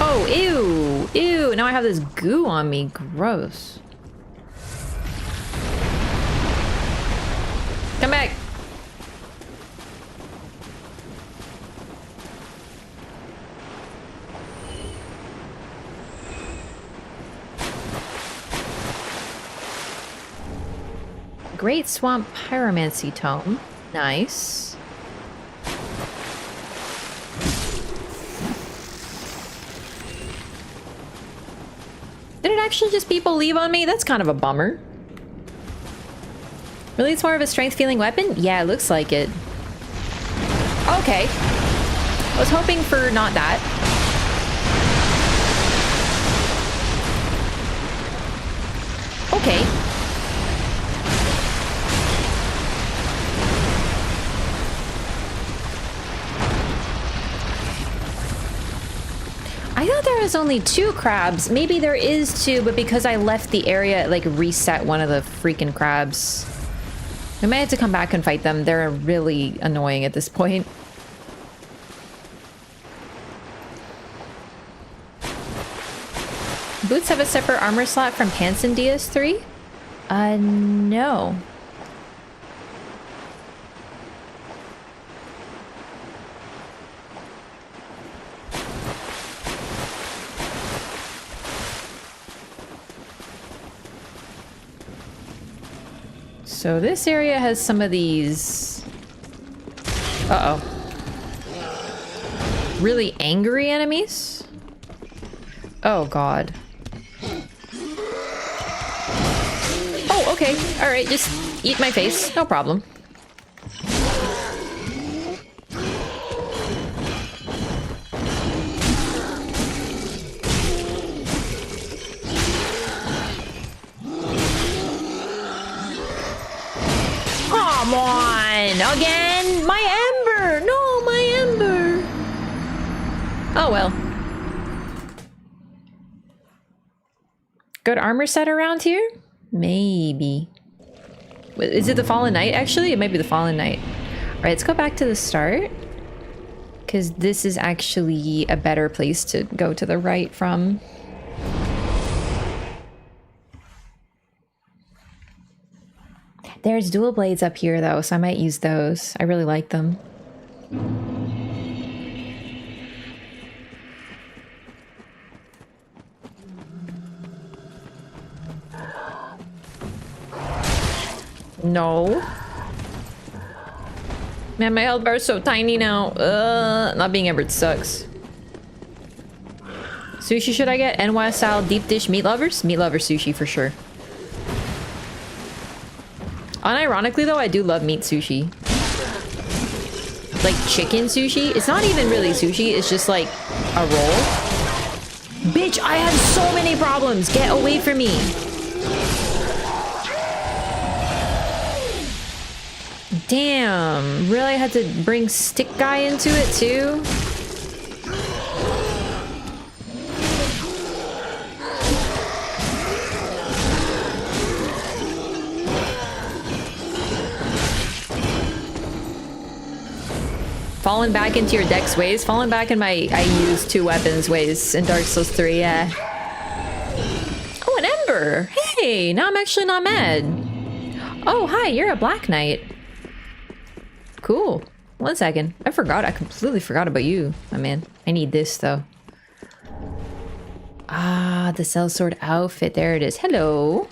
Oh, ew! Ew! Now I have this goo on me. Gross. Come back! Great Swamp Pyromancy Tome. Nice. Did it actually just people leave on me? That's kind of a bummer. Really, it's more of a strength-feeling weapon? Yeah, it looks like it. Okay. I was hoping for not that. Okay. I thought there was only 2 crabs. Maybe there is 2, but because I left the area, it like reset one of the freaking crabs. We might have to come back and fight them. They're really annoying at this point. Boots have a separate armor slot from pants in DS3? No. So this area has some of these... Uh-oh. Really angry enemies? Oh, God. Oh, okay. Alright, just eat my face. No problem. Come on! Again? My ember! No, my ember! Oh, well. Good armor set around here? Maybe. Is it the Fallen Knight, actually? It might be the Fallen Knight. Alright, let's go back to the start. Because this is actually a better place to go to the right from. There's dual blades up here, though, so I might use those. I really like them. No. Man, my health bar is so tiny now. Not being Everett sucks. Sushi should I get? NY style deep dish meat lovers? Meat lover sushi for sure. Unironically though, I do love meat sushi. Like chicken sushi. It's not even really sushi, it's just like a roll. Bitch, I have so many problems. Get away from me. Damn, really had to bring stick guy into it too? Falling back into your dex ways? Falling back in my I use 2 weapons ways in Dark Souls 3, yeah. Oh, an Ember! Hey, now I'm actually not mad. Oh, hi, you're a Black Knight. Cool. 1 second. I completely forgot about you, my man. I need this, though. Ah, the sellsword outfit. There it is. Hello.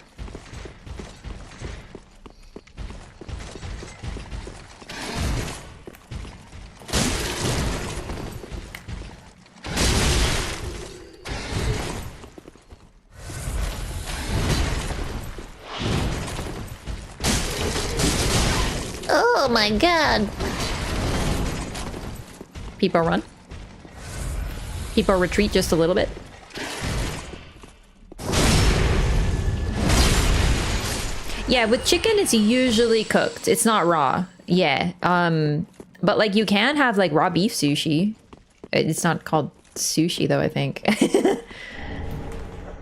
Oh my god. People run. People retreat just a little bit. Yeah, with chicken, it's usually cooked. It's not raw. Yeah. But like you can have like raw beef sushi. It's not called sushi though, I think.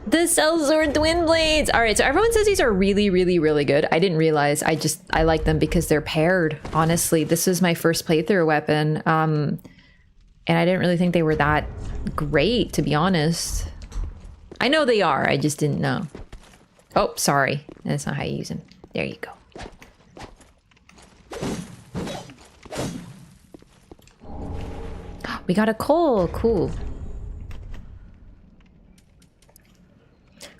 The sellsword twin blades. All right, so everyone says these are really, really, really good. I didn't realize. I like them because they're paired. Honestly, this is my first playthrough weapon, and I didn't really think they were that great, to be honest. I know they are. I just didn't know. Oh, sorry. That's not how you use them. There you go. We got a coal. Cool.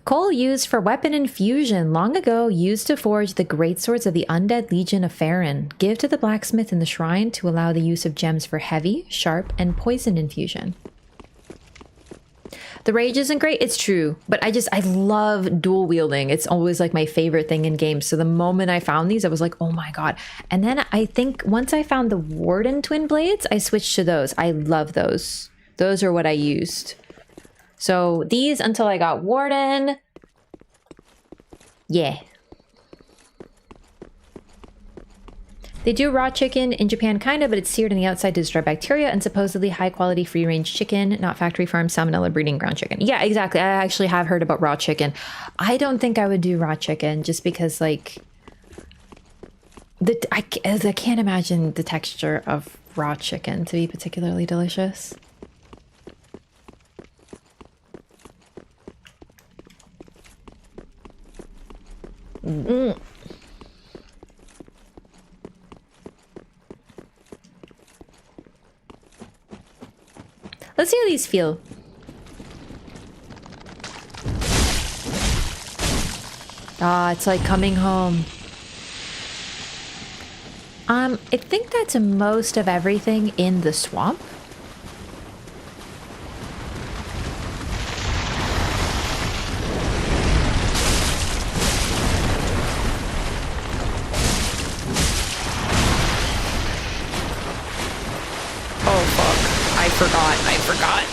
Coal used for weapon infusion, long ago used to forge the greatswords of the Undead Legion of Farron. Give to the blacksmith in the shrine to allow the use of gems for heavy, sharp, and poison infusion. The rage isn't great, it's true, but I love dual wielding. It's always like my favorite thing in games. So the moment I found these, I was like, oh my god. And then I think once I found the Warden twin blades, I switched to those. I love those. Those are what I used. So these until I got Warden. Yeah. They do raw chicken in Japan, kind of, but it's seared on the outside to destroy bacteria, and supposedly high quality free range chicken, not factory farm salmonella breeding ground chicken. Yeah, exactly. I actually have heard about raw chicken. I don't think I would do raw chicken just because like I can't imagine the texture of raw chicken to be particularly delicious. Mm. Let's see how these feel. Ah, it's like coming home. I think that's most of everything in the swamp. I forgot.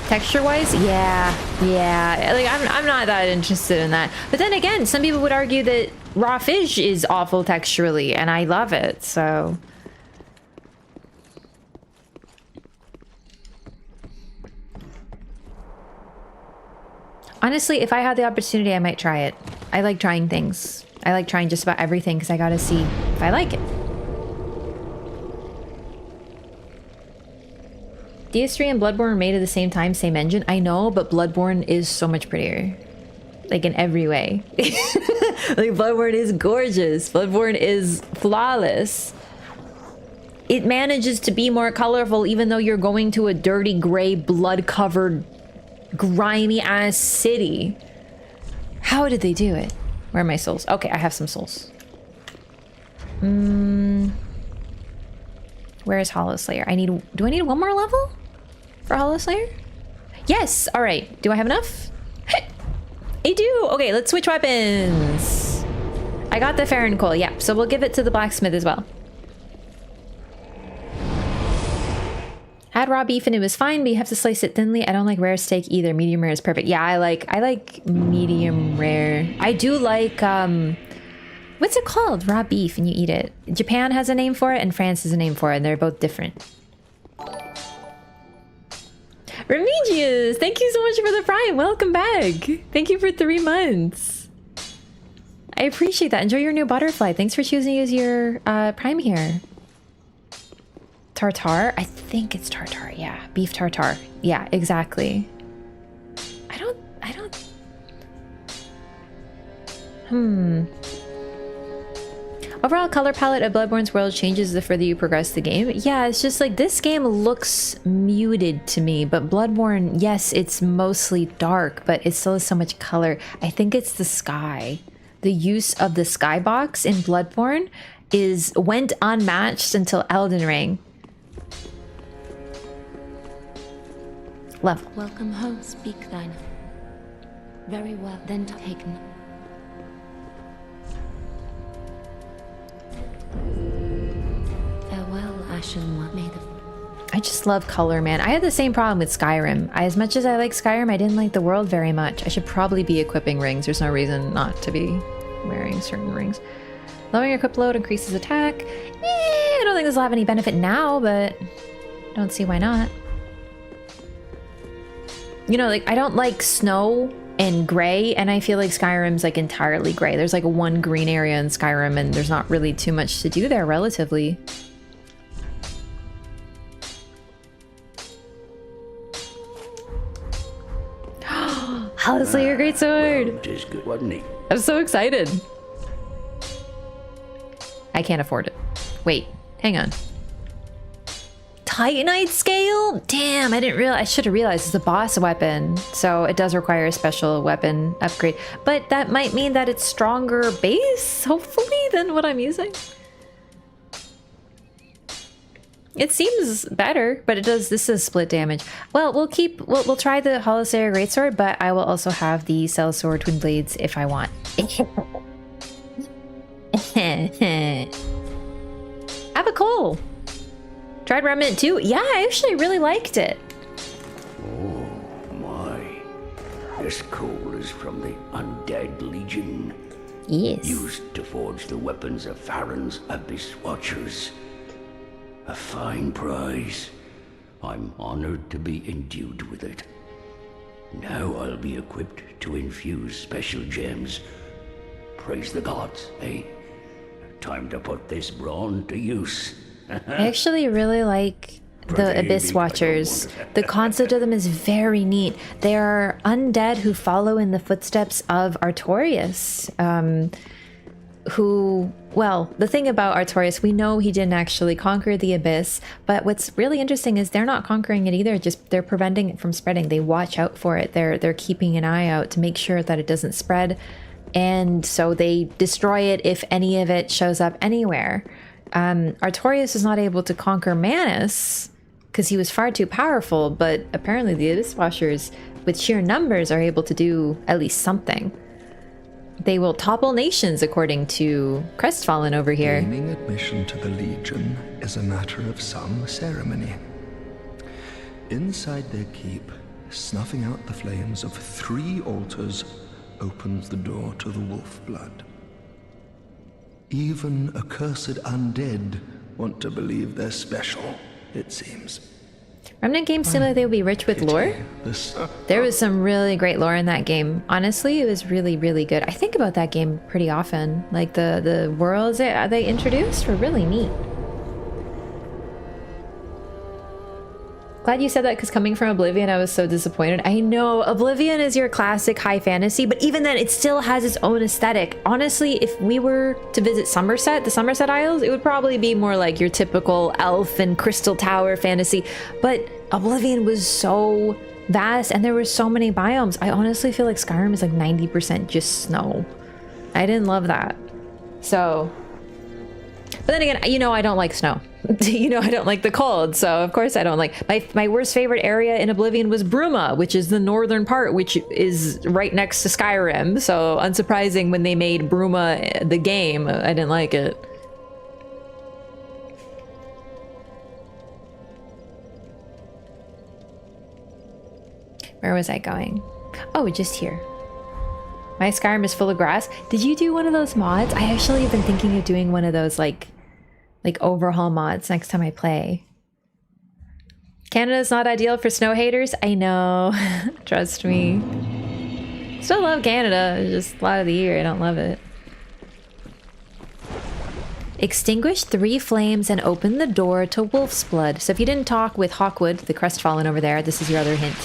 Texture-wise, yeah. Like I'm not that interested in that. But then again, some people would argue that raw fish is awful texturally, and I love it. So Honestly, if I had the opportunity, I might try it. I like trying things. I like trying just about everything because I gotta see if I like it. DS3 and Bloodborne were made at the same time, same engine. I know, but Bloodborne is so much prettier. Like in every way. Like Bloodborne is gorgeous. Bloodborne is flawless. It manages to be more colorful even though you're going to a dirty, gray, blood-covered, grimy-ass city. How did they do it? Where are my souls? Okay, I have some souls. Where is Hollow Slayer? Do I need one more level for Hollow Slayer? Yes! Alright. Do I have enough? I do! Okay, let's switch weapons. I got the Farron coal, yeah. So we'll give it to the blacksmith as well. Had raw beef and it was fine, but you have to slice it thinly. I don't like rare steak either. Medium rare is perfect. Yeah, I like medium rare. I do like what's it called? Raw beef and you eat it. Japan has a name for it and France has a name for it, and they're both different. Remigius, thank you so much for the Prime. Welcome back. Thank you for 3 months. I appreciate that. Enjoy your new butterfly. Thanks for choosing to use your Prime here. Tartare? I think it's tartare, yeah. Beef tartare. Yeah, exactly. I don't... Overall color palette of Bloodborne's world changes the further you progress the game. Yeah, it's just like this game looks muted to me, but Bloodborne, yes, it's mostly dark, but it still has so much color. I think it's the sky. The use of the skybox in Bloodborne went unmatched until Elden Ring. Level. Welcome home, speak thine. Very well, then taken. Farewell, Ashen One. May the... I just love color, man. I had the same problem with Skyrim. As much as I like Skyrim, I didn't like the world very much. I should probably be equipping rings. There's no reason not to be wearing certain rings. Lowering your equip load increases attack. I don't think this will have any benefit now, but don't see why not. You know, like, I don't like snow and gray, and I feel like Skyrim's like entirely gray. There's like one green area in Skyrim, and there's not really too much to do there relatively. Hollow Slayer Greatsword! Well, it is good, wasn't it? I'm so excited. I can't afford it. Wait, hang on. Titanite scale? Damn, I should have realized it's a boss weapon. So it does require a special weapon upgrade. But that might mean that it's stronger base, hopefully, than what I'm using. It seems better, but this is split damage. Well, we'll try the Hollow Slayer Greatsword, but I will also have the Sellsword Twin Blades if I want. Have a coal. Tried Remnant 2? Yeah, I actually really liked it. Oh my. This coal is from the Undead Legion. Yes. Used to forge the weapons of Farron's Abyss Watchers. A fine prize. I'm honored to be endued with it. Now I'll be equipped to infuse special gems. Praise the gods, eh? Time to put this brawn to use. I actually really like the Abyss Watchers. The concept of them is very neat. They are undead who follow in the footsteps of Artorias. Well, the thing about Artorias, we know he didn't actually conquer the Abyss, but what's really interesting is they're not conquering it either, just they're preventing it from spreading. They watch out for it. They're keeping an eye out to make sure that it doesn't spread, and so they destroy it if any of it shows up anywhere. Artorias is not able to conquer Manus because he was far too powerful, but apparently the Abyss Watchers, with sheer numbers, are able to do at least something. They will topple nations, according to Crestfallen over here. Gaining admission to the Legion is a matter of some ceremony. Inside their keep, snuffing out the flames of 3 altars opens the door to the wolf blood. Even accursed undead want to believe they're special, it seems. Remnant games seem like they would be rich with lore. There was some really great lore in that game. Honestly, it was really, really good. I think about that game pretty often. Like the worlds that they introduced were really neat. Glad you said that, because coming from Oblivion, I was so disappointed. I know, Oblivion is your classic high fantasy, but even then, it still has its own aesthetic. Honestly, if we were to visit Somerset, the Somerset Isles, it would probably be more like your typical elf and crystal tower fantasy. But Oblivion was so vast, and there were so many biomes. I honestly feel like Skyrim is like 90% just snow. I didn't love that. So... But then again, you know, I don't like snow. You know, I don't like the cold, so of course I don't like... My worst favorite area in Oblivion was Bruma, which is the northern part, which is right next to Skyrim. So unsurprising when they made Bruma the game, I didn't like it. Where was I going? Oh, just here. My Skyrim is full of grass. Did you do one of those mods? I actually have been thinking of doing one of those like overhaul mods next time I play. Canada's not ideal for snow haters. I know. Trust me. Still love Canada. It's just a lot of the year I don't love it. Extinguish 3 flames and open the door to Wolf's Blood. So if you didn't talk with Hawkwood, the Crestfallen over there, this is your other hint.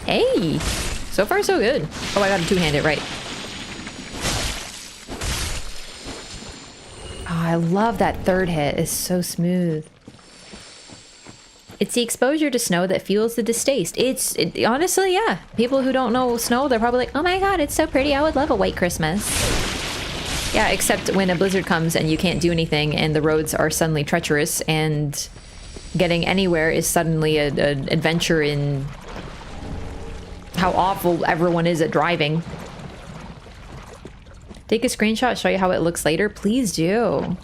Hey! So far so good. Oh, I got a two-handed, right. Oh, I love that third hit. It's so smooth. It's the exposure to snow that fuels the distaste. Honestly, yeah. People who don't know snow, they're probably like, oh my god, it's so pretty. I would love a white Christmas. Yeah, except when a blizzard comes and you can't do anything and the roads are suddenly treacherous and getting anywhere is suddenly an adventure in how awful everyone is at driving. Take a screenshot, show you how it looks later. Please do.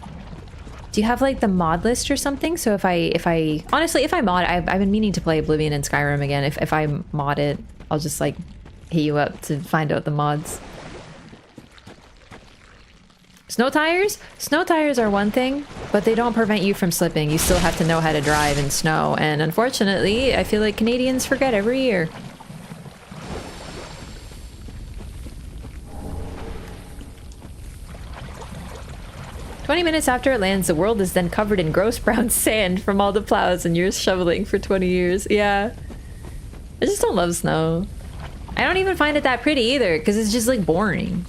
Do you have like the mod list or something? So if I honestly, if I mod, I've been meaning to play Oblivion and Skyrim again. If I mod it, I'll just like hit you up to find out the mods. Snow tires? Snow tires are one thing, but they don't prevent you from slipping. You still have to know how to drive in snow. And unfortunately, I feel like Canadians forget every year. "20 minutes after it lands, the world is then covered in gross brown sand from all the plows and you're shoveling for 20 years. Yeah. I just don't love snow. I don't even find it that pretty either, because it's just like boring.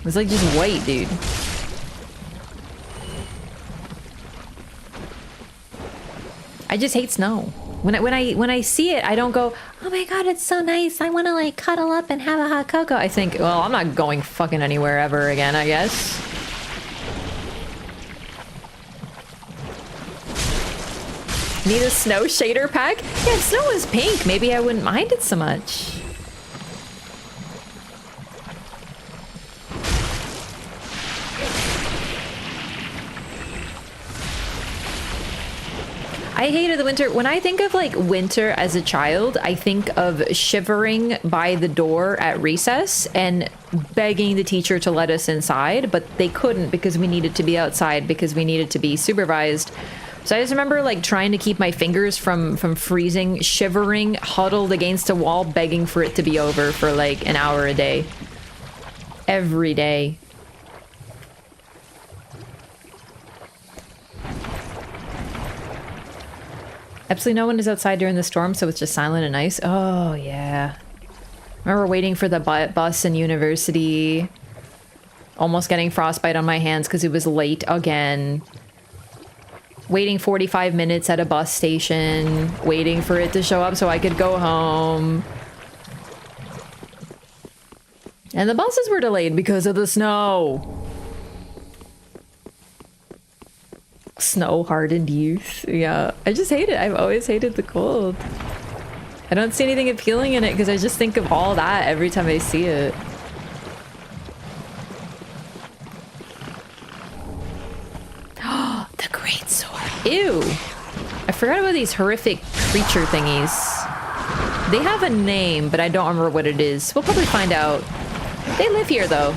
It's like just white, dude. I just hate snow. When I see it, I don't go, oh my god, it's so nice. I want to like cuddle up and have a hot cocoa. I think, well, I'm not going fucking anywhere ever again, I guess. Need a snow shader pack? Yeah, if snow was pink, maybe I wouldn't mind it so much. I hated the winter. When I think of like winter as a child, I think of shivering by the door at recess and begging the teacher to let us inside, but they couldn't because we needed to be outside because we needed to be supervised. So I just remember like trying to keep my fingers from freezing, shivering, huddled against a wall, begging for it to be over for like an hour a day. Every day. Absolutely no one is outside during the storm, so it's just silent and nice. Oh, yeah. I remember waiting for the bus in university. Almost getting frostbite on my hands because it was late again. Waiting 45 minutes at a bus station. Waiting for it to show up so I could go home. And the buses were delayed because of the snow. Snow-hardened youth. Yeah, I just hate it. I've always hated the cold. I don't see anything appealing in it because I just think of all that every time I see it. The great sword. Ew. I forgot about these horrific creature thingies. They have a name, but I don't remember what it is. We'll probably find out. They live here, though.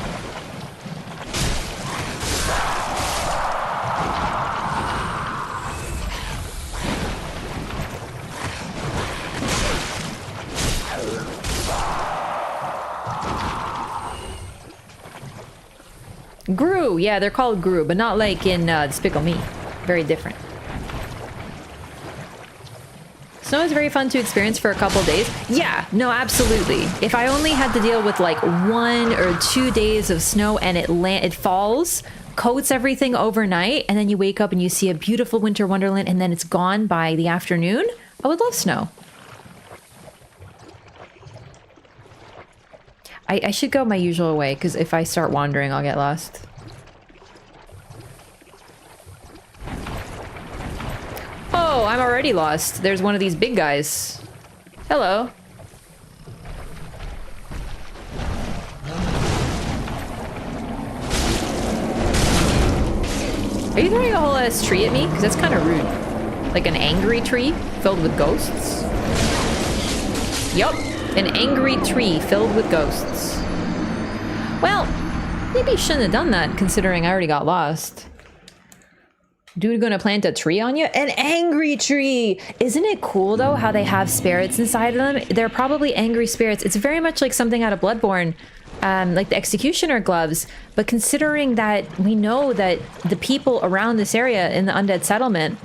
Gru, yeah, they're called Gru, but not like in Despicable Me. Very different. Snow is very fun to experience for a couple days. Yeah, no, absolutely. If I only had to deal with like 1 or 2 days of snow and it falls, coats everything overnight, and then you wake up and you see a beautiful winter wonderland and then it's gone by the afternoon, I would love snow. I should go my usual way, because if I start wandering, I'll get lost. Oh, I'm already lost. There's one of these big guys. Hello. Are you throwing a whole ass tree at me? Because that's kind of rude. Like an angry tree filled with ghosts? Yup. An angry tree filled with ghosts. Well, maybe you shouldn't have done that, considering I already got lost. Dude gonna plant a tree on you? An angry tree! Isn't it cool, though, how they have spirits inside of them? They're probably angry spirits. It's very much like something out of Bloodborne, like the Executioner gloves. But considering that we know that the people around this area in the Undead settlement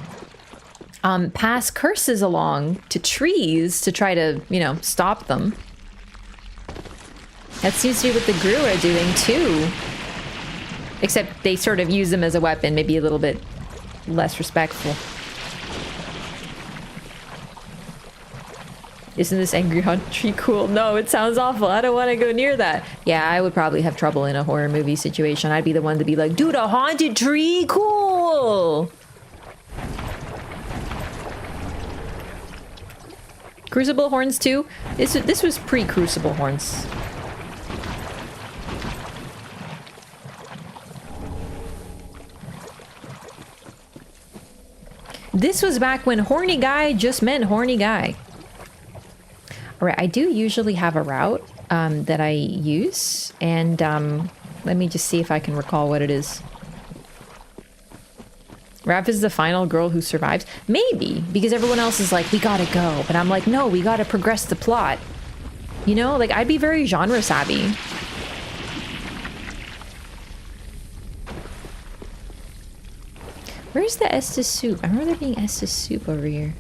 pass curses along to trees to try to, you know, stop them. That seems to be what the Gru are doing, too. Except they sort of use them as a weapon, maybe a little bit less respectful. Isn't this angry hunt tree cool? No, it sounds awful. I don't want to go near that. Yeah, I would probably have trouble in a horror movie situation. I'd be the one to be like, dude, a haunted tree? Cool! Crucible horns too? This was pre-Crucible horns. This was back when horny guy just meant horny guy. Alright, I do usually have a route that I use, and let me just see if I can recall what it is. Raph is the final girl who survives? Maybe, because everyone else is like, we gotta go. But I'm like, no, we gotta progress the plot. You know, like, I'd be very genre savvy. Where's the Estus soup? I remember there being Estus soup over here.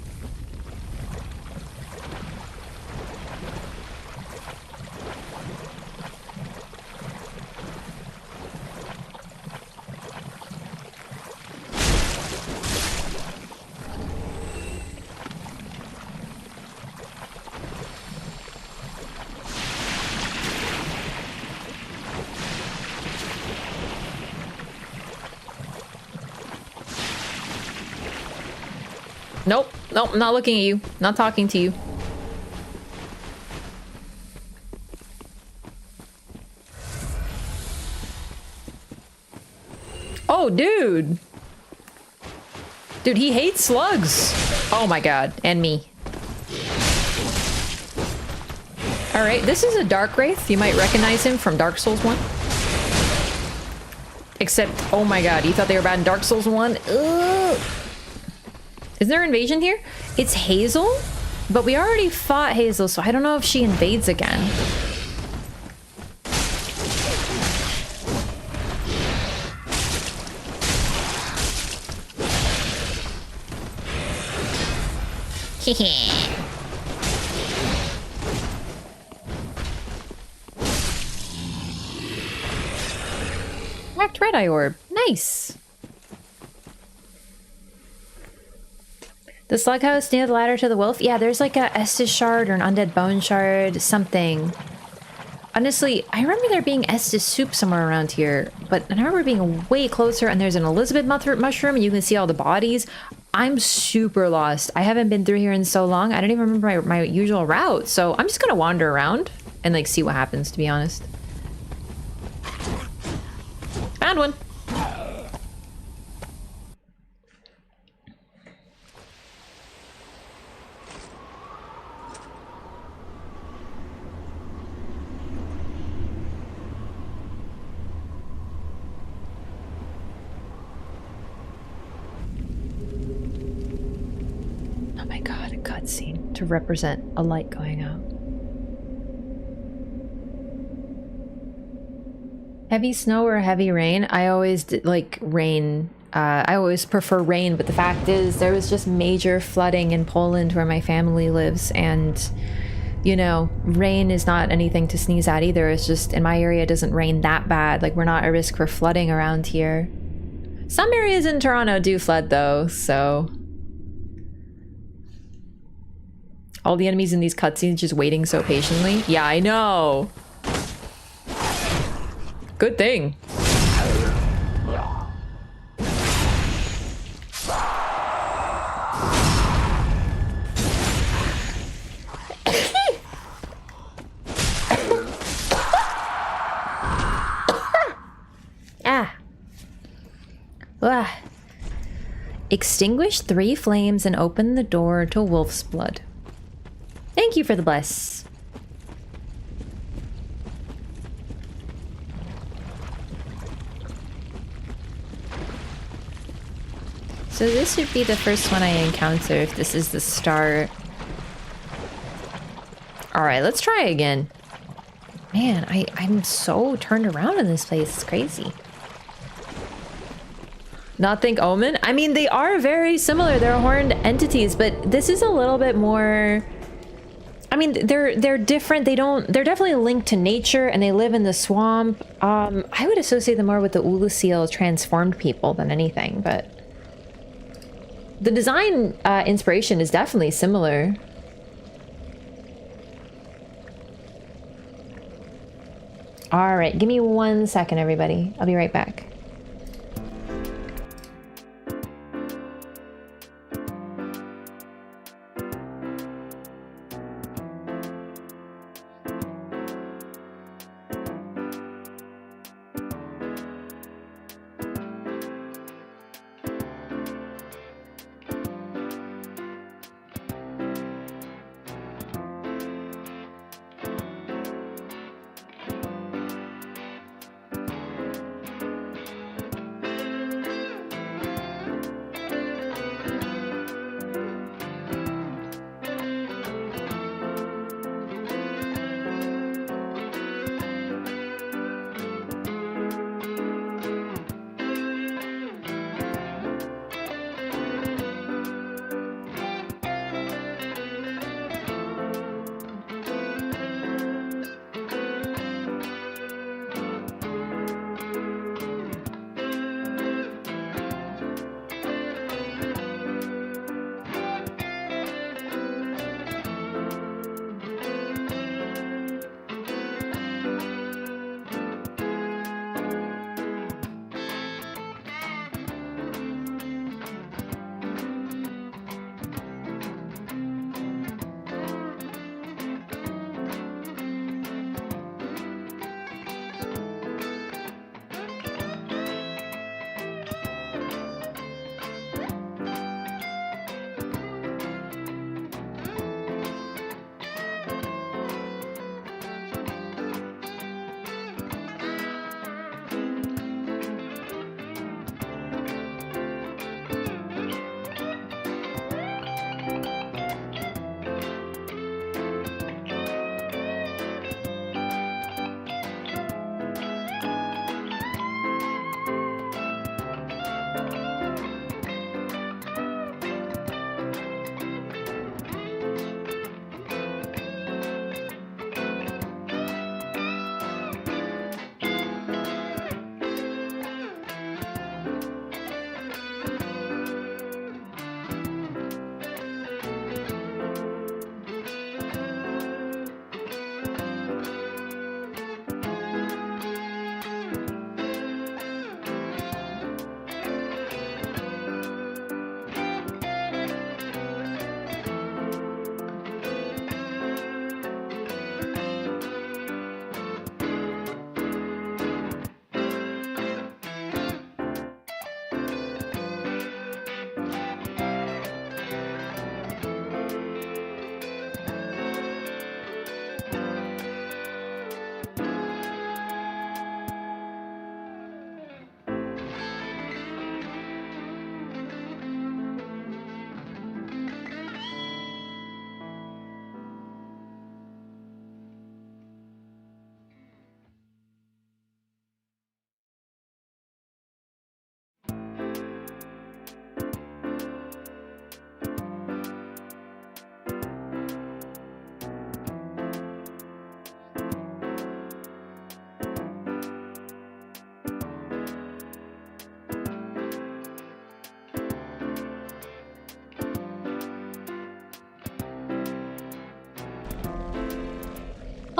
Nope, nope, not looking at you. Not talking to you. Oh, dude. Dude, he hates slugs. Oh my god, and me. Alright, this is a Dark Wraith. You might recognize him from Dark Souls 1. Except, oh my god, you thought they were bad in Dark Souls 1? Ugh. Is there invasion here? It's Heysel, but we already fought Heysel, so I don't know if she invades again. Marked red eye orb. Nice. The slug house near the ladder to the wolf? Yeah, there's like a Estus shard or an undead bone shard, something. Honestly, I remember there being Estus soup somewhere around here, but I remember being way closer and there's an Elizabeth mushroom and you can see all the bodies. I'm super lost. I haven't been through here in so long. I don't even remember my usual route, so I'm just gonna wander around and like see what happens, to be honest. Found one. Cutscene to represent a light going out. Heavy snow or heavy rain? I always did, like rain. I always prefer rain, but the fact is there was just major flooding in Poland where my family lives, and you know, rain is not anything to sneeze at either. It's just in my area it doesn't rain that bad. Like, we're not at risk for flooding around here. Some areas in Toronto do flood though, so all the enemies in these cutscenes just waiting so patiently. Yeah, I know. Good thing. Extinguish 3 flames and open the door to wolf's blood. Thank you for the bless. So this should be the first one I encounter if this is the start. Alright, let's try again. Man, I'm so turned around in this place. It's crazy. Not think Omen? I mean, they are very similar. They're horned entities, but this is a little bit more... I mean, they're different. They're definitely linked to nature, and they live in the swamp. I would associate them more with the Ulusil transformed people than anything, but... the design inspiration is definitely similar. Alright, give me 1 second, everybody. I'll be right back.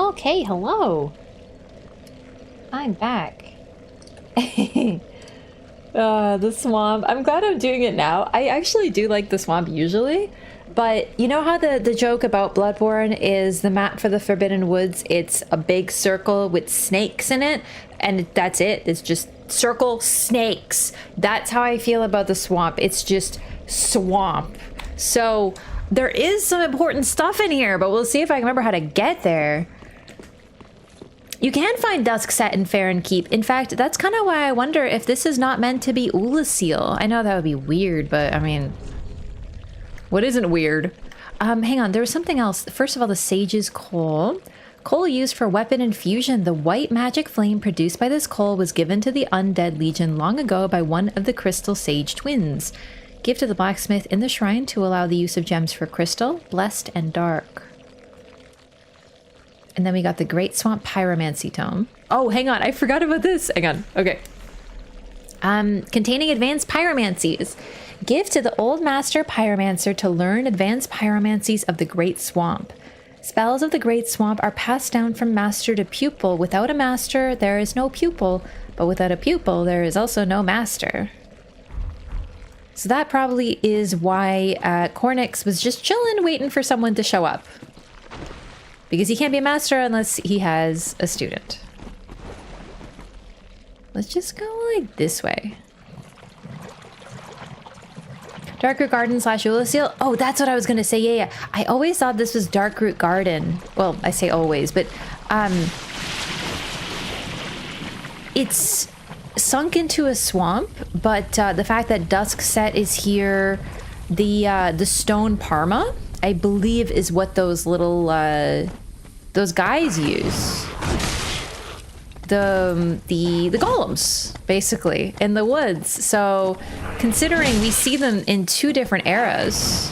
Okay, hello. I'm back. The swamp. I'm glad I'm doing it now. I actually do like the swamp usually, but you know how the joke about Bloodborne is the map for the Forbidden Woods, it's a big circle with snakes in it, and that's it. It's just circle snakes. That's how I feel about the swamp. It's just swamp. So there is some important stuff in here, but we'll see if I can remember how to get there. You can find Dusk Set in Farron Keep. In fact, that's kind of why I wonder if this is not meant to be Ulasil. I know that would be weird, but I mean, what isn't weird? Hang on, there was something else. First of all, the Sage's Coal. Coal used for weapon infusion. The white magic flame produced by this coal was given to the Undead Legion long ago by one of the Crystal Sage twins. Give to the blacksmith in the shrine to allow the use of gems for crystal, blessed, and dark. And then we got the Great Swamp Pyromancy Tome. Oh, hang on. I forgot about this. Hang on. Okay. Containing advanced pyromancies. Give to the Old Master Pyromancer to learn advanced pyromancies of the Great Swamp. Spells of the Great Swamp are passed down from master to pupil. Without a master, there is no pupil. But without a pupil, there is also no master. So that probably is why Cornix was just chilling, waiting for someone to show up. Because he can't be a master unless he has a student. Let's just go like this way. Darkroot Garden / Ulasil. Oh, that's what I was gonna say. Yeah. I always thought this was Darkroot Garden. Well, I say always, but it's sunk into a swamp. But the fact that Dusk Set is here, the stone parma, I believe, is what those little those guys use. The golems, basically, in the woods. So considering we see them in 2 different eras,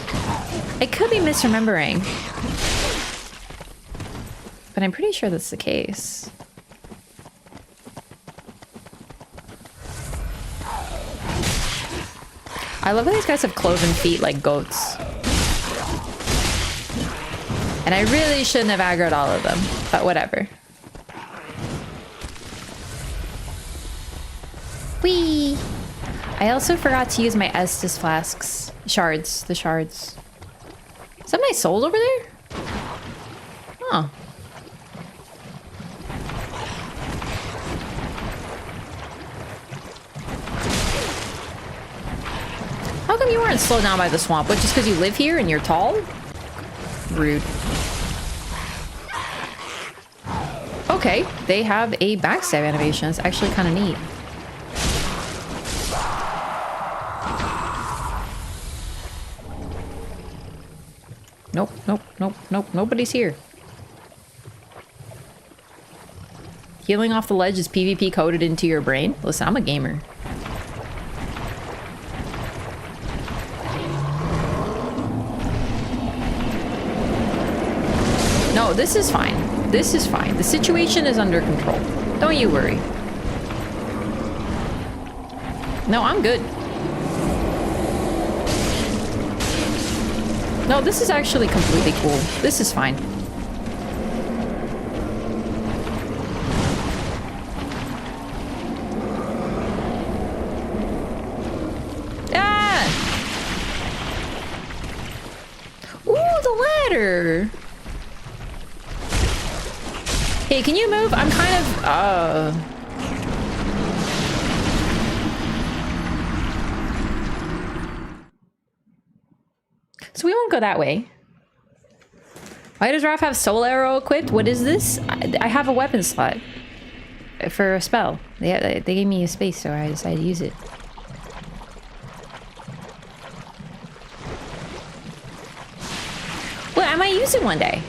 I could be misremembering, but I'm pretty sure that's the case. I love how these guys have cloven feet like goats. And I really shouldn't have aggroed all of them, but whatever. Whee! I also forgot to use my Estus flasks. Shards, the shards. Is that my souls over there? Oh. How come you weren't slowed down by the swamp? What, just because you live here and you're tall? Rude. Okay, they have a backstab animation. It's actually kind of neat. Nope, nope, nope, nope. Nobody's here. Healing off the ledge is PvP coded into your brain? Listen, I'm a gamer. No, this is fine. This is fine. The situation is under control. Don't you worry. No, I'm good. No, this is actually completely cool. This is fine. Ah! Ooh, the ladder! Hey, can you move? I'm kind of, So we won't go that way. Why does Raph have Soul Arrow equipped? What is this? I have a weapon slot for a spell. They gave me a space, so I decided to use it. Well, I might use it one day.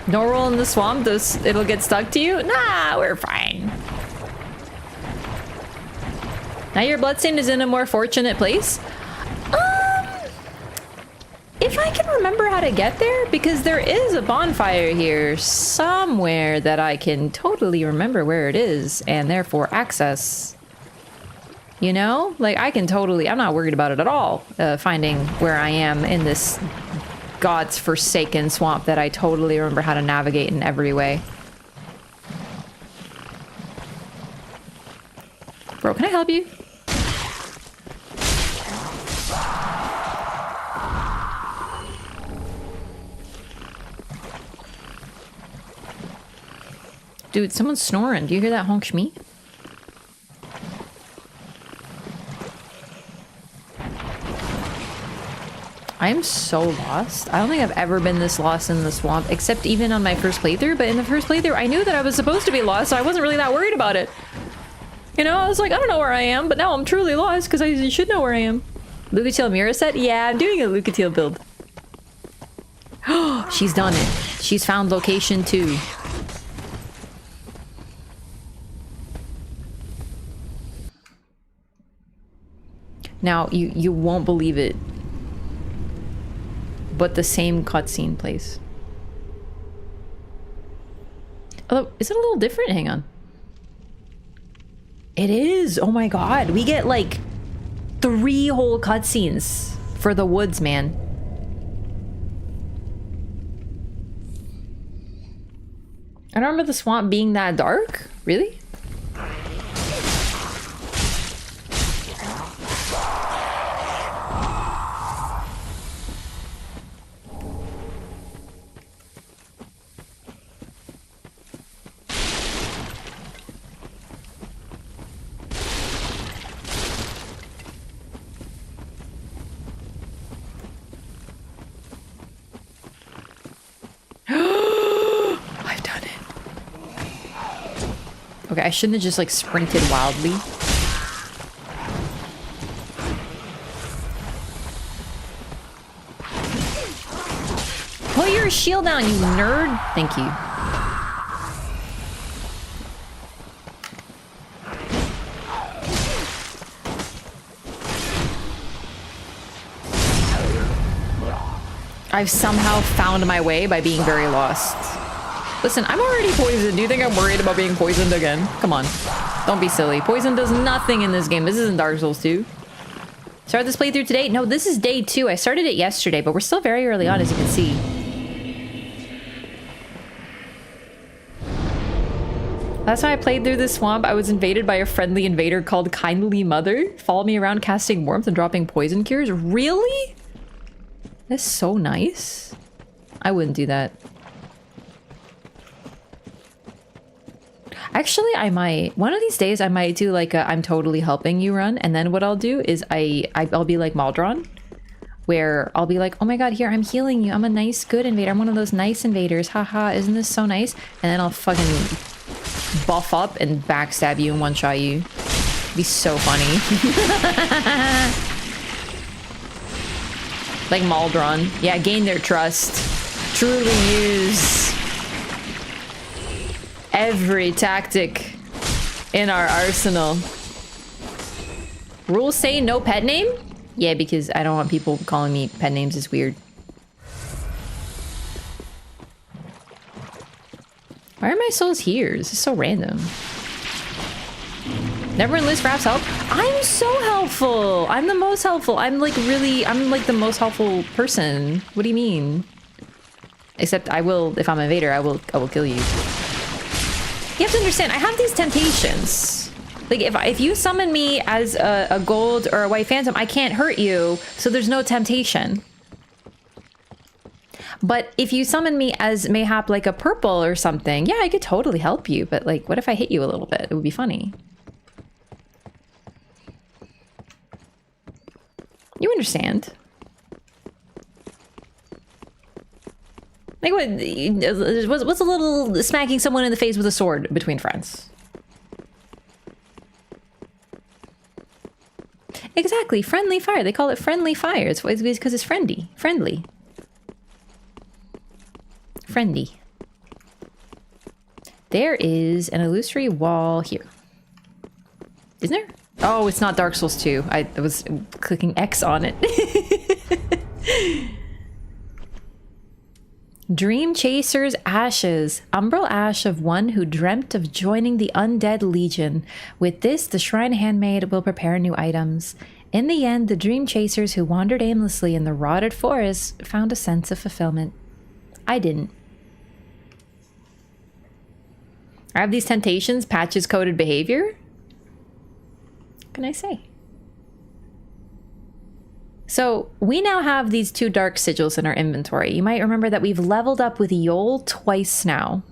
No roll in the swamp, it'll get stuck to you? Nah, we're fine. Now your bloodstain is in a more fortunate place. If I can remember how to get there, because there is a bonfire here somewhere that I can totally remember where it is and therefore access. You know? Like, I can totally, I'm not worried about it at all, finding where I am in this God's forsaken swamp that I totally remember how to navigate in every way. Bro, can I help you? Dude, someone's snoring. Do you hear that honk shmee? I am so lost. I don't think I've ever been this lost in the swamp, except even on my first playthrough. But in the first playthrough, I knew that I was supposed to be lost, so I wasn't really that worried about it. You know, I was like, I don't know where I am, but now I'm truly lost because I should know where I am. Lucatiel Mira set? Yeah, I'm doing a Lucatiel build. She's done it. She's found location 2. Now, you won't believe it, but the same cutscene plays. Although, is it a little different? Hang on. It is! Oh my god, we get like 3 whole cutscenes for the woods, man. I don't remember the swamp being that dark. Really? Okay, I shouldn't have just like sprinted wildly. Put your shield down, you nerd. Thank you. I've somehow found my way by being very lost. Listen, I'm already poisoned. Do you think I'm worried about being poisoned again? Come on. Don't be silly. Poison does nothing in this game. This isn't Dark Souls 2. Started this playthrough today? No, this is day 2. I started it yesterday, but we're still very early on, as you can see. Last time I played through this swamp, I was invaded by a friendly invader called Kindly Mother. Followed me around casting warmth and dropping poison cures. Really? That's so nice. I wouldn't do that. Actually, I might. One of these days, I might do like a I'm totally helping you run. And then what I'll do is I'll be like Maldron, where I'll be like, oh my god, here, I'm healing you. I'm a nice, good invader. I'm one of those nice invaders. Haha, isn't this so nice? And then I'll fucking buff up and backstab you and one-shot you. It'd be so funny. Like Maldron. Yeah, gain their trust. Truly use every tactic in our arsenal. Rules say no pet name? Yeah, because I don't want people calling me pet names. It's weird. Why are my souls here? This is so random. Never enlist Raph's help? I'm so helpful! I'm the most helpful. I'm like the most helpful person. What do you mean? Except I will, if I'm an invader, I will kill you. You have to understand, I have these temptations. Like, if you summon me as a gold or a white phantom, I can't hurt you, so there's no temptation. But if you summon me as mayhap like a purple or something, yeah, I could totally help you, but like, what if I hit you a little bit? It would be funny. You understand. Like what's a little smacking someone in the face with a sword between friends? Exactly, friendly fire. They call it friendly fire. It's because it's friendly. Friendly. There is an illusory wall here. Isn't there? Oh, it's not Dark Souls 2. I was clicking X on it. Dream Chaser's Ashes. Umbral ash of one who dreamt of joining the Undead Legion. With this, the Shrine Handmaid will prepare new items. In the end, the dream chasers who wandered aimlessly in the rotted forest found a sense of fulfillment. I didn't. I have these temptations, patches coded behavior? What can I say? So we now have these 2 dark sigils in our inventory. You might remember that we've leveled up with Yol twice now.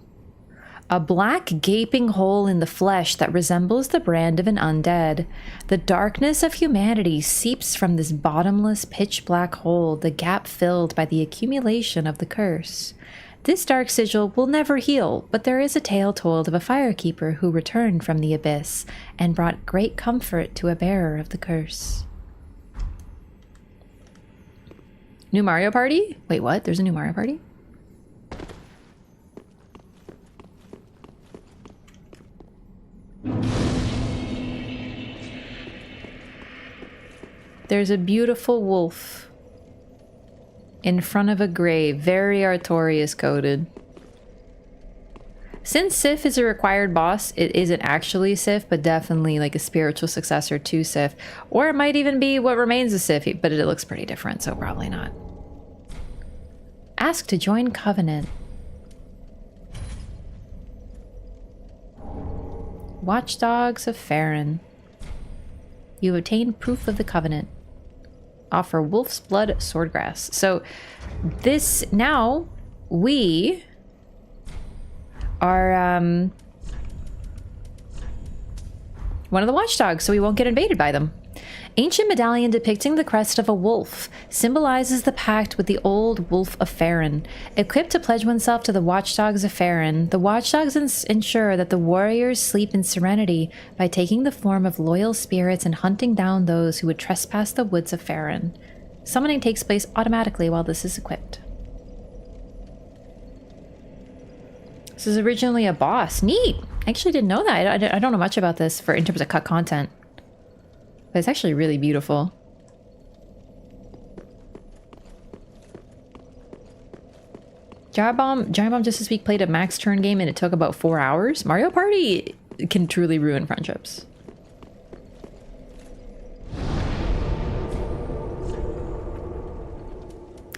A black gaping hole in the flesh that resembles the brand of an undead. The darkness of humanity seeps from this bottomless pitch black hole, the gap filled by the accumulation of the curse. This dark sigil will never heal, but there is a tale told of a firekeeper who returned from the abyss and brought great comfort to a bearer of the curse. New Mario Party? Wait, what? There's a new Mario Party? There's a beautiful wolf in front of a grave, very Artorias coded. Since Sif is a required boss, it isn't actually Sif, but definitely like a spiritual successor to Sif. Or it might even be what remains of Sif, but it looks pretty different, so probably not. Ask to join Covenant. Watchdogs of Farron. You obtain proof of the Covenant. Offer wolf's blood swordgrass. So this now we are one of the watchdogs, so we won't get invaded by them. Ancient medallion depicting the crest of a wolf symbolizes the pact with the old wolf of Farron. Equipped to pledge oneself to the watchdogs of Farron, the watchdogs ensure that the warriors sleep in serenity by taking the form of loyal spirits and hunting down those who would trespass the woods of Farron. Summoning takes place automatically while this is equipped. This is originally a boss. Neat! I actually didn't know that. I don't know much about this in terms of cut content. But it's actually really beautiful. Giant Bomb just this week played a max turn game and it took about 4 hours. Mario Party can truly ruin friendships.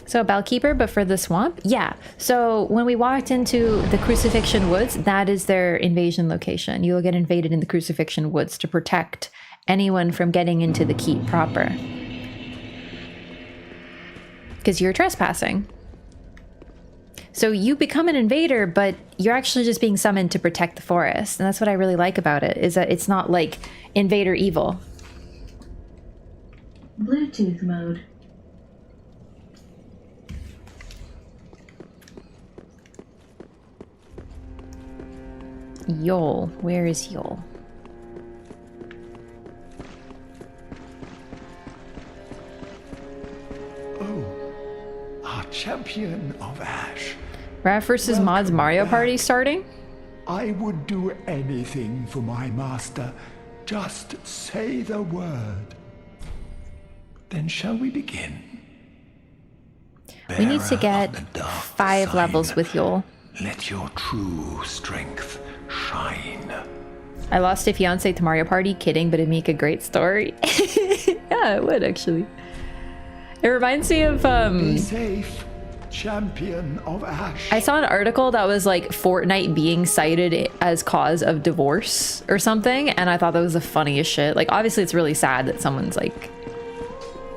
So Bellkeeper, but for the swamp? Yeah. So when we walked into the Crucifixion Woods, that is their invasion location. You will get invaded in the Crucifixion Woods to protect anyone from getting into the keep proper. Because you're trespassing. So you become an invader, but you're actually just being summoned to protect the forest. And that's what I really like about it, is that it's not like invader evil. Bluetooth mode. Yol. Where is Yol? Our champion of Ash. Raph versus Mods Mario Party starting? I would do anything for my master. Just say the word. Then shall we begin? We need to get 5 levels with Yol. Let your true strength shine. I lost a fiance to Mario Party. Kidding, but it'd make a great story. Yeah, it would actually. It reminds me of Be safe, champion of Ash. I saw an article that was like Fortnite being cited as cause of divorce or something, and I thought that was the funniest shit. Like, obviously it's really sad that someone's like,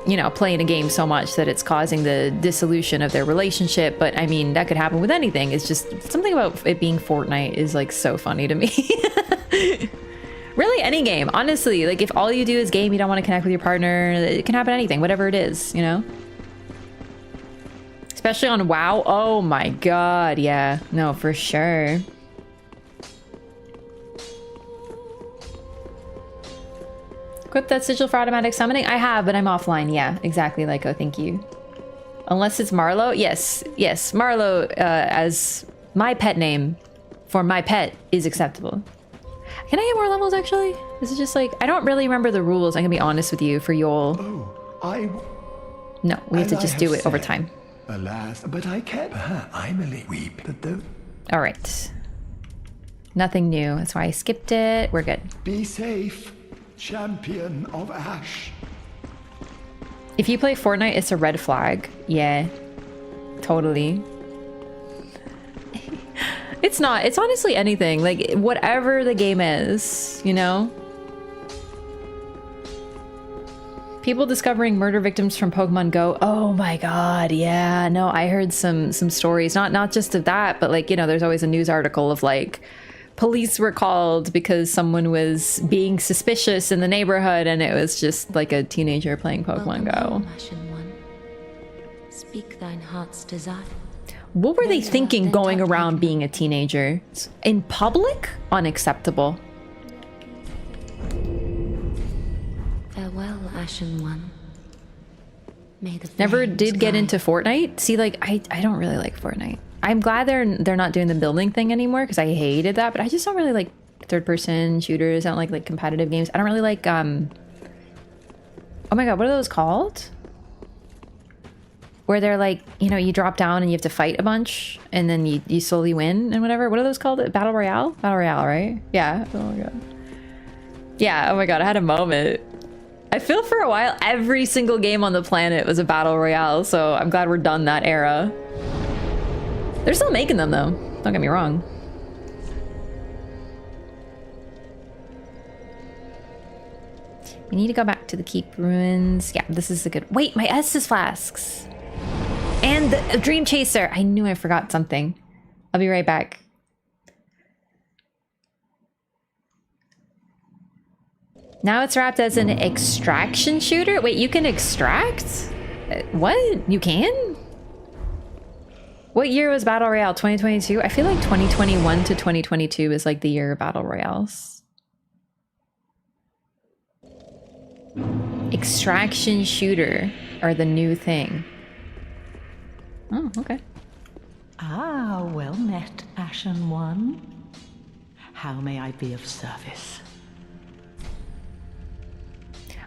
you know, playing a game so much that it's causing the dissolution of their relationship, but I mean, that could happen with anything. It's just something about it being Fortnite is like so funny to me. Really, any game, honestly. Like, if all you do is game, you don't want to connect with your partner, it can happen anything, whatever it is, you know? Especially on WoW. Oh my god, yeah. No, for sure. Equip that sigil for automatic summoning? I have, but I'm offline. Yeah, exactly, Lyco, thank you. Unless it's Marlo? Yes, yes. Marlo, as my pet name for my pet is acceptable. Can I get more levels, actually? This is just like, I don't really remember the rules, I'm gonna be honest with you, for Yol. No, we have to just do it over time. Alas, but I can't. I'm a weep, but though. All right. Nothing new, that's why I skipped it. We're good. Be safe, champion of Ash. If you play Fortnite, it's a red flag. Yeah. Totally. It's not. It's honestly anything. Like, whatever the game is, you know? People discovering murder victims from Pokemon Go. Oh my god, yeah. No, I heard some stories. Not just of that, but like, you know, there's always a news article of like, police were called because someone was being suspicious in the neighborhood, and it was just like a teenager playing Pokemon Go. Speak thine heart's desire. What were they thinking going around being a teenager? In public? Unacceptable. Farewell, Ashen One. May the Never flames did get guide. into Fortnite. See, like, I don't really like Fortnite. I'm glad they're not doing the building thing anymore, because I hated that, but I just don't really like third-person shooters. I don't like competitive games. I don't really like, oh my god, what are those called? Where they're like, you know, you drop down and you have to fight a bunch, and then you slowly win and whatever. What are those called? Battle Royale? Battle Royale, right? Yeah. Oh my god. Yeah, oh my god, I had a moment. I feel for a while every single game on the planet was a Battle Royale, so I'm glad we're done that era. They're still making them though, don't get me wrong. We need to go back to the Keep Ruins. Yeah, this is a good... Wait, my Estus flasks! And the Dream Chaser! I knew I forgot something. I'll be right back. Now it's wrapped as an extraction shooter? Wait, you can extract? What? You can? What year was Battle Royale? 2022? I feel like 2021 to 2022 is like the year of Battle Royales. Extraction shooter are the new thing. Oh, okay. Ah, well met, Ashen One. How may I be of service?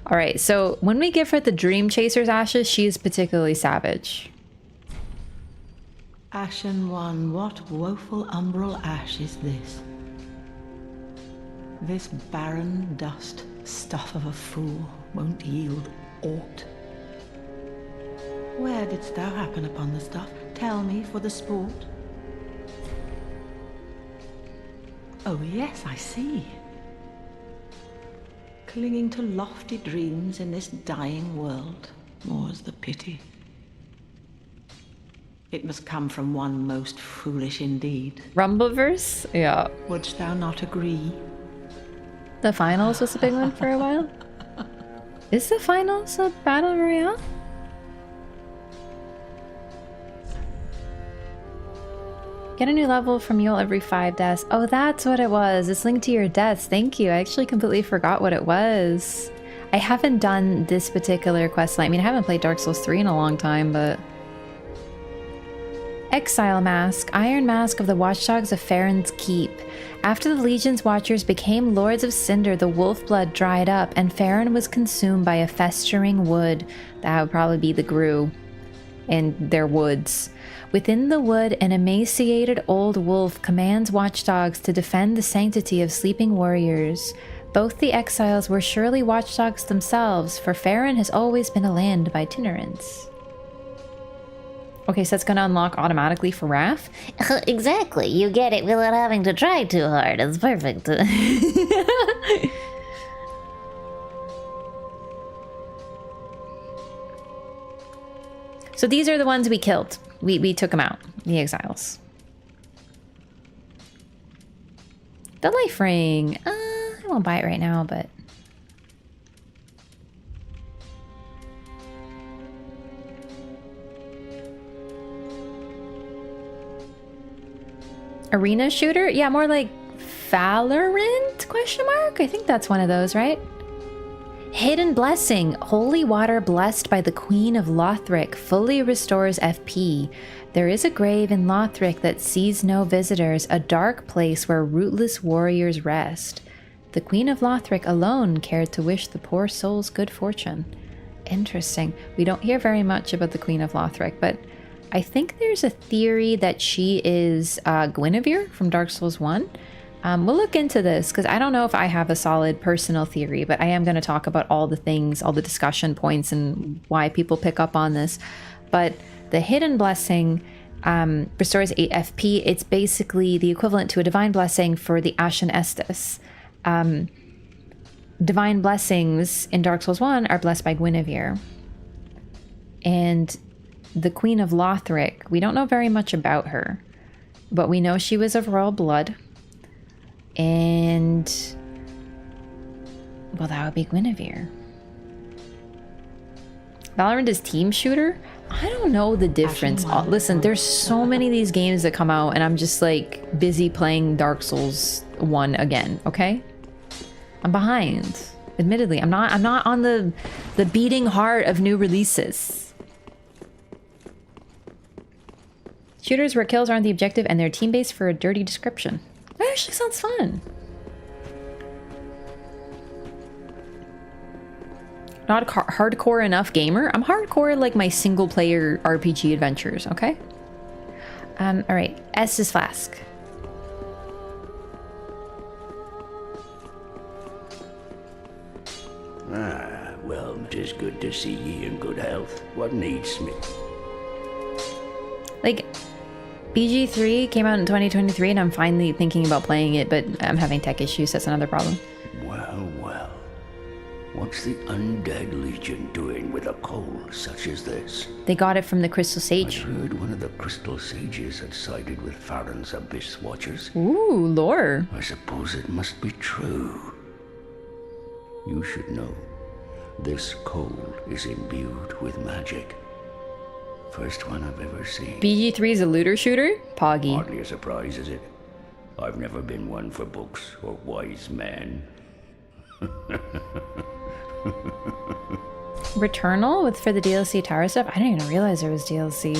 All right, so when we give her the Dream Chaser's ashes, she is particularly savage. Ashen One, what woeful umbral ash is this? This barren dust, stuff of a fool, won't yield aught. Where didst thou happen upon the stuff? Tell me for the sport. Oh yes, I see. Clinging to lofty dreams in this dying world, more's the pity. It must come from one most foolish indeed. Rumbleverse? Yeah. Wouldst thou not agree? The finals was a big one for a while. Is the finals a Battle Royale? Get a new level from Yule every 5 deaths. Oh, that's what it was. It's linked to your deaths. Thank you. I actually completely forgot what it was. I haven't done this particular questline. I mean, I haven't played Dark Souls 3 in a long time, but... Exile Mask. Iron Mask of the Watchdogs of Farron's Keep. After the Legion's Watchers became Lords of Cinder, the wolf blood dried up, and Farron was consumed by a festering wood. That would probably be the Gru and their woods. Within the wood, an emaciated old wolf commands watchdogs to defend the sanctity of sleeping warriors. Both the exiles were surely watchdogs themselves, for Farron has always been a land of itinerants. Okay, so that's gonna unlock automatically for Raph? Exactly, you get it without having to try too hard. It's perfect. So these are the ones we killed. We took them out, the exiles. The life ring. I won't buy it right now, but... Arena shooter? Yeah, more like Valorant? Question mark? I think that's one of those, right? Hidden Blessing. Holy water blessed by the Queen of Lothric fully restores FP. There is a grave in Lothric that sees no visitors, a dark place where rootless warriors rest. The Queen of Lothric alone cared to wish the poor souls good fortune. Interesting. We don't hear very much about the Queen of Lothric, but I think there's a theory that she is Guinevere from Dark Souls 1. We'll look into this because I don't know if I have a solid personal theory, but I am going to talk about all the things, all the discussion points and why people pick up on this. But the Hidden Blessing restores 8 FP. It's basically the equivalent to a Divine Blessing for the Ashen Estus. Divine Blessings in Dark Souls 1 are blessed by Guinevere. And the Queen of Lothric, we don't know very much about her, but we know she was of royal blood. And, well, that would be Guinevere. Valorant is team shooter? I don't know the difference. Listen, there's so many of these games that come out and I'm just like busy playing Dark Souls 1 again, okay? I'm behind. Admittedly, I'm not on the beating heart of new releases. Shooters where kills aren't the objective and they're team-based for a dirty description. That actually sounds fun. Not hardcore enough gamer. I'm hardcore like my single player RPG adventures, okay? Alright, Estus Flask. Ah, well, 'tis good to see ye in good health. What needs me? Like, BG3 came out in 2023 and I'm finally thinking about playing it, but I'm having tech issues, that's another problem. Well, well. What's the Undead Legion doing with a coal such as this? They got it from the Crystal Sage. I heard one of the Crystal Sages had sided with Farron's Abyss Watchers. Ooh, lore. I suppose it must be true. You should know, this coal is imbued with magic. First one I've ever seen. BG3 is a looter shooter? Poggy. Hardly a surprise, is it? I've never been one for books or wise men. Returnal for the DLC tower stuff? I didn't even realize there was DLC.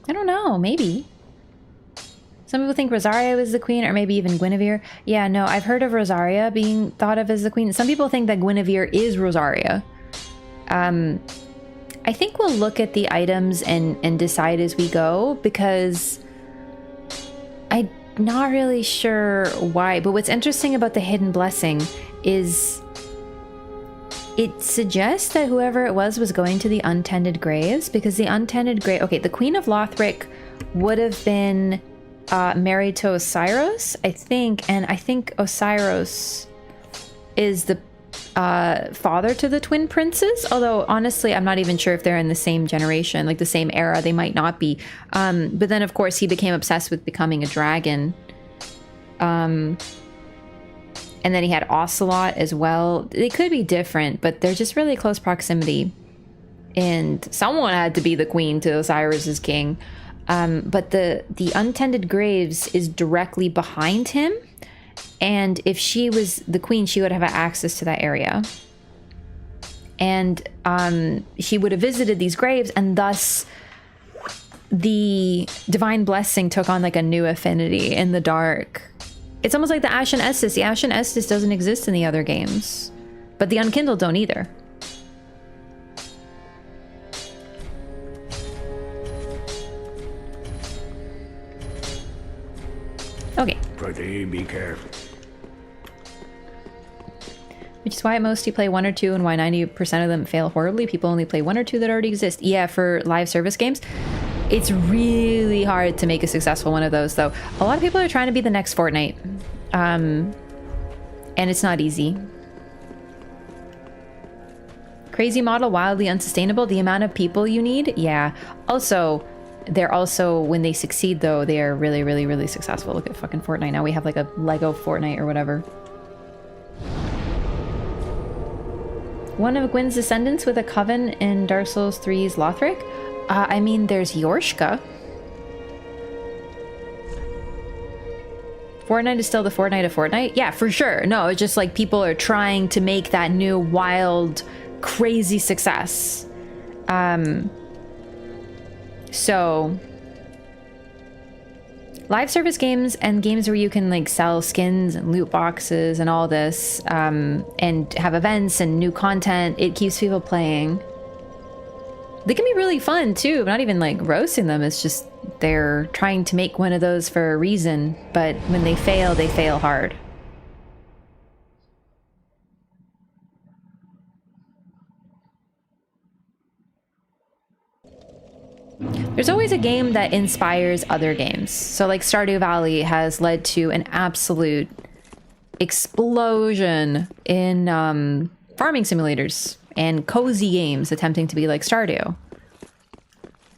I don't know, maybe. Some people think Rosaria is the queen, or maybe even Guinevere. Yeah, no, I've heard of Rosaria being thought of as the queen. Some people think that Guinevere is Rosaria. I think we'll look at the items and decide as we go, because I'm not really sure why. But what's interesting about the Hidden Blessing is it suggests that whoever it was going to the untended graves, because the untended grave... Okay, the Queen of Lothric would have been married to Osiris, I think, and I think Osiris is the father to the twin princes, although honestly I'm not even sure if they're in the same generation, like the same era. They might not be, but then of course he became obsessed with becoming a dragon, and then he had Ocelot as well. They could be different, but they're just really close proximity, and someone had to be the queen to Osiris's king. But the untended graves is directly behind him. And if she was the queen, she would have access to that area. And she would have visited these graves, and thus the Divine Blessing took on like a new affinity in the dark. It's almost like the Ashen Estus. The Ashen Estus doesn't exist in the other games, but the Unkindled don't either. Okay. Prithee, be careful. Which is why most you play 1 or 2 and why 90% of them fail horribly. People only play 1 or 2 that already exist. Yeah, for live service games, it's really hard to make a successful one of those, though. A lot of people are trying to be the next Fortnite. And it's not easy. Crazy model, wildly unsustainable. The amount of people you need, yeah. Also, they're also, when they succeed, though, they are really, really, really successful. Look at fucking Fortnite. Now we have like a Lego Fortnite or whatever. One of Gwyn's descendants with a coven in Dark Souls 3's Lothric? I mean, there's Yorshka. Fortnite is still the Fortnite of Fortnite? Yeah, for sure. No, it's just like people are trying to make that new, wild, crazy success. So... live service games and games where you can like sell skins and loot boxes and all this, and have events and new content, it keeps people playing. They can be really fun too. I'm not even like roasting them, it's just They're trying to make one of those for a reason, but when they fail hard. There's always a game that inspires other games. So like Stardew Valley has led to an absolute explosion in farming simulators and cozy games attempting to be like Stardew.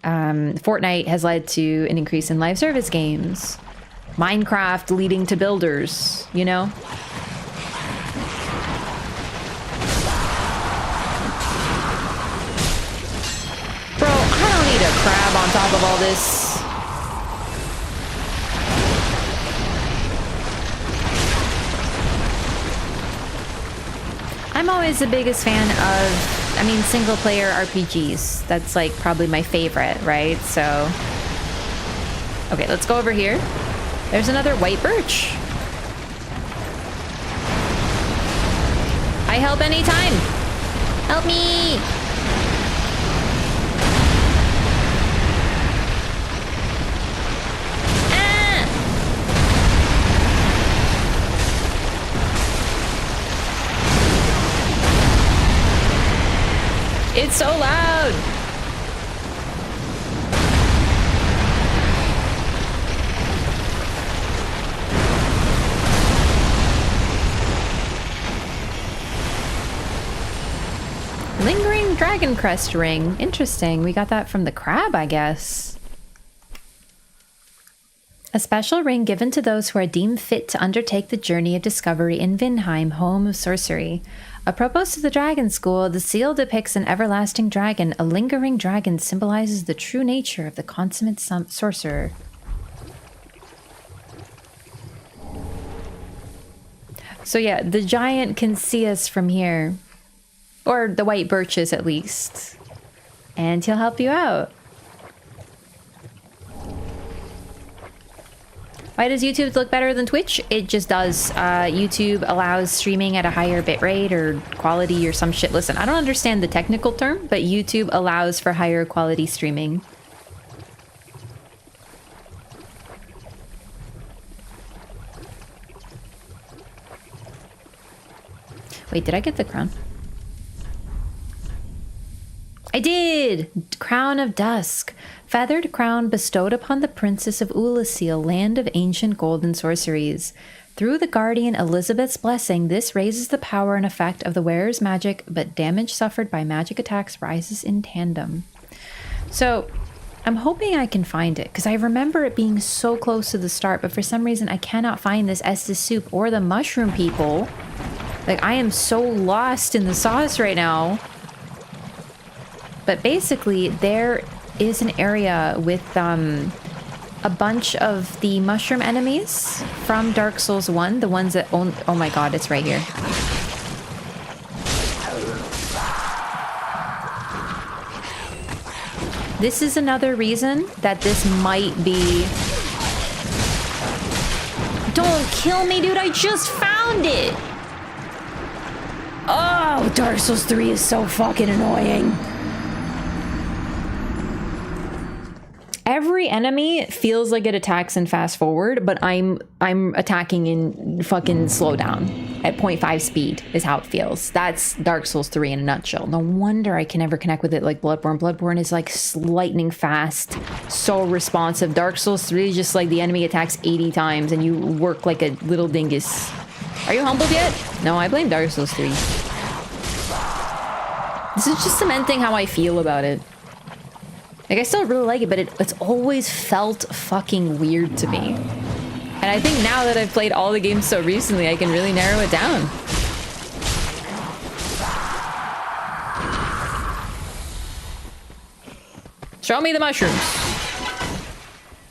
Fortnite has led to an increase in live service games. Minecraft leading to builders, you know? Bro, I don't need a crab on top of all this. I'm always the biggest fan of, I mean, single player RPGs. That's like probably my favorite, right? So, okay, let's go over here. There's another white birch. I help anytime. Help me. It's so loud! Lingering Dragon Crest Ring. Interesting. We got that from the crab, I guess. A special ring given to those who are deemed fit to undertake the journey of discovery in Vinheim, home of sorcery. Apropos to the Dragon School, the seal depicts an everlasting dragon. A lingering dragon symbolizes the true nature of the consummate sorcerer. So yeah, the giant can see us from here. Or the white birches, at least. And he'll help you out. Why does YouTube look better than Twitch? It just does. YouTube allows streaming at a higher bitrate or quality or some shit. Listen, I don't understand the technical term, but YouTube allows for higher quality streaming. Wait, did I get the crown? I did! Crown of Dusk. Feathered crown bestowed upon the Princess of Ulasil, land of ancient golden sorceries. Through the Guardian Elizabeth's blessing, this raises the power and effect of the wearer's magic, but damage suffered by magic attacks rises in tandem. So, I'm hoping I can find it, because I remember it being so close to the start, but for some reason I cannot find this Estus soup or the mushroom people. Like, I am so lost in the sauce right now. But basically, there is an area with a bunch of the mushroom enemies from Dark Souls 1. The ones that own... Oh my god, it's right here. This is another reason that this might be... Don't kill me, dude! I just found it! Oh, Dark Souls 3 is so fucking annoying. Every enemy feels like it attacks in fast forward, but I'm attacking in fucking slow down at 0.5 speed is how it feels. That's Dark Souls 3 in a nutshell. No wonder I can never connect with it like Bloodborne. Bloodborne is like lightning fast, so responsive. Dark Souls 3 is just like the enemy attacks 80 times and you work like a little dingus. Are you humbled yet? No, I blame Dark Souls 3. This is just cementing how I feel about it. Like, I still really like it, but it's always felt fucking weird to me. And I think now that I've played all the games so recently, I can really narrow it down. Show me the mushrooms.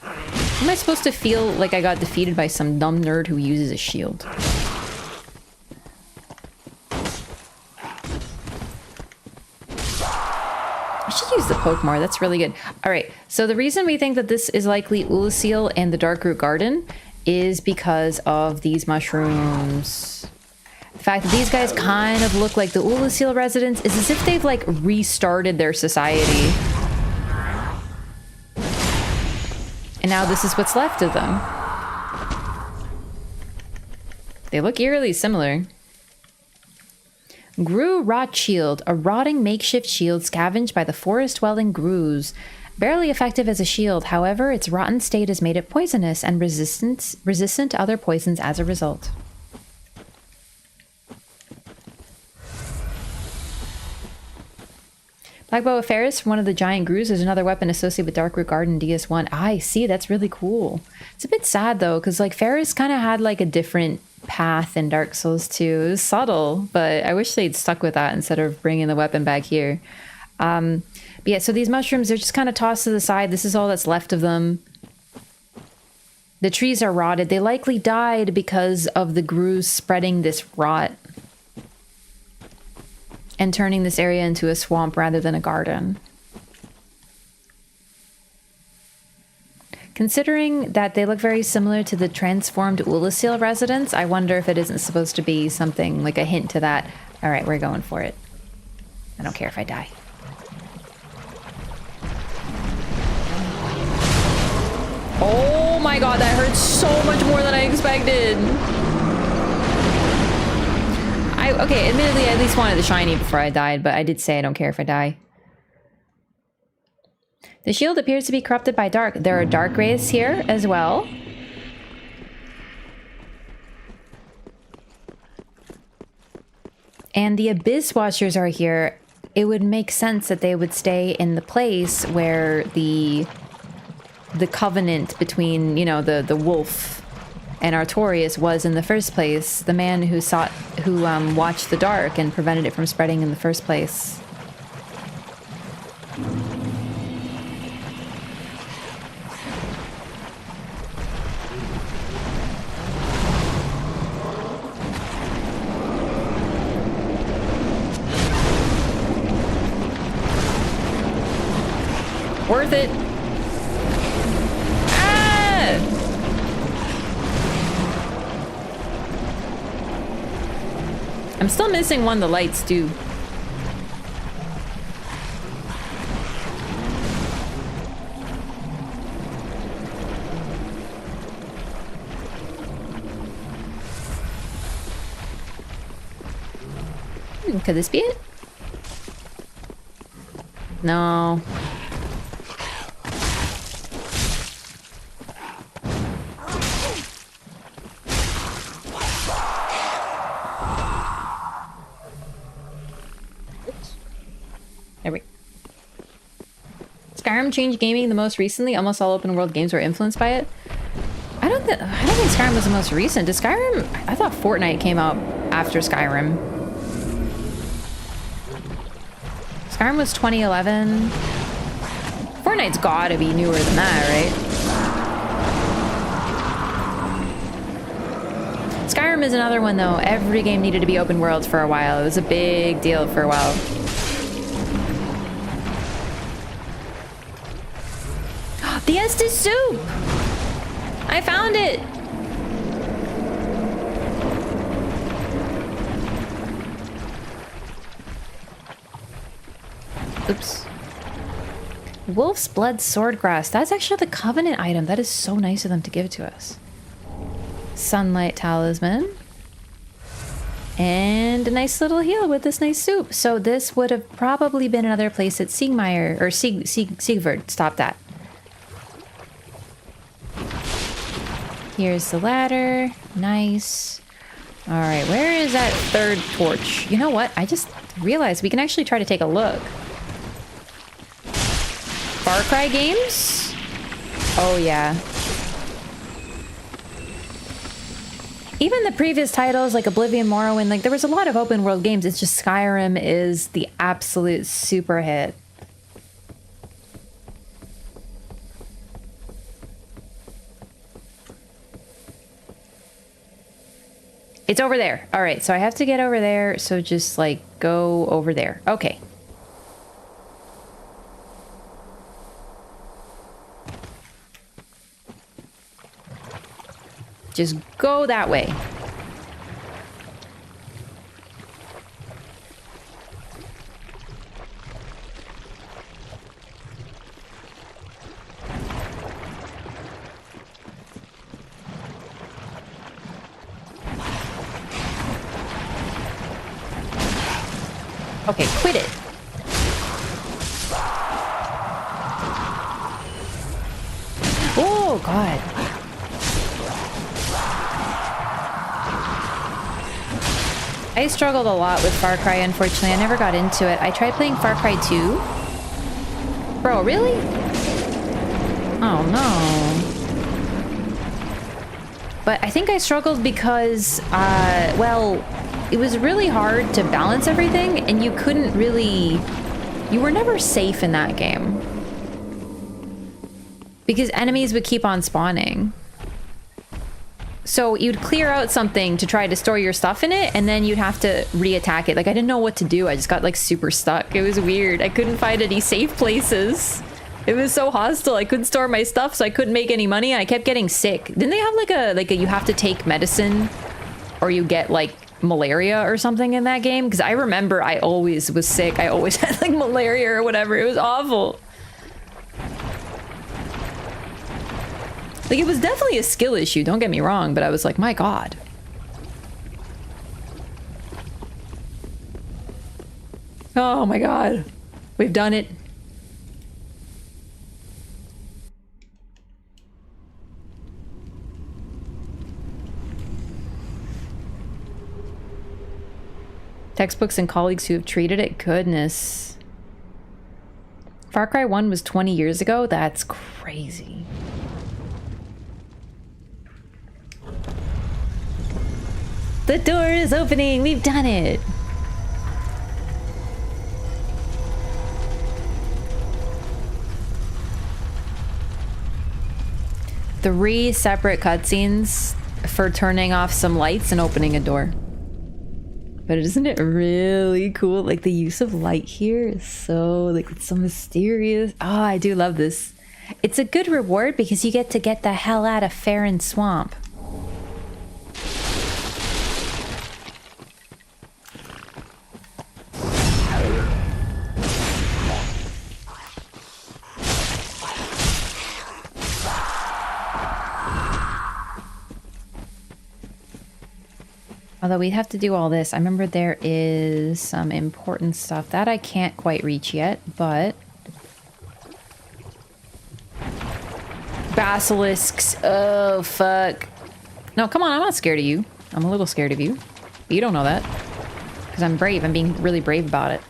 Am I supposed to feel like I got defeated by some dumb nerd who uses a shield? I should use the poke more. That's really good. All right. So the reason we think that this is likely Ulasil and the Darkroot Garden is because of these mushrooms. The fact that these guys kind of look like the Ulasil residents is as if they've like restarted their society. And now this is what's left of them. They look eerily similar. Grue Rot Shield, a rotting makeshift shield scavenged by the forest-dwelling Grues. Barely effective as a shield, however, its rotten state has made it poisonous and resistant to other poisons as a result. Blackbow of Ferris, one of the giant Grues, is another weapon associated with Darkroot Garden DS1. I see, that's really cool. It's a bit sad though, because like Ferris kind of had like a different path in Dark Souls 2. It was subtle, but I wish they'd stuck with that instead of bringing the weapon back here. But yeah, so these mushrooms, they're just kind of tossed to the side. This is all that's left of them. The trees are rotted. They likely died because of the Grues spreading this rot and turning this area into a swamp rather than a garden. Considering that they look very similar to the transformed Ulasil residents, I wonder if it isn't supposed to be something like a hint to that. All right, we're going for it. I don't care if I die. Oh my god, that hurt so much more than I expected. Okay, admittedly, I at least wanted the shiny before I died, but I did say I don't care if I die. The shield appears to be corrupted by dark. There are dark wraiths here as well. And the Abyss Watchers are here. It would make sense that they would stay in the place where the covenant between, you know, the wolf and Artorias was in the first place. The man who watched the dark and prevented it from spreading in the first place. Worth it. I'm still missing one the lights do. Could this be it? No. Skyrim changed gaming the most recently. Almost all open world games were influenced by it. I don't think Skyrim was the most recent. Did Skyrim? I thought Fortnite came out after Skyrim. Skyrim was 2011. Fortnite's gotta be newer than that, right? Skyrim is another one though. Every game needed to be open world for a while. It was a big deal for a while. The Estus soup! I found it! Oops. Wolf's Blood Swordgrass. That's actually the Covenant item. That is so nice of them to give it to us. Sunlight Talisman. And a nice little heal with this nice soup. So this would have probably been another place that Siegmeyer, or Siegward, stopped at. Here's the ladder. Nice. All right, where is that third torch? You know what? I just realized we can actually try to take a look. Far Cry games? Oh, yeah. Even the previous titles, like Oblivion, Morrowind, like there was a lot of open world games. It's just Skyrim is the absolute super hit. It's over there. All right, so I have to get over there. So just like go over there. Okay. Just go that way. Okay, quit it. Oh, God. I struggled a lot with Far Cry, unfortunately. I never got into it. I tried playing Far Cry 2. Bro, really? Oh, no. But I think I struggled because, well, it was really hard to balance everything, and you couldn't really... You were never safe in that game. Because enemies would keep on spawning. So you'd clear out something to try to store your stuff in it, and then you'd have to re-attack it. Like, I didn't know what to do. I just got, like, super stuck. It was weird. I couldn't find any safe places. It was so hostile. I couldn't store my stuff, so I couldn't make any money. I kept getting sick. Didn't they have, like a you have to take medicine, or you get, like, malaria or something in that game? Because I remember I always was sick. I always had, like, malaria or whatever. It was awful. Like, it was definitely a skill issue, don't get me wrong, but I was like, my God. Oh my God. We've done it. Textbooks and colleagues who have treated it. Goodness. Far Cry 1 was 20 years ago? That's crazy. The door is opening! We've done it! Three separate cutscenes for turning off some lights and opening a door. But isn't it really cool? Like, the use of light here is so, like, it's so mysterious. Oh, I do love this. It's a good reward because you get to get the hell out of Farron Swamp. Although we'd have to do all this. I remember there is some important stuff that I can't quite reach yet, but... Basilisks. Oh, fuck. No, come on. I'm not scared of you. I'm a little scared of you. But you don't know that. Because I'm brave. I'm being really brave about it.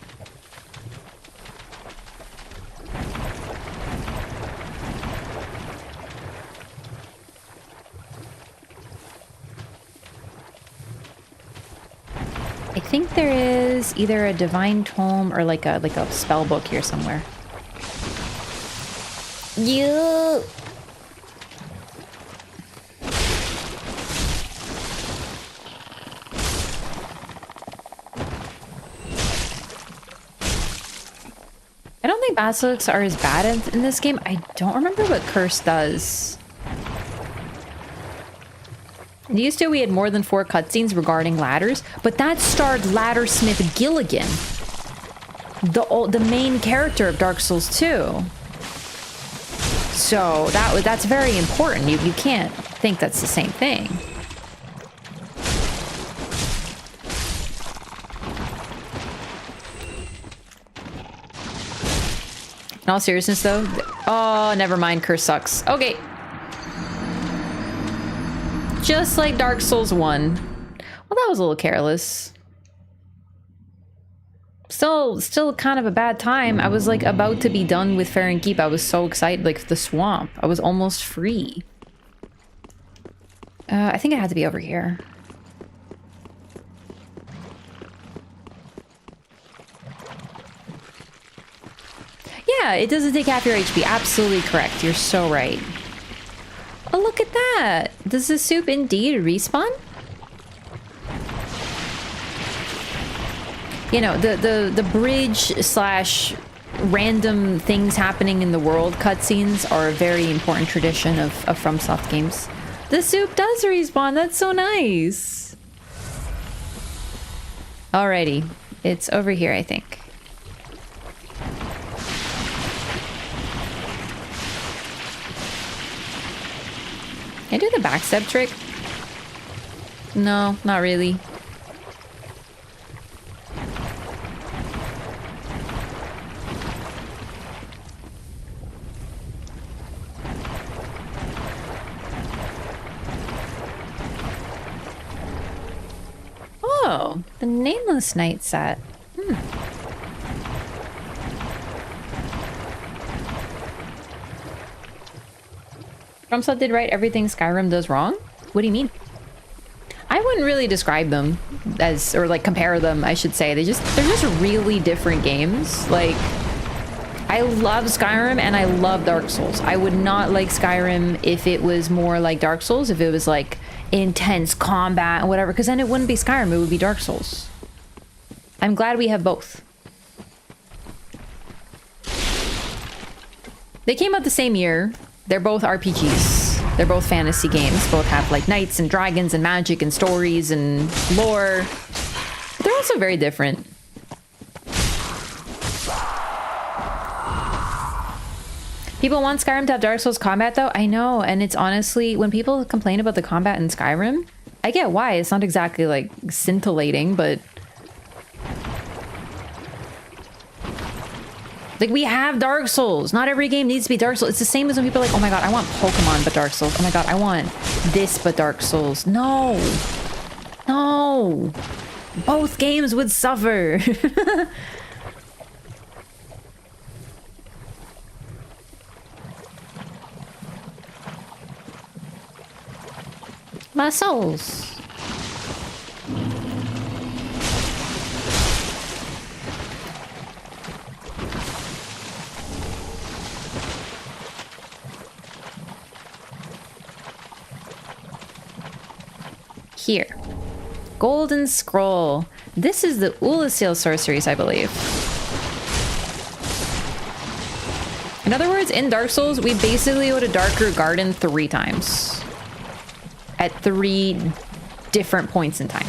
I think there is either a divine tome or like a spell book here somewhere. You. I don't think basilisks are as bad in this game. I don't remember what curse does. Used to, we had more than 4 cutscenes regarding ladders, but that starred Laddersmith Gilligan, the main character of Dark Souls 2. So that's very important. You can't think that's the same thing. In all seriousness, though, oh, never mind. Curse sucks. Okay. Just like Dark Souls 1. Well, that was a little careless. Still kind of a bad time. I was like about to be done with Farron Keep. I was so excited, like the swamp. I was almost free. I think it had to be over here. Yeah, it doesn't take half your HP. Absolutely correct. You're so right. Oh, look at that! Does the soup indeed respawn? You know, the bridge slash random things happening in the world cutscenes are a very important tradition of FromSoft games. The soup does respawn! That's so nice! Alrighty. It's over here, I think. Can I do the backstep trick? No, not really. The Nameless Knight set. FromSoft did right everything Skyrim does wrong? What do you mean? I wouldn't really describe them as, or like compare them, I should say. They're just really different games. Like, I love Skyrim and I love Dark Souls. I would not like Skyrim if it was more like Dark Souls, if it was like intense combat and whatever, because then it wouldn't be Skyrim, it would be Dark Souls. I'm glad we have both. They came out the same year. They're both RPGs. They're both fantasy games. Both have like knights and dragons and magic and stories and lore. But they're also very different. People want Skyrim to have Dark Souls combat though. I know, and it's honestly, when people complain about the combat in Skyrim, I get why. It's not exactly like scintillating, but like, we have Dark Souls. Not every game needs to be Dark Souls. It's the same as when people are like, oh my god, I want Pokemon but Dark Souls. Oh my god, I want this but Dark Souls. No. No. Both games would suffer. My souls. Here. Golden Scroll. This is the Ulasil Sorceries, I believe. In other words, in Dark Souls, we basically go to Darker Garden 3 times. At 3 different points in time.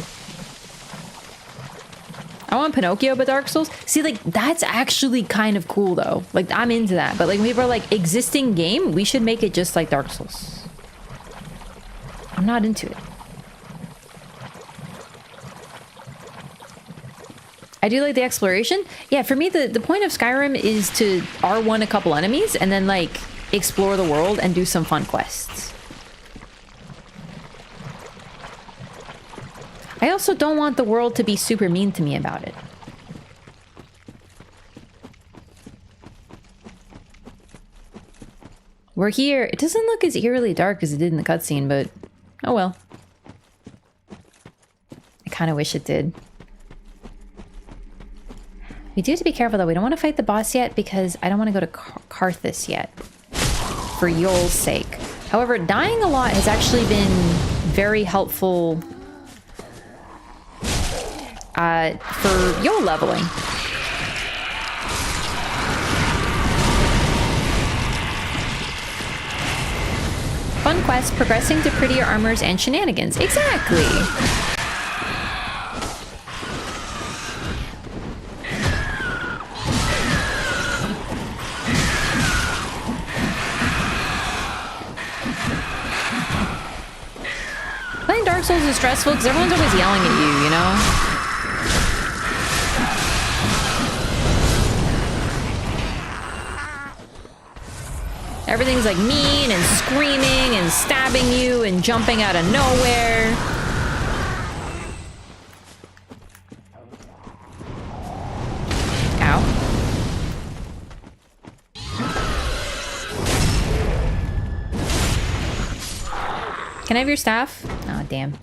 I want Pinocchio but Dark Souls. See, like, that's actually kind of cool, though. Like, I'm into that. But, like, when people are like, existing game, we should make it just like Dark Souls. I'm not into it. I do like the exploration. Yeah, for me, the point of Skyrim is to R1 a couple enemies and then, like, explore the world and do some fun quests. I also don't want the world to be super mean to me about it. We're here. It doesn't look as eerily dark as it did in the cutscene, but oh well. I kind of wish it did. We do have to be careful though. We don't want to fight the boss yet because I don't want to go to Karthus yet. For Yol's sake. However, dying a lot has actually been very helpful for Yol leveling. Fun quest, progressing to prettier armors and shenanigans. Exactly! Playing Dark Souls is stressful because everyone's always yelling at you, you know? Everything's like mean and screaming and stabbing you and jumping out of nowhere. Ow. Can I have your staff? Oh, damn.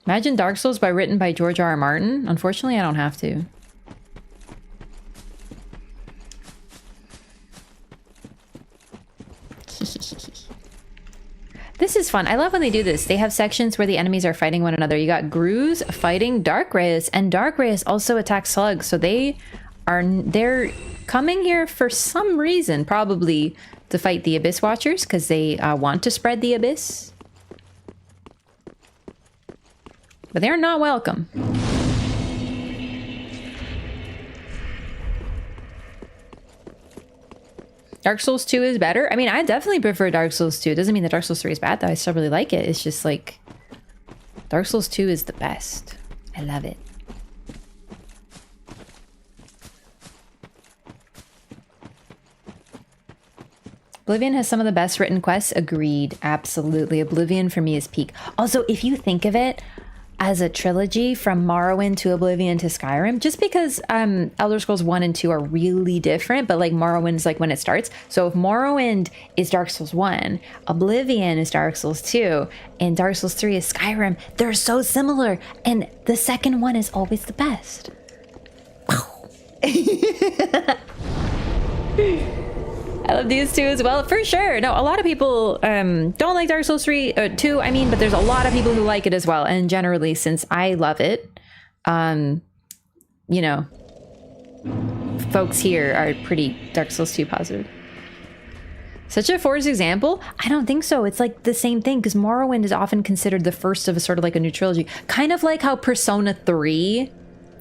Imagine Dark Souls written by George R.R. Martin. Unfortunately, I don't have to. This is fun. I love when they do this. They have sections where the enemies are fighting one another. You got Grooze fighting Darkreus, and Darkreus also attacks slugs. So they're coming here for some reason, probably to fight the Abyss Watchers because they want to spread the Abyss. But they're not welcome. Dark Souls 2 is better. I mean, I definitely prefer Dark Souls 2. It doesn't mean that Dark Souls 3 is bad, though. I still really like it. It's just like, Dark Souls 2 is the best. I love it. Oblivion has some of the best written quests. Agreed. Absolutely. Oblivion for me is peak. Also, if you think of it as a trilogy from Morrowind to Oblivion to Skyrim, just because Elder Scrolls 1 and 2 are really different, but like Morrowind is like when it starts. So if Morrowind is Dark Souls 1, Oblivion is Dark Souls 2, and Dark Souls 3 is Skyrim, they're so similar. And the second one is always the best. I love these two as well, for sure. No, a lot of people don't like Dark Souls 2, I mean, but there's a lot of people who like it as well. And generally, since I love it, you know, folks here are pretty Dark Souls 2 positive. Such a forced example? I don't think so. It's like the same thing, because Morrowind is often considered the first of a sort of like a new trilogy. Kind of like how Persona 3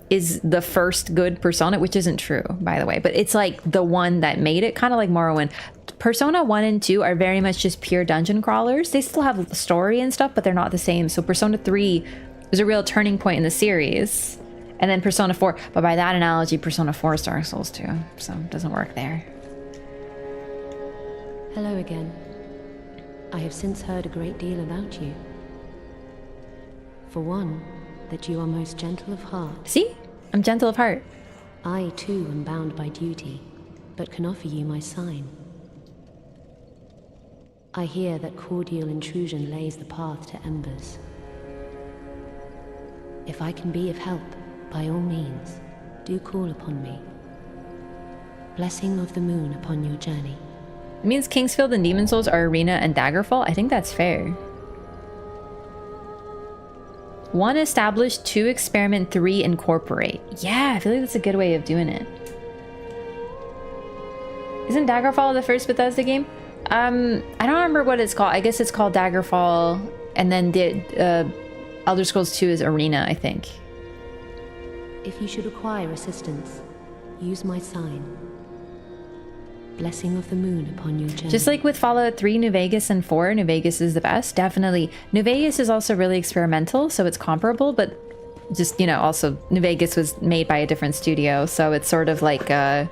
is the first good Persona, which isn't true, by the way, but it's like the one that made it, kind of like Morrowind. Persona 1 and 2 are very much just pure dungeon crawlers. They still have the story and stuff, but they're not the same. So Persona 3 was a real turning point in the series. And then Persona 4, but by that analogy, Persona 4 is Dark Souls 2, so it doesn't work there. Hello again. I have since heard a great deal about you. For one, that you are most gentle of heart. See? I'm gentle of heart. I, too, am bound by duty, but can offer you my sign. I hear that cordial intrusion lays the path to embers. If I can be of help, by all means, do call upon me. Blessing of the moon upon your journey. It means Kingsfield and Demon Souls are Arena and Daggerfall? I think that's fair. 1 establish, 2 experiment, 3 incorporate. Yeah, I feel like that's a good way of doing it. Isn't Daggerfall the first Bethesda game? I don't remember what it's called. I guess it's called Daggerfall, and then the Elder Scrolls 2 is Arena, I think. If you should require assistance, use my sign. Blessing of the moon upon your journey. Just like with Fallout 3, New Vegas, and 4, New Vegas is the best, definitely. New Vegas is also really experimental, so it's comparable, but just, you know, also New Vegas was made by a different studio, so it's sort of like a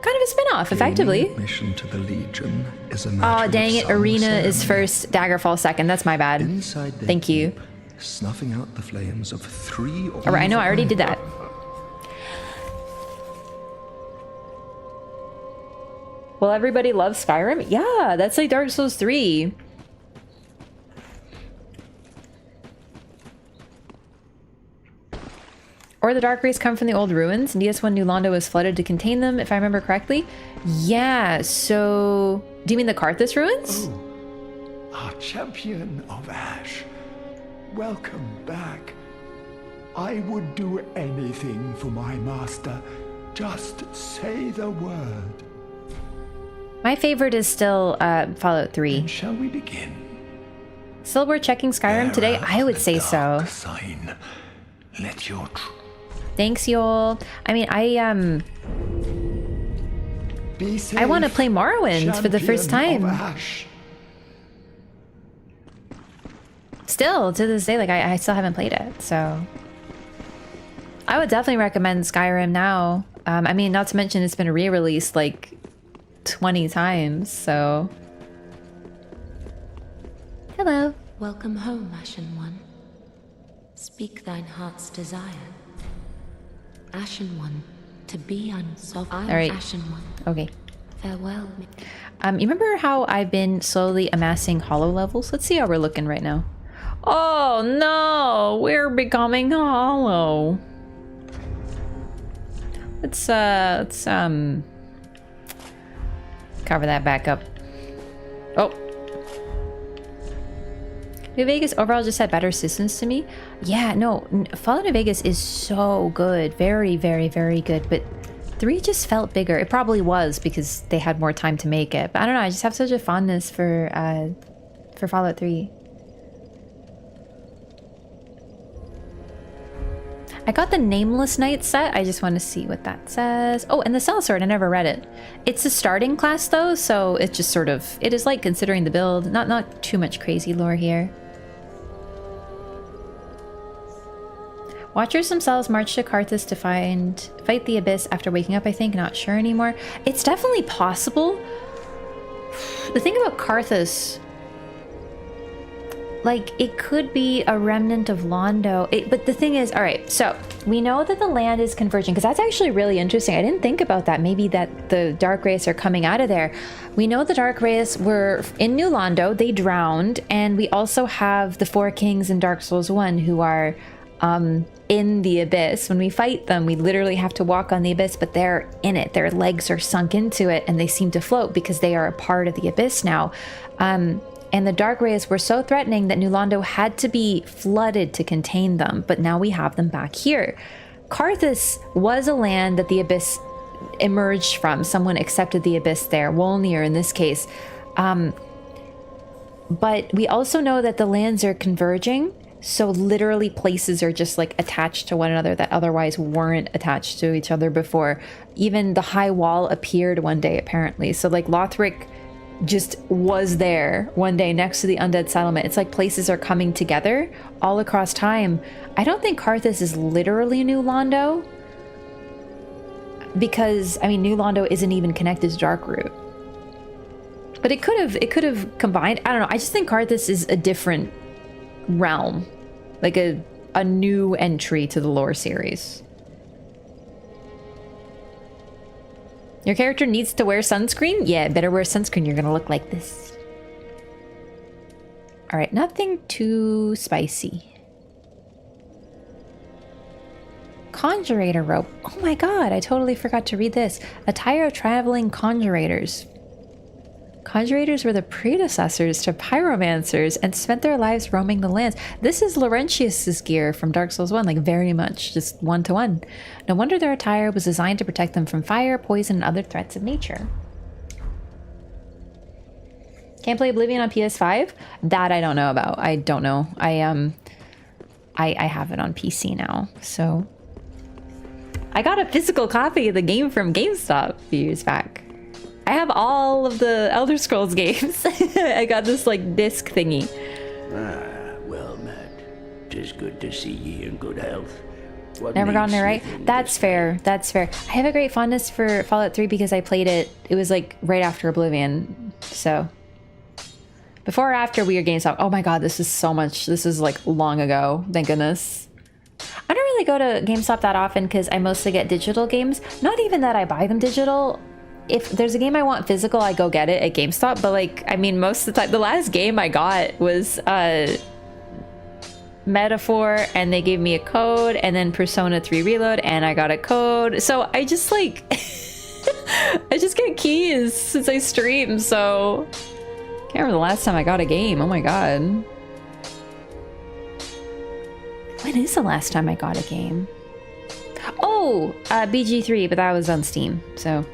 kind of a spin-off, effectively. Admission to the Legion is a oh, dang it, Arena is first, Daggerfall second. That's my bad. Thank you. Snuffing out the flames of 3 or Alright, I know, I already did that. Well, everybody loves Skyrim? Yeah, that's like Dark Souls 3. Or the Dark Race come from the old ruins, and DS1 New Londo was flooded to contain them, if I remember correctly. Yeah, so... Do you mean the Karthus ruins? Oh, our champion of Ash. Welcome back. I would do anything for my master. Just say the word. My favorite is still Fallout 3. Then shall we begin? Still worth checking Skyrim today? I would say so. Sign. Let your thanks, y'all. I mean, I want to play Morrowind for the first time. Still, to this day, like, I still haven't played it, so... I would definitely recommend Skyrim now. I mean, not to mention it's been re-released, like, 20 times, so... Hello. Welcome home, Ashen One. Speak thine heart's desire. Ashen One, to be unsovereign. All right. Ashen One. Okay. Farewell. You remember how I've been slowly amassing hollow levels? Let's see how we're looking right now. Oh no, we're becoming hollow. Let's cover that back up. Oh. New Vegas overall just had better systems to me. Yeah, no, Fallout New Vegas is so good. Very, very, very good. But 3 just felt bigger. It probably was because they had more time to make it. But I don't know, I just have such a fondness for Fallout 3. I got the Nameless Knight set. I just want to see what that says. Oh, and the Sellsword, I never read it. It's a starting class though, so it's just sort of, it is like considering the build. Not too much crazy lore here. Watchers themselves march to Karthus to fight the Abyss after waking up, I think. Not sure anymore. It's definitely possible. The thing about Karthus, like, it could be a remnant of Londo. But the thing is, all right, so we know that the land is converging, because that's actually really interesting. I didn't think about that. Maybe that the Dark Wraiths are coming out of there. We know the Dark Wraiths were in New Londo. They drowned. And we also have the Four Kings in Dark Souls 1 who are in the Abyss. When we fight them, we literally have to walk on the Abyss, but they're in it. Their legs are sunk into it, and they seem to float because they are a part of the Abyss now. And the Dark Wraiths were so threatening that New Londo had to be flooded to contain them, but now we have them back here. Karthus was a land that the Abyss emerged from. Someone accepted the Abyss there, Wolnir in this case. But we also know that the lands are converging, so literally places are just like attached to one another that otherwise weren't attached to each other before. Even the High Wall appeared one day, apparently. So like Lothric just was there one day next to the undead settlement. It's like places are coming together all across time. I don't think Karthus is literally New Londo, because I mean New Londo isn't even connected to Darkroot. But it could have combined. I don't know. I just think Karthus is a different realm, like a new entry to the lore series. Your character needs to wear sunscreen? Yeah, better wear sunscreen. You're gonna look like this. All right, nothing too spicy. Conjurator rope. Oh my god, I totally forgot to read this. Attire of traveling conjurators. Conjurators were the predecessors to pyromancers and spent their lives roaming the lands. This is Laurentius's gear from Dark Souls 1, like very much, just one-to-one. No wonder their attire was designed to protect them from fire, poison, and other threats of nature. Can't play Oblivion on PS5? That I don't know about. I don't know. I have it on PC now, so... I got a physical copy of the game from GameStop a few years back. I have all of the Elder Scrolls games. I got this like disc thingy. Well met. 'Tis good to see ye in good health. Never gotten it right. That's fair. That's fair. I have a great fondness for Fallout 3 because I played it. It was like right after Oblivion. So before or after we were GameStop. Oh my god, this is so much. This is like long ago. Thank goodness. I don't really go to GameStop that often because I mostly get digital games. Not even that I buy them digital. If there's a game I want physical, I go get it at GameStop. But like, I mean, most of the time, the last game I got was Metaphor, and they gave me a code, and then Persona 3 Reload, and I got a code. So I just like, I just get keys since I stream. So can't remember the last time I got a game. Oh my god. When is the last time I got a game? Oh, BG3, but that was on Steam. So.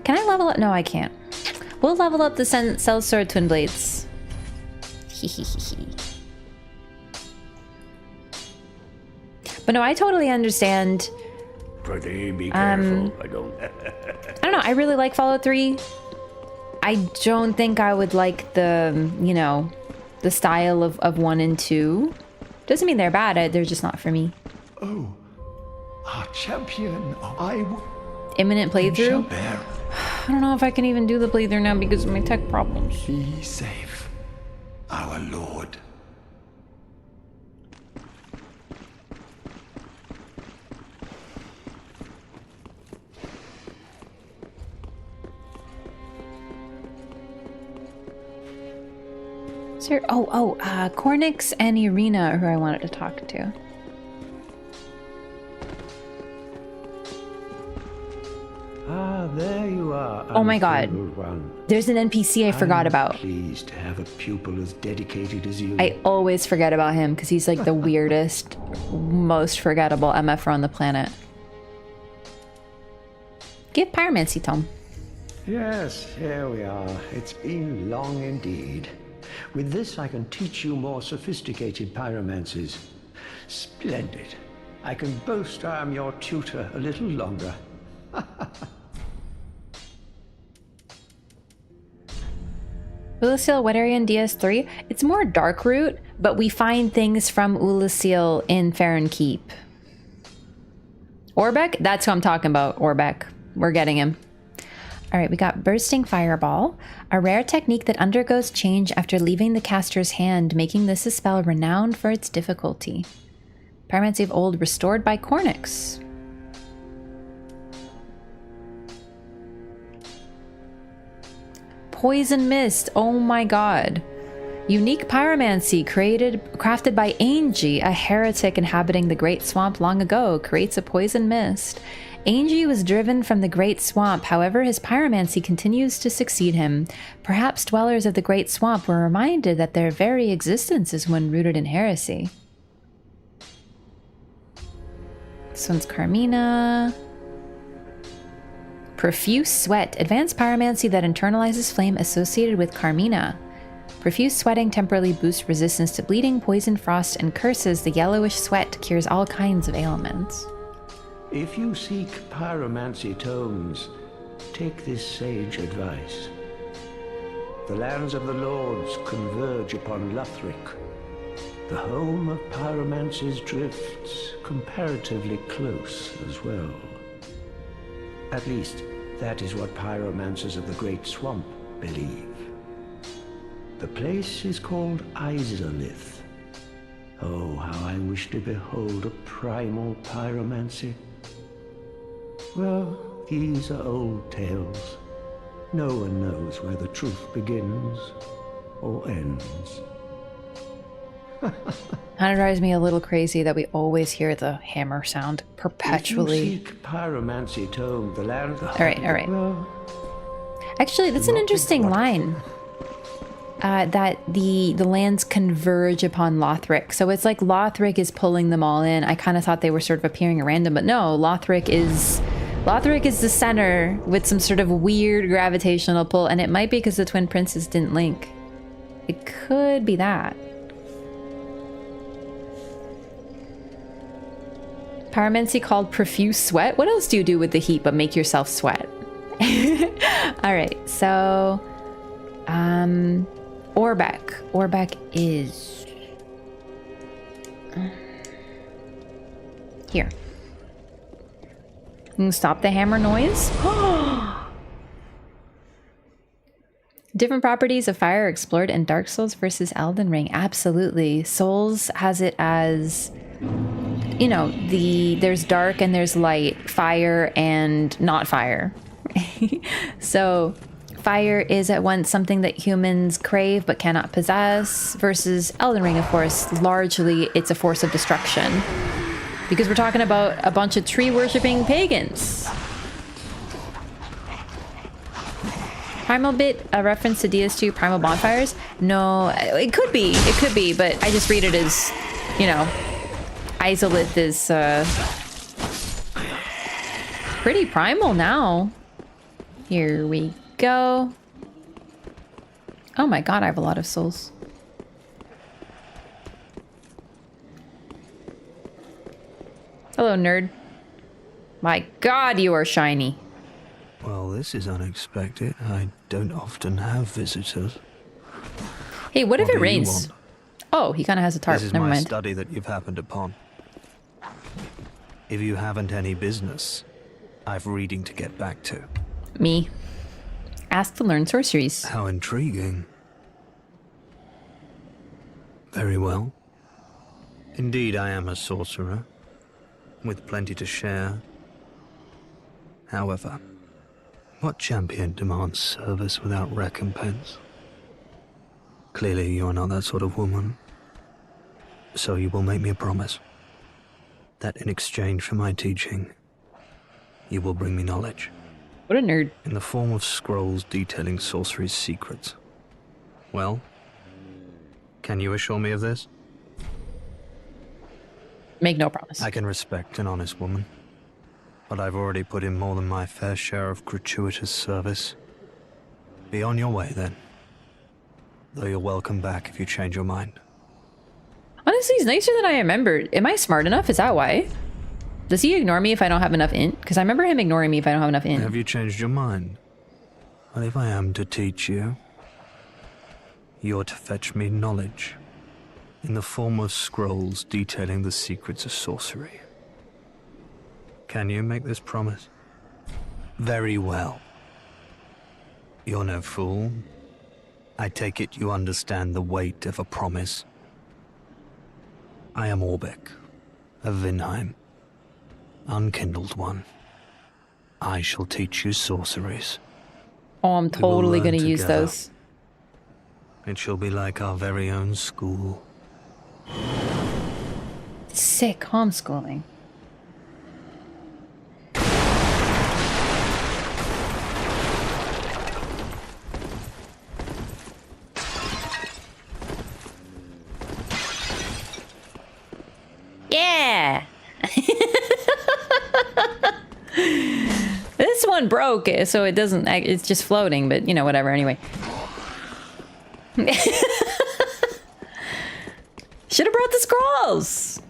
Can I level up? No, I can't. We'll level up the Sellsword Twin Blades. But no, I totally understand. Pretty be careful. I don't know. I really like Fallout 3. I don't think I would like the, you know, the style of 1 and 2. Doesn't mean they're bad. They're just not for me. Oh, our champion. Imminent playthrough? I don't know if I can even do the playthrough now because of my tech problems. Be safe, our lord. Sir, Cornix and Irina are who I wanted to talk to. Ah, there you are. Oh my god. There's an NPC I forgot about. Pleased to have a pupil as dedicated as you. I always forget about him because he's like the weirdest, most forgettable MFR on the planet. Give Pyromancy, Tom. Yes, here we are. It's been long indeed. With this, I can teach you more sophisticated pyromancies. Splendid. I can boast I am your tutor a little longer. Ulasil, what area in DS3? It's more Darkroot, but we find things from Ulasil in Farron Keep. Orbeck? That's who I'm talking about, Orbeck. We're getting him. All right, we got Bursting Fireball, a rare technique that undergoes change after leaving the caster's hand, making this a spell renowned for its difficulty. Pyromancy of Old restored by Cornix. Poison Mist, oh my god. Unique pyromancy crafted by Angie, a heretic inhabiting the Great Swamp long ago, creates a poison mist. Angie was driven from the Great Swamp, however his pyromancy continues to succeed him. Perhaps dwellers of the Great Swamp were reminded that their very existence is one rooted in heresy. This one's Carmina. Profuse Sweat, advanced pyromancy that internalizes flame associated with Carmina. Profuse sweating temporarily boosts resistance to bleeding, poison, frost, and curses. The yellowish sweat cures all kinds of ailments. If you seek pyromancy tomes, take this sage advice. The lands of the lords converge upon Lothric. The home of pyromancy's drifts comparatively close as well. At least, that is what pyromancers of the Great Swamp believe. The place is called Isolith. Oh, how I wish to behold a primal pyromancy. Well, these are old tales. No one knows where the truth begins or ends. Kind of drives me a little crazy that we always hear the hammer sound perpetually. If you seek pyromancy tome, the land. All right. Actually, that's an interesting line. That the lands converge upon Lothric. So it's like Lothric is pulling them all in. I kind of thought they were sort of appearing at random, but no, Lothric is the center with some sort of weird gravitational pull, and it might be because the Twin Princes didn't link. It could be that. Pyromancy called Profuse Sweat. What else do you do with the heat but make yourself sweat? All right, so Orbeck. Orbeck is here. You can stop the hammer noise. Different properties of fire are explored in Dark Souls versus Elden Ring. Absolutely. Souls has it as, you know, there's dark and there's light, fire and not fire. So fire is at once something that humans crave but cannot possess, versus Elden Ring, of course, largely it's a force of destruction. Because we're talking about a bunch of tree-worshipping pagans. Primal Bit, a reference to DS2 Primal Bonfires? No, it could be, but I just read it as, you know, Isolith is pretty primal now. Here we go. Oh my god, I have a lot of souls. Hello, nerd. My god, you are shiny. Well, this is unexpected. I don't often have visitors. Hey, what if it rains? Oh, he kind of has a tarp. This is Never my mind. study that you've happened upon. If you haven't any business, I've reading to get back to. Me. Ask to learn sorceries. How intriguing. Very well. Indeed, I am a sorcerer, with plenty to share. However, what champion demands service without recompense? Clearly, you're not that sort of woman. So you will make me a promise that in exchange for my teaching, you will bring me knowledge. What a nerd. In the form of scrolls detailing sorcery's secrets. Well, can you assure me of this? Make no promise. I can respect an honest woman, but I've already put in more than my fair share of gratuitous service. Be on your way, then. Though you're welcome back if you change your mind. Honestly, he's nicer than I remembered. Am I smart enough? Is that why? Does he ignore me if I don't have enough int? Because I remember him ignoring me if I don't have enough int. Have you changed your mind? Well, if I am to teach you, you're to fetch me knowledge in the form of scrolls detailing the secrets of sorcery. Can you make this promise? Very well. You're no fool. I take it you understand the weight of a promise. I am Orbeck, of Vinheim, Unkindled One. I shall teach you sorceries. Oh, I'm totally learn gonna use together. those. It shall be like our very own school. Sick homeschooling. Yeah! This one broke, so it doesn't, it's just floating, but you know, whatever, anyway. Should have brought the scrolls!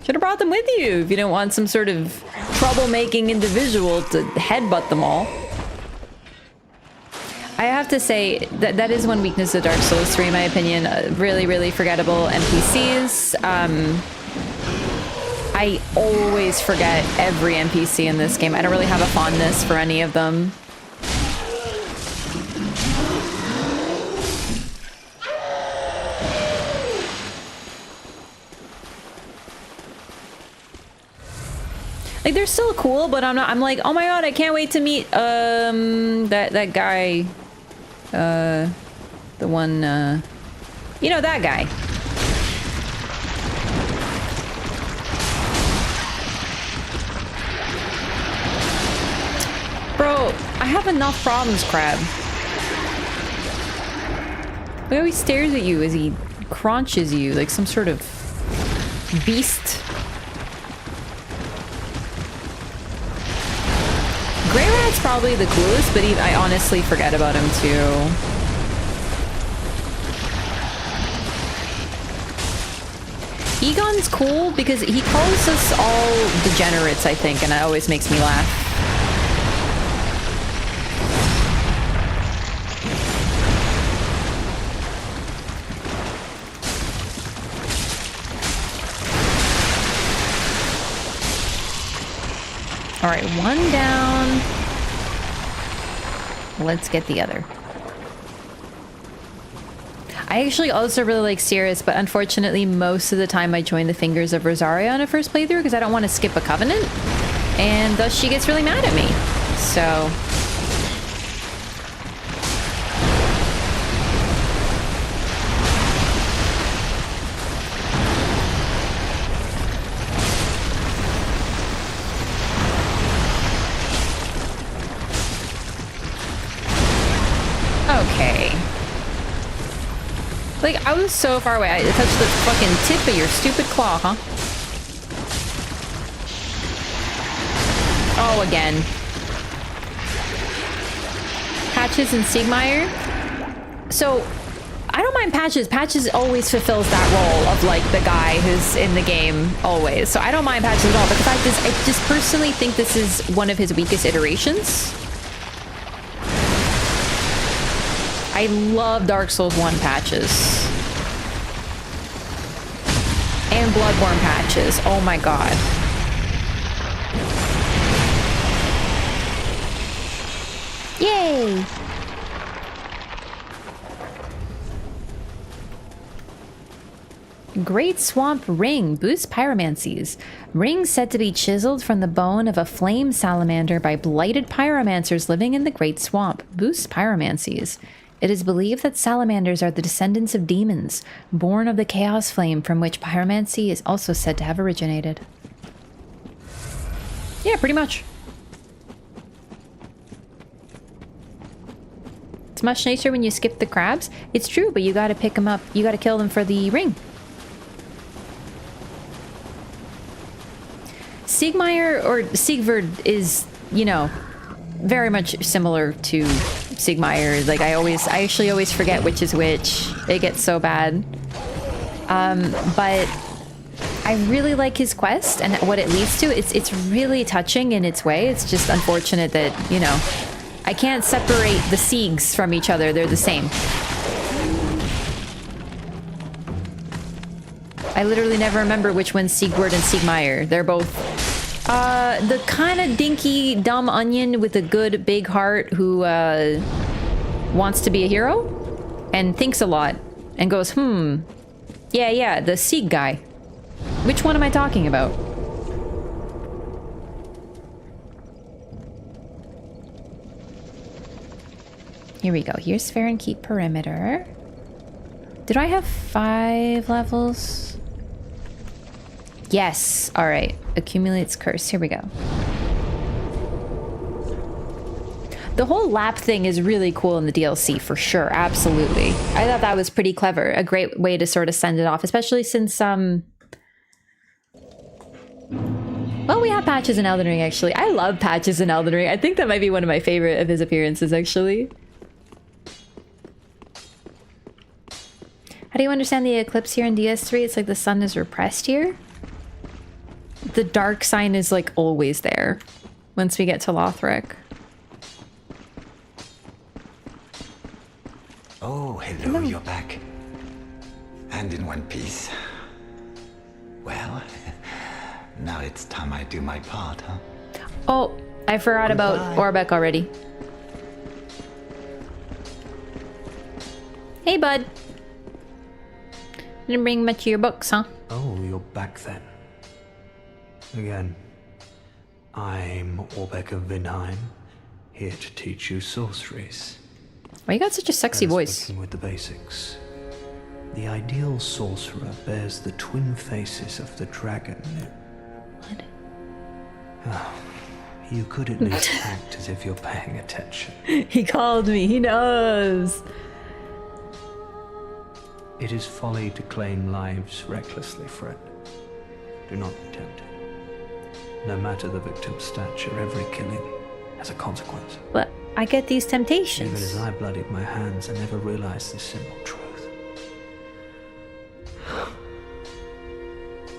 Should have brought them with you if you don't want some sort of troublemaking individual to headbutt them all. I have to say that that is one weakness of Dark Souls 3, in my opinion. Really, really forgettable NPCs. I always forget every NPC in this game. I don't really have a fondness for any of them. Like, they're still cool, but I'm like, oh my god, I can't wait to meet that guy. The one, you know, that guy. Bro, I have enough problems, Crab. He always stares at you as he crunches you like some sort of beast. Grey Rat's probably the coolest, but I honestly forget about him too. Egon's cool because he calls us all degenerates, I think, and that always makes me laugh. All right, one down. Let's get the other. I actually also really like Cirrus, but unfortunately most of the time I join the Fingers of Rosaria on a first playthrough because I don't want to skip a covenant, and thus she gets really mad at me. So... okay. Like, I was so far away. I touched the fucking tip of your stupid claw, huh? Oh, again. Patches and Siegmeyer. So, I don't mind Patches. Patches always fulfills that role of, like, the guy who's in the game, always. So I don't mind Patches at all. But the fact is, I just personally think this is one of his weakest iterations. I love Dark Souls 1 Patches. And Bloodborne Patches. Oh my god. Yay! Great Swamp Ring boosts pyromancies. Ring said to be chiseled from the bone of a flame salamander by blighted pyromancers living in the Great Swamp. Boosts pyromancies. It is believed that salamanders are the descendants of demons, born of the chaos flame from which pyromancy is also said to have originated. Yeah, pretty much. It's much nicer when you skip the crabs. It's true, but you gotta pick them up. You gotta kill them for the ring. Siegmeyer or Siegward is, you know, very much similar to Siegmeyer. Like, I actually always forget which is which. It gets so bad. But I really like his quest and what it leads to. It's really touching in its way. It's just unfortunate that, you know, I can't separate the Siegs from each other. They're the same. I literally never remember which one's Siegward and Siegmeyer. They're both the kind of dinky, dumb onion with a good big heart who wants to be a hero and thinks a lot and goes, yeah, the Sieg guy. Which one am I talking about? Here we go. Here's Farron Keep Perimeter. Did I have 5 levels? Yes. All right. Accumulates curse. Here we go. The whole lap thing is really cool in the DLC for sure. Absolutely. I thought that was pretty clever. A great way to sort of send it off, especially since well, we have Patches in Elden Ring actually. I love Patches in Elden Ring. I think that might be one of my favorite of his appearances actually. How do you understand the eclipse here in DS3? It's like the sun is repressed here. The dark sign is like always there once we get to Lothric. Oh, hello, you're back. And in one piece. Well, now it's time I do my part, huh? Oh, I forgot about Orbeck already. Hey, bud. Didn't bring much of your books, huh? Oh, you're back then. Again. I'm Orbeck of Vinheim, here to teach you sorceries. Why you got such a sexy voice? Working with the basics. The ideal sorcerer bears the twin faces of the dragon. What? Oh, you could at least act as if you're paying attention. He called me. He knows. It is folly to claim lives recklessly, friend. Do not be tempted. No matter the victim's stature, every killing has a consequence. But I get these temptations. Even as I bloodied my hands, I never realized this simple truth.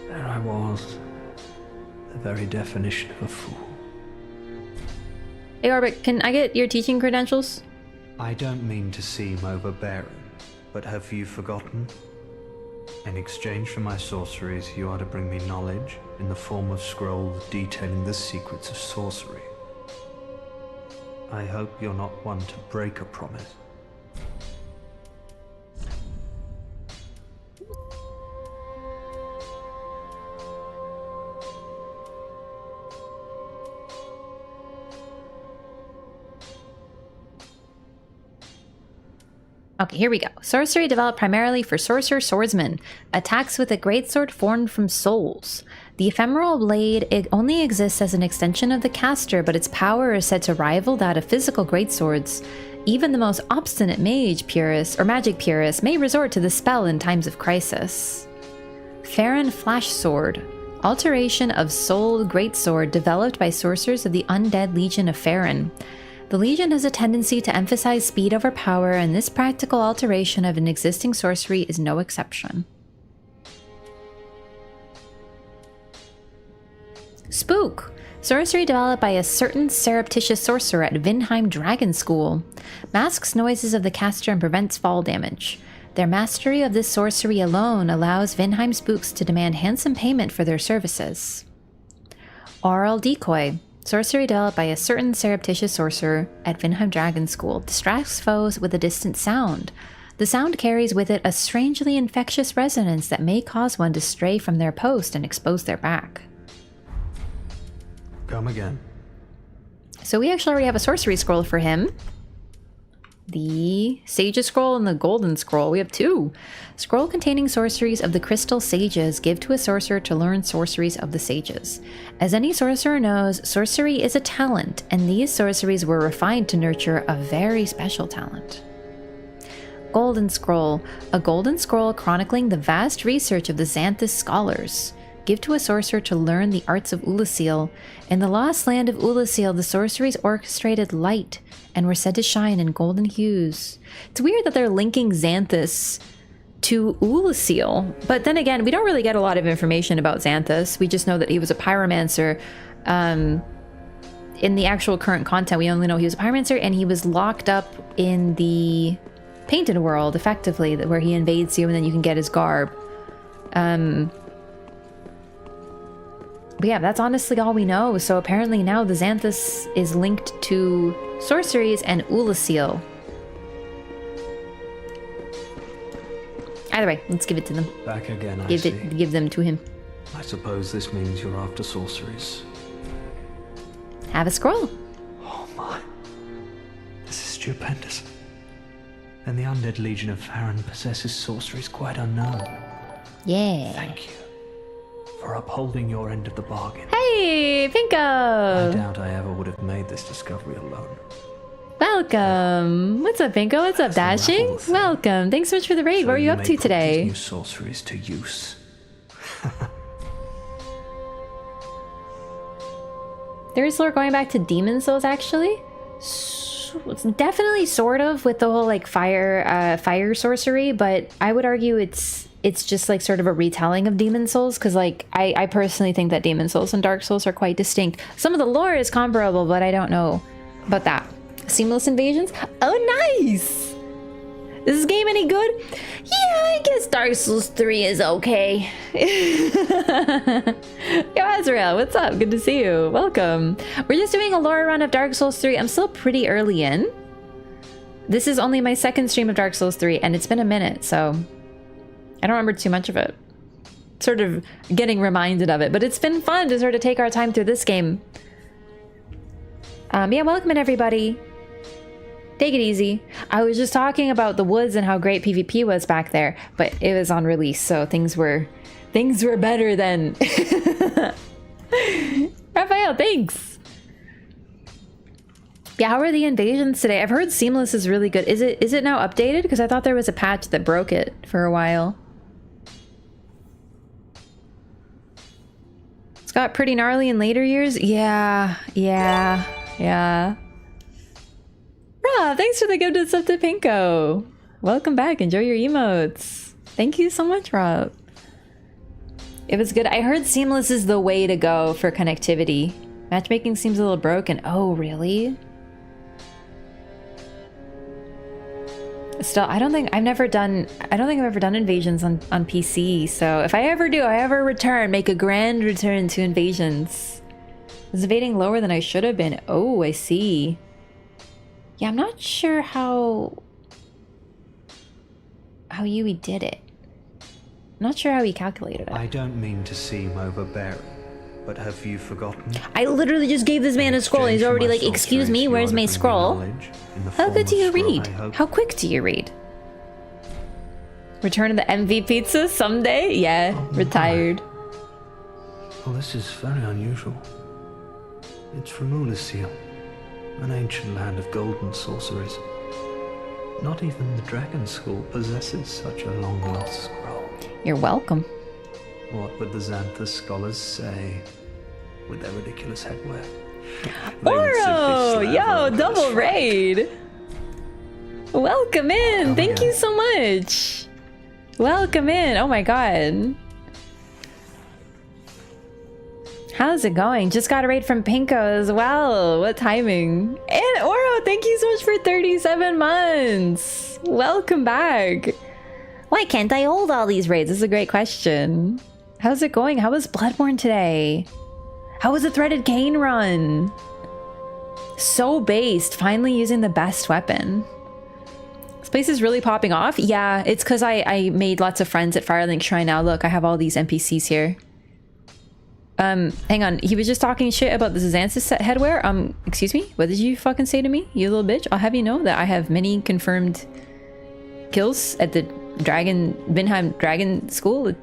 There I was, the very definition of a fool. Hey Orbeck, can I get your teaching credentials? I don't mean to seem overbearing, but have you forgotten? In exchange for my sorceries, you are to bring me knowledge in the form of scrolls detailing the secrets of sorcery. I hope you're not one to break a promise. Okay, here we go. Sorcery developed primarily for sorcerer swordsmen. Attacks with a greatsword formed from souls. The ephemeral blade only exists as an extension of the caster, but its power is said to rival that of physical greatswords. Even the most obstinate mage purist or magic purist may resort to the spell in times of crisis. Farron Flash Sword. Alteration of soul greatsword developed by sorcerers of the Undead Legion of Farron. The Legion has a tendency to emphasize speed over power, and this practical alteration of an existing sorcery is no exception. Spook! Sorcery developed by a certain surreptitious sorcerer at Vinheim Dragon School. Masks noises of the caster and prevents fall damage. Their mastery of this sorcery alone allows Vinheim spooks to demand handsome payment for their services. Oral Decoy. Sorcery developed by a certain surreptitious sorcerer at Vinheim Dragon School distracts foes with a distant sound. The sound carries with it a strangely infectious resonance that may cause one to stray from their post and expose their back. Come again. So we actually already have a sorcery scroll for him. The Sage's Scroll and the Golden Scroll. We have 2. Scroll containing sorceries of the Crystal Sages give to a sorcerer to learn sorceries of the Sages. As any sorcerer knows, sorcery is a talent, and these sorceries were refined to nurture a very special talent. Golden Scroll. A golden scroll chronicling the vast research of the Xanthus scholars. Give to a sorcerer to learn the arts of Ulasil. In the lost land of Ulasil, the sorceries orchestrated light and were said to shine in golden hues. It's weird that they're linking Xanthus to Ulasil, but then again, we don't really get a lot of information about Xanthus. We just know that he was a pyromancer. In the actual current content, we only know he was a pyromancer and he was locked up in the painted world, effectively, where he invades you and then you can get his garb. But yeah, that's honestly all we know. So apparently now the Xanthus is linked to Sorceries and Ulasil. Either way, let's give it to them. Back again, I see. Give them to him. I suppose this means you're after sorceries. Have a scroll. Oh my. This is stupendous. And the Undead Legion of Farron possesses sorceries quite unknown. Yeah. Thank you for upholding your end of the bargain. Hey, Pinko! I doubt I ever would have made this discovery alone. Welcome. What's up, Pinko? What's up, Dashing? Welcome. Thanks so much for the raid. What are you up to today? New sorceries to use. There's lore going back to Demon Souls, actually. It's definitely sort of with the whole like fire sorcery, but I would argue it's just like sort of a retelling of Demon Souls, because like I personally think that Demon Souls and Dark Souls are quite distinct. Some of the lore is comparable, but I don't know about that. Seamless invasions? Oh, nice! Is this game any good? Yeah, I guess Dark Souls 3 is okay. Yo, Azrael, what's up? Good to see you. Welcome. We're just doing a lore run of Dark Souls 3. I'm still pretty early in. This is only my second stream of Dark Souls 3, and it's been a minute, so I don't remember too much of it. Sort of getting reminded of it, but it's been fun to sort of take our time through this game. Yeah, welcome in, everybody. Take it easy. I was just talking about the woods and how great PvP was back there, but it was on release, so things were better then. Raphael, thanks. Yeah, how are the invasions today? I've heard Seamless is really good. Is it now updated? Because I thought there was a patch that broke it for a while. It's got pretty gnarly in later years. Yeah. Rob, thanks for the gift of sub to Pinko. Welcome back. Enjoy your emotes. Thank you so much, Rob. It was good. I heard Seamless is the way to go for connectivity. Matchmaking seems a little broken. Oh, really? Still, I don't think I've ever done invasions on PC. So if I ever do, make a grand return to invasions. I was invading lower than I should have been. Oh, I see. Yeah, I'm not sure how Yui did it. I'm not sure how he calculated it. I don't mean to seem overbearing, but have you forgotten? I literally just gave this man a scroll and he's already like, excuse me, where's my scroll? How good do you read? How quick do you read? Return of the MV pizza someday? Yeah, retired. Well, this is very unusual. It's from Ulasil, an ancient land of golden sorceries. Not even the Dragon School possesses such a long-lost scroll. You're welcome. What would the Xanthus scholars say with their ridiculous headwear? Oro! Yo, double raid! Welcome in! Thank you so much! Welcome in! Oh my god. How's it going? Just got a raid from Pinko as well. What timing? And Oro, thank you so much for 37 months. Welcome back. Why can't I hold all these raids? This is a great question. How's it going? How was Bloodborne today? How was the Threaded Cane run? So based. Finally using the best weapon. This place is really popping off. Yeah, it's because I made lots of friends at Firelink Shrine now. Look, I have all these NPCs here. Hang on. He was just talking shit about the Xanthus headwear. Excuse me? What did you fucking say to me, you little bitch? I'll have you know that I have many confirmed kills at the Vinheim Dragon School.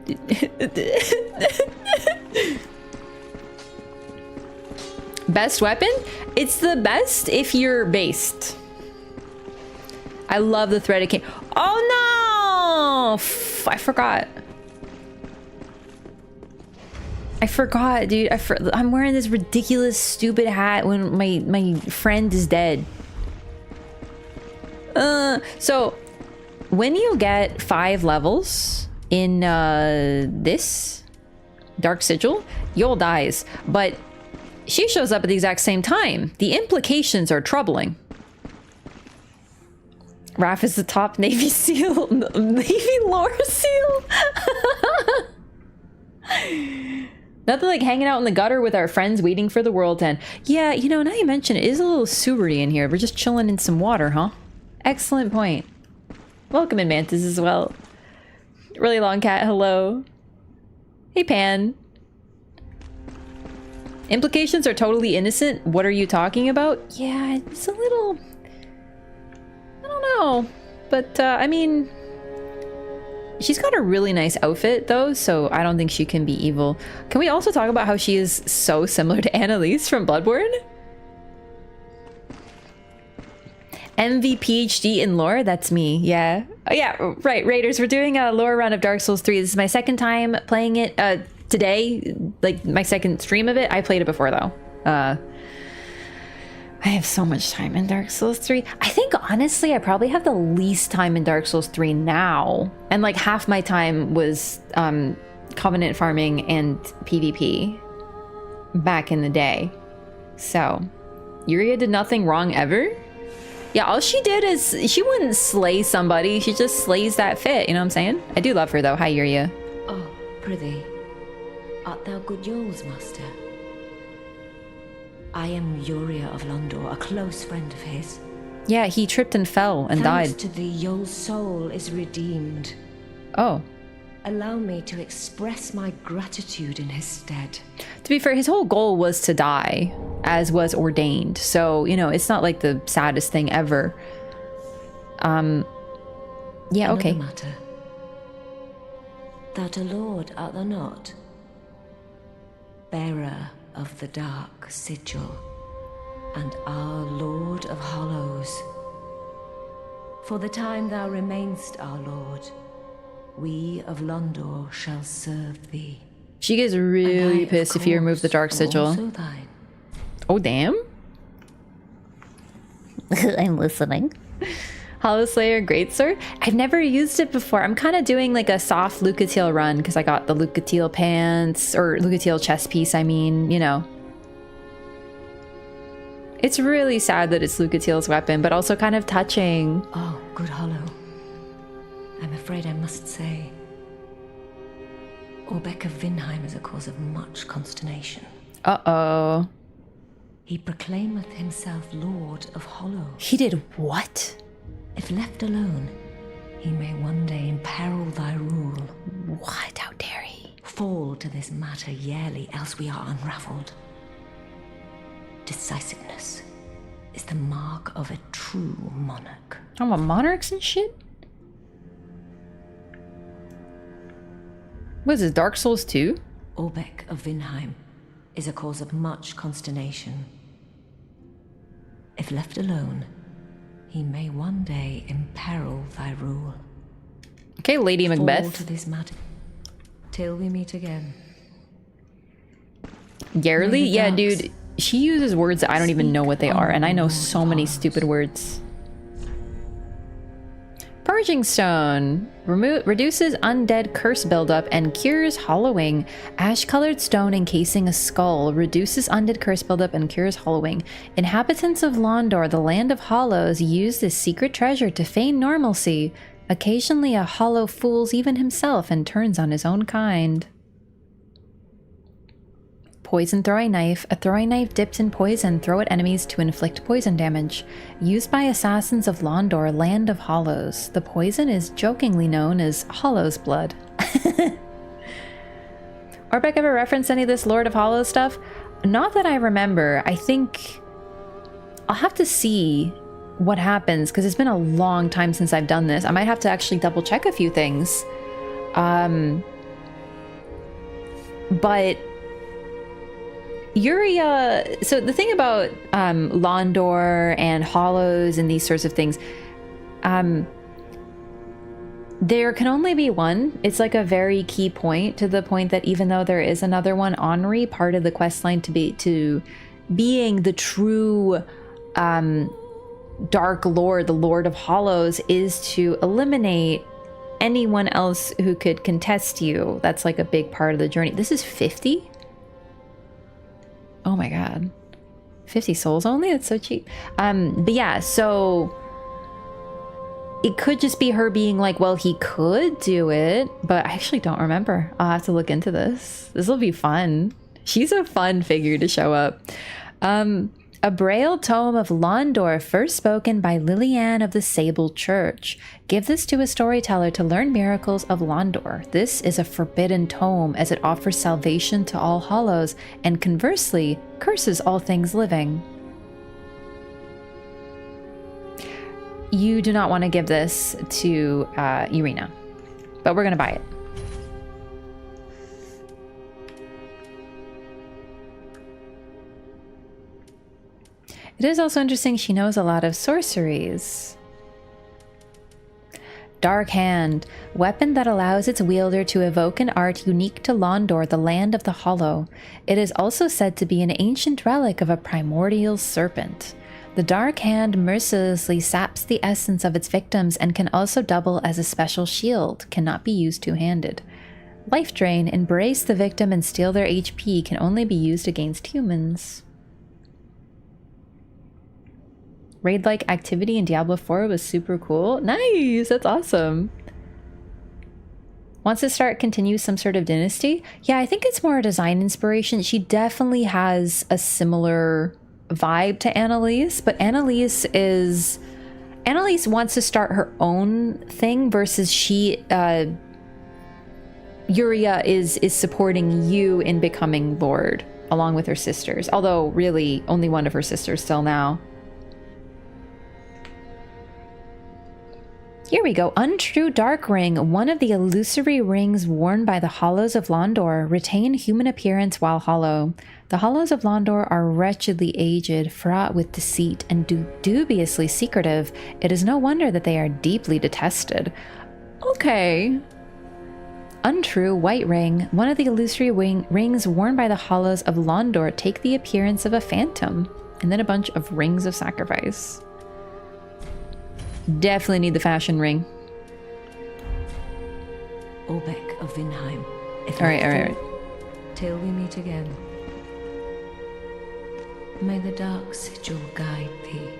Best weapon? It's the best if you're based. I love the Threaded Cane. Oh no! I forgot. Dude. I'm wearing this ridiculous, stupid hat when my friend is dead. So when you get 5 levels in this Dark Sigil, Yul dies, but she shows up at the exact same time. The implications are troubling. Raph is the top Navy SEAL, Navy lore SEAL. Nothing like hanging out in the gutter with our friends waiting for the world to end. Yeah, you know, now you mention it, it is a little sewery in here. We're just chilling in some water, huh? Excellent point. Welcome in, Mantis, as well. Really long cat, hello. Hey, Pan. Implications are totally innocent. What are you talking about? Yeah, it's a little... I don't know. But, I mean... She's got a really nice outfit, though, so I don't think she can be evil. Can we also talk about how she is so similar to Annalise from Bloodborne? MV PhD in lore? That's me, yeah. Oh, yeah, right, Raiders, we're doing a lore run of Dark Souls 3. This is my second time playing it today, like my second stream of it. I played it before, though. I have so much time in Dark Souls 3. I think, honestly, I probably have the least time in Dark Souls 3 now. And, like, half my time was Covenant farming and PvP back in the day. So, Yuria did nothing wrong ever? Yeah, all she did is, she wouldn't slay somebody. She just slays that fit, you know what I'm saying? I do love her, though. Hi, Yuria. Oh, prithee, art thou good Yols, master? I am Yuria of Londor, a close friend of his. Yeah, he tripped and fell and died. Thanks to thee, Yol's soul is redeemed. Oh. Allow me to express my gratitude in his stead. To be fair, his whole goal was to die, as was ordained. So, you know, it's not like the saddest thing ever. Yeah, okay. Another matter. That a lord art thou not? Bearer of the dark sigil, and our Lord of Hollows. For the time thou remainest our Lord, we of Londor shall serve thee. She gets really pissed if you remove the dark sigil. Oh, damn. I'm listening. Hollow Slayer Greatsword? I've never used it before. I'm kind of doing like a soft Lucatiel run because I got the Lucatiel pants, or Lucatiel chest piece, I mean, you know. It's really sad that it's Lucatiel's weapon, but also kind of touching. Oh, good Hollow. I'm afraid I must say, Orbeck of Vinheim is a cause of much consternation. Uh-oh. He proclaimeth himself Lord of Hollows. He did what? If left alone, he may one day imperil thy rule. What? How dare he? Fall to this matter yearly, else we are unraveled. Decisiveness is the mark of a true monarch. Oh, monarchs and shit? What is this, Dark Souls 2? Orbeck of Vinheim is a cause of much consternation. If left alone, he may one day imperil thy rule. Okay, Lady Macbeth. Fall to this matter till we meet again. Yarely? Yeah, dude. She uses words that I don't even know what they are, and I know so many stupid words. Purging Stone reduces undead curse buildup and cures hollowing. Ash-colored stone encasing a skull reduces undead curse buildup and cures hollowing. Inhabitants of Londor, the land of hollows, use this secret treasure to feign normalcy. Occasionally a hollow fools even himself and turns on his own kind. Poison throwing knife. A throwing knife dipped in poison, throw at enemies to inflict poison damage. Used by assassins of Londor, land of hollows. The poison is jokingly known as Hollow's blood. Orbeck ever referenced any of this Lord of Hollows stuff? Not that I remember. I think I'll have to see what happens because it's been a long time since I've done this. I might have to actually double check a few things. But Yuria, so the thing about Londor and Hollows and these sorts of things, there can only be one. It's like a very key point, to the point that even though there is another one, Henri, part of the questline to being the true Dark Lord, the Lord of Hollows, is to eliminate anyone else who could contest you. That's like a big part of the journey. This is 50? Oh my god. 50 souls only? That's so cheap. But yeah, so it could just be her being like, well, he could do it, but I actually don't remember. I'll have to look into this. This will be fun. She's a fun figure to show up. A Braille Tome of Londor, first spoken by Liliane of the Sable Church. Give this to a storyteller to learn miracles of Londor. This is a forbidden tome, as it offers salvation to all hollows, and conversely, curses all things living. You do not want to give this to Irina, but we're going to buy it. It is also interesting she knows a lot of sorceries. Dark Hand, weapon that allows its wielder to evoke an art unique to Londor, the land of the Hollow. It is also said to be an ancient relic of a primordial serpent. The Dark Hand mercilessly saps the essence of its victims and can also double as a special shield, cannot be used two-handed. Life Drain, embrace the victim and steal their HP, can only be used against humans. Raid-like activity in Diablo 4 was super cool. Nice! That's awesome. Wants to start, continue some sort of dynasty? Yeah, I think it's more a design inspiration. She definitely has a similar vibe to Annalise, but Annalise wants to start her own thing versus Yuria is supporting you in becoming Lord, along with her sisters. Although, really, only one of her sisters still now. Here we go. Untrue Dark Ring. One of the illusory rings worn by the Hollows of Londor retain human appearance while hollow. The Hollows of Londor are wretchedly aged, fraught with deceit, and dubiously secretive. It is no wonder that they are deeply detested. Okay. Untrue White Ring. One of the illusory rings worn by the Hollows of Londor take the appearance of a phantom, and then a bunch of rings of sacrifice. Definitely need the fashion ring. Orbeck of Vinheim. Alright. Till we meet again. May the dark sigil guide thee.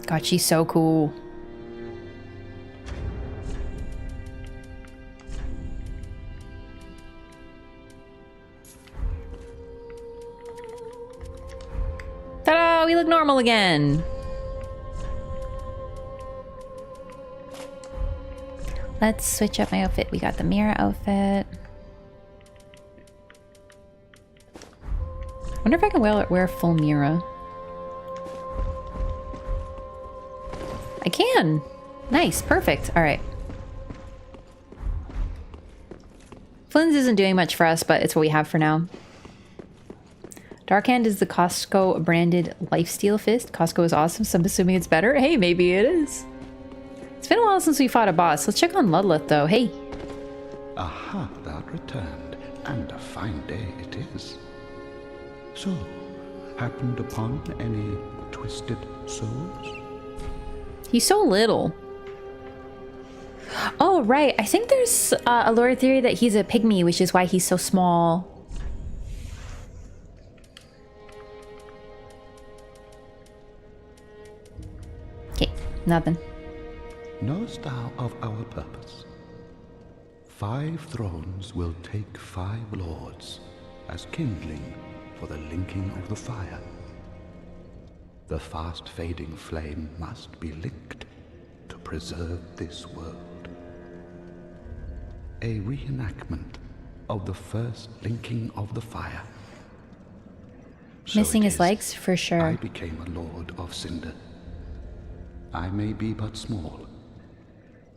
God, she's so cool. Ta-da! We look normal again. Let's switch up my outfit. We got the mirror outfit. Wonder if I can wear full mirror. I can. Nice, perfect. All right. Flynn's isn't doing much for us, but it's what we have for now. Darkhand is the Costco branded lifesteal fist. Costco is awesome, so I'm assuming it's better. Hey, maybe it is. It's been a while since we fought a boss. Let's check on Ludleth, though. Hey. Aha, thou'rt returned, and a fine day it is. So, happened upon any twisted souls? He's so little. Oh, right. I think there's a lore theory that he's a pygmy, which is why he's so small. Okay, nothing. Knowest thou of our purpose? 5 thrones will take 5 lords as kindling for the linking of the fire. The fast-fading flame must be linked to preserve this world. A reenactment of the first linking of the fire. Missing his legs, for sure. I became a lord of Cinder. I may be but small,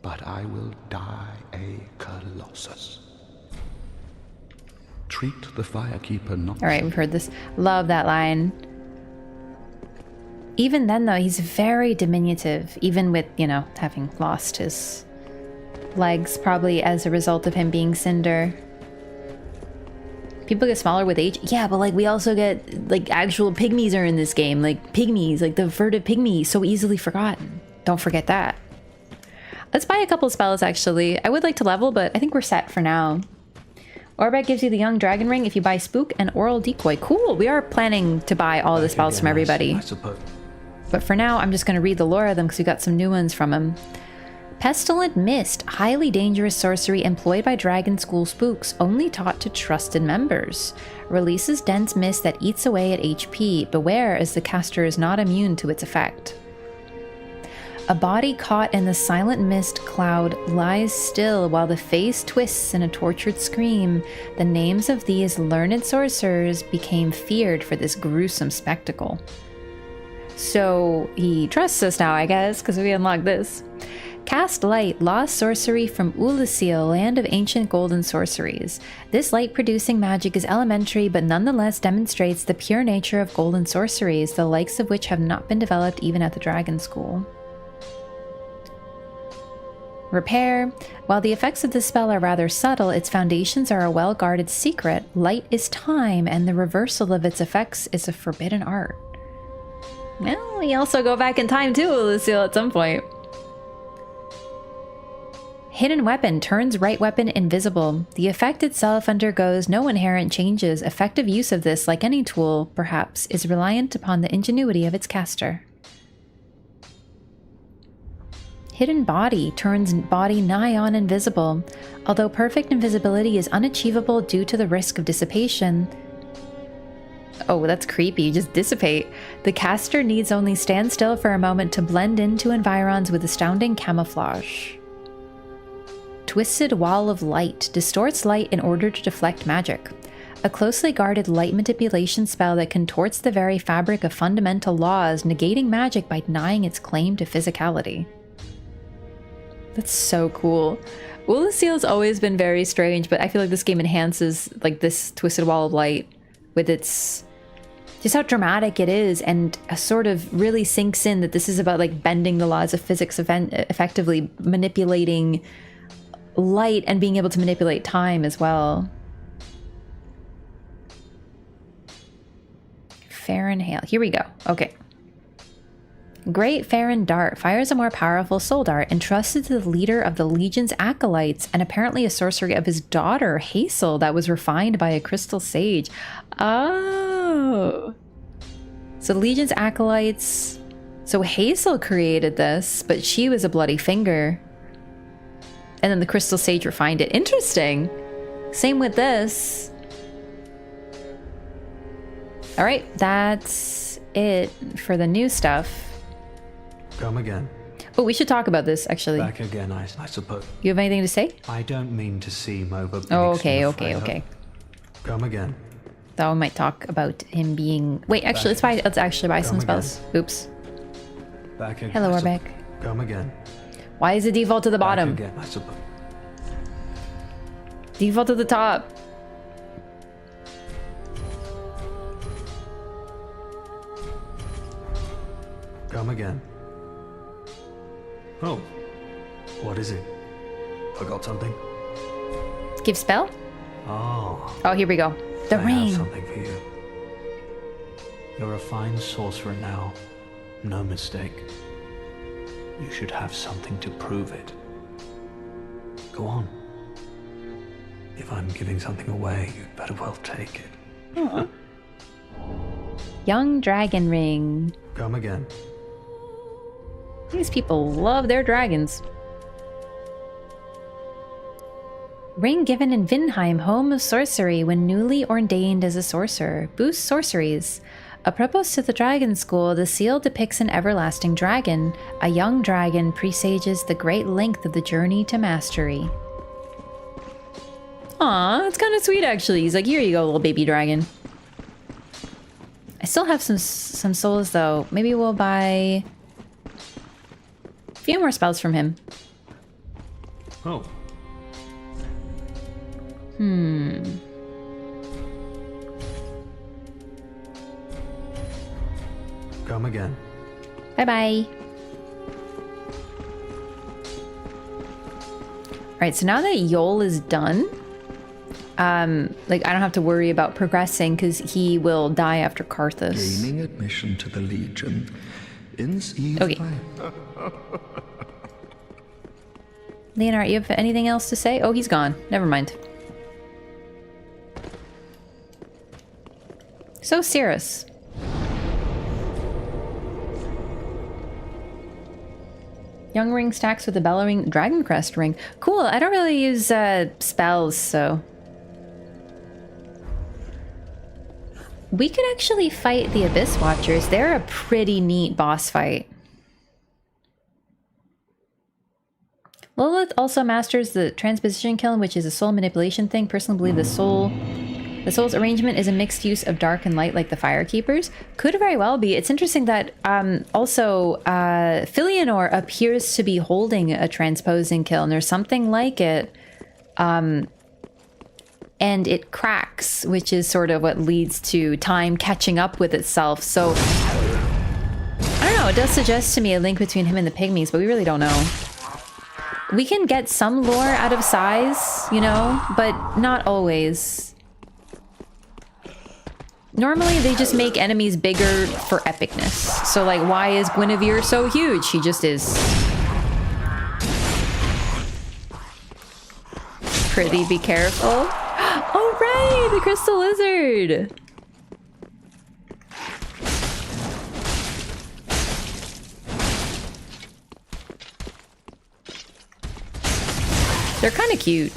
but I will die a colossus. Treat the firekeeper not. All right, we've heard this. Love that line. Even then, though, he's very diminutive, even with, you know, having lost his legs, probably as a result of him being Cinder. People get smaller with age. Yeah, but, like, we also get, like, actual pygmies are in this game. Like, pygmies, like the furtive pygmy, so easily forgotten. Don't forget that. Let's buy a couple spells, actually. I would like to level, but I think we're set for now. Orbeck gives you the Young Dragon Ring if you buy Spook and Oral Decoy. Cool, we are planning to buy all the spells from everybody. I suppose. But for now, I'm just going to read the lore of them because we got some new ones from him. Pestilent Mist, highly dangerous sorcery employed by Dragon School spooks, only taught to trusted members. Releases dense mist that eats away at HP. Beware, as the caster is not immune to its effect. A body caught in the silent mist cloud lies still while the face twists in a tortured scream. The names of these learned sorcerers became feared for this gruesome spectacle. So he trusts us now, I guess, because we unlocked this. Cast Light, lost sorcery from Ulasil, land of ancient golden sorceries. This light-producing magic is elementary, but nonetheless demonstrates the pure nature of golden sorceries, the likes of which have not been developed even at the Dragon School. Repair. While the effects of this spell are rather subtle, its foundations are a well-guarded secret. Light is time, and the reversal of its effects is a forbidden art. Well, we also go back in time too, Ulasil, at some point. Hidden Weapon turns right weapon invisible. The effect itself undergoes no inherent changes. Effective use of this, like any tool, perhaps, is reliant upon the ingenuity of its caster. Hidden Body turns body nigh on invisible. Although perfect invisibility is unachievable due to the risk of dissipation. Oh, that's creepy. Just dissipate. The caster needs only stand still for a moment to blend into environs with astounding camouflage. Twisted Wall of Light distorts light in order to deflect magic. A closely guarded light manipulation spell that contorts the very fabric of fundamental laws, negating magic by denying its claim to physicality. That's so cool. Ulasil's always been very strange, but I feel like this game enhances like this Twisted Wall of Light with its just how dramatic it is, and sort of really sinks in that this is about like bending the laws of physics, effectively manipulating light and being able to manipulate time as well. Farron Hail. Here we go. Okay. Great Farron Dart fires a more powerful soul dart entrusted to the leader of the Legion's acolytes, and apparently a sorcery of his daughter, Heysel, that was refined by a crystal sage. Oh. So the Legion's acolytes... So Heysel created this, but she was a bloody finger. And then the crystal sage refined it. Interesting. Same with this. All right, that's it for the new stuff. Come again. Oh, we should talk about this, actually. Back again, I suppose. You have anything to say? I don't mean to seem over. Oh, okay. Come again. Thought we might talk about him being... Wait, actually, let's actually buy some spells. Oops. Back again. Hello, Orbeck. Come again. Why is it default to the bottom? Back again, I suppose. Default to the top. Come again. Oh. What is it? Forgot something? Give spell? Oh. Oh, here we go. The ring. I have something for you. You're a fine sorcerer now. No mistake. You should have something to prove it. Go on. If I'm giving something away, you'd better well take it. Huh. Young Dragon Ring. Come again. These people love their dragons. Ring given in Vinheim, home of sorcery, when newly ordained as a sorcerer. Boosts sorceries. Apropos to the Dragon School, the seal depicts an everlasting dragon. A young dragon presages the great length of the journey to mastery. Aw, it's kind of sweet actually. He's like, here you go, little baby dragon. I still have some souls though. Maybe we'll buy a few more spells from him. Oh. Come again. Bye-bye. Alright, so now that Yol is done, like I don't have to worry about progressing because he will die after Karthus. Gaining admission to the Legion. Okay. Leonard, you have anything else to say? Oh, he's gone. Never mind. So serious. Young ring stacks with a bellowing dragon crest ring. Cool. I don't really use spells, so we could actually fight the Abyss Watchers. They're a pretty neat boss fight. Lilith also masters the Transposing Kil, which is a soul manipulation thing. Personally believe the soul's arrangement is a mixed use of dark and light like the Firekeepers. Could very well be. It's interesting that also Filianor appears to be holding a Transposing Kil, and there's something like it. And it cracks, which is sort of what leads to time catching up with itself. So, I don't know, it does suggest to me a link between him and the Pygmies, but we really don't know. We can get some lore out of size, you know, but not always. Normally, they just make enemies bigger for epicness. So, like, why is Guinevere so huge? She just is. Pretty, be careful. Oh, right! The crystal lizard! They're kind of cute.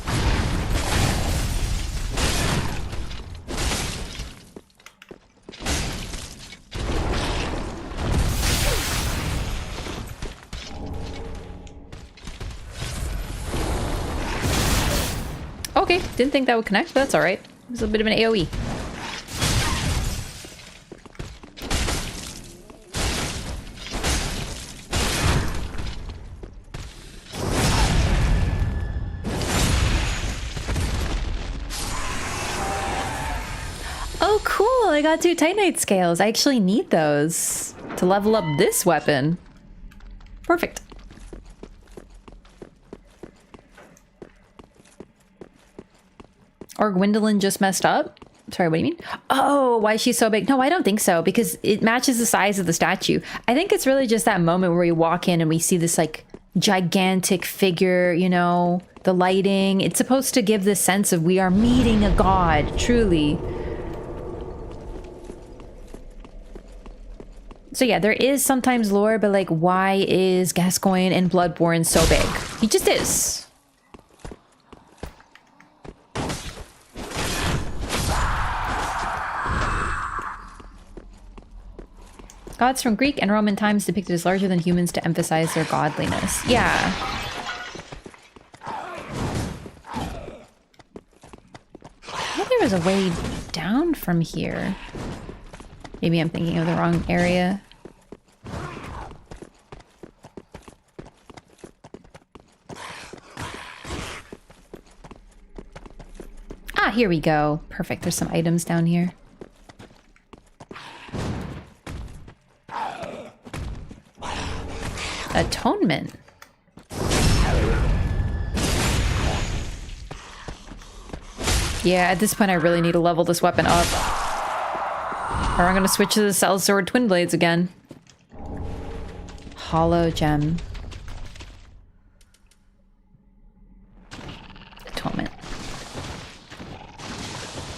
Okay, didn't think that would connect, but that's alright. It was a bit of an AoE. Oh, cool! I got 2 Titanite scales. I actually need those to level up this weapon. Perfect. Or Gwendolyn just messed up? Sorry, what do you mean? Oh, why is she so big? No, I don't think so, because it matches the size of the statue. I think it's really just that moment where we walk in and we see this, like, gigantic figure, you know, the lighting. It's supposed to give this sense of we are meeting a god, truly. So yeah, there is sometimes lore, but like, why is Gascoigne in Bloodborne so big? He just is. Gods from Greek and Roman times depicted as larger than humans to emphasize their godliness. Yeah. I thought there was a way down from here. Maybe I'm thinking of the wrong area. Ah, here we go. Perfect. There's some items down here. Atonement. Yeah, at this point I really need to level this weapon up. Or I'm gonna switch to the Sellsword Twin Blades again. Hollow gem. Atonement.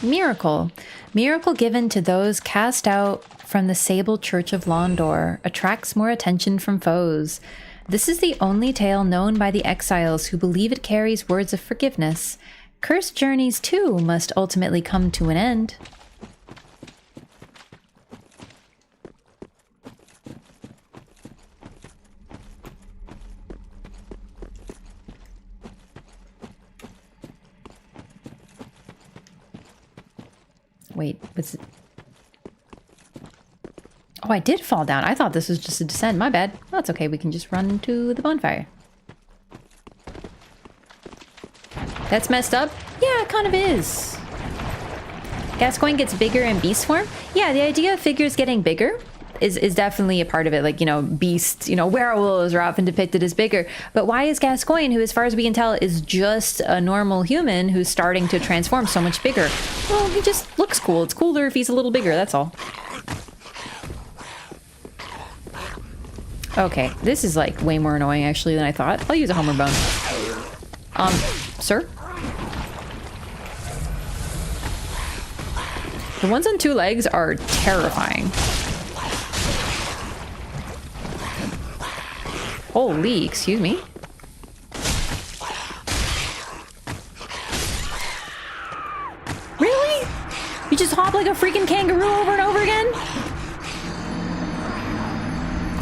Miracle. Miracle given to those cast out from the Sable Church of Londor attracts more attention from foes. This is the only tale known by the exiles who believe it carries words of forgiveness. Cursed journeys, too, must ultimately come to an end. Wait, what's it? Oh, I did fall down. I thought this was just a descent. My bad. Well, it's okay. We can just run to the bonfire. That's messed up? Yeah, it kind of is. Gascoigne gets bigger in beast form? Yeah, the idea of figures getting bigger is definitely a part of it. Like, you know, beasts, you know, werewolves are often depicted as bigger. But why is Gascoigne, who as far as we can tell is just a normal human who's starting to transform, so much bigger? Well, he just looks cool. It's cooler if he's a little bigger, that's all. Okay, this is like way more annoying actually than I thought. I'll use a Homer bone. Sir? The ones on 2 legs are terrifying. Holy, excuse me. Really? You just hop like a freaking kangaroo over and over again?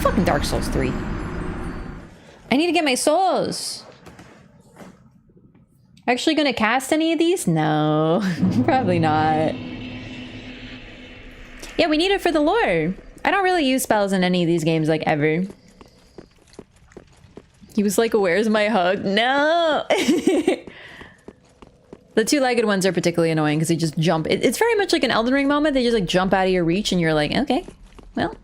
Fucking Dark Souls 3. I need to get my souls. Actually gonna cast any of these? No, probably not. Yeah, we need it for the lore. I don't really use spells in any of these games, like, ever. He was like, where's my hug? No! The 2-legged ones are particularly annoying because they just jump. It's very much like an Elden Ring moment. They just like jump out of your reach and you're like, okay, well,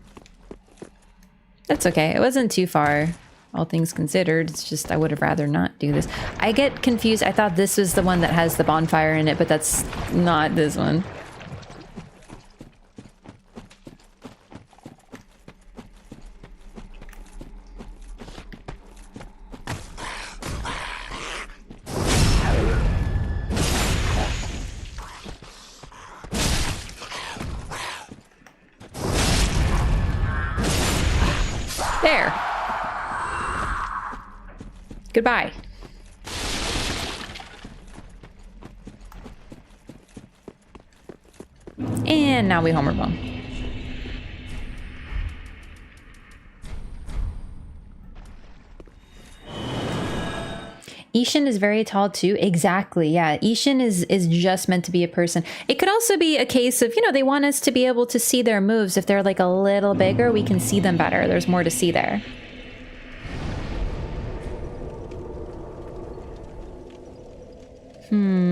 that's okay. It wasn't too far, all things considered. It's just I would have rather not do this. I get confused. I thought this was the one that has the bonfire in it, but that's not this one. There. Goodbye. And now we homer bone. Ishin is very tall too. Exactly. Yeah. Ishin is just meant to be a person. It could also be a case of, you know, they want us to be able to see their moves. If they're like a little bigger, we can see them better. There's more to see there.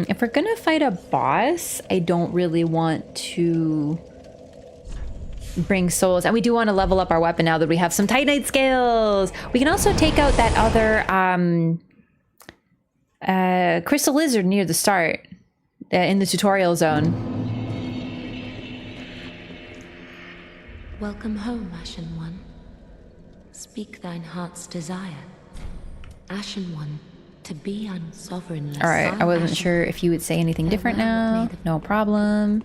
If we're gonna fight a boss, I don't really want to bring souls. And we do want to level up our weapon now that we have some Titanite scales. We can also take out that other crystal lizard near the start in the tutorial zone. Welcome home, Ashen One. Speak thine heart's desire. Ashen One, to be unsovereignless. All right, I wasn't sure if you would say anything different now. No problem.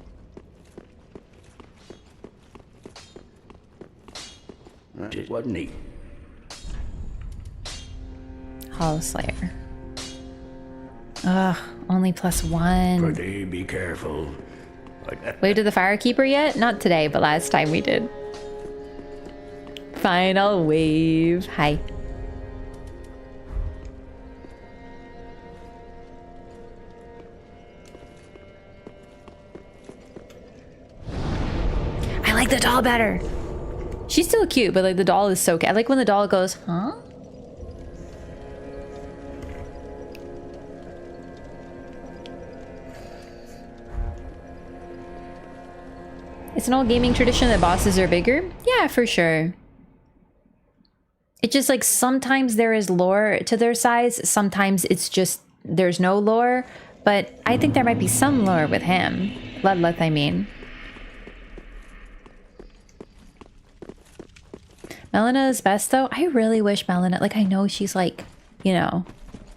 It wasn't neat. Hollow Slayer. Ugh, only +1. Pretty, be careful. Wave to the Firekeeper yet? Not today, but last time we did. Fine, I'll wave. Hi. I like the doll better. She's still cute, but like the doll is so cute. I like when the doll goes, huh? It's an old gaming tradition that bosses are bigger. Yeah, for sure. It's just like sometimes there is lore to their size. Sometimes it's just there's no lore. But I think there might be some lore with him. Bloodleth, I mean. Melina is best though. I really wish Melina, like I know she's like, you know,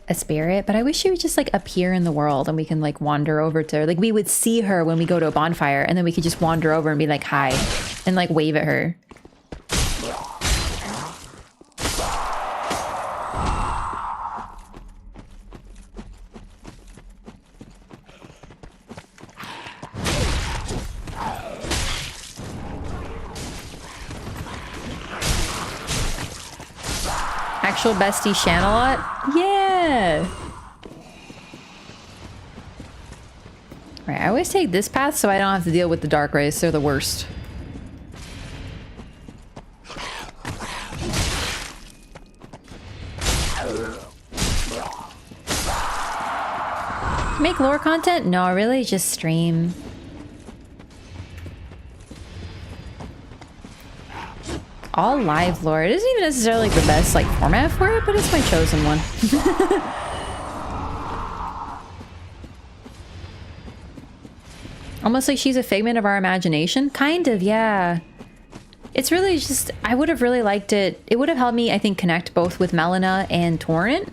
a spirit, but I wish she would just like appear in the world and we can like wander over to her. Like we would see her when we go to a bonfire and then we could just wander over and be like, hi, and like wave at her. Actual bestie Shanalot? Yeah! Right, I always take this path so I don't have to deal with the dark rays. They're the worst. Make lore content? No, really, just stream. All live lore. It isn't even necessarily like the best like format for it, but it's my chosen one. Almost like she's a figment of our imagination. Kind of, yeah. It's really just, I would have really liked it. It would have helped me, I think, connect both with Melina and Torrent.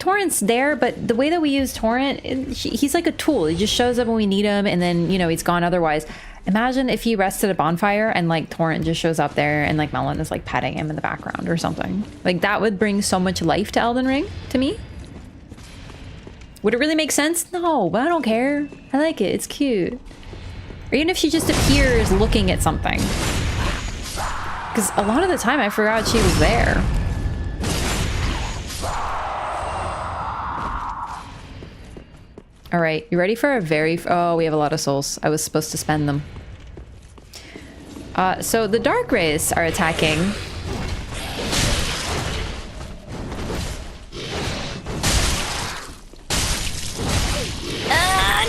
Torrent's there, but the way that we use Torrent, he's like a tool. He just shows up when we need him, and then, you know, he's gone otherwise. Imagine if he rested a bonfire and like Torrent just shows up there and like Melon is like petting him in the background or something. Like that would bring so much life to Elden Ring to me. Would it really make sense? No, but I don't care. I like it. It's cute. Or even if she just appears looking at something. Because a lot of the time I forgot she was there. All right, you ready for a very... Oh, we have a lot of souls. I was supposed to spend them. So the Dark Rays are attacking.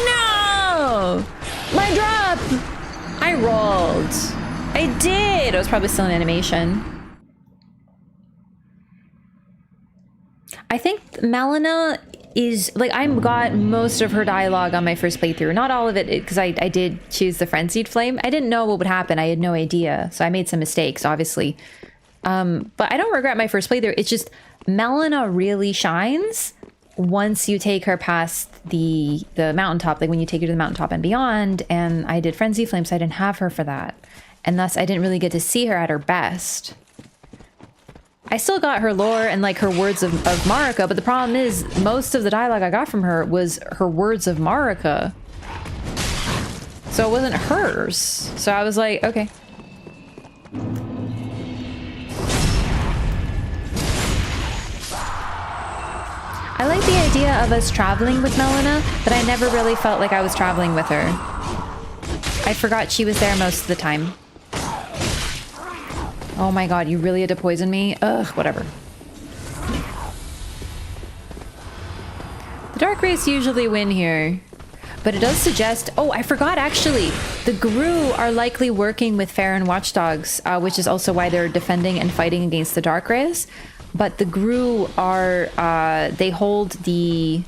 No! My drop! I rolled. I did! I was probably still in animation. I think Melina is like, I got most of her dialogue on my first playthrough. Not all of it, because I did choose the Frenzied Flame. I didn't know what would happen. I had no idea. So I made some mistakes, obviously. But I don't regret my first playthrough. It's just Melina really shines once you take her past the mountaintop, like when you take her to the mountaintop and beyond. And I did Frenzied Flame, so I didn't have her for that. And thus I didn't really get to see her at her best. I still got her lore and like her words of Marika, but the problem is most of the dialogue I got from her was her words of Marika. So it wasn't hers. So I was like, okay. I like the idea of us traveling with Melina, but I never really felt like I was traveling with her. I forgot she was there most of the time. Oh my god, you really had to poison me? Ugh, whatever. The Dark Race usually win here. But it does suggest... Oh, I forgot actually. The Gru are likely working with Farron watchdogs, which is also why they're defending and fighting against the Dark Race. But the Gru are... they hold the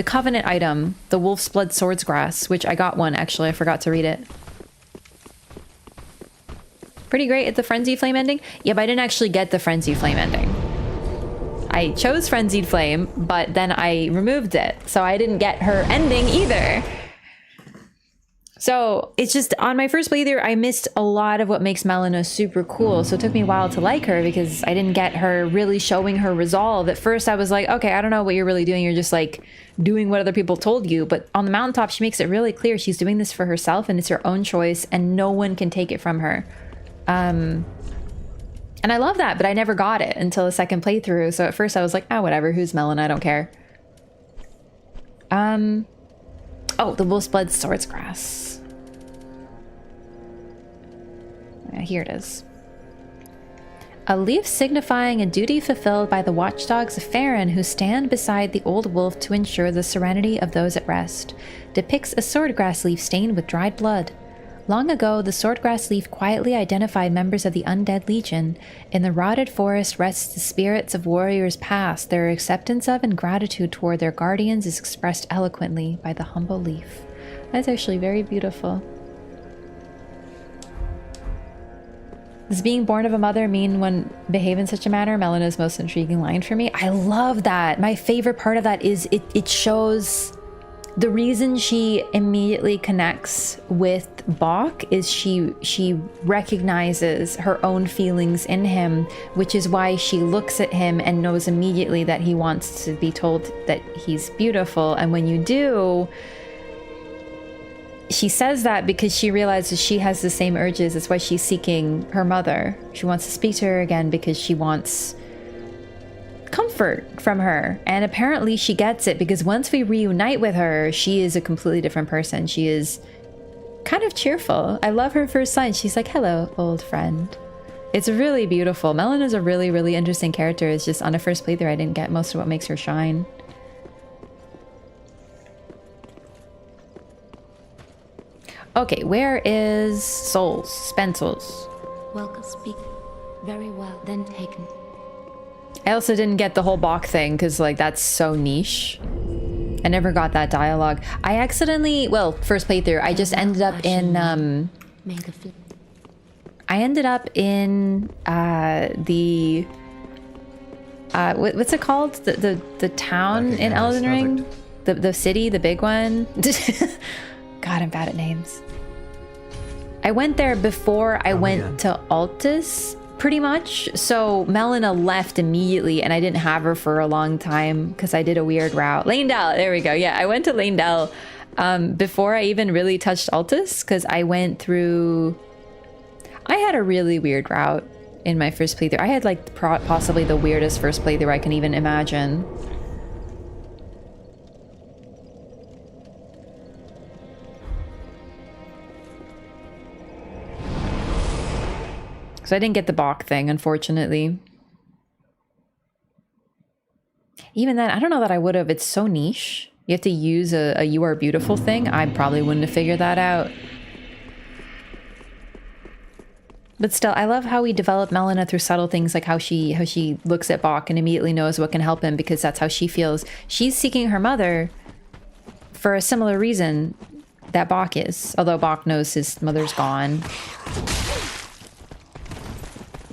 Covenant item, the Wolf's Blood Swordsgrass, which I got one actually. I forgot to read it. Pretty great at the Frenzied Flame ending. Yeah, but I didn't actually get the Frenzied Flame ending. I chose Frenzied Flame, but then I removed it. So I didn't get her ending either. So it's just on my first playthrough, I missed a lot of what makes Melina super cool. So it took me a while to like her because I didn't get her really showing her resolve. At first I was like, okay, I don't know what you're really doing. You're just like doing what other people told you. But on the mountaintop, she makes it really clear she's doing this for herself and it's her own choice and no one can take it from her. And I love that, but I never got it until the second playthrough. So at first I was like, oh, whatever, who's Melina? I don't care. Oh, the Wolf's Blood Swordsgrass. Yeah, here it is. A leaf signifying a duty fulfilled by the watchdogs of Farron who stand beside the old wolf to ensure the serenity of those at rest. Depicts a swordgrass leaf stained with dried blood. Long ago, the swordgrass leaf quietly identified members of the Undead Legion. In the rotted forest rests the spirits of warriors past. Their acceptance of and gratitude toward their guardians is expressed eloquently by the humble leaf. That's actually very beautiful. Does being born of a mother mean one behave in such a manner? Melina's most intriguing line for me. I love that. My favorite part of that is it shows... The reason she immediately connects with Bok is she recognizes her own feelings in him, which is why she looks at him and knows immediately that he wants to be told that he's beautiful. And when you do, she says that because she realizes she has the same urges. That's why she's seeking her mother. She wants to speak to her again because she wants comfort from her, and apparently she gets it because once we reunite with her, she is a completely different person. She is kind of cheerful. I love her first line. She's like, hello, old friend. It's really beautiful. Melina's a really, really interesting character. It's just on a first playthrough, I didn't get most of what makes her shine. Okay, where is souls? Spend souls. Welcome, speak. Very well, then taken. I also didn't get the whole Bok thing because like that's so niche. I never got that dialogue. I accidentally, well, first playthrough, I just ended up in I ended up in the what's it called? The town in Elden Ring? The city, the big one? God, I'm bad at names. I went there before I went to Altus, pretty much. So Melina left immediately and I didn't have her for a long time because I did a weird route. Lanedale, there we go. Yeah, I went to Lanedale before I even really touched Altus because I went through... I had a really weird route in my first playthrough. I had like possibly the weirdest first playthrough I can even imagine. So I didn't get the Bach thing, unfortunately. Even then, I don't know that I would have. It's so niche. You have to use a You Are Beautiful thing. I probably wouldn't have figured that out. But still, I love how we develop Melina through subtle things like how she looks at Bach and immediately knows what can help him because that's how she feels. She's seeking her mother for a similar reason that Bach is. Although Bach knows his mother's gone.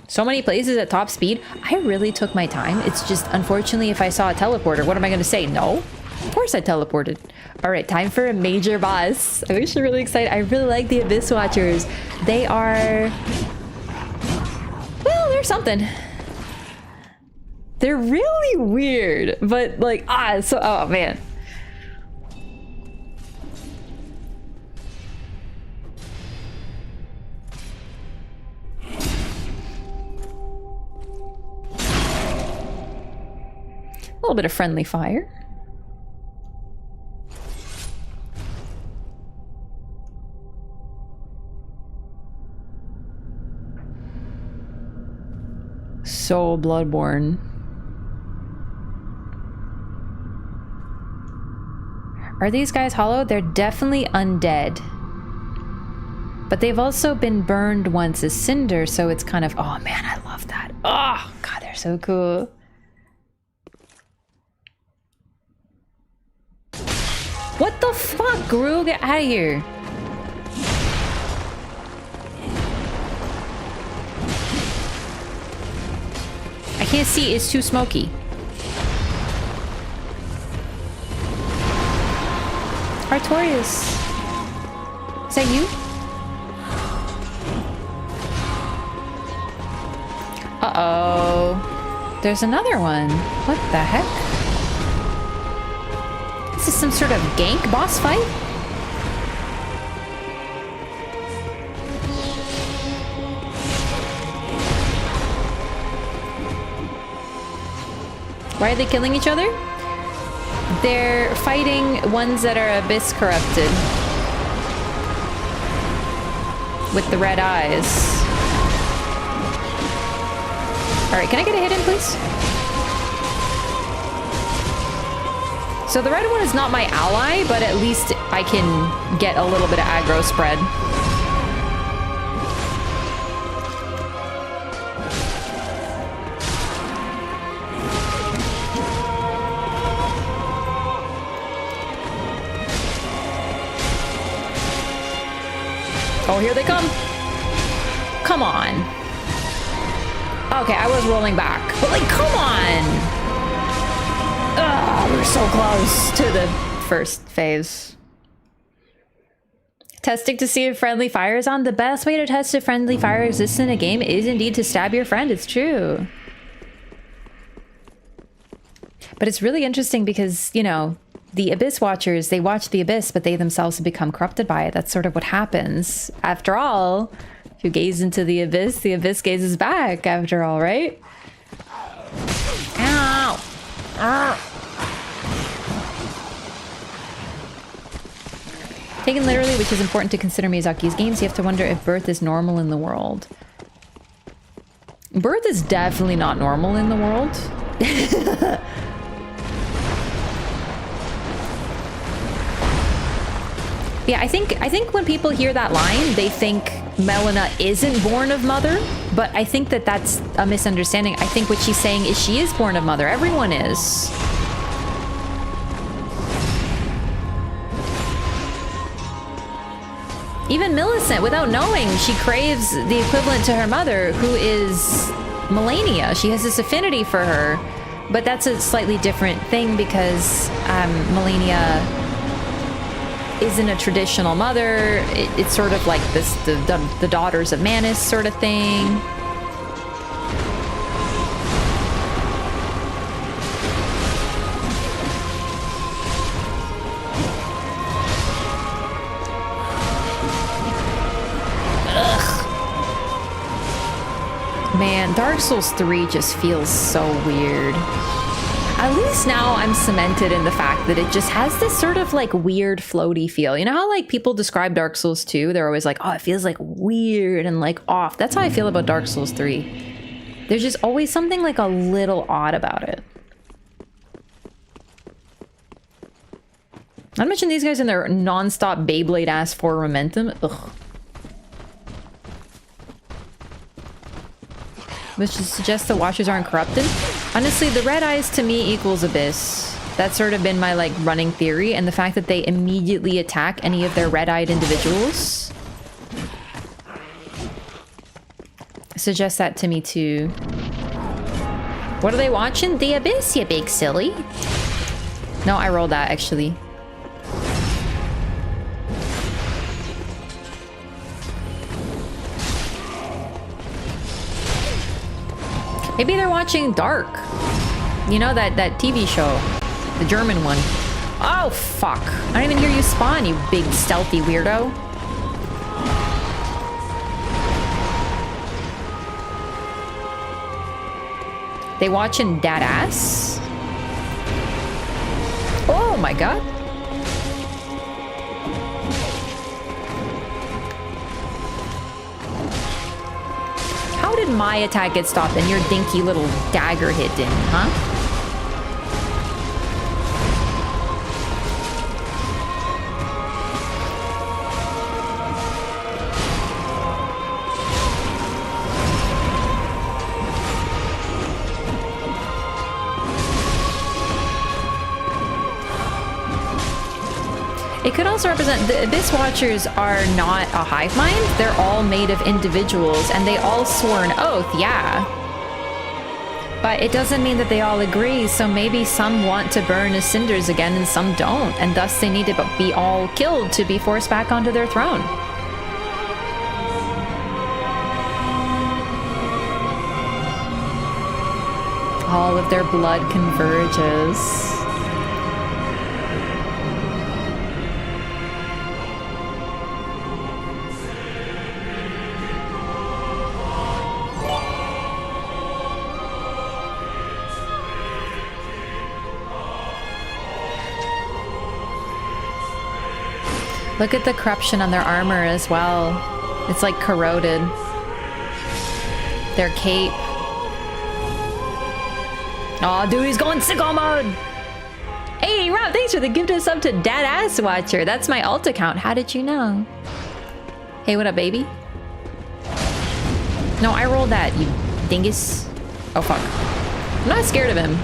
So many places at top speed. I really took my time. It's just, unfortunately, if I saw a teleporter, what am I going to say? No? Of course I teleported. All right, time for a major boss. I'm actually really excited. I really like the Abyss Watchers. They are... well, they're something. They're really weird, but like, oh man. A little bit of friendly fire. So Bloodborne. Are these guys hollow? They're definitely undead. But they've also been burned once as cinder, so it's kind of... oh man, I love that. Oh, God, they're so cool. What the fuck, Gru? Get out of here. I can't see. It's too smoky. Artorias. Is that you? Uh-oh. There's another one. What the heck? Is this some sort of gank boss fight? Why are they killing each other? They're fighting ones that are abyss corrupted. With the red eyes. Alright, can I get a hit in, please? So the red one is not my ally, but at least I can get a little bit of aggro spread. Oh, here they come. Come on. Okay, I was rolling back. But like, come on. Ugh, we're so close to the first phase. Testing to see if friendly fire is on. The best way to test if friendly fire exists in a game is indeed to stab your friend. It's true. But it's really interesting because, you know, the Abyss Watchers, they watch the Abyss, but they themselves have become corrupted by it. That's sort of what happens. After all, if you gaze into the Abyss gazes back, after all, right? Ow! Taken literally, which is important to consider Miyazaki's games, you have to wonder if birth is normal in the world. Birth is definitely not normal in the world. Yeah, I think when people hear that line, they think Melina isn't born of mother, but I think that that's a misunderstanding. I think what she's saying is she is born of mother. Everyone is. Even Millicent, without knowing, she craves the equivalent to her mother, who is Melania. She has this affinity for her. But that's a slightly different thing because Melania isn't a traditional mother. It's sort of like this, the daughters of Manus sort of thing. Man, Dark Souls 3 just feels so weird. At least now I'm cemented in the fact that it just has this sort of like weird floaty feel. You know how like people describe Dark Souls 2? They're always like, oh, it feels like weird and like off. That's how I feel about Dark Souls 3. There's just always something like a little odd about it. Not to mention these guys in their non-stop Beyblade ass for momentum. Ugh. Which suggests the watchers aren't corrupted. Honestly, the red eyes to me equals Abyss. That's sort of been my like running theory, and the fact that they immediately attack any of their red-eyed individuals suggests that to me too. What are they watching? The Abyss, you big silly. No, I rolled that actually. Maybe they're watching Dark. You know, that TV show. The German one. Oh, fuck. I don't even hear you spawn, you big stealthy weirdo. They watching that ass? Oh my god. How did my attack get stopped and your dinky little dagger hit didn't, huh? It could also represent the Abyss Watchers are not a hive mind. They're all made of individuals and they all swore an oath, yeah. But it doesn't mean that they all agree, so maybe some want to burn as cinders again and some don't, and thus they need to be all killed to be forced back onto their throne. All of their blood converges. Look at the corruption on their armor as well. It's like corroded. Their cape. Aw, dude, he's going sicko mode! Hey, Rob, thanks for the gift of sub to Dad Ass Watcher. That's my alt account. How did you know? Hey, what up, baby? No, I rolled that, you dingus. Oh, fuck. I'm not scared of him.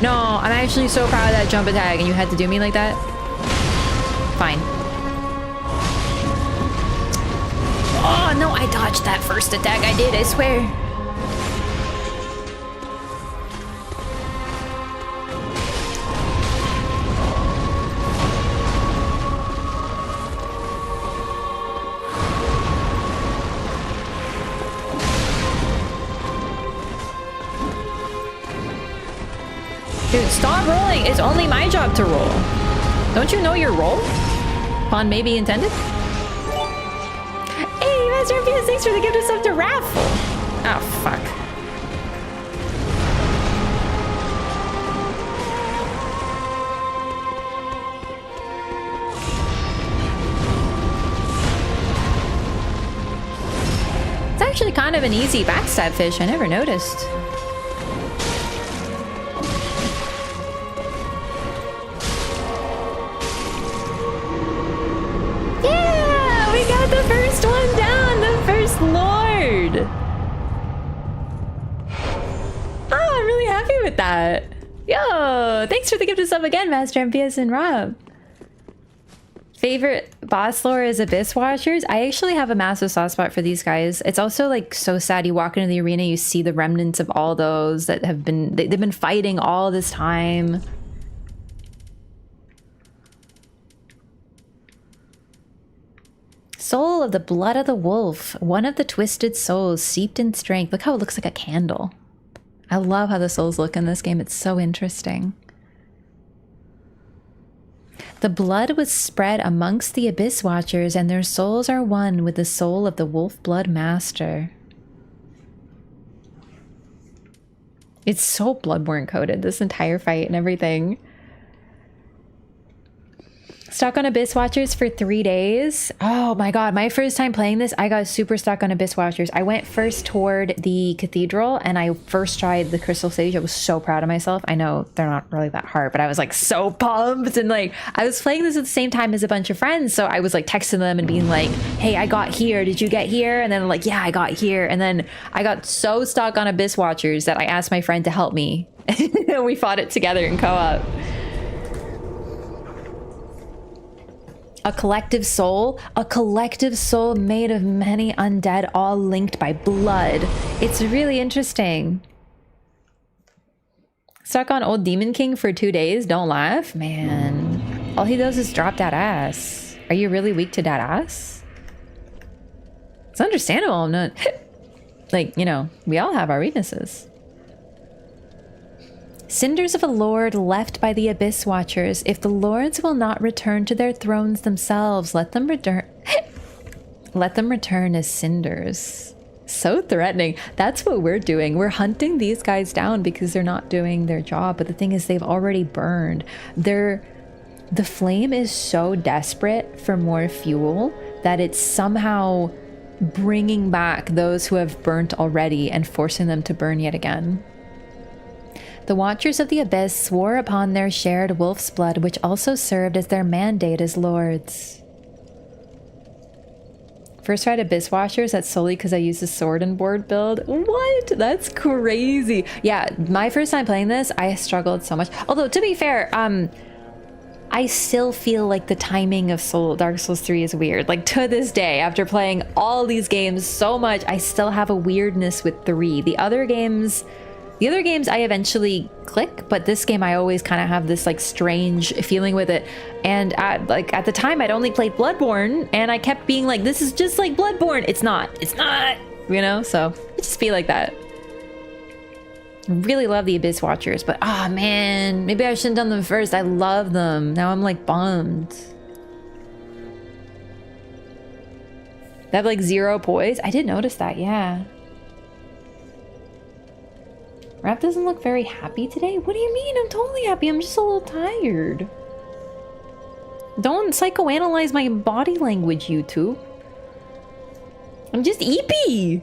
No, I'm actually so proud of that jump attack and you had to do me like that. Fine. Oh, no, I dodged that first attack. I did, I swear. Dude, stop rolling. It's only my job to roll. Don't you know your role? Pun may be intended? Hey, Master FPS, thanks for the gift of stuff to Raffle. Oh, fuck. It's actually kind of an easy backstab fish. I never noticed. at that. Yo, thanks for the gift of sub again, Master MPS and Rob. Favorite boss lore is Abyss Watchers. I actually have a massive soft spot for these guys. It's also like so sad. You walk into the arena, you see the remnants of all those that have been, they've been fighting all this time. Soul of the blood of the wolf. One of the twisted souls seeped in strength. Look how it looks like a candle. I love how the souls look in this game. It's so interesting. The blood was spread amongst the Abyss Watchers, and their souls are one with the soul of the Wolf Blood Master. It's so Bloodborne coded, this entire fight and everything. Stuck on Abyss Watchers for 3 days. Oh my god, my first time playing this, I got super stuck on Abyss Watchers. I went first toward the cathedral and I first tried the crystal stage. I was so proud of myself. I know they're not really that hard, but I was like so pumped, and like I was playing this at the same time as a bunch of friends, so I was like texting them and being like, hey, I got here, did you get here? And then like, yeah, I got here. And then I got so stuck on Abyss Watchers that I asked my friend to help me. And we fought it together in co-op. A collective soul made of many undead, all linked by blood. It's really interesting. Stuck on Old Demon King for 2 days. Don't laugh, man. All he does is drop that ass. Are you really weak to that ass? It's understandable. I'm not like, you know, we all have our weaknesses. Cinders of a lord left by the Abyss Watchers. If the lords will not return to their thrones themselves, let them return. Let them return as cinders. So threatening. That's what we're doing. We're hunting these guys down because they're not doing their job. But the thing is, they've already burned. The flame is so desperate for more fuel that it's somehow bringing back those who have burnt already and forcing them to burn yet again. The Watchers of the Abyss swore upon their shared wolf's blood, which also served as their mandate as lords. First tried Abyss Watchers, that's solely because I used the sword and board build. What? That's crazy. Yeah, my first time playing this, I struggled so much. Although, to be fair, I still feel like the timing of Dark Souls 3 is weird. Like, to this day, after playing all these games so much, I still have a weirdness with 3. The other games I eventually click, but this game I always kind of have this like strange feeling with it. And at the time I'd only played Bloodborne, and I kept being like, this is just like Bloodborne. It's not, you know? So it just be like that. Really love the Abyss Watchers, but oh man, maybe I shouldn't have done them first. I love them. Now I'm like bummed. They have like 0 poise. I did notice that, yeah. Rap doesn't look very happy today. What do you mean? I'm totally happy. I'm just a little tired. Don't psychoanalyze my body language, YouTube. I'm just eepy.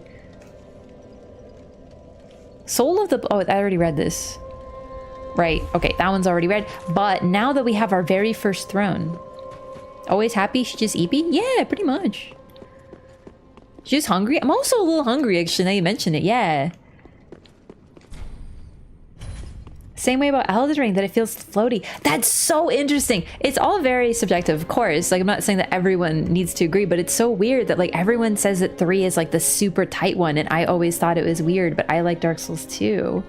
Soul of the... Oh, I already read this. Right. Okay, that one's already read. But now that we have our very first throne. Always happy, she's just eepy? Yeah, pretty much. She's hungry. I'm also a little hungry, actually, now you mention it. Yeah. Same way about Elden Ring, that it feels floaty. That's so interesting. It's all very subjective, of course. Like, I'm not saying that everyone needs to agree, but it's so weird that like everyone says that 3 is like the super tight one, and I always thought it was weird, but I like Dark Souls 2.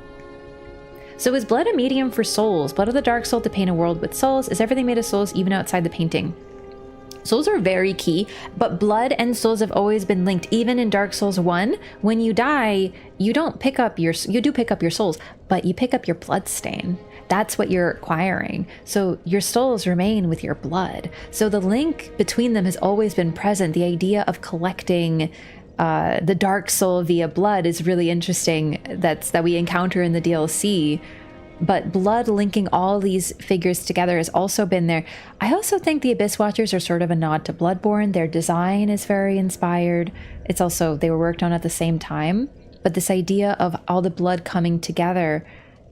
So is blood a medium for souls? Blood of the Dark Soul to paint a world with souls? Is everything made of souls even outside the painting? Souls are very key, but blood and souls have always been linked. Even in Dark Souls 1, when you die, you don't pick up your... You do pick up your souls, but you pick up your blood stain. That's what you're acquiring. So your souls remain with your blood. So the link between them has always been present. The idea of collecting the Dark Soul via blood is really interesting. That we encounter in the DLC. But blood linking all these figures together has also been there. I also think the Abyss Watchers are sort of a nod to Bloodborne. Their design is very inspired. It's also, they were worked on at the same time. But this idea of all the blood coming together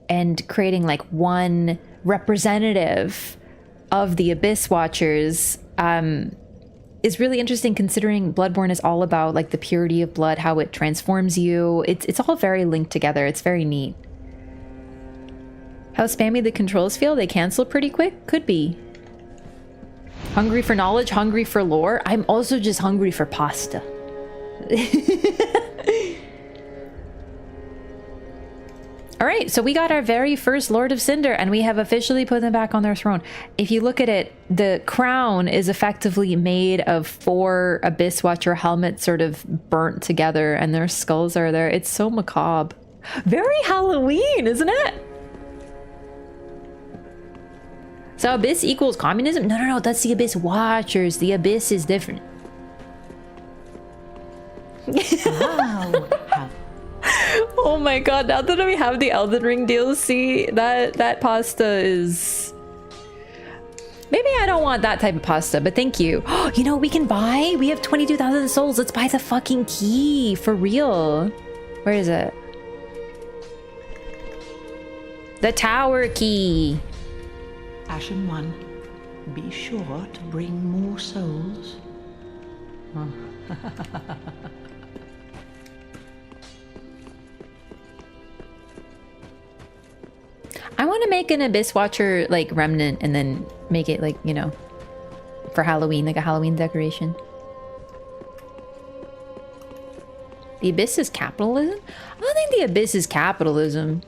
and creating like one representative of the Abyss Watchers is really interesting, considering Bloodborne is all about like the purity of blood, how it transforms you. It's all very linked together. It's very neat. How spammy the controls feel? They cancel pretty quick? Could be. Hungry for knowledge, hungry for lore. I'm also just hungry for pasta. Alright, so we got our very first Lord of Cinder, and we have officially put them back on their throne. If you look at it, the crown is effectively made of 4 Abyss Watcher helmets sort of burnt together, and their skulls are there. It's so macabre. Very Halloween, isn't it? So Abyss equals communism? No, no, no, that's the Abyss Watchers. The Abyss is different. Wow. Oh my god, now that we have the Elden Ring DLC, that pasta is... Maybe I don't want that type of pasta, but thank you. You know, we can buy? We have 22,000 souls. Let's buy the fucking key, for real. Where is it? The tower key. Ashen One, be sure to bring more souls. I want to make an Abyss Watcher, like, remnant and then make it, like, you know, for Halloween, like a Halloween decoration. The Abyss is capitalism? I don't think the Abyss is capitalism.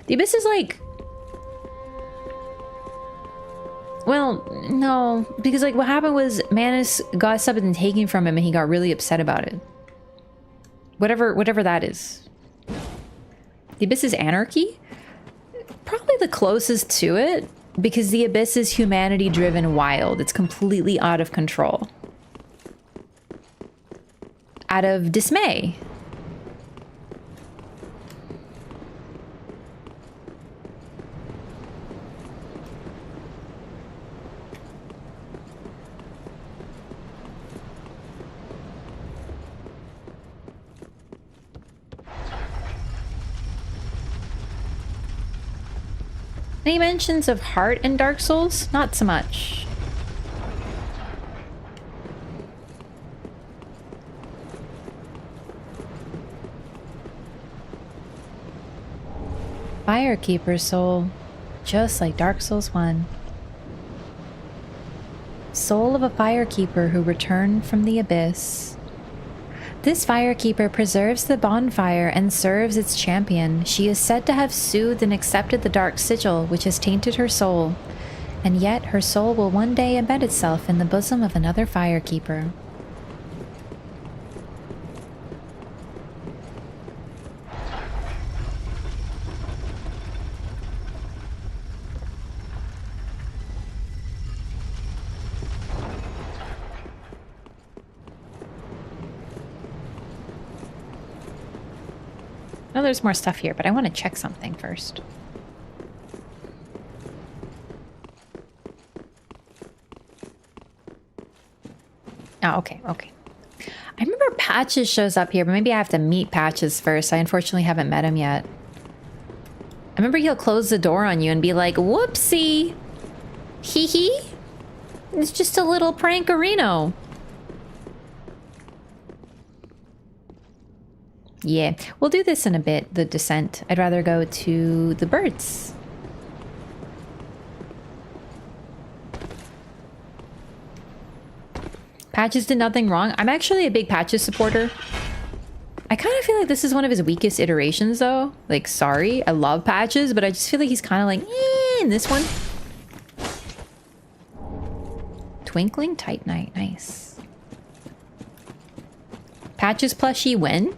The Abyss is like... Well, no, because, like, what happened was Manus got something taken from him and he got really upset about it. Whatever that is. The Abyss is anarchy? Probably the closest to it, because the Abyss is humanity-driven wild. It's completely out of control. Out of dismay. Any mentions of heart in Dark Souls? Not so much. Firekeeper soul, just like Dark Souls 1. Soul of a firekeeper who returned from the abyss. This firekeeper preserves the bonfire and serves its champion. She is said to have soothed and accepted the dark sigil which has tainted her soul, and yet her soul will one day embed itself in the bosom of another firekeeper. Oh, there's more stuff here, but I want to check something first. Oh, okay, okay. I remember Patches shows up here, but maybe I have to meet Patches first. I unfortunately haven't met him yet. I remember he'll close the door on you and be like, whoopsie! Hee hee! It's just a little prankerino. Yeah, we'll do this in a bit, the descent. I'd rather go to the birds. Patches did nothing wrong. I'm actually a big Patches supporter. I kind of feel like this is one of his weakest iterations, though. Like, sorry, I love Patches, but I just feel like he's kind of like, in this one. Twinkling Titanite, nice. Patches plushie win?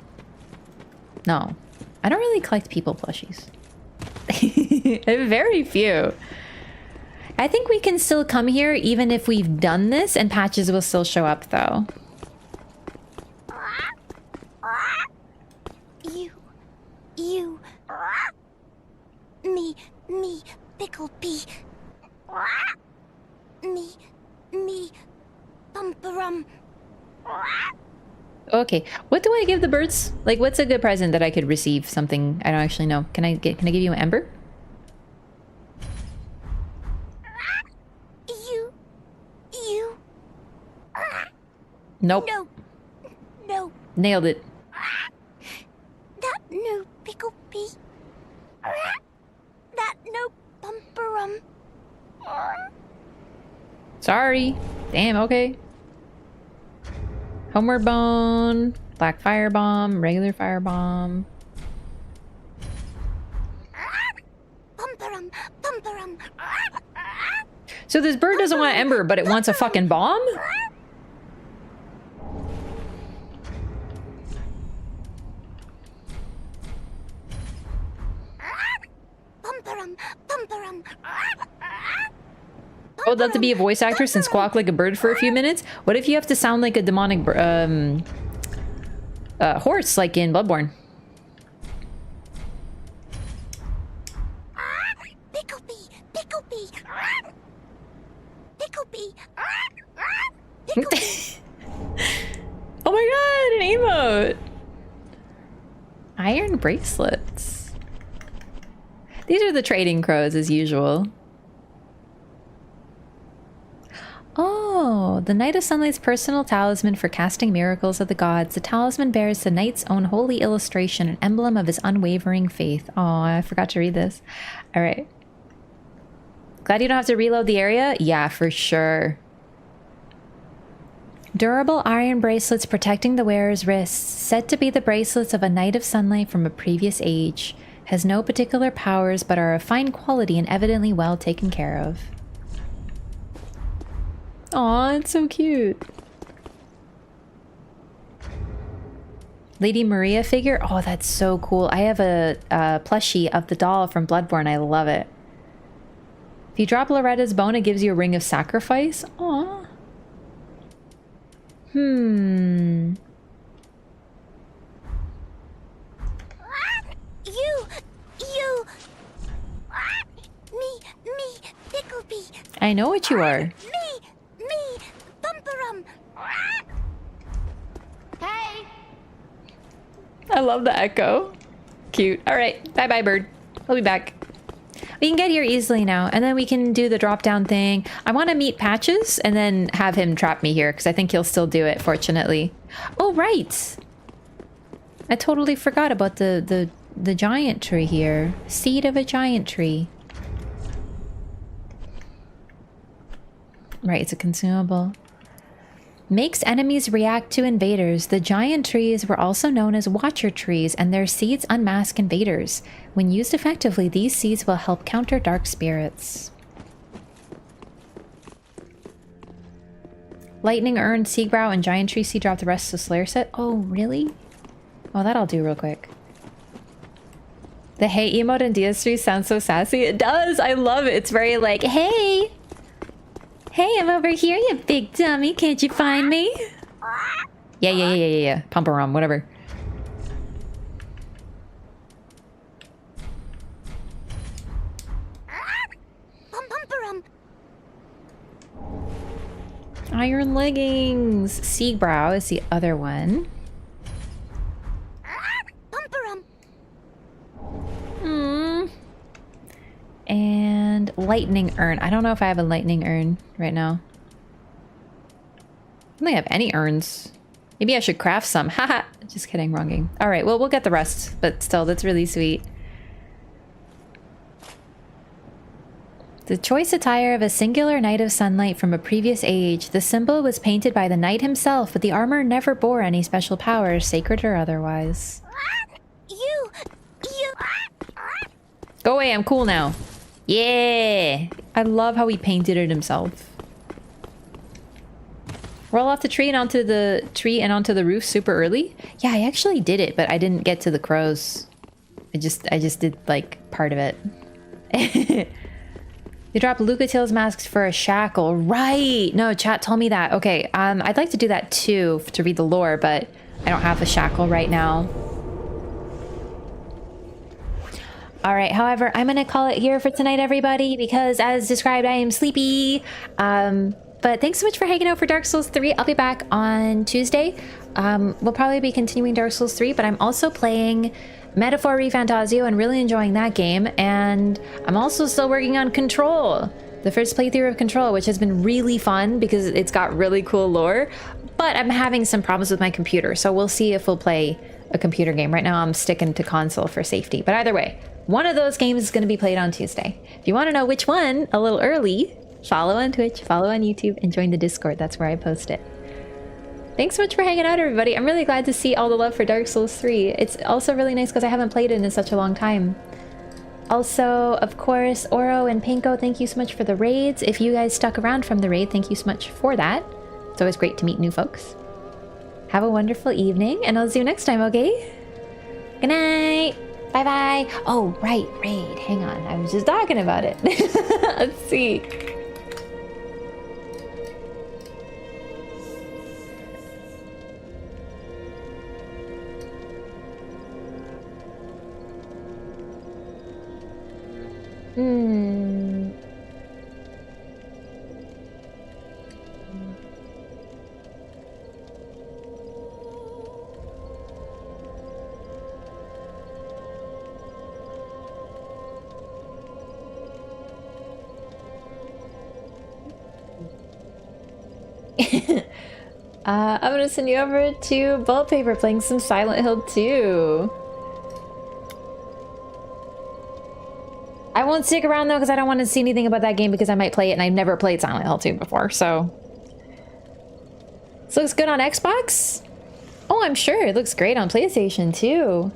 No, I don't really collect people plushies. I have very few. I think we can still come here even if we've done this, and Patches will still show up though. You. Me, pickle pea. Me, bumperum. Okay, what do I give the birds? Like, what's a good present that I could receive? Something I don't actually know. Can I give you an ember? You. Nope. No. Nailed it. That new pickle pea. Sorry. Damn, okay. Homeward Bone, Black Firebomb, regular Firebomb. So this bird doesn't want Ember, but it wants a fucking bomb? I would love to be a voice actress and squawk like a bird for a few minutes. What if you have to sound like a demonic horse, like in Bloodborne? Oh my god, an emote! Iron bracelets. These are the trading crows as usual. Oh, the Knight of Sunlight's personal talisman for casting miracles of the gods. The talisman bears the knight's own holy illustration, an emblem of his unwavering faith. Oh, I forgot to read this. All right. Glad you don't have to reload the area? Yeah, for sure. Durable iron bracelets protecting the wearer's wrists. Said to be the bracelets of a Knight of Sunlight from a previous age. Has no particular powers, but are of fine quality and evidently well taken care of. Aw, it's so cute. Lady Maria figure? Oh, that's so cool. I have a plushie of the doll from Bloodborne. I love it. If you drop Loretta's bone, it gives you a ring of sacrifice. Aw. You, me, Picklebee. I know what you are. Me, Bumperum. Hey. I love the echo. Cute. All right, bye-bye, bird. I'll be back. We can get here easily now, and then we can do the drop-down thing. I want to meet Patches and then have him trap me here, because I think he'll still do it, fortunately. Oh, right! I totally forgot about the giant tree here. Seed of a giant tree. Right, it's a consumable. Makes enemies react to invaders. The giant trees were also known as watcher trees, and their seeds unmask invaders. When used effectively, these seeds will help counter dark spirits. Lightning Urn, Seagrow, and Giant Tree Seed drop the rest of the Slayer set. Oh, really? Oh, that I'll do real quick. The hey emote in DS3 sounds so sassy. It does! I love it. It's very like, hey! Hey, I'm over here, you big dummy. Can't you find me? Yeah. Pump-a-rum, whatever. Iron leggings. Seagrow is the other one. And lightning urn. I don't know if I have a lightning urn right now. I don't think I have any urns. Maybe I should craft some. Haha. Just kidding, wrong game. All right, well, we'll get the rest, but still, that's really sweet. The choice attire of a singular Knight of Sunlight from a previous age. The symbol was painted by the knight himself, but the armor never bore any special powers, sacred or otherwise. You. Go away, I'm cool now. Yeah! I love how he painted it himself. Roll off the tree and onto the roof super early? Yeah, I actually did it, but I didn't get to the crows. I just did like part of it. They drop Lucatiel's masks for a shackle. Right! No, chat told me that. Okay, I'd like to do that too to read the lore, but I don't have a shackle right now. Alright, however, I'm gonna call it here for tonight, everybody, because as described, I am sleepy. But thanks so much for hanging out for Dark Souls 3. I'll be back on Tuesday. We'll probably be continuing Dark Souls 3, but I'm also playing Metaphor ReFantasio and really enjoying that game. And I'm also still working on Control, the first playthrough of Control, which has been really fun because it's got really cool lore. but I'm having some problems with my computer, so we'll see if we'll play a computer game. Right now I'm sticking to console for safety, but either way, one of those games is going to be played on Tuesday. If you want to know which one a little early, follow on Twitch, follow on YouTube, and join the Discord. That's where I post it. Thanks so much for hanging out, everybody. I'm really glad to see all the love for Dark Souls 3. It's also really nice because I haven't played it in such a long time. Also, of course, Oro and Pinko, thank you so much for the raids. If you guys stuck around from the raid, thank you so much for that. It's always great to meet new folks. Have a wonderful evening, and I'll see you next time, okay? Good night! Bye-bye! Oh, right, raid. Hang on, I was just talking about it. Let's see. I'm gonna send you over to Bullet Paper playing some Silent Hill 2. I won't stick around though because I don't want to see anything about that game because I might play it and I've never played Silent Hill 2 before, so. This looks good on Xbox? Oh, I'm sure it looks great on PlayStation too.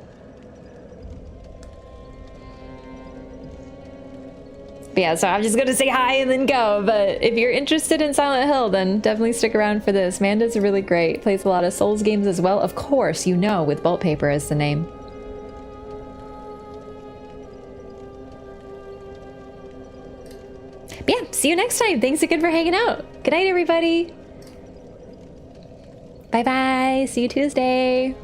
But yeah, so I'm just gonna say hi and then go, but if you're interested in Silent Hill, then definitely stick around for this. Manda's really great, plays a lot of Souls games as well. Of course, you know, with Bullet Paper as the name. But yeah, see you next time. Thanks again for hanging out. Good night, everybody. Bye-bye. See you Tuesday.